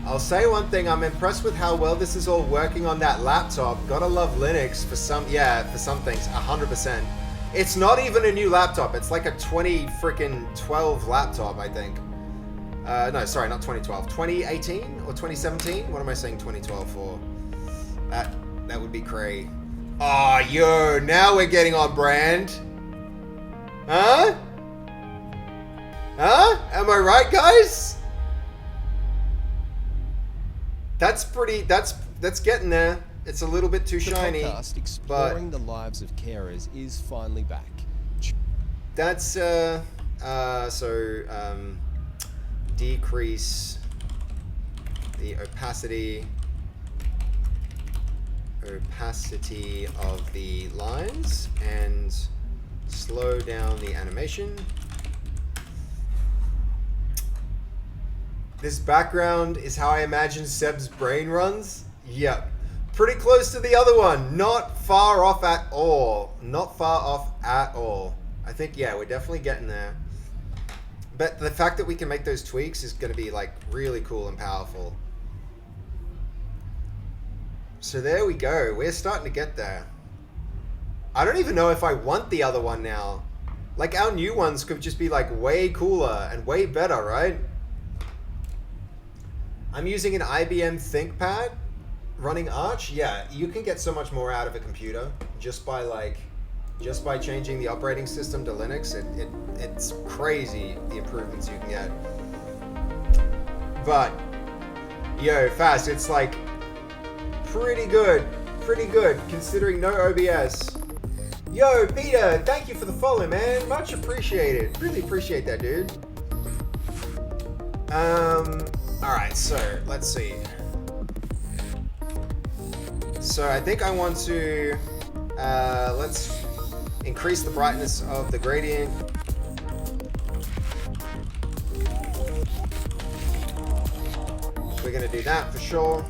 I'll say one thing, I'm impressed with how well this is all working on that laptop. Gotta love Linux for some, for some things, 100%. It's not even a new laptop. It's like a 2012 laptop, I think. No, sorry, not 2012. 2018 or 2017? What am I saying 2012 for? That would be cray. Oh, yo, now we're getting on brand. Huh? Huh? Am I right, guys? That's pretty, that's getting there. It's a little bit too shiny. The podcast exploring the lives of carers is finally back. That's, decrease the opacity of the lines and slow down the animation. This background is how I imagine Seb's brain runs. Yep. Pretty close to the other one. Not far off at all. Not far off at all. I think, yeah, we're definitely getting there. But the fact that we can make those tweaks is going to be, like, really cool and powerful. So there we go. We're starting to get there. I don't even know if I want the other one now. Like, our new ones could just be, like, way cooler and way better, right? I'm using an IBM ThinkPad running Arch. Yeah, you can get so much more out of a computer just by changing the operating system to Linux. It's crazy the improvements you can get. But yo, fast, it's like pretty good considering no OBS. Yo, Peter, thank you for the follow, man. Much appreciated. Really appreciate that, dude. Alright, so let's see. So I think I want to let's increase the brightness of the gradient. We're gonna do that for sure.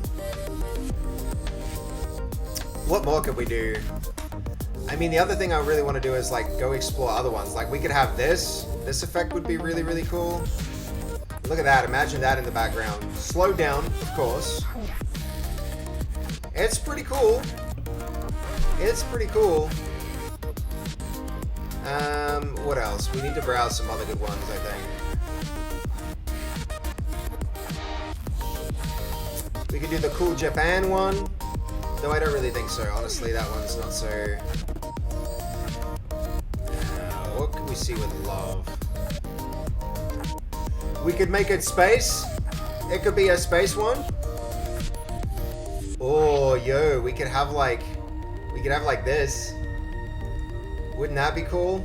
What more could we do? I mean, the other thing I really want to do is like go explore other ones. Like we could have this. This effect would be really, really cool. Look at that. Imagine that in the background. Slow down, of course. It's pretty cool. It's pretty cool. What else? We need to browse some other good ones, I think. We could do the cool Japan one. Though I don't really think so. Honestly, that one's not so... what can we see with love? We could make it space. It could be a space one. Oh, yo, we could have like this. Wouldn't that be cool?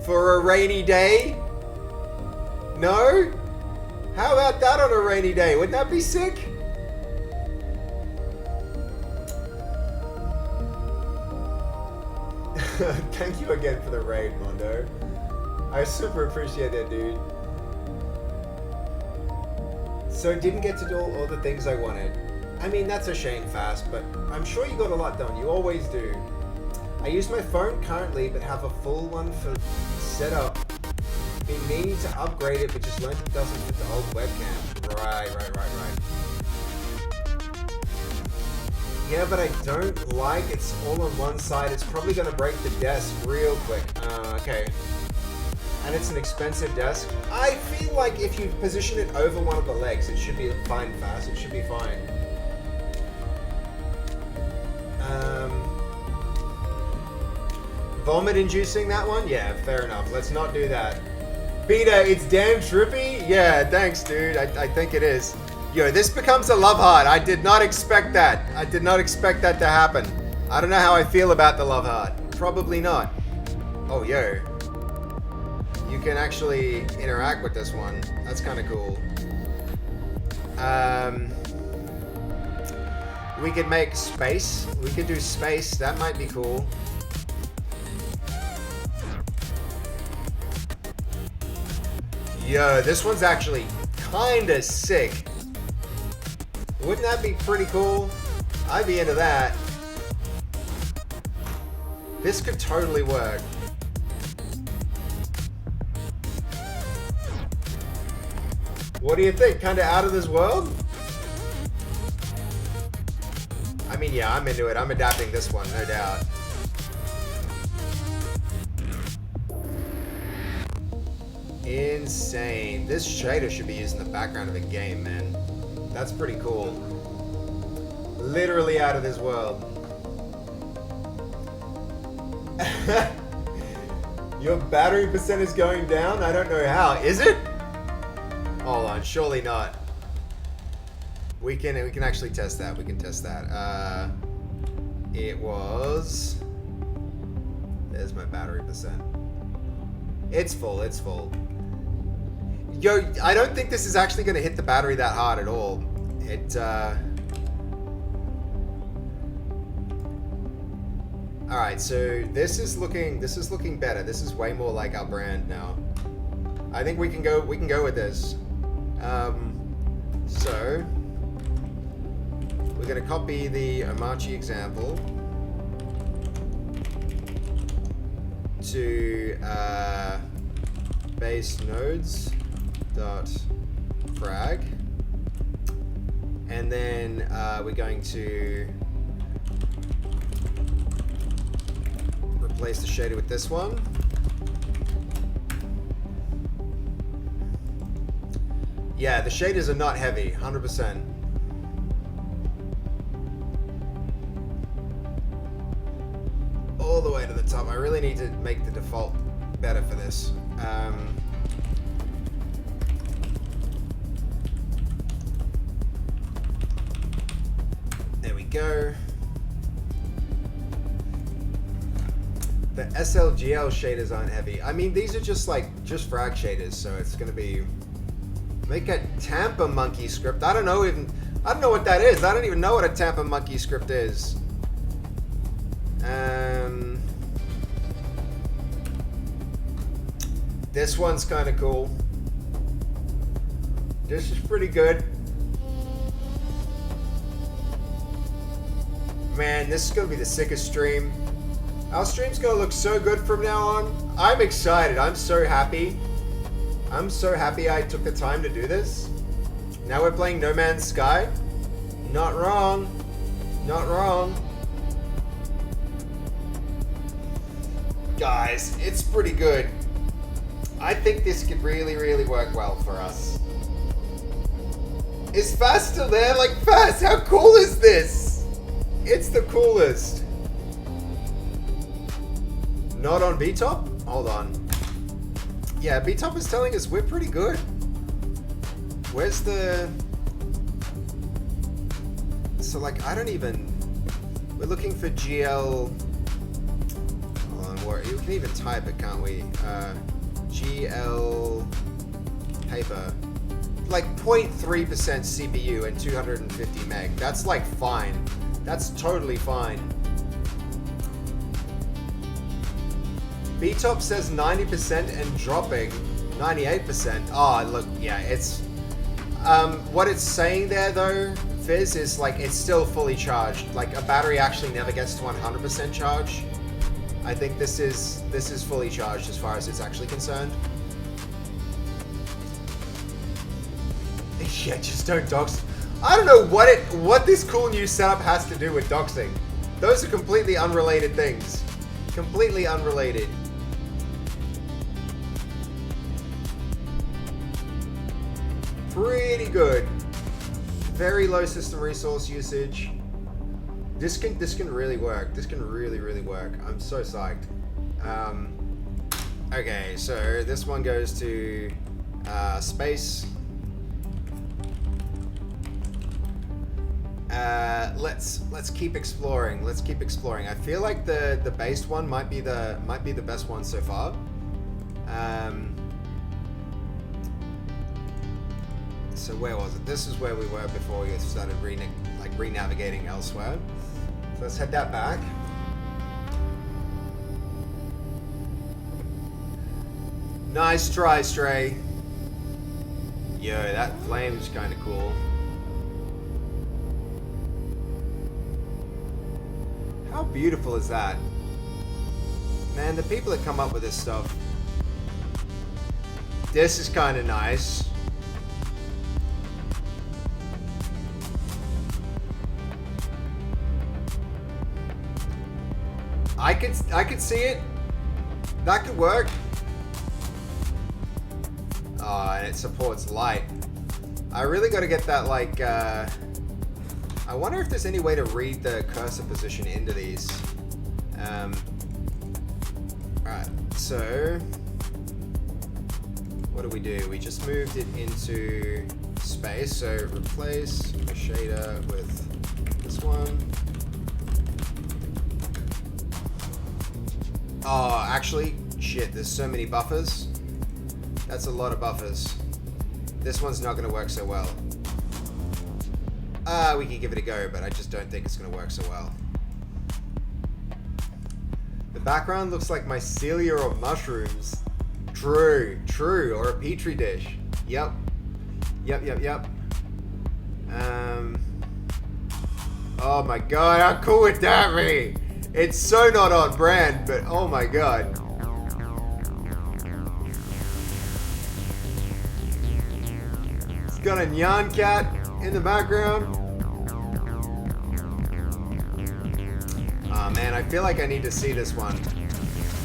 For a rainy day? No? How about that on a rainy day? Wouldn't that be sick? Thank you again for the raid, Mondo. I super appreciate that, dude. So didn't get to do all the things I wanted. I mean, that's a shame, Fast, but I'm sure you got a lot done. You always do. I use my phone currently, but have a full one for setup. Been meaning to upgrade it, but just learned it doesn't fit the old webcam. Right. Yeah, but I don't like it's all on one side. It's probably gonna break the desk real quick. Okay. And it's an expensive desk. I feel like if you position it over one of the legs, it should be fine, Fast. It should be fine. Vomit inducing that one? Yeah, fair enough. Let's not do that. Peter, it's damn trippy? Yeah, thanks, dude. I think it is. Yo, this becomes a love heart. I did not expect that. I did not expect that to happen. I don't know how I feel about the love heart. Probably not. Oh, yo. You can actually interact with this one. That's kind of cool. We could make space. We could do space. That might be cool. Yo, this one's actually kind of sick. Wouldn't that be pretty cool? I'd be into that. This could totally work. What do you think? Kind of out of this world? I mean, yeah, I'm into it. I'm adapting this one, no doubt. Insane. This shader should be used in the background of a game, man. That's pretty cool. Literally out of this world. Your battery percent is going down? I don't know how. Is it? Hold on, surely not. We can actually test that. We can test that. It was... There's my battery percent. It's full, it's full. Yo, I don't think this is actually going to hit the battery that hard at all. It, Alright, so this is looking better. This is way more like our brand now. I think we can go with this. So we're gonna copy the Omachi example to base nodes dot frag, and then we're going to replace the shader with this one. Yeah, the shaders are not heavy, 100%. All the way to the top. I really need to make the default better for this. There we go. The SLGL shaders aren't heavy. I mean, these are just frag shaders, so it's gonna be... Make a Tampa Monkey script. I don't know what that is. I don't even know what a Tampa Monkey script is. This one's kind of cool. This is pretty good. Man, this is gonna be the sickest stream. Our stream's gonna look so good from now on. I'm excited. I'm so happy. I'm so happy I took the time to do this. Now we're playing No Man's Sky. Not wrong. Not wrong. Guys, it's pretty good. I think this could really, really work well for us. Is Fast still there? Like, Fast, how cool is this? It's the coolest. Not on B-Top? Hold on. Yeah, B-Top is telling us we're pretty good. Where's the... So, like, I don't even... We're looking for GL... Hold on, you can even type it, can't we? GL... Paper. Like, 0.3% CPU and 250 meg. That's, like, fine. That's totally fine. B-Top says 90% and dropping 98%. Oh, look, yeah, it's... what it's saying there, though, Fizz, is, like, it's still fully charged. Like, a battery actually never gets to 100% charge. I think this is fully charged as far as it's actually concerned. Yeah, just don't dox. I don't know what this cool new setup has to do with doxing. Those are completely unrelated things. Completely unrelated. Pretty good. Very low system resource usage. This can really work. This can really, really work. I'm so psyched. Okay, so this one goes to space. Let's keep exploring. Let's keep exploring. I feel like the based one might be the best one so far. So where was it? This is where we were before we started re-navigating elsewhere. So let's head that back. Nice try, Stray. Yo, that flame is kind of cool. How beautiful is that? Man, the people that come up with this stuff. This is kind of nice. I could see it. That could work. Oh, and it supports light. I really got to get that, like, I wonder if there's any way to read the cursor position into these. Alright, so what do? We just moved it into space, so replace the shader with this one. Oh, actually, shit, there's so many buffers. That's a lot of buffers. This one's not going to work so well. We could give it a go, but I just don't think it's going to work so well. The background looks like mycelia or mushrooms. True, or a petri dish. Yep. Oh my god, how cool would that be? It's so not on brand, but oh my god. It's got a Nyan cat in the background. Oh man, I feel like I need to see this one.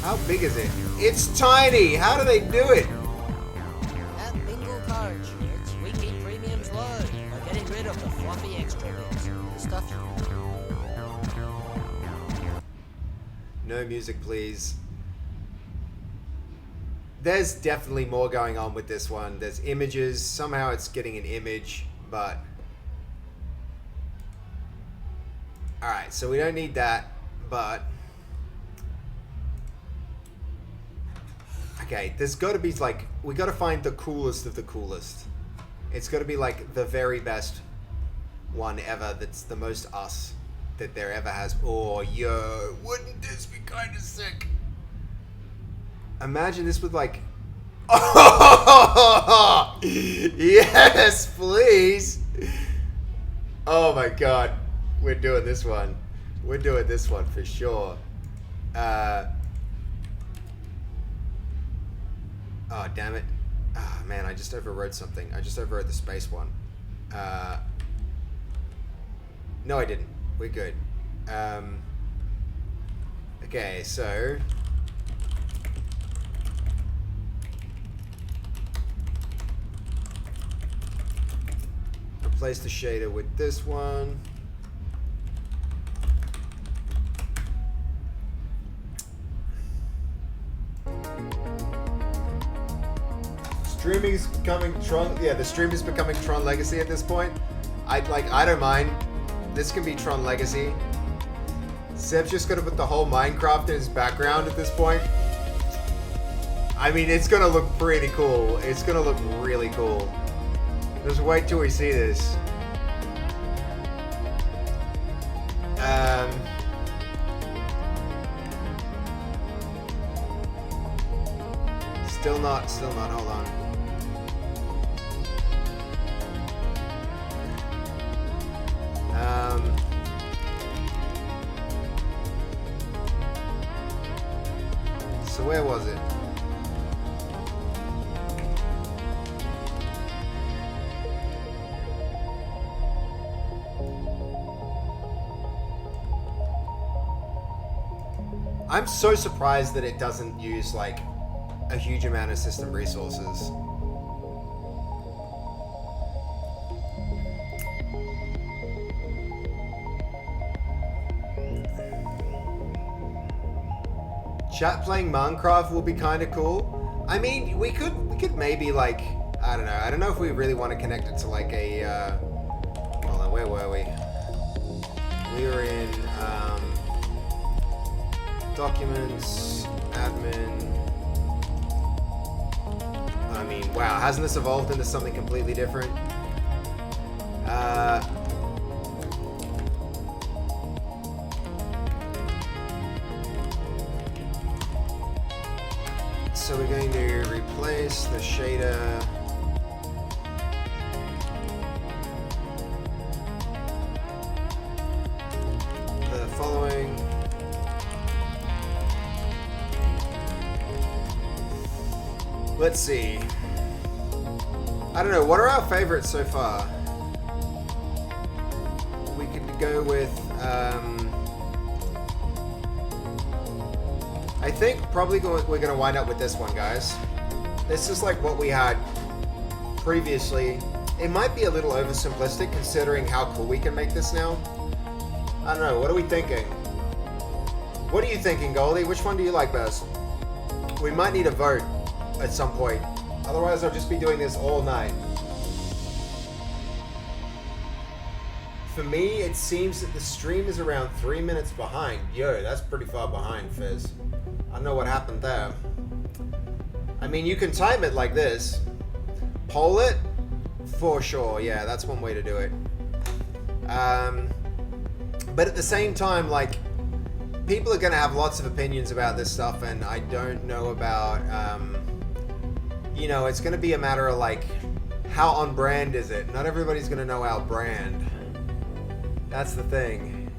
How big is it? It's tiny! How do they do it? That bingo card, Schmitz. We keep premiums low by getting rid of the fluffy extra bits. The stuff you... No music, please. There's definitely more going on with this one. There's images. Somehow it's getting an image, but... Alright, so we don't need that, but... Okay, there's got to be like... We got to find the coolest of the coolest. It's got to be like the very best one ever that's the most us that there ever has. Oh, yo, wouldn't this be kind of sick? Imagine this with like... Oh, yes, please. Oh my god. We're doing this one. We're doing this one for sure. Oh, damn it. Oh, man, I just overrode something. I just overrode the space one. No, I didn't. We're good. Okay, so... Replace the shader with this one. Streaming is becoming Tron. Yeah, the stream is becoming Tron Legacy at this point. I don't mind. This can be Tron Legacy. Seb's just gonna put the whole Minecraft in his background at this point. I mean, it's gonna look pretty cool. It's gonna look really cool. Just wait till we see this. Still not, hold on. So where was it? I'm so surprised that it doesn't use like a huge amount of system resources. Chat playing Minecraft will be kind of cool. I mean, we could maybe like, I don't know. I don't know if we really want to connect it to like a, hold on, where were we? We were in, documents, admin. I mean, wow, hasn't this evolved into something completely different? So we're going to replace the shader. The following. Let's see. I don't know, what are our favorites so far? We could go with, I think probably we're going to wind up with this one, guys. This is like what we had previously. It might be a little oversimplistic considering how cool we can make this now. I don't know, what are we thinking? What are you thinking, Goldie? Which one do you like best? We might need a vote at some point. Otherwise, I'll just be doing this all night. For me, it seems that the stream is around 3 minutes behind. Yo, that's pretty far behind, Fizz. I don't know what happened there. I mean, you can time it like this. Poll it? For sure, yeah, that's one way to do it. But at the same time, like, people are going to have lots of opinions about this stuff, and I don't know about, you know, it's going to be a matter of, like, how on brand is it? Not everybody's going to know our brand. That's the thing.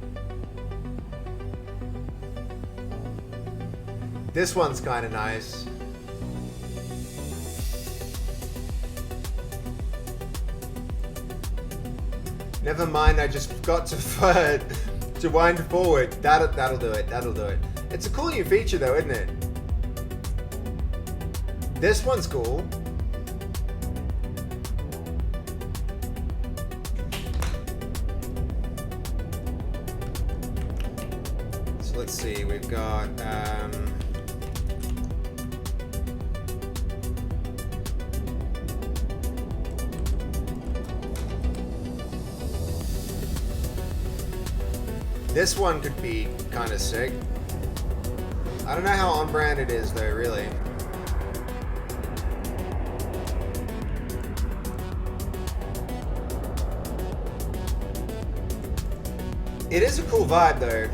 This one's kind of nice. Never mind, I just forgot to wind forward. That'll do it. That'll do it. It's a cool new feature though, isn't it? This one's cool. So let's see, we've got this one could be kind of sick. I don't know how on brand it is though, really. It is a cool vibe though.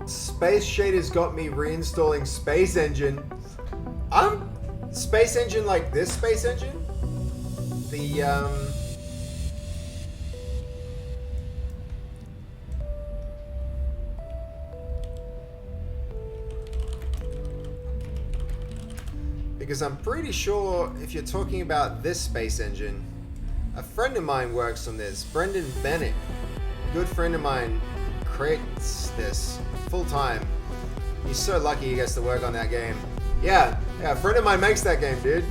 Space Shader's got me reinstalling Space Engine. Space Engine like this Space Engine? Because I'm pretty sure if you're talking about this Space Engine, a friend of mine works on this. Brendan Bennett, a good friend of mine, creates this full time. He's so lucky he gets to work on that game. Yeah, a friend of mine makes that game, dude.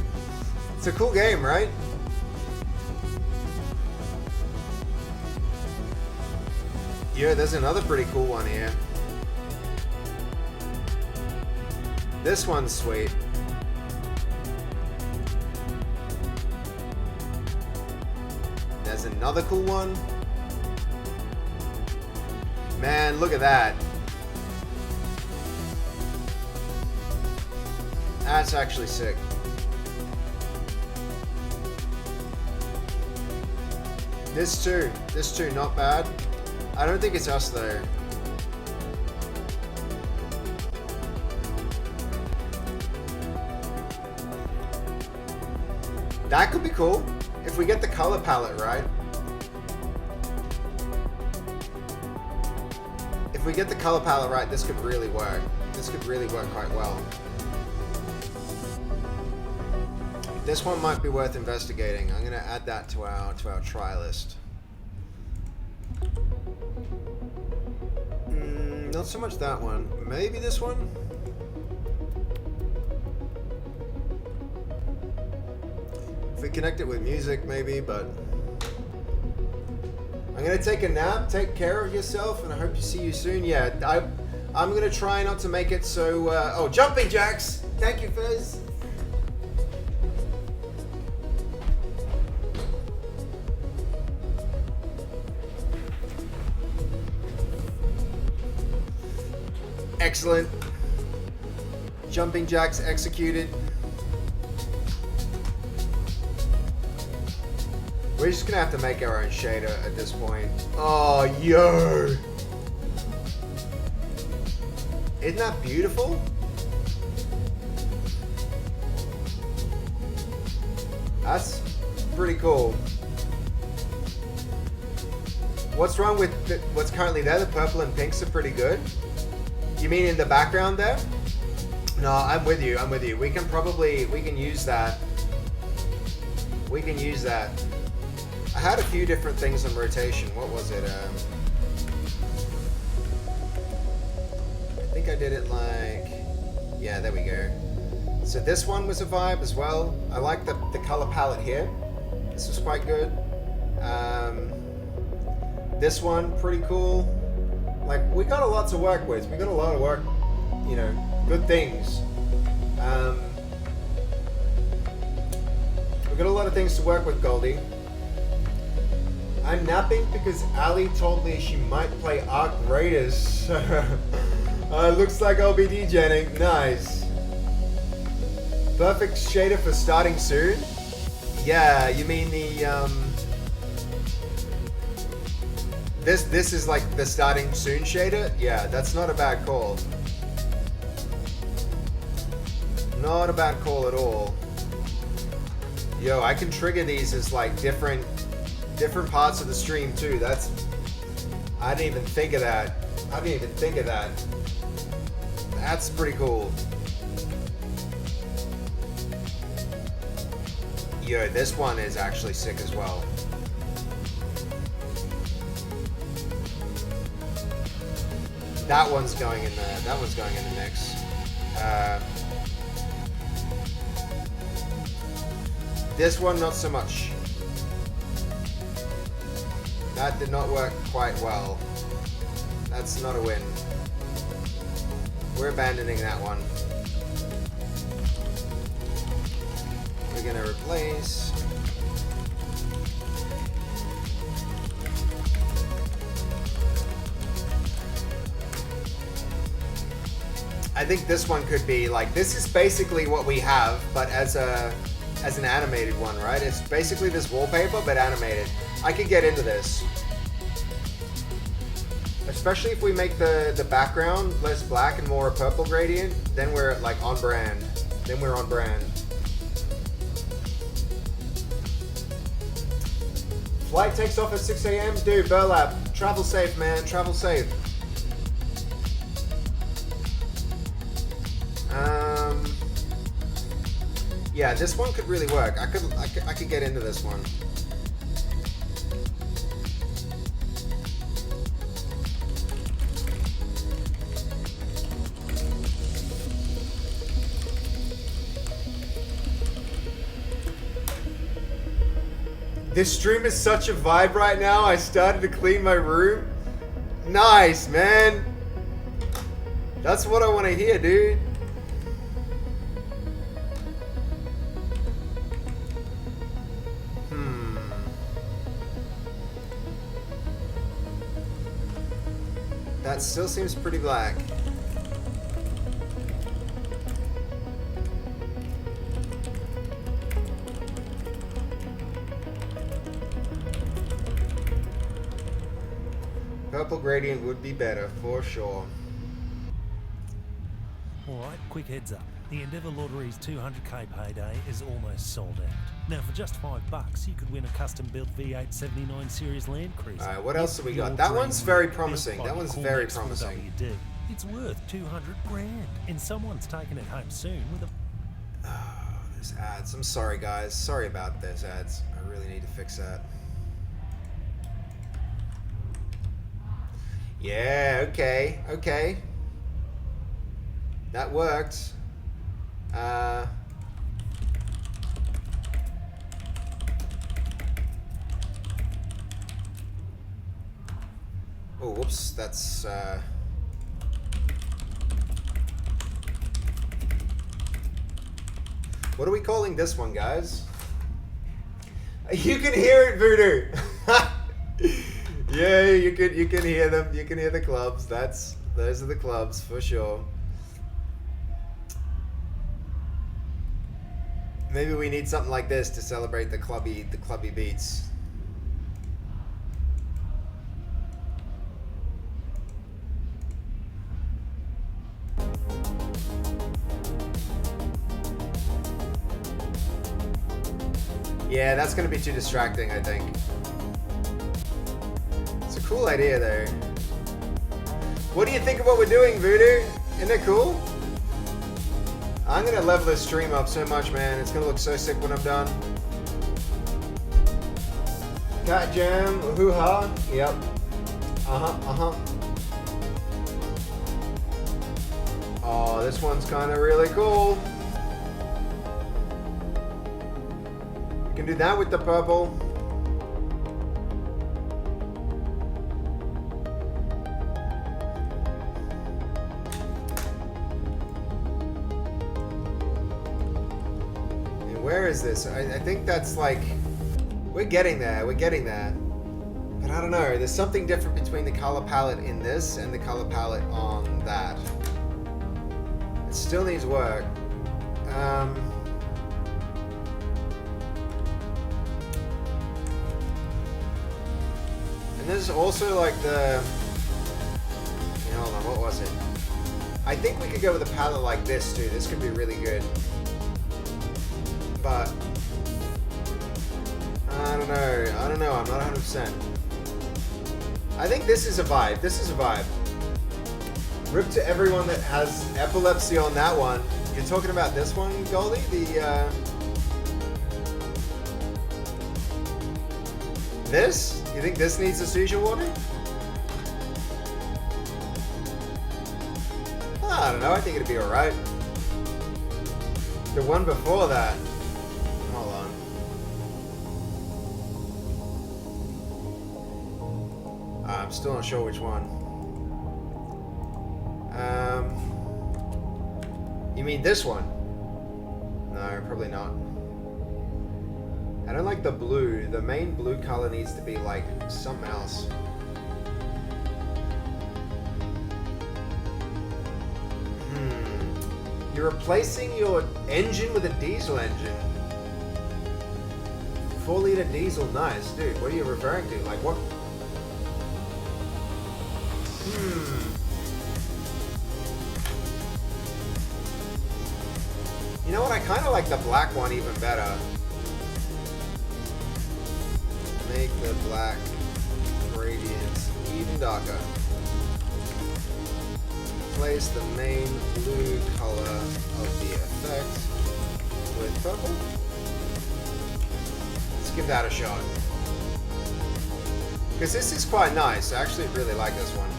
It's a cool game, right? Yeah, there's another pretty cool one here. This one's sweet. There's another cool one. Man, look at that. That's actually sick. This too, not bad. I don't think it's us though. That could be cool if we get the color palette right. If we get the color palette right, this could really work. This could really work quite well. This one might be worth investigating. I'm gonna add that to our try list. Not so much that one. Maybe this one? If we connect it with music, maybe, but I'm gonna take a nap. Take care of yourself, and I hope to see you soon. Yeah, I'm gonna try not to make it so. Oh, jumping jacks! Thank you, Fizz. Excellent. Jumping jacks executed. We're just gonna have to make our own shader at this point. Oh, yo! Isn't that beautiful? That's pretty cool. What's wrong with what's currently there? The purple and pinks are pretty good. You mean in the background there? No, I'm with you. We can use that. We can use that. I had a few different things on rotation. What was it? I think I did it like... Yeah, there we go. So this one was a vibe as well. I like the color palette here. This was quite good. This one, pretty cool. Like, we got a lot to work with. We got a lot of work, you know, good things. We got a lot of things to work with, Goldie. I'm napping because Ali told me she might play Arc Raiders. Looks like I'll be DJing. Nice. Perfect shader for starting soon. Yeah, you mean the This is like the starting soon shader? Yeah, that's not a bad call. Not a bad call at all. Yo, I can trigger these as like different parts of the stream too. I didn't even think of that. That's pretty cool. Yo, this one is actually sick as well. That one's going in there. That one's going in the mix. This one, not so much. That did not work quite well. That's not a win. We're abandoning that one. We're gonna replace. I think this one could be like, this is basically what we have, but as an animated one, right? It's basically this wallpaper, but animated. I could get into this. Especially if we make the background less black and more a purple gradient, then we're like on brand. Then we're on brand. Flight takes off at 6 a.m. Dude, Burlap, travel safe, man. Travel safe. Yeah, this one could really work. I could get into this one. This stream is such a vibe right now. I started to clean my room. Nice, man. That's what I want to hear, dude. That still seems pretty black. Purple gradient would be better, for sure. Alright, quick heads up. The Endeavour Lottery's 200k payday is almost sold out. Now for just $5, you could win a custom-built V8 79 Series Land Cruiser. Alright, what else have we got? That one's very promising. That one's very promising. It's worth 200 grand, and someone's taking it home soon with a... Oh, there's ads. I'm sorry, guys. Sorry about those ads. I really need to fix that. Yeah, okay, okay. That worked. Oh, whoops, that's, what are we calling this one, guys? You can hear it, Voodoo! Yeah, you can hear them. You can hear the clubs. Those are the clubs for sure. Maybe we need something like this to celebrate the clubby beats. Yeah, that's gonna be too distracting, I think. It's a cool idea though. What do you think of what we're doing, Voodoo? Isn't it cool? I'm gonna level this stream up so much, man. It's gonna look so sick when I'm done. Cat Jam, hoo-ha. Yep. Oh, this one's kind of really cool. You can do that with the purple. And where is this? I think that's like... We're getting there, we're getting there. But I don't know, there's something different between the color palette in this and the color palette on that. It still needs work. And there's also like the... Hold on, what was it? I think we could go with a palette like this too. This could be really good. But... I don't know, I'm not 100%. I think this is a vibe, Rip to everyone that has epilepsy on that one. You're talking about this one, Goldie? This? You think this needs a seizure warning? I don't know, I think it'd be alright. The one before that. Hold on. I'm still not sure which one. You mean this one? No, probably not. I don't like the blue. The main blue color needs to be like something else. You're replacing your engine with a diesel engine. 4-liter diesel, nice. Dude, what are you referring to? Like what? You know what? I kind of like the black one even better. Make the black gradients even darker. Replace the main blue color of the effect with purple. Let's give that a shot. Because this is quite nice. I actually really like this one.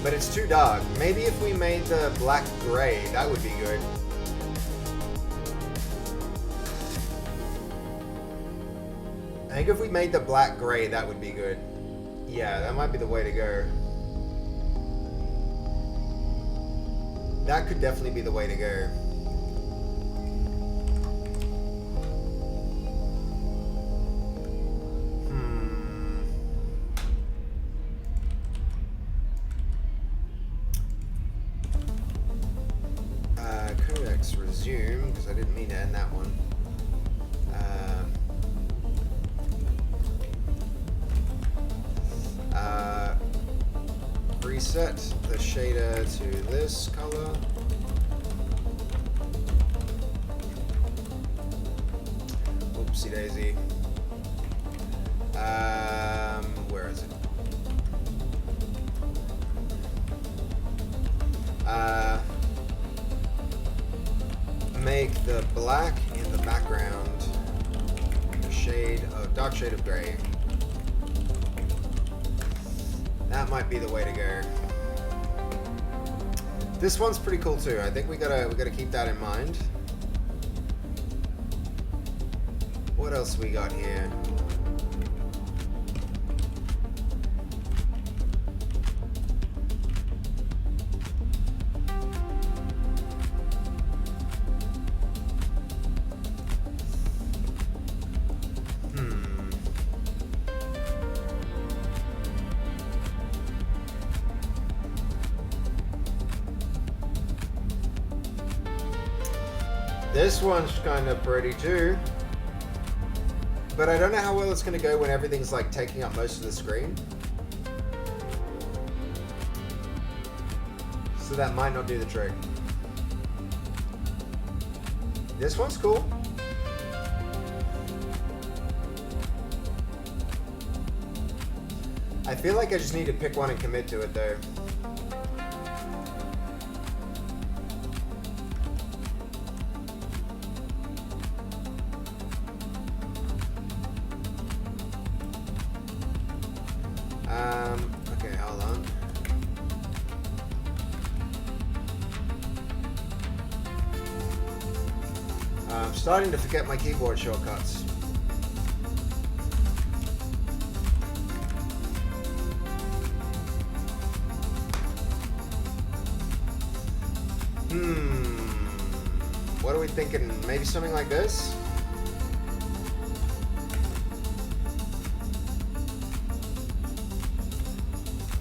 But it's too dark. Maybe if we made the black gray, that would be good. I think if we made the black gray, that would be good. Yeah, that might be the way to go. That could definitely be the way to go. Codex resume, because I didn't mean to end that one. Reset the shader to this color. Oopsie daisy. Where is it? Make the black in the background a shade of dark shade of gray. That might be the way to go. This one's pretty cool too. I think we gotta keep that in mind. What else we got here? This one's kind of pretty too. But I don't know how well it's going to go when everything's like taking up most of the screen. So that might not do the trick. This one's cool. I feel like I just need to pick one and commit to it though. starting to forget my keyboard shortcuts. What are we thinking? Maybe something like this?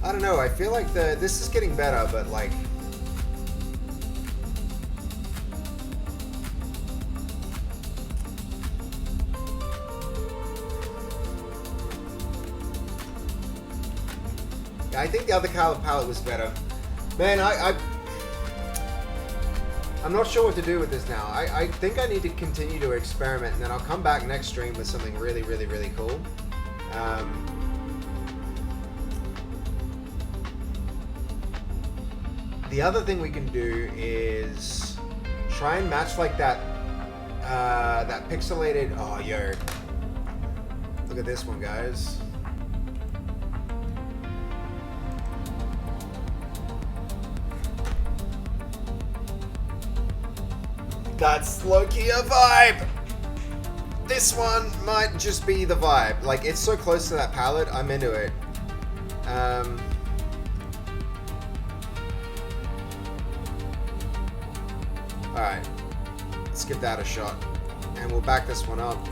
I don't know, I feel like this is getting better, but like... I think the other color palette was better. Man, I'm not sure what to do with this now. I think I need to continue to experiment, and then I'll come back next stream with something really, really, really cool. The other thing we can do is try and match like that pixelated... Oh, yo. Look at this one, guys. That's low-key a vibe! This one might just be the vibe. Like, it's so close to that palette, I'm into it. Alright. Let's give that a shot. And we'll back this one up.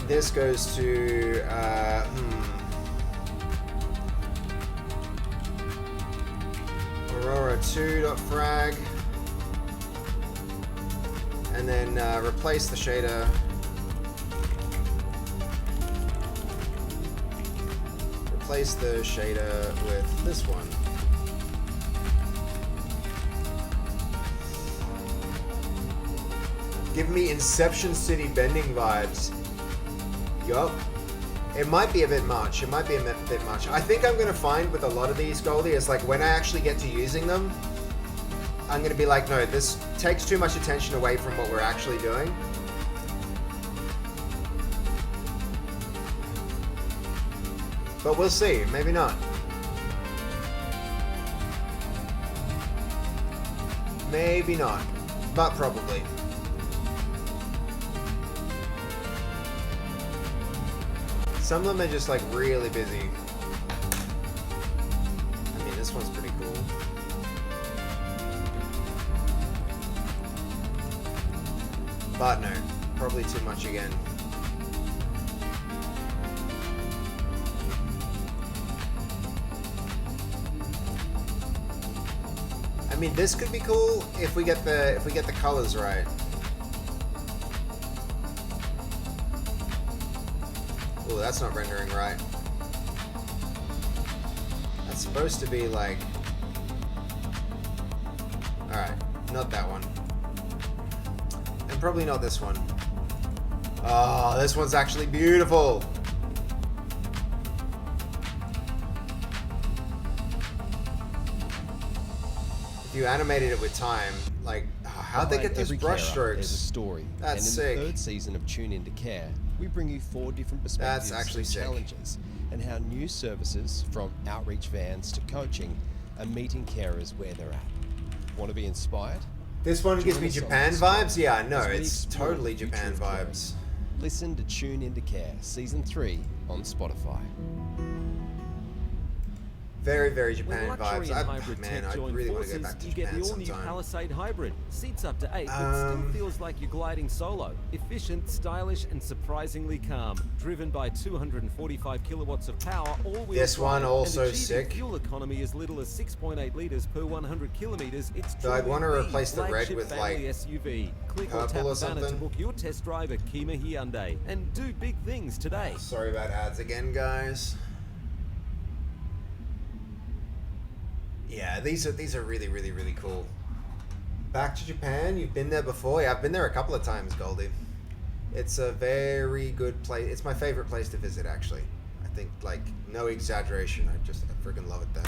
This goes to... Aurora 2.frag, and then replace the shader. Replace the shader with this one. Give me Inception City bending vibes. Yup. It might be a bit much. It might be a bit much. I think I'm going to find with a lot of these, Goldie, is like when I actually get to using them, I'm going to be like, no, this takes too much attention away from what we're actually doing. But we'll see. Maybe not. Maybe not. But probably. Some of them are just like really busy. I mean, this one's pretty cool. But no, probably too much again. I mean, this could be cool if we get the colors right. Oh, that's not rendering right. That's supposed to be like... Alright, not that one. And probably not this one. Oh, this one's actually beautiful! If you animated it with time, like, how'd they get those brush strokes? There's a story. That's sick. And in the third season of Tune Into Care, we bring you 4 different perspectives and challenges, and how new services, from outreach vans to coaching, are meeting carers where they're at. Want to be inspired? This one gives me Japan vibes? Yeah, I know, it's totally Japan vibes. Listen to Tune Into Care, Season 3 on Spotify. Very, very Japan When luxury vibes. and hybrid Man, tech I join really want to forces, get back to you get Japan the all-new sometime. Palisade Hybrid. Seats up to 8, but still feels like you're gliding solo. Efficient, stylish, and surprisingly calm. Driven by 245 kilowatts of power, all-wheel This one drive, also and achieving sick. fuel economy as little as 6.8 liters per 100 kilometers. It's So I'd want to truly replace the red flagship with family like SUV. Click or purple tap or a banner to something. book your test drive at Kima Hyundai and do big things today. Sorry about ads again, guys. Yeah, these are really, really, really cool. Back to Japan, you've been there before? Yeah, I've been there a couple of times, Goldie. It's a very good place. It's my favorite place to visit, actually. I think, like, no exaggeration. I freaking love it there.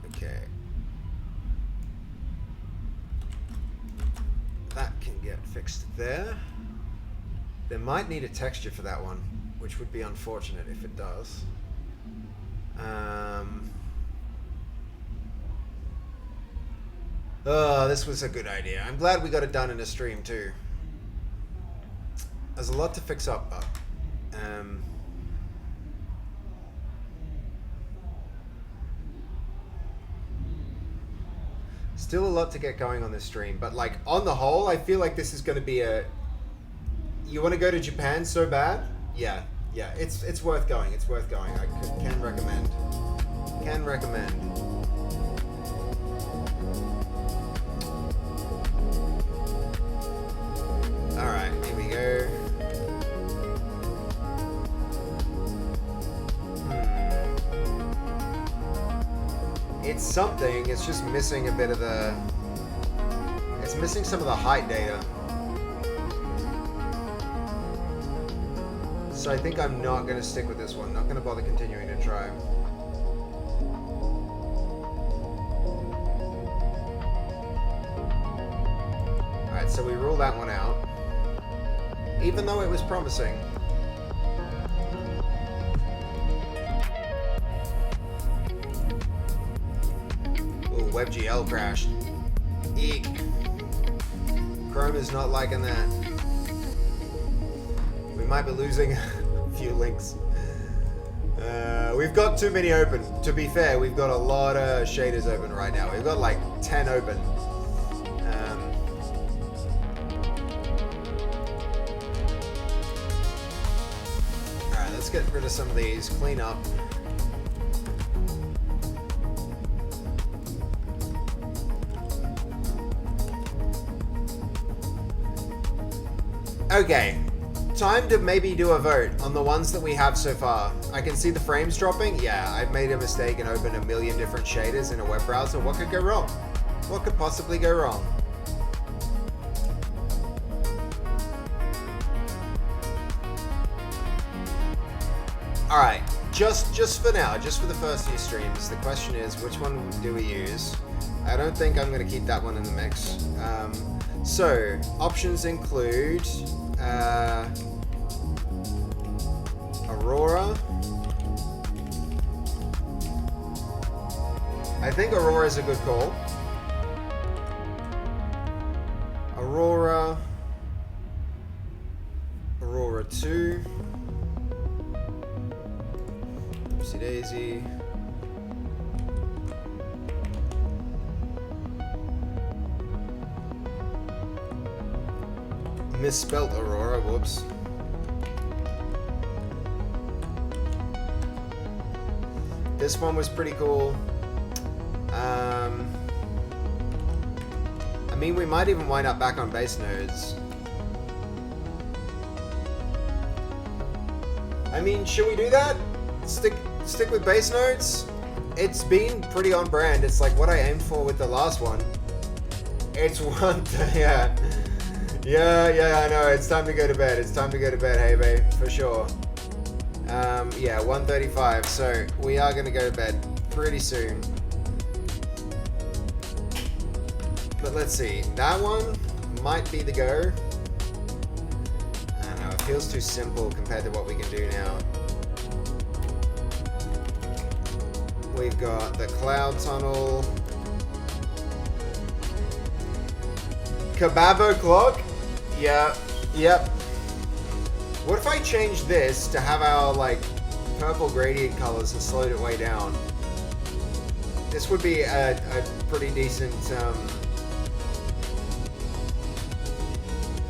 Okay. That can get fixed there. They might need a texture for that one, which would be unfortunate if it does. Oh, this was a good idea. I'm glad we got it done in a stream too. There's a lot to fix up, but still a lot to get going on this stream. But like on the whole, I feel like this is going to be a. You want to go to Japan so bad? Yeah, it's worth going. It's worth going. I can recommend. Can recommend. Alright, here we go. It's something, it's just missing a bit of the... It's missing some of the height data. So I think I'm not going to stick with this one. Not going to bother continuing to try. Alright, so we rule that one out. Even though it was promising. Ooh, WebGL crashed. Eek. Chrome is not liking that. We might be losing a few links. We've got too many open. To be fair, we've got a lot of shaders open right now. We've got like 10 open. Let's get rid of some of these, clean up. Okay, time to maybe do a vote on the ones that we have so far. I can see the frames dropping. Yeah, I've made a mistake and opened a million different shaders in a web browser. What could go wrong? What could possibly go wrong? Alright, just for now, just for the first few streams, the question is, which one do we use? I don't think I'm going to keep that one in the mix. So, options include Aurora. I think Aurora is a good call. Aurora 2. Oopsie daisy. Misspelt Aurora, whoops. This one was pretty cool. I mean, we might even wind up back on base nodes. I mean, should we do that? Stick with base nodes? It's been pretty on brand. It's like what I aimed for with the last one. It's one, yeah. Yeah, I know. It's time to go to bed. It's time to go to bed, hey babe, for sure. Yeah, 1:35. So we are gonna go to bed pretty soon. But let's see. That one might be the go. I don't know. It feels too simple compared to what we can do now. We've got the cloud tunnel. Kababo clock? Yeah, yep. What if I change this to have our like purple gradient colors and slowed it way down? This would be a pretty decent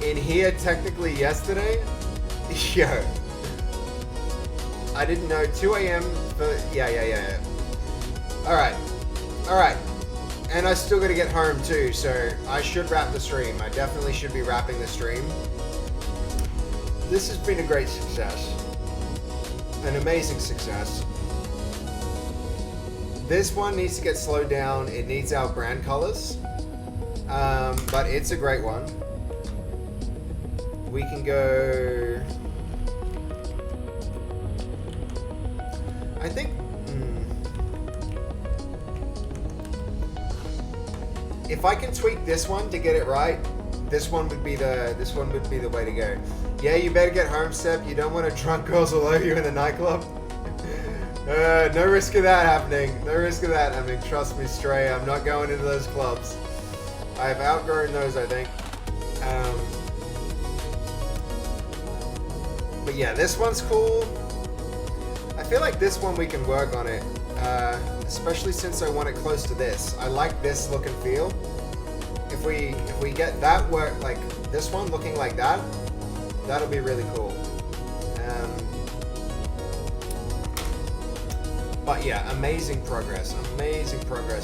in here technically yesterday. Yo. I didn't know 2 AM for yeah. Alright. And I still gotta get home too, so I should wrap the stream. I definitely should be wrapping the stream. This has been a great success. An amazing success. This one needs to get slowed down. It needs our brand colors. But it's a great one. We can go... I think... If I can tweak this one to get it right, this one would be the way to go. Yeah, you better get home, Seb. You don't want to drunk girls all over you in the nightclub. No risk of that happening. No risk of that happening. Trust me, Stray. I'm not going into those clubs. I've outgrown those, I think. But yeah, this one's cool. I feel like this one we can work on it, especially since I want it close to this. I like this look and feel. If we get that work, like this one looking like that, that'll be really cool. But yeah, amazing progress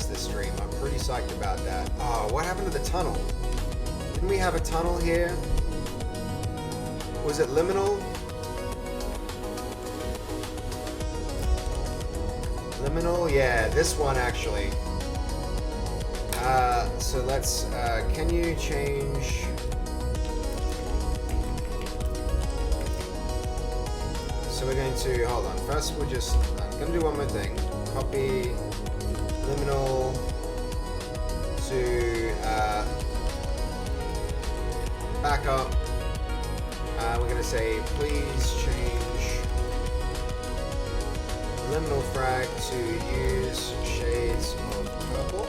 this stream. I'm pretty psyched about that. Oh, what happened to the tunnel? Didn't we have a tunnel here? Was it liminal? Liminal, yeah, this one actually. So let's, can you change? So we're going to, hold on, first we'll just, I'm going to do one more thing. Copy liminal to backup. We're going to say, please change liminal frag to use shades of purple.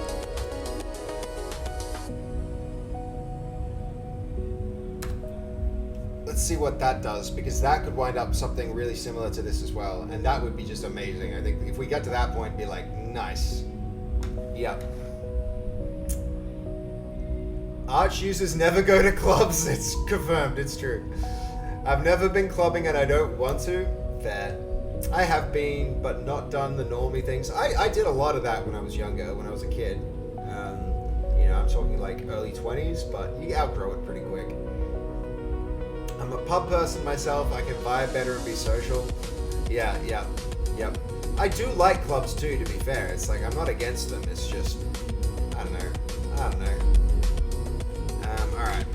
Let's see what that does, because that could wind up something really similar to this as well, and that would be just amazing. I think if we get to that point, be like, nice. Yep. Arch users never go to clubs. It's confirmed. It's true. I've never been clubbing and I don't want to. Fair. I have been, but not done the normie things. I did a lot of that when I was younger, when I was a kid. You know, I'm talking like early 20s, but you outgrow it pretty quick. I'm a pub person myself. I can vibe better and be social. Yeah. I do like clubs too, to be fair. It's like, I'm not against them. It's just, I don't know. Alright.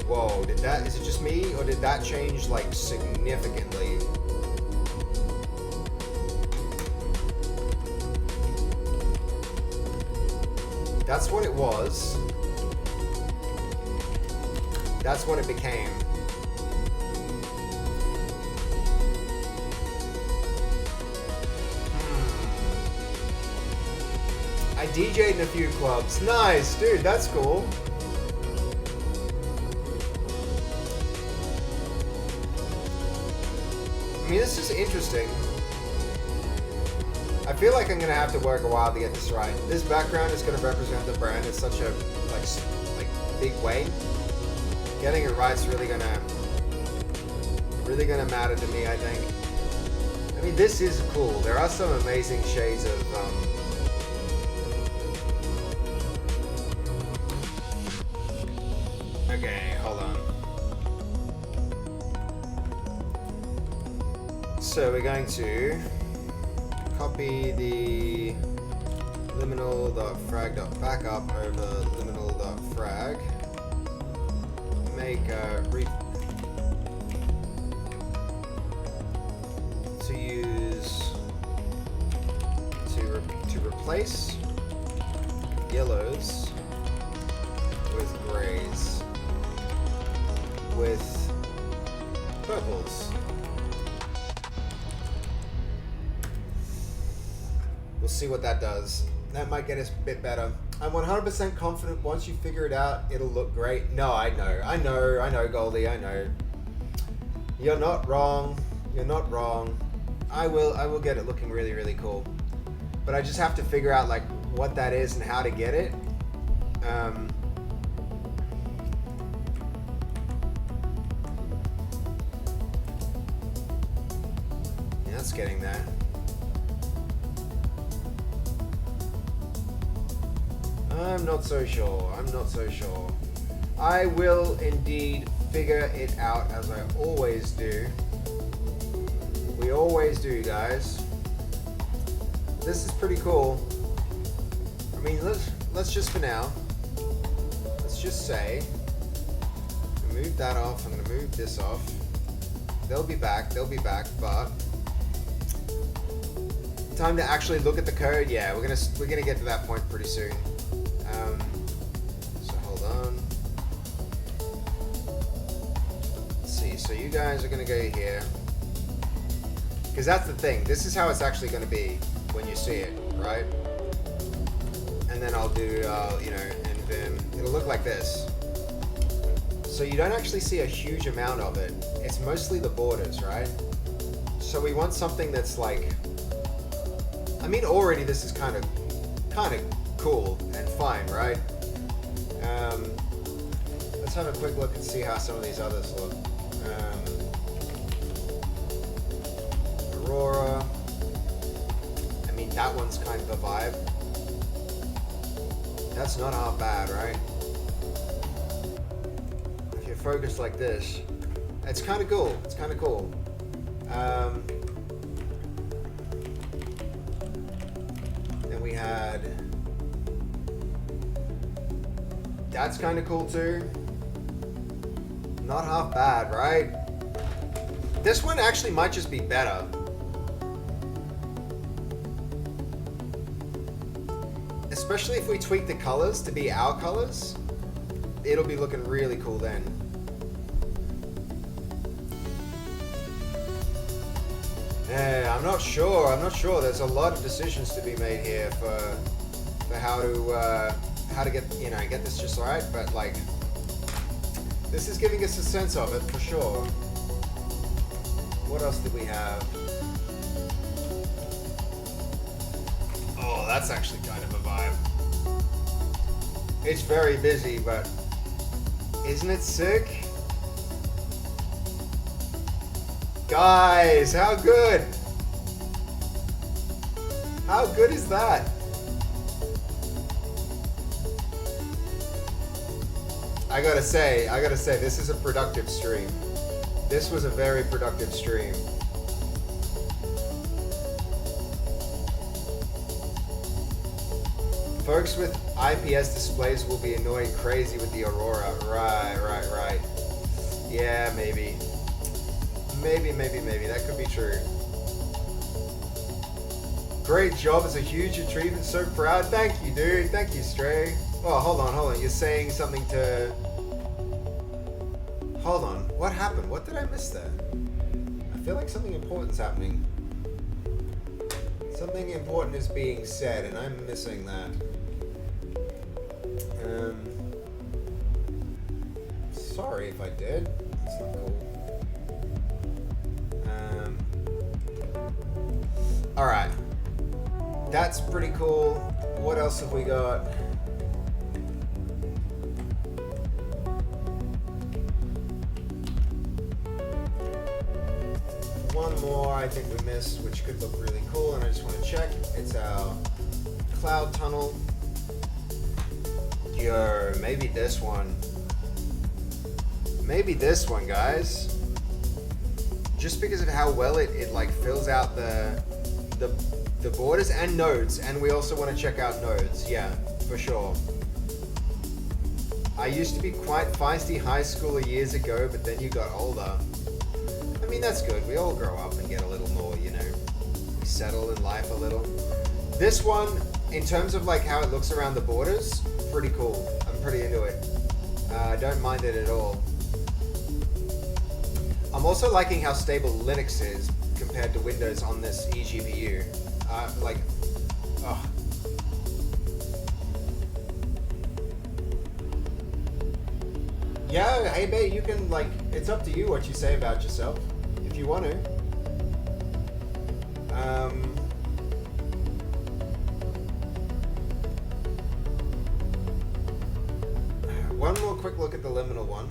Whoa, is it just me, or did that change, like, significantly? That's what it was. That's what it became. I DJ'd in a few clubs. Nice, dude, that's cool. I mean, this is interesting. I feel like I'm gonna have to work a while to get this right. This background is gonna represent the brand in such a like big way. Getting it right is really gonna matter to me, I think. I mean, this is cool. There are some amazing shades of Okay, hold on. So we're going to copy the liminal.frag.backup over liminal.frag. Make a to replace yellows with grays with purples. We'll see what that does. That might get us a bit better. I'm 100% confident once you figure it out, it'll look great. No, I know, Goldie, I know. You're not wrong. I will get it looking really, really cool. But I just have to figure out like what that is and how to get it. Yeah, it's getting there. I'm not so sure. I will indeed figure it out, as I always do. We always do, guys. This is pretty cool. I mean, let's just for now. Let's just say, move that off. I'm gonna move this off. They'll be back, but time to actually look at the code. Yeah, we're gonna get to that point pretty soon. So hold on. Let's see. So you guys are gonna go here, because that's the thing. This is how it's actually gonna be when you see it, right? And then I'll do, you know, and then it'll look like this. So you don't actually see a huge amount of it. It's mostly the borders, right? So we want something that's like, I mean, already this is kind of cool and fine, right? Let's have a quick look and see how some of these others look. Aurora. I mean, that one's kind of a vibe. That's not half bad, right? If you're focused like this, it's kind of cool. It's kind of cool. Then we had... That's kind of cool too. Not half bad, right? This one actually might just be better. Especially if we tweak the colors to be our colors, it'll be looking really cool then. Yeah, I'm not sure. There's a lot of decisions to be made here for how to get, you know, get this just right. But like, this is giving us a sense of it for sure. What else did we have? Oh, that's actually kind of a vibe. It's very busy, but isn't it sick? Guys, how good? How good is that? I gotta say, this is a productive stream. This was a very productive stream. Folks with IPS displays will be annoyed crazy with the Aurora. Right. Yeah, maybe. Maybe. That could be true. Great job. It's a huge achievement. So proud. Thank you, dude. Thank you, Stray. Oh, hold on. You're saying something to... Hold on. What happened? What did I miss there? I feel like something important's happening. Something important is being said, and I'm missing that. Sorry if I did. That's not cool. Alright. That's pretty cool. What else have we got? One more I think we missed, which could look really cool, and I just want to check. It's our cloud tunnel. Yo, maybe this one. Maybe this one, guys. Just because of how well it like fills out the borders and nodes, and we also want to check out nodes. Yeah, for sure. I used to be quite feisty high schooler years ago, but then you got older. I mean, that's good. We all grow up and get a little more, you know, we settle in life a little. This one, in terms of like how it looks around the borders, pretty cool. I'm pretty into it. I don't mind it at all. I'm also liking how stable Linux is compared to Windows on this eGPU. Yeah, hey babe, you can like, it's up to you what you say about yourself, if you want to. One more quick look at the liminal one.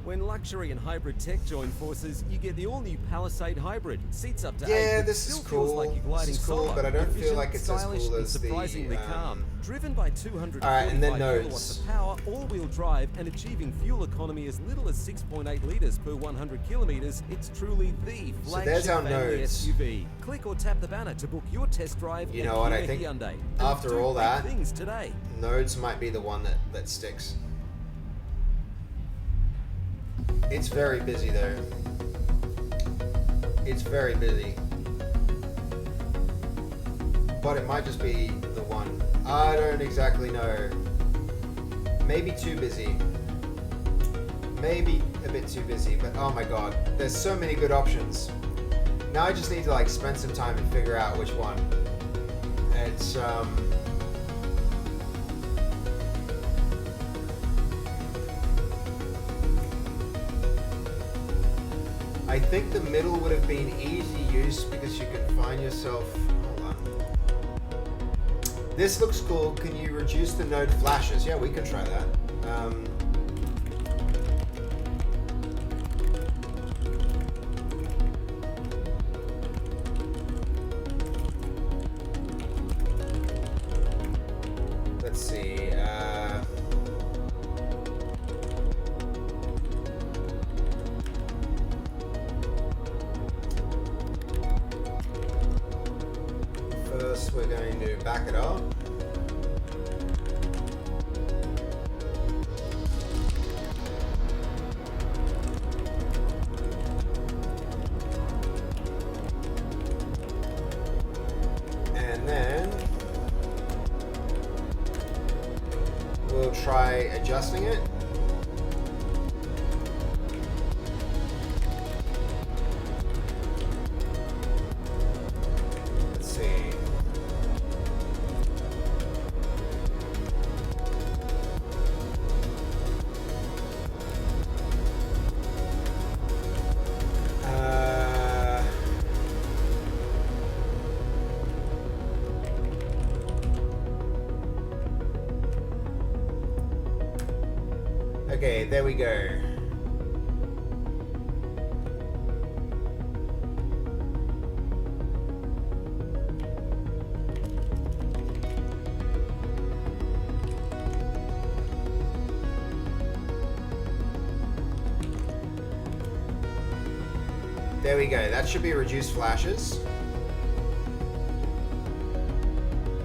When luxury and hybrid tech join forces, you get the all-new Palisade Hybrid. Seats up to 8. Yeah, but this is still cool. Feels like you're gliding This is cool, solo. but I don't feel Efficient, like it's as stylish, cool and as the, surprisingly calm. Driven by 245 Alright, and then kilowatts nodes. of power, all-wheel drive, and achieving fuel economy as little as 6.8 litres per 100 kilometres, it's truly the flagship our family nodes. SUV. Click or tap the banner to book your test drive. You know what, I Kia think Hyundai. And after do all big that, things today. nodes might be the one that sticks. It's very busy though. It's very busy. But it might just be the one. I don't exactly know. Maybe too busy. Maybe a bit too busy, but oh my god, there's so many good options. Now I just need to like spend some time and figure out which one. It's I think the middle would have been easy use because you can find yourself. Hold on. This looks cool. Can you reduce the node flashes? Yeah, we can try that. Let's see. First, we're going to back it up. And then we'll try adjusting it. Let's see. Okay, there we go. There we go. That should be reduced flashes.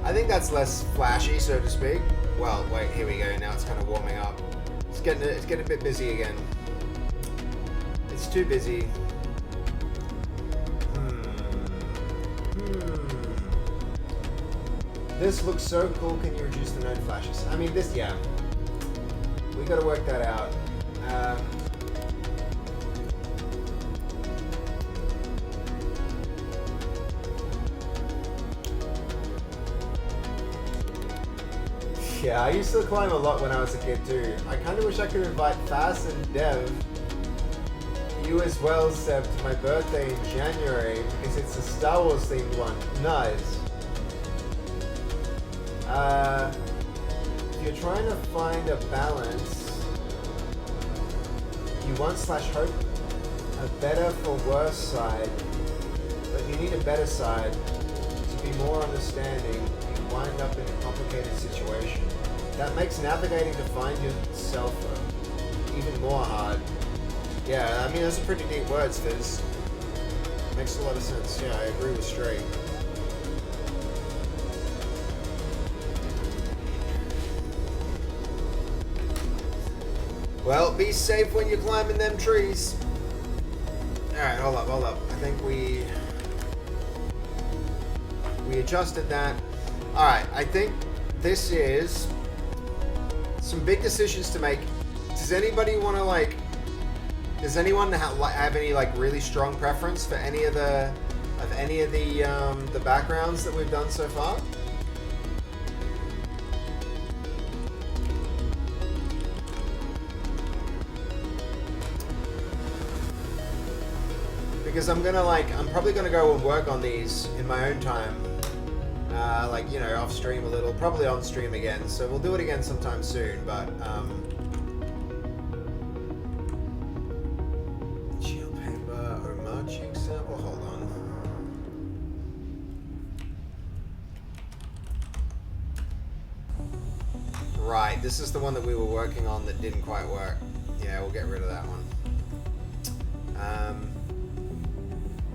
I think that's less flashy, so to speak. Well, wait, here we go. Now it's kind of warming up. It's getting a bit busy again. It's too busy. This looks so cool. Can you reduce the node flashes? I mean, this, yeah. We got to work that out. Yeah, I used to climb a lot when I was a kid too. I kind of wish I could invite Faz and Dev, you as well, Seb, to my birthday in January because it's a Star Wars themed one. Nice. If you're trying to find a balance, you want/hope a better for worse side, but you need a better side to be more understanding. You wind up in a complicated situation. That makes navigating to find yourself even more hard. Yeah, I mean, those are pretty deep words, Fizz. Makes a lot of sense. Yeah, I agree with Stray. Well, be safe when you're climbing them trees. Alright, hold up. I think we adjusted that. Alright, I think this is some big decisions to make. Does anybody want to like? Does anyone have any like really strong preference for any of the backgrounds that we've done so far? Because I'm probably gonna go and work on these in my own time. Like, you know, off stream a little, probably on stream again. So we'll do it again sometime soon, but Geo paper or marching sample, hold on. Right, this is the one that we were working on that didn't quite work. Yeah, we'll get rid of that one.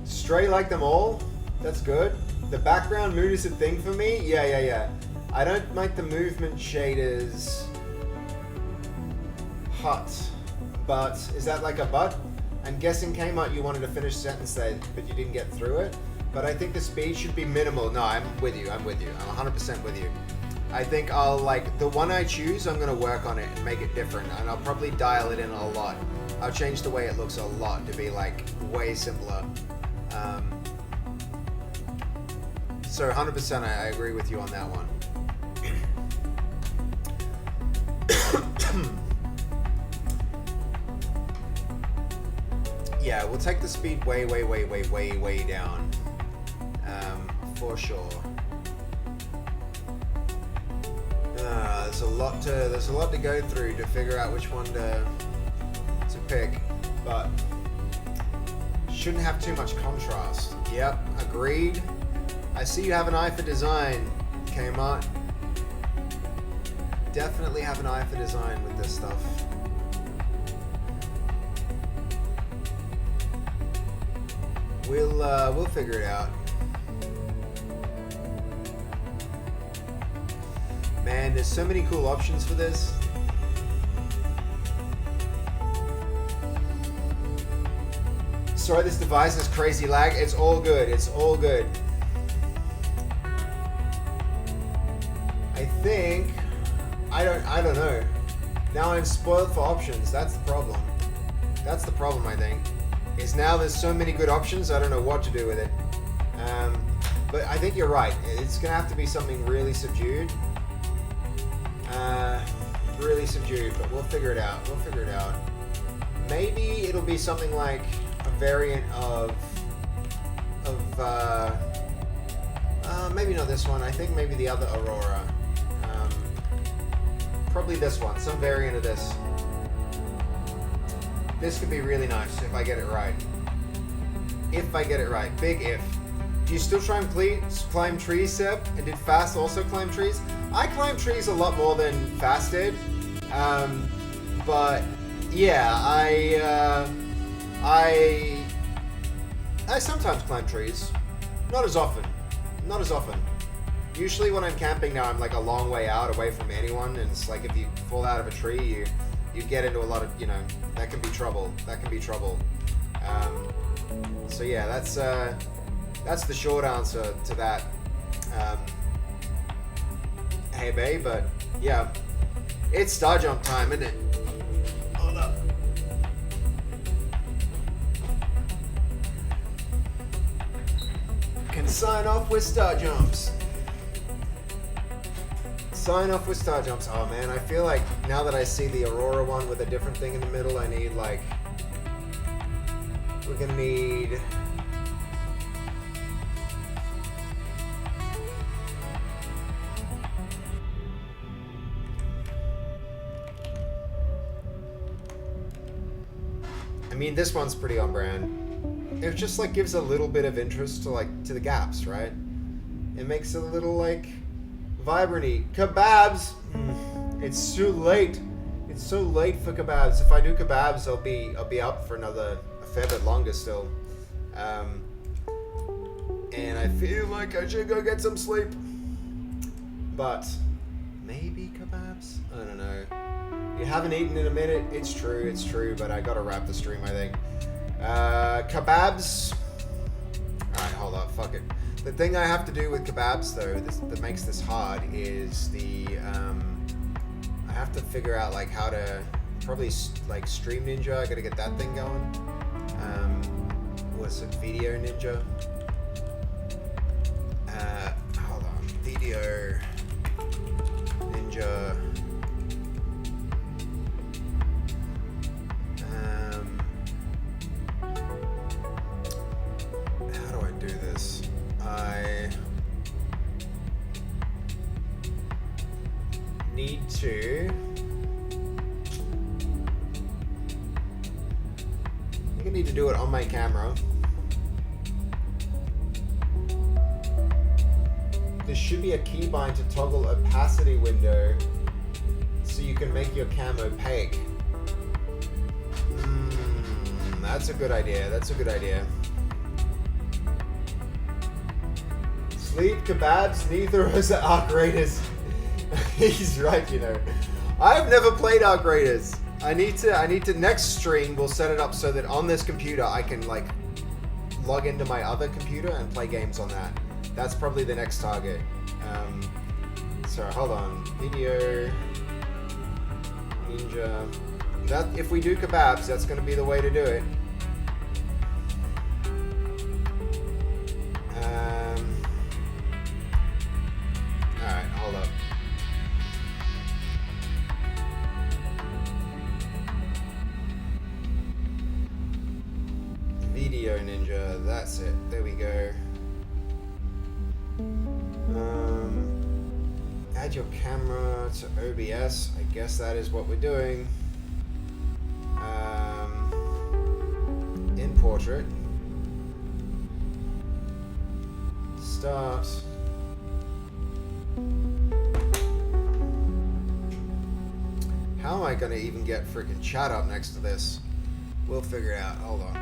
Stray like them all. That's good. The background mood is a thing for me. Yeah. I don't like the movement shaders hot. But is that like a but? I'm guessing Kmart you wanted to finish sentence there, but you didn't get through it. But I think the speed should be minimal. No, I'm with you. I'm 100% with you. I think I'll like the one I choose. I'm gonna work on it and make it different, and I'll probably dial it in a lot. I'll change the way it looks a lot to be like way simpler. So 100% I agree with you on that one. Yeah, we'll take the speed way down. For sure. There's a lot to go through to figure out which one to pick, but shouldn't have too much contrast. Yep, agreed. I see you have an eye for design, Kmart. Definitely have an eye for design with this stuff. We'll figure it out. Man, there's so many cool options for this. Sorry, this device has crazy lag. It's all good. It's all good. I think I don't know. Now I'm spoiled for options. That's the problem. That's the problem, I think. Is now there's so many good options, I don't know what to do with it. But I think you're right. It's gonna have to be something really subdued. Really subdued, but we'll figure it out. We'll figure it out. Maybe it'll be something like a variant of maybe not this one. I think maybe the other Aurora. Probably this one, some variant of this. This could be really nice if I get it right. If I get it right. Big if. Do you still try and climb trees, Seb? And did Fast also climb trees? I climb trees a lot more than Fast did. But yeah, I sometimes climb trees. Not as often. Not as often. Usually when I'm camping now, I'm like a long way out away from anyone, and it's like if you fall out of a tree, you get into a lot of, you know, that can be trouble. That can be trouble. So yeah, that's the short answer to that. Hey babe, but yeah, it's star jump time, isn't it? Hold up. Can sign off with star jumps. Sign off with star jumps. Oh man, I feel like now that I see the Aurora one with a different thing in the middle, I need like, we're gonna need I mean, this one's pretty on brand. It just like gives a little bit of interest to the gaps, right? It makes it a little like vibrant-y. Kebabs! It's too late. It's so late for kebabs. If I do kebabs, I'll be up for a fair bit longer still. And I feel like I should go get some sleep. But maybe kebabs? I don't know. You haven't eaten in a minute. It's true, but I gotta wrap the stream, I think. Kebabs. Alright, hold up, fuck it. The thing I have to do with kebabs, though, that makes this hard is I have to figure out like how to probably like Stream Ninja. I gotta get that thing going. What's it? Video Ninja. Hold on. Video Ninja. How do I do this? I need to. I think I need to do it on my camera. There should be a keybind to toggle opacity window so you can make your cam opaque. That's a good idea. That's a good idea. Sleep, kebabs, neither of us are Arc Raiders. He's right, you know. I've never played Arc Raiders. I need to next stream we'll set it up so that on this computer I can like log into my other computer and play games on that. That's probably the next target. So hold on. Video Ninja. That if we do kebabs, that's gonna be the way to do it. Video Ninja. That's it. There we go. Add your camera to OBS. I guess that is what we're doing. In portrait. Start. How am I gonna even get freaking chat up next to this? We'll figure it out. Hold on.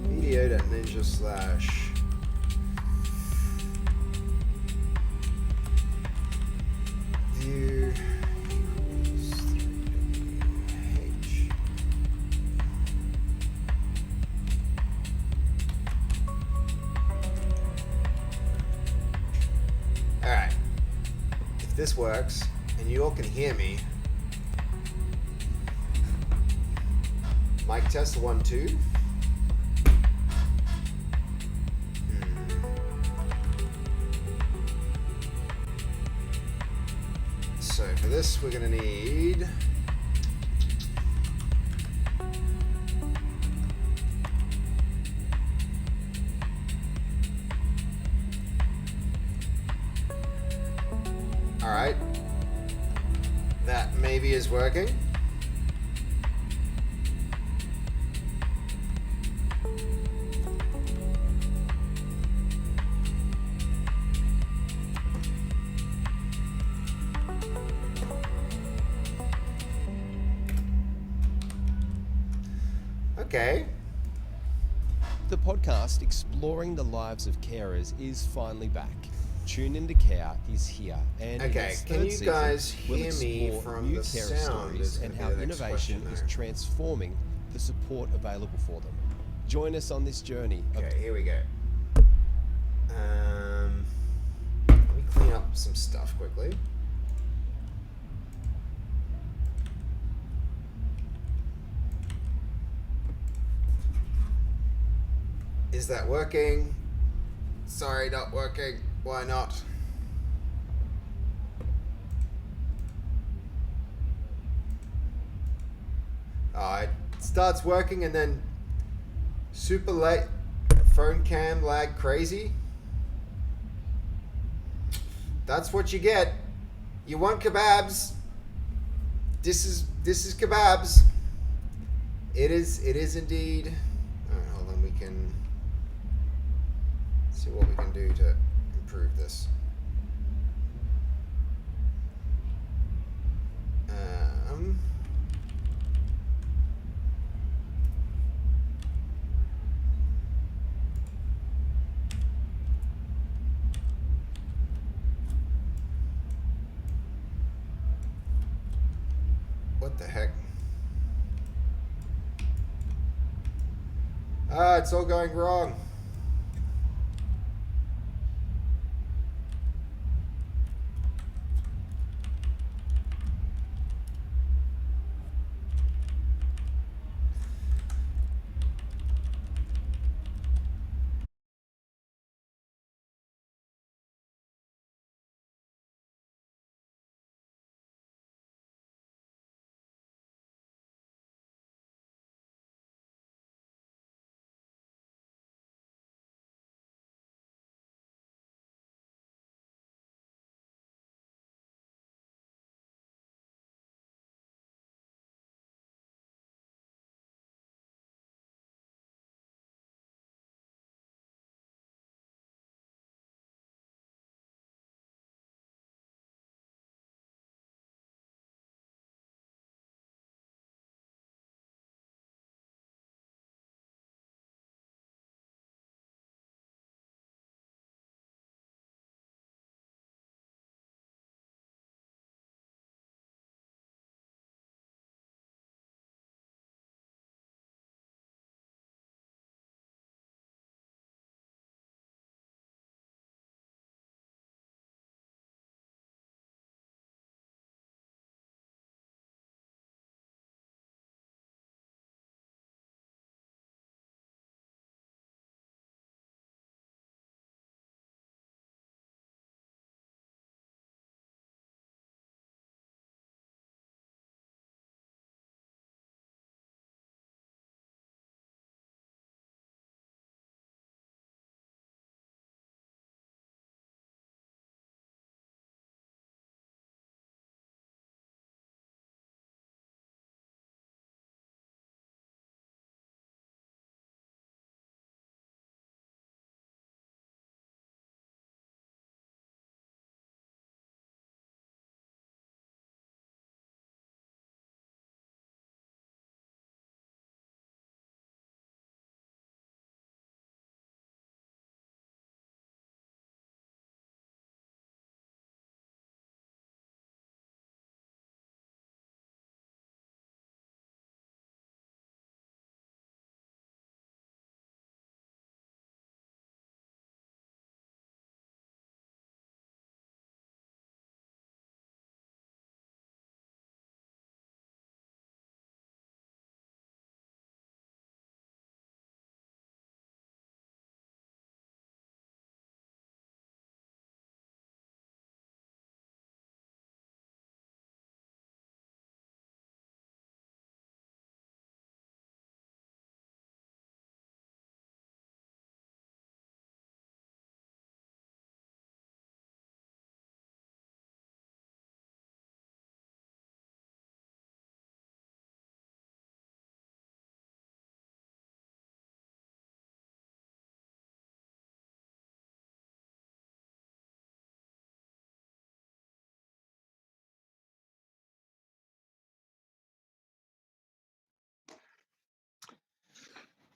Video.ninja slash view equals 3H. Alright. If this works, and you all can hear me. Mic test 1, 2. So for this, we're gonna need all right. That maybe is working. Okay. The podcast exploring the lives of carers is finally back. Tune into Care is here, and in okay, its can third you season, guys we'll hear me explore from new the carer sound? stories and how innovation is transforming the support available for them. Join us on this journey. Okay, here we go. Let me clean up some stuff quickly. Is that working? Sorry, not working. Why not? It starts working and then super late phone cam lag crazy. That's what you get. You want kebabs. This is kebabs. It is indeed. Alright, hold on, we can see what we can do to improve this. What the heck? It's all going wrong.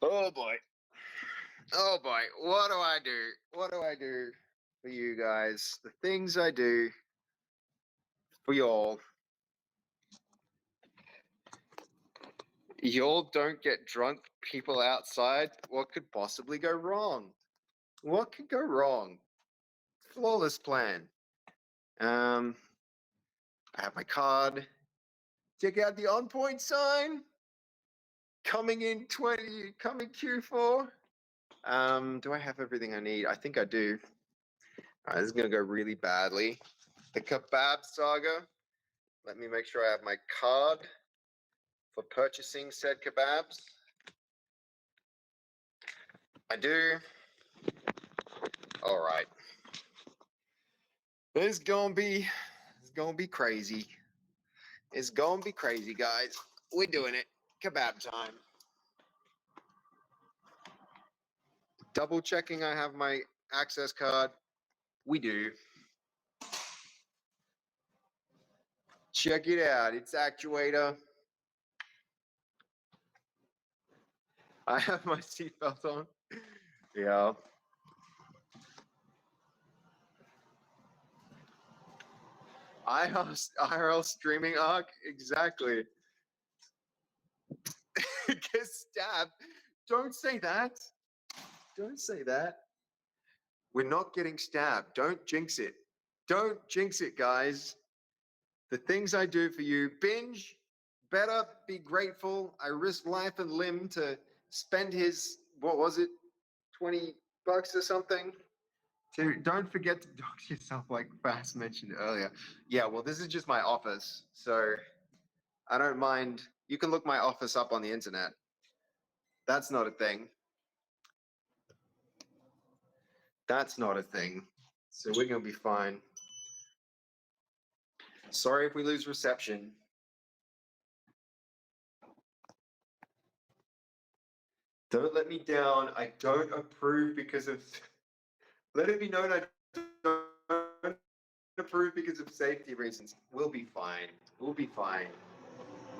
Oh boy. Oh boy. What do I do? What do I do for you guys? The things I do for y'all. Y'all don't get drunk people outside. What could possibly go wrong? What could go wrong? Flawless plan. I have my card. Check out the on point sign. Coming in coming Q4. Do I have everything I need? I think I do. All right, this is gonna go really badly. The kebab saga. Let me make sure I have my card for purchasing said kebabs. I do. All right. It's gonna be crazy. It's gonna be crazy, guys. We're doing it. Kebab time. Double checking I have my access card. We do. Check it out. It's actuator. I have my seatbelt on. Yeah. IRL streaming arc? Exactly. Get stabbed. Don't say that. Don't say that. We're not getting stabbed. Don't jinx it. Don't jinx it, guys. The things I do for you. Binge, better be grateful. I risked life and limb to spend his, what was it, 20 bucks or something? Don't forget to dox yourself like Bass mentioned earlier. Yeah, well, this is just my office, so I don't mind. You can look my office up on the internet. That's not a thing. That's not a thing. So we're going to be fine. Sorry if we lose reception. Don't let me down. I don't approve because of... Let it be known I don't approve because of safety reasons. We'll be fine. We'll be fine.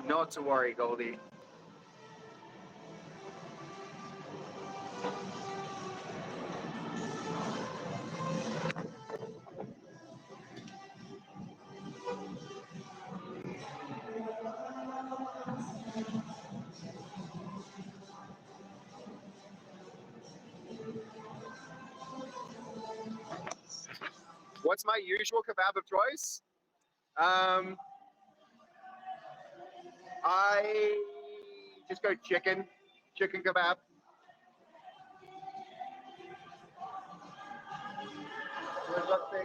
Not to worry, Goldie. What's my usual kebab of choice? I just go chicken kebab. We've got the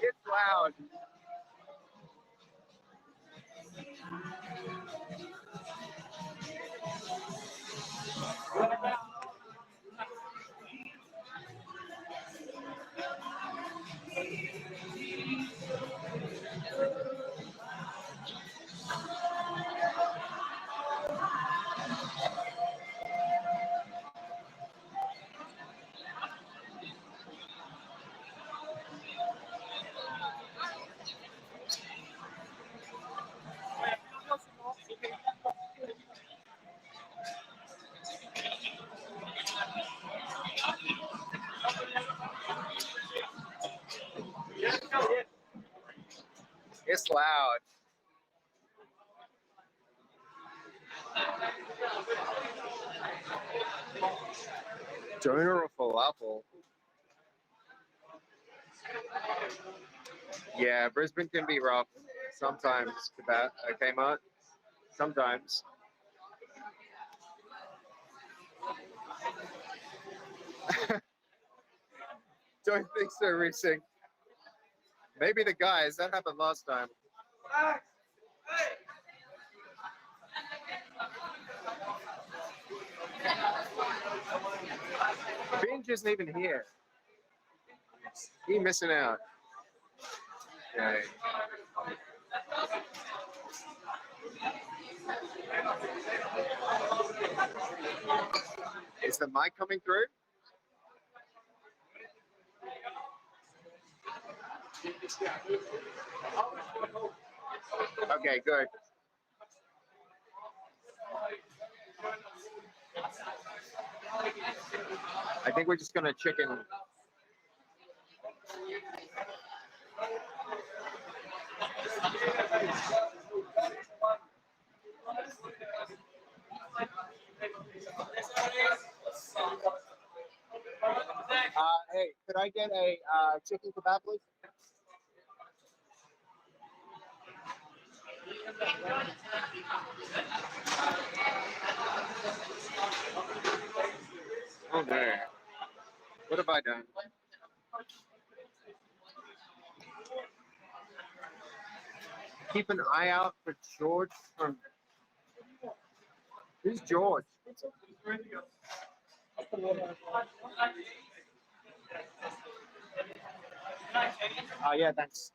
it's loud. It's loud. Doner or falafel? Yeah, Brisbane can be rough sometimes. Okay, Mark? Sometimes. Don't think so, racing. Maybe the guys. That happened last time. Binge isn't even here. He missing out. Okay. Is the mic coming through? Okay, good. I think we're just gonna chicken. Hey, could I get a chicken kebab, please? Oh no. What have I done? Keep an eye out for George from... Who's George? Yeah, thanks.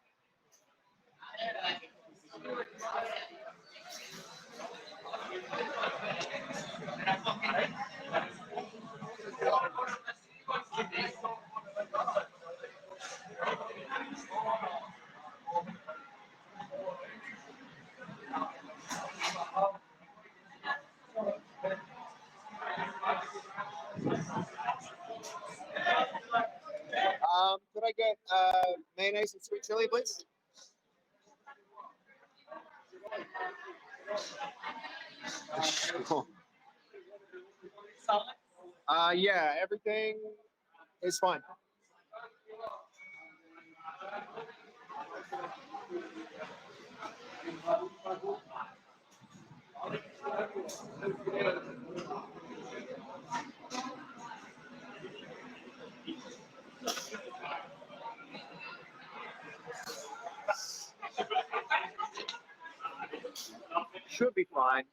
Could I get mayonnaise and sweet chili, please? Yeah, everything is fine. Should be fine.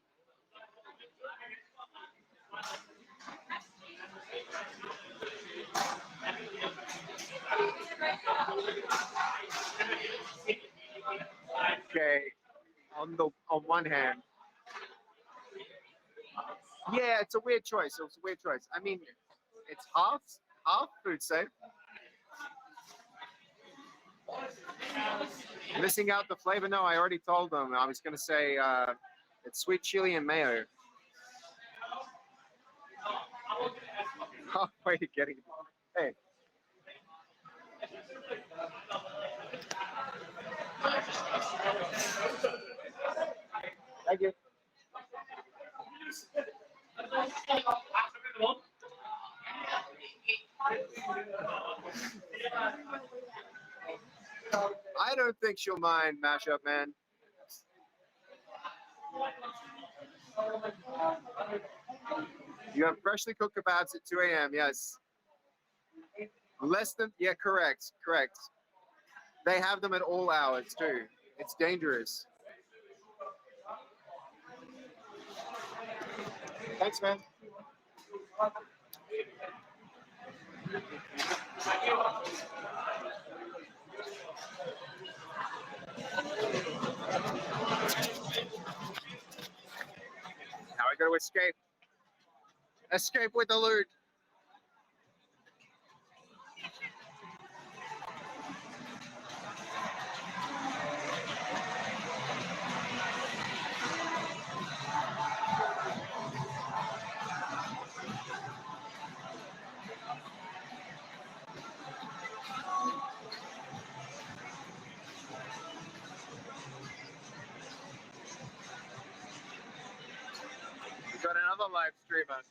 Okay, on one hand, yeah, it's a weird choice. It's a weird choice. I mean, it's half food safe. Missing out the flavor? No, I already told them. I was gonna say it's sweet chili and mayo. Halfway to getting. Hey. Thank you. I don't think she'll mind, Mashup Man. You have freshly cooked kebabs at 2 a.m. Yes. Less than, yeah, correct. They have them at all hours too. It's dangerous. Thanks, man. Now I got to escape. Escape with the loot. We got another live streamer.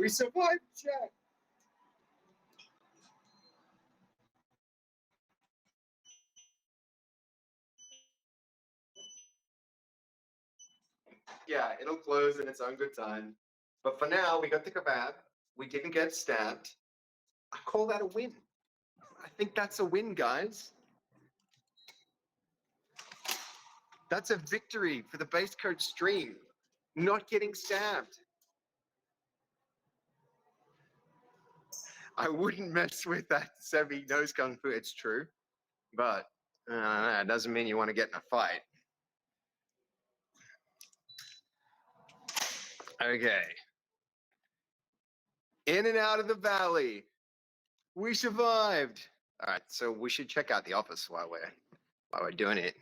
We survived, Jack. Yeah, it'll close in its own good time. But for now, we got the kebab. We didn't get stabbed. I call that a win. I think that's a win, guys. That's a victory for the base coat stream. Not getting stabbed. I wouldn't mess with that Sevi nose kung fu. It's true. But it doesn't mean you want to get in a fight. Okay. In and out of the valley. We survived. All right, so we should check out the office while we're doing it.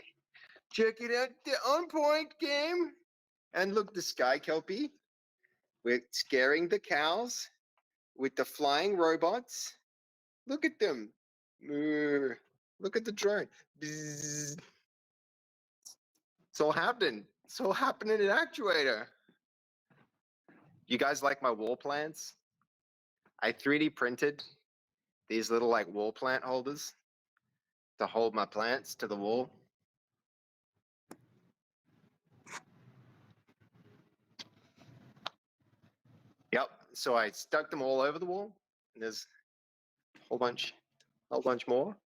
Check it out, the On Point game. And look, the Sky Kelpie. We're scaring the cows with the flying robots. Look at them. Look at the drone. Bzzz. It's all happening. It's all happening in Actuator. You guys like my wall plants? I 3D printed these little like wall plant holders to hold my plants to the wall. Yep. So I stuck them all over the wall. And there's a whole bunch more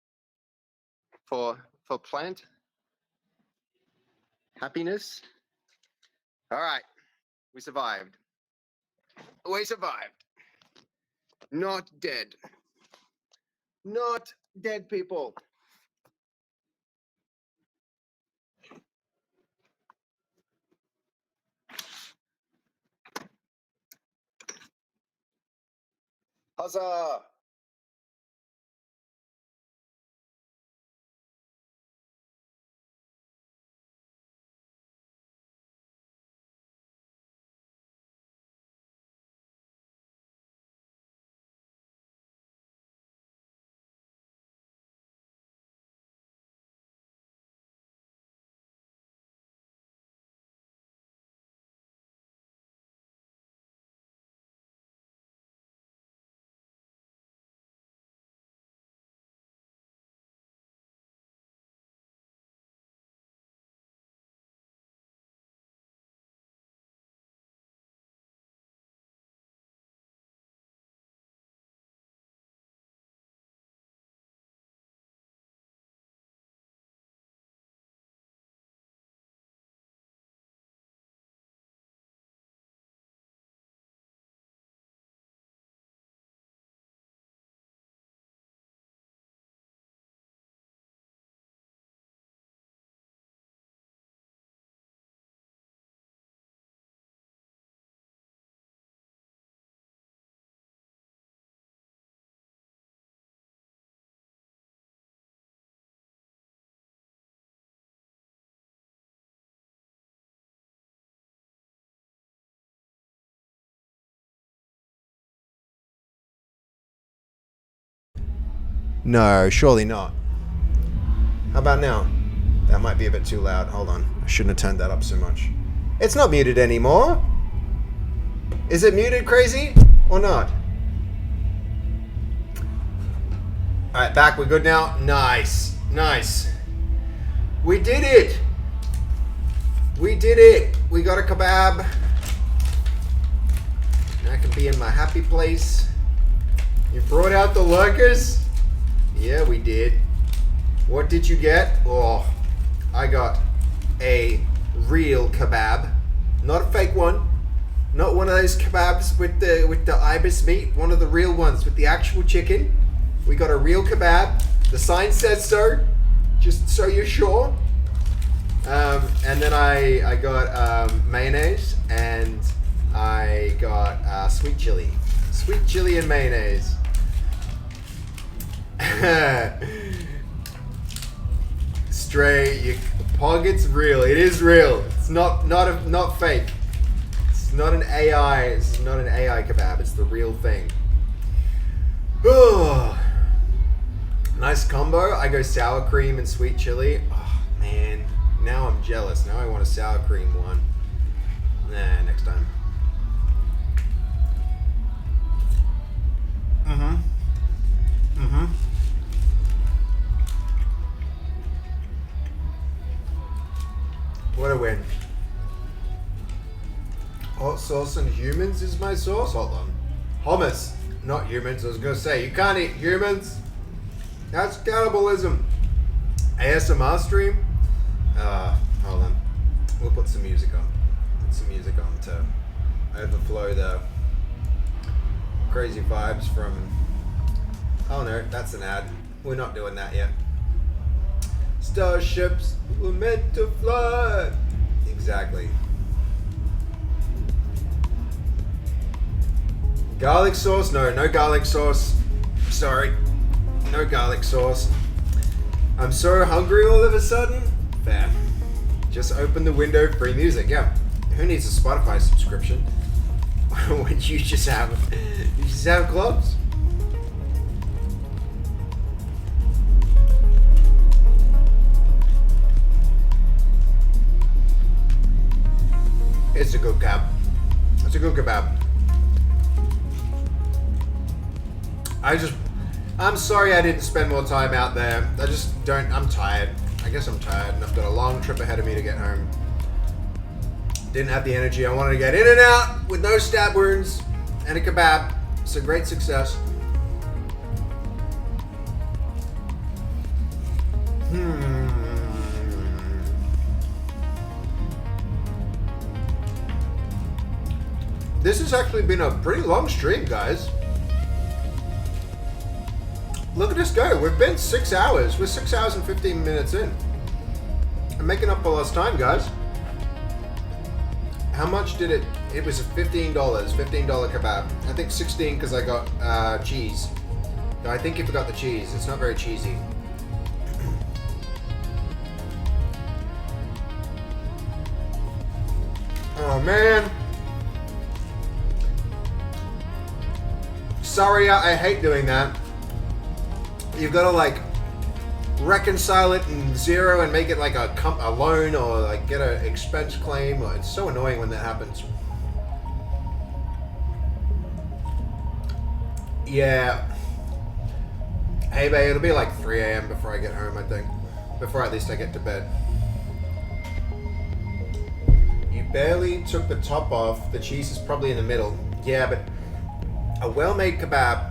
for plant happiness. All right. We survived. We survived. Not dead. Not dead, people. Huzzah! No, surely not. How about now? That might be a bit too loud. Hold on. I shouldn't have turned that up so much. It's not muted anymore. Is it muted, crazy? Or not? Alright, back. We're good now. Nice. Nice. We did it. We did it. We got a kebab. I can be in my happy place. You brought out the lurkers? Yeah, we did. What did you get? Oh, I got a real kebab. Not a fake one. Not one of those kebabs with the ibis meat. One of the real ones with the actual chicken. We got a real kebab. The sign says so. Just so you're sure. And then I got mayonnaise and I got sweet chili. Sweet chili and mayonnaise. Stray, Pog, it's real. It is real. It's not fake. It's not an AI. It's not an AI kebab. It's the real thing. Oh, nice combo. I go sour cream and sweet chili. Oh man, now I'm jealous. Now I want a sour cream one. Nah, next time. sauce and humans is my sauce? Hold on. Hummus, not humans. I was gonna say, you can't eat humans. That's cannibalism. ASMR stream? Hold on. We'll put some music on. Put some music on to overflow the crazy vibes from... Oh no, that's an ad. We're not doing that yet. Starships were meant to fly. Exactly. Garlic sauce? No garlic sauce. Sorry. No garlic sauce. I'm so hungry all of a sudden. Fair. Just open the window, free music. Yeah. Who needs a Spotify subscription when you just have clubs? It's a good kebab. It's a good kebab. I'm sorry I didn't spend more time out there. I'm tired. I guess I'm tired and I've got a long trip ahead of me to get home. Didn't have the energy. I wanted to get in and out with no stab wounds and a kebab. It's a great success. This has actually been a pretty long stream, guys. Look at us go. We've been 6 hours. We're 6 hours and 15 minutes in. I'm making up for lost time, guys. How much did it... It was $15. $15 kebab. I think 16 because I got cheese. No, I think you forgot the cheese. It's not very cheesy. Oh, man. Sorry, I hate doing that. You've got to like reconcile it in zero and make it like a loan or like get an expense claim. It's so annoying when that happens. Yeah. Hey, babe, it'll be like 3 a.m. before I get home, I think. Before at least I get to bed. You barely took the top off. The cheese is probably in the middle. Yeah, but a well-made kebab,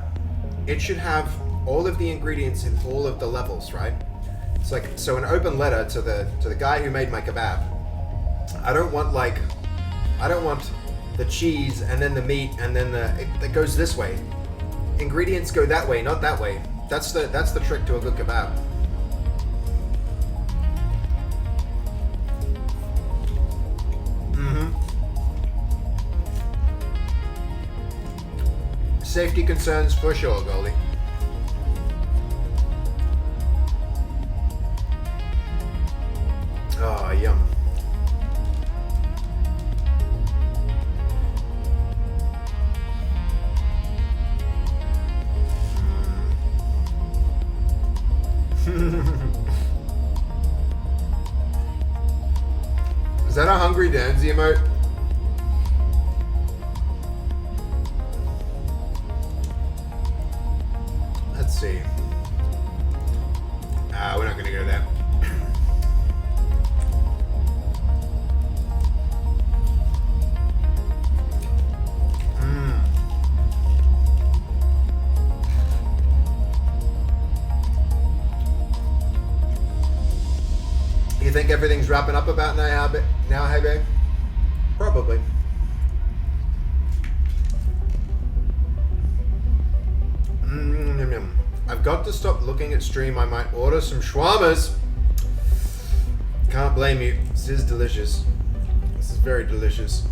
it should have all of the ingredients in all of the levels, right? It's like, so an open letter to the guy who made my kebab. I don't want the cheese and then the meat and then it goes this way. Ingredients go that way, not that way. That's the trick to a good kebab. Safety concerns for sure, Goldie. Oh, yum. Is that a Hungry Dan's emote? Let's see. We're not gonna go there. You think everything's wrapping up about now, hey babe? Probably. I've got to stop looking at stream. I might order some shawarmas. Can't blame you. This is delicious. This is very delicious.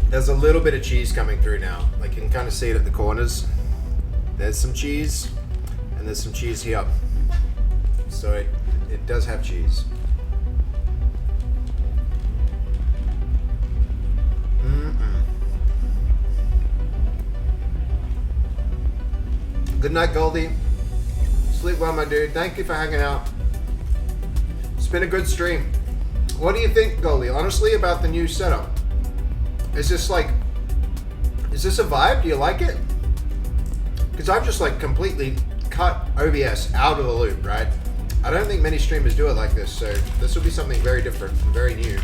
There's a little bit of cheese coming through now. Like you can kind of see it at the corners. There's some cheese, and there's some cheese here. So it does have cheese. Good night, Goldie. Sleep well, my dude. Thank you for hanging out. It's been a good stream. What do you think, Goldie, honestly, about the new setup? Is this a vibe? Do you like it? Because I've just like completely cut OBS out of the loop, right? I don't think many streamers do it like this, so this will be something very different and very new.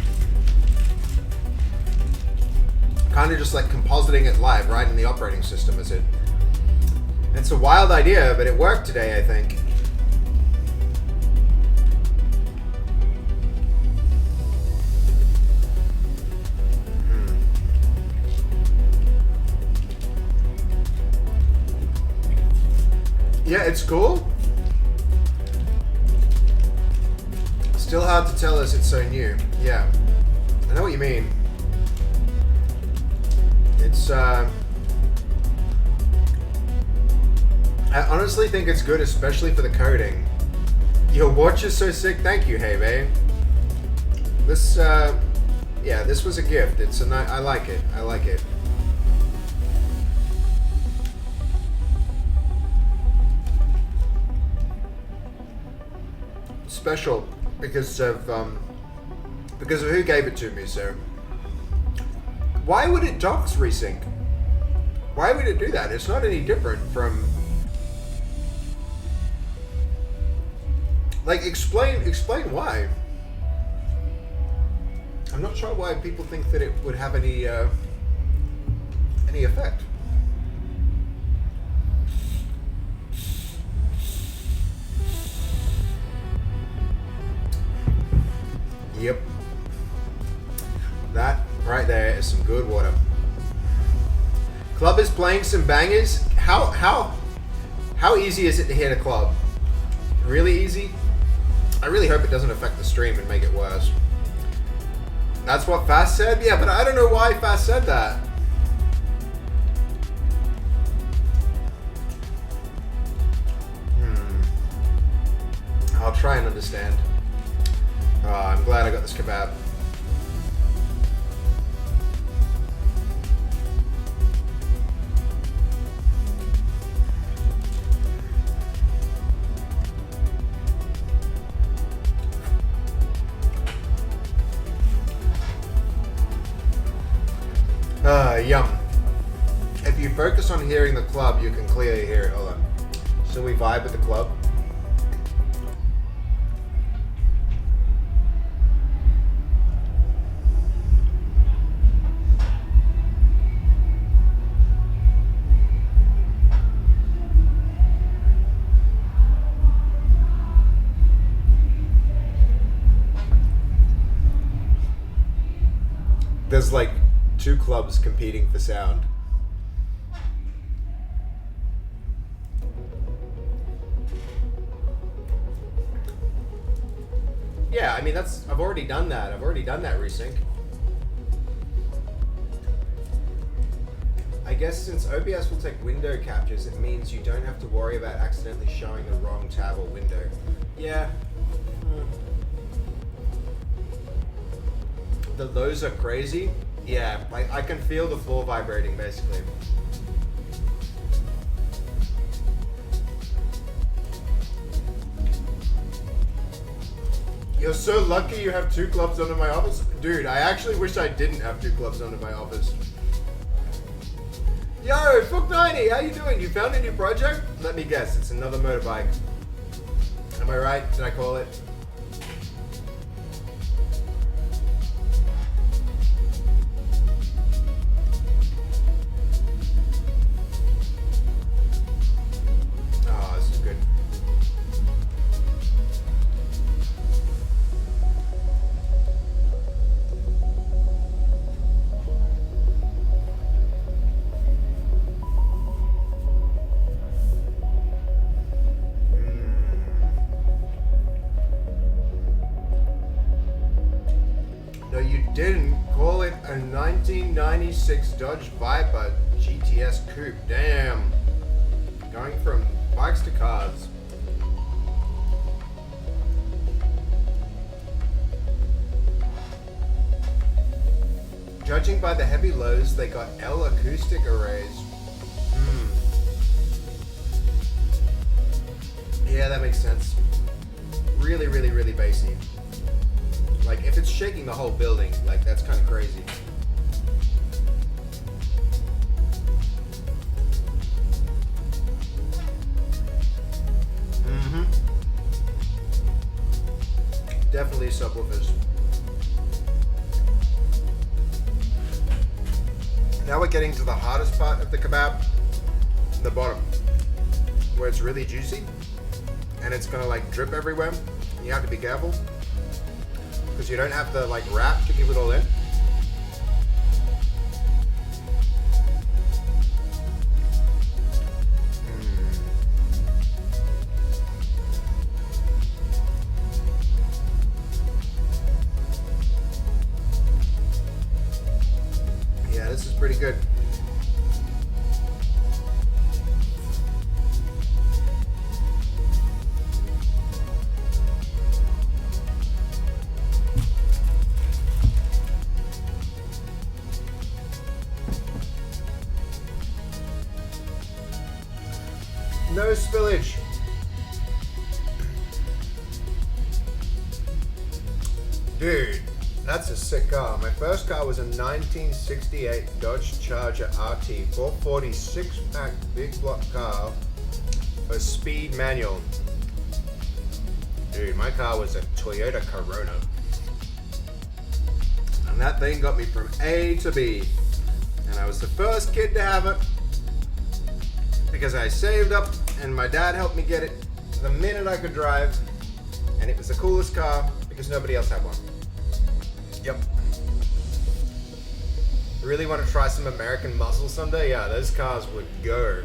kind of just like compositing it live right in the operating system as it. It's a wild idea, but it worked today, I think. Yeah, it's cool. Still hard to tell as it's so new. Yeah, I know what you mean. It's, I honestly think it's good, especially for the coding. Your watch is so sick. Thank you, hey, babe. This, yeah, this was a gift. It's a I like it. I like it. Special because of who gave it to me. So why would it docs resync? Why would it do that? It's not any different from like explain why. I'm not sure why people think that it would have any effect. Yep. That right there is some good water. Club is playing some bangers. How easy is it to hit a club? Really easy? I really hope it doesn't affect the stream and make it worse. That's what Fast said? Yeah, but I don't know why Fast said that. I'll try and understand. Oh, I'm glad I got this kebab. Yum. If you focus on hearing the club, you can clearly hear it. Hold on. Shall we vibe with the club? There's like 2 clubs competing for sound. Yeah, I mean I've already done that. I've already done that resync. I guess since OBS will take window captures, it means you don't have to worry about accidentally showing the wrong tab or window. Yeah. Those are crazy. Yeah, like I can feel the floor vibrating basically. You're so lucky you have 2 clubs under my office. Dude, I actually wish I didn't have 2 clubs under my office. Yo, Fook90, how you doing? You found a new project? Let me guess, it's another motorbike. Am I right? Did I call it? This is good. No, you didn't. Call it a 1996 Dodge Viper GTS Coupe. Damn. Going from bikes to cars. Judging by the heavy lows, they got L acoustic arrays. Yeah, that makes sense. Really, really, really bassy. Like, if it's shaking the whole building, like, that's kind of crazy. Definitely subwoofers. Now we're getting to the hardest part of the kebab, the bottom, where it's really juicy and it's gonna like drip everywhere. You have to be careful because you don't have the like wrap to keep it all in. Yeah, this is pretty good. No spillage. Dude, that's a sick car. My first car was a 1968 Dodge Charger RT 440 6-pack big block car, a speed manual. Dude, my car was a Toyota Corona. And that thing got me from A to B. And I was the first kid to have it because I saved up and my dad helped me get it the minute I could drive. And it was the coolest car because nobody else had one. Yep. Really want to try some American muscle someday? Yeah, those cars would go.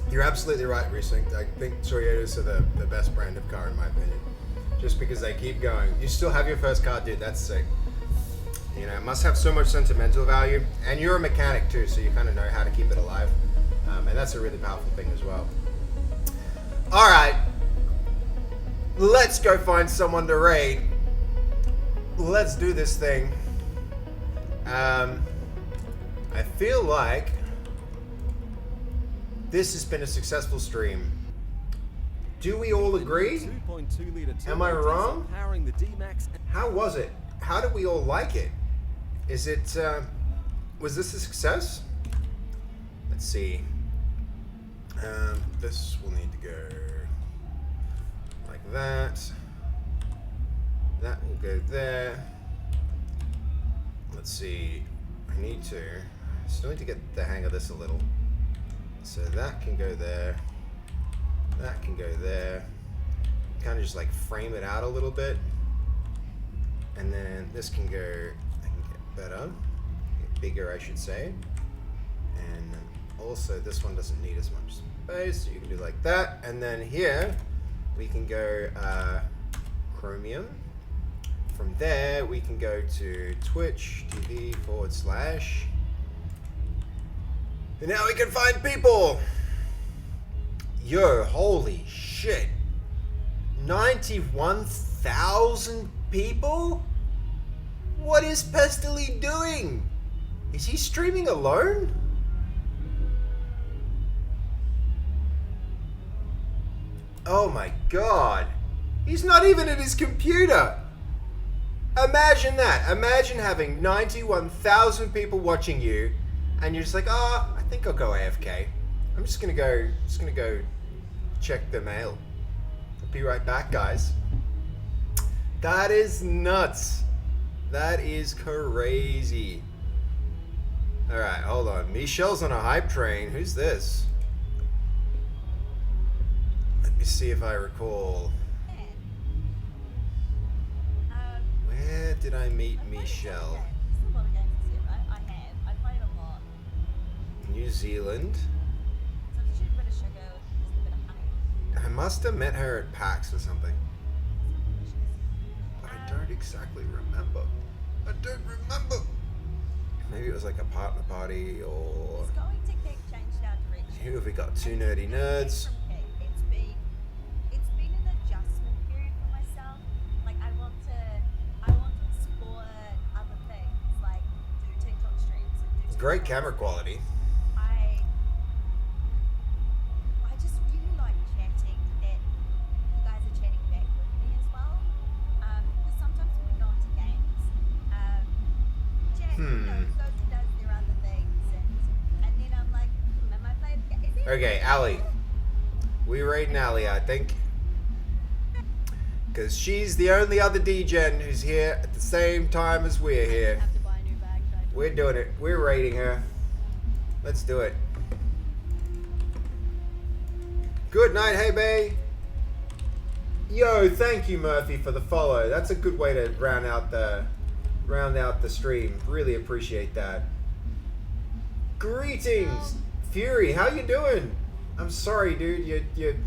You're absolutely right, Riesling. I think Toyotas are the best brand of car in my opinion. Just because they keep going. You still have your first car, dude, that's sick. You know, it must have so much sentimental value. And you're a mechanic too, so you kind of know how to keep it alive. And that's a really powerful thing as well. Alright. Let's go find someone to raid. Let's do this thing. I feel like this has been a successful stream. Do we all agree? Am I wrong? How was it? How did we all like it? Is it, was this a success? Let's see. This will need to go like that. That will go there. Let's see. I still need to get the hang of this a little. So that can go there. That can go there. Kind of just like frame it out a little bit. And then this can go, I can get better, get bigger I should say. And also this one doesn't need as much space, so you can do like that. And then here, we can go Chromium. From there, we can go to Twitch TV /. And now we can find people. Yo, holy shit. 91,000 people? What is Pestily doing? Is he streaming alone? Oh my god. He's not even at his computer. Imagine that. Imagine having 91,000 people watching you and you're just like, oh, I think I'll go AFK. I'm just gonna go check the mail. I'll be right back, guys. That is nuts. That is crazy. Alright, hold on. Michelle's on a hype train. Who's this? Let me see if I recall. Where did I meet Michelle? New Zealand. I must have met her at PAX or something. But I don't exactly remember. I don't remember. Maybe it was like a partner party or... Who have we got? Two nerdy nerds. It's been an adjustment period for myself. Like I want to explore other things, like do TikTok streams and do Great camera quality. I just really like chatting that you guys are chatting back with me as well. Because sometimes when we go into games, Jack goes and does their other things and then I'm like, am I playing the game? Okay, Ali. We raiding Ali, I think. Because she's the only other D-Gen who's here at the same time as we're here. We're doing it. We're raiding her. Let's do it. Good night, hey bae. Yo, thank you, Murphy, for the follow. That's a good way to round out the stream. Really appreciate that. Greetings, Fury. How you doing? I'm sorry, dude. You.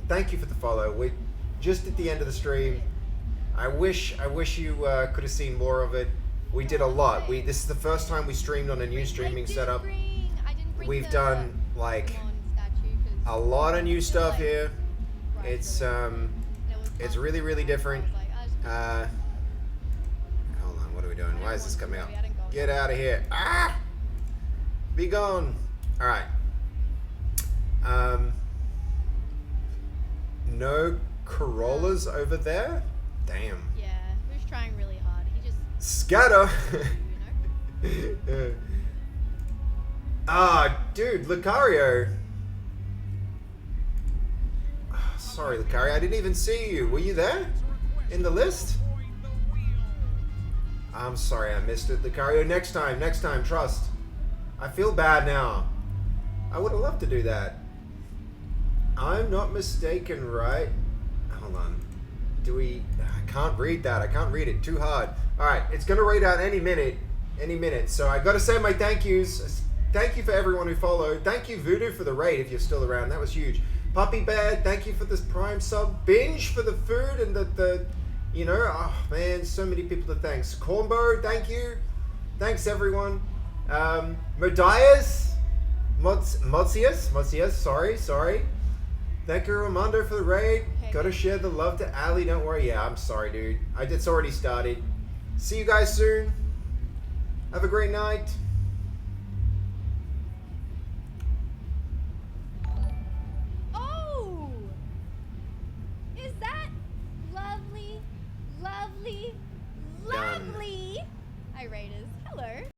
Thank you for the follow. We're just at the end of the stream. I wish you could have seen more of it. We did a lot. This is the first time we streamed on a new streaming setup. We've done like a lot of new stuff here. It's really, really different. Hold on, what are we doing? Why is this coming up? Get out of here. Ah! Be gone. Alright. No Corollas over there? Damn. Yeah, we're just trying really hard. He just... Scatter! Ah, dude, Lucario. Sorry, Lucario, I didn't even see you. Were you there? In the list? I'm sorry I missed it, Lucario. Next time, trust. I feel bad now. I would have loved to do that. I'm not mistaken, right? Hold on. I can't read that. I can't read it. Too hard. Alright, it's going to read out any minute. So I got to say my thank yous. Thank you for everyone who followed. Thank you, Voodoo, for the raid if you're still around. That was huge. Puppy Bear, thank you for this Prime sub. Binge for the food and the you know, oh man, so many people to thanks. Cornbow, thank you. Thanks everyone. Modias, Motsius, sorry. Thank you, Armando, for the raid. Gotta share the love to Ali, don't worry. Yeah, I'm sorry, dude. It's already started. See you guys soon. Have a great night. Oh! Is that lovely? Done. I rated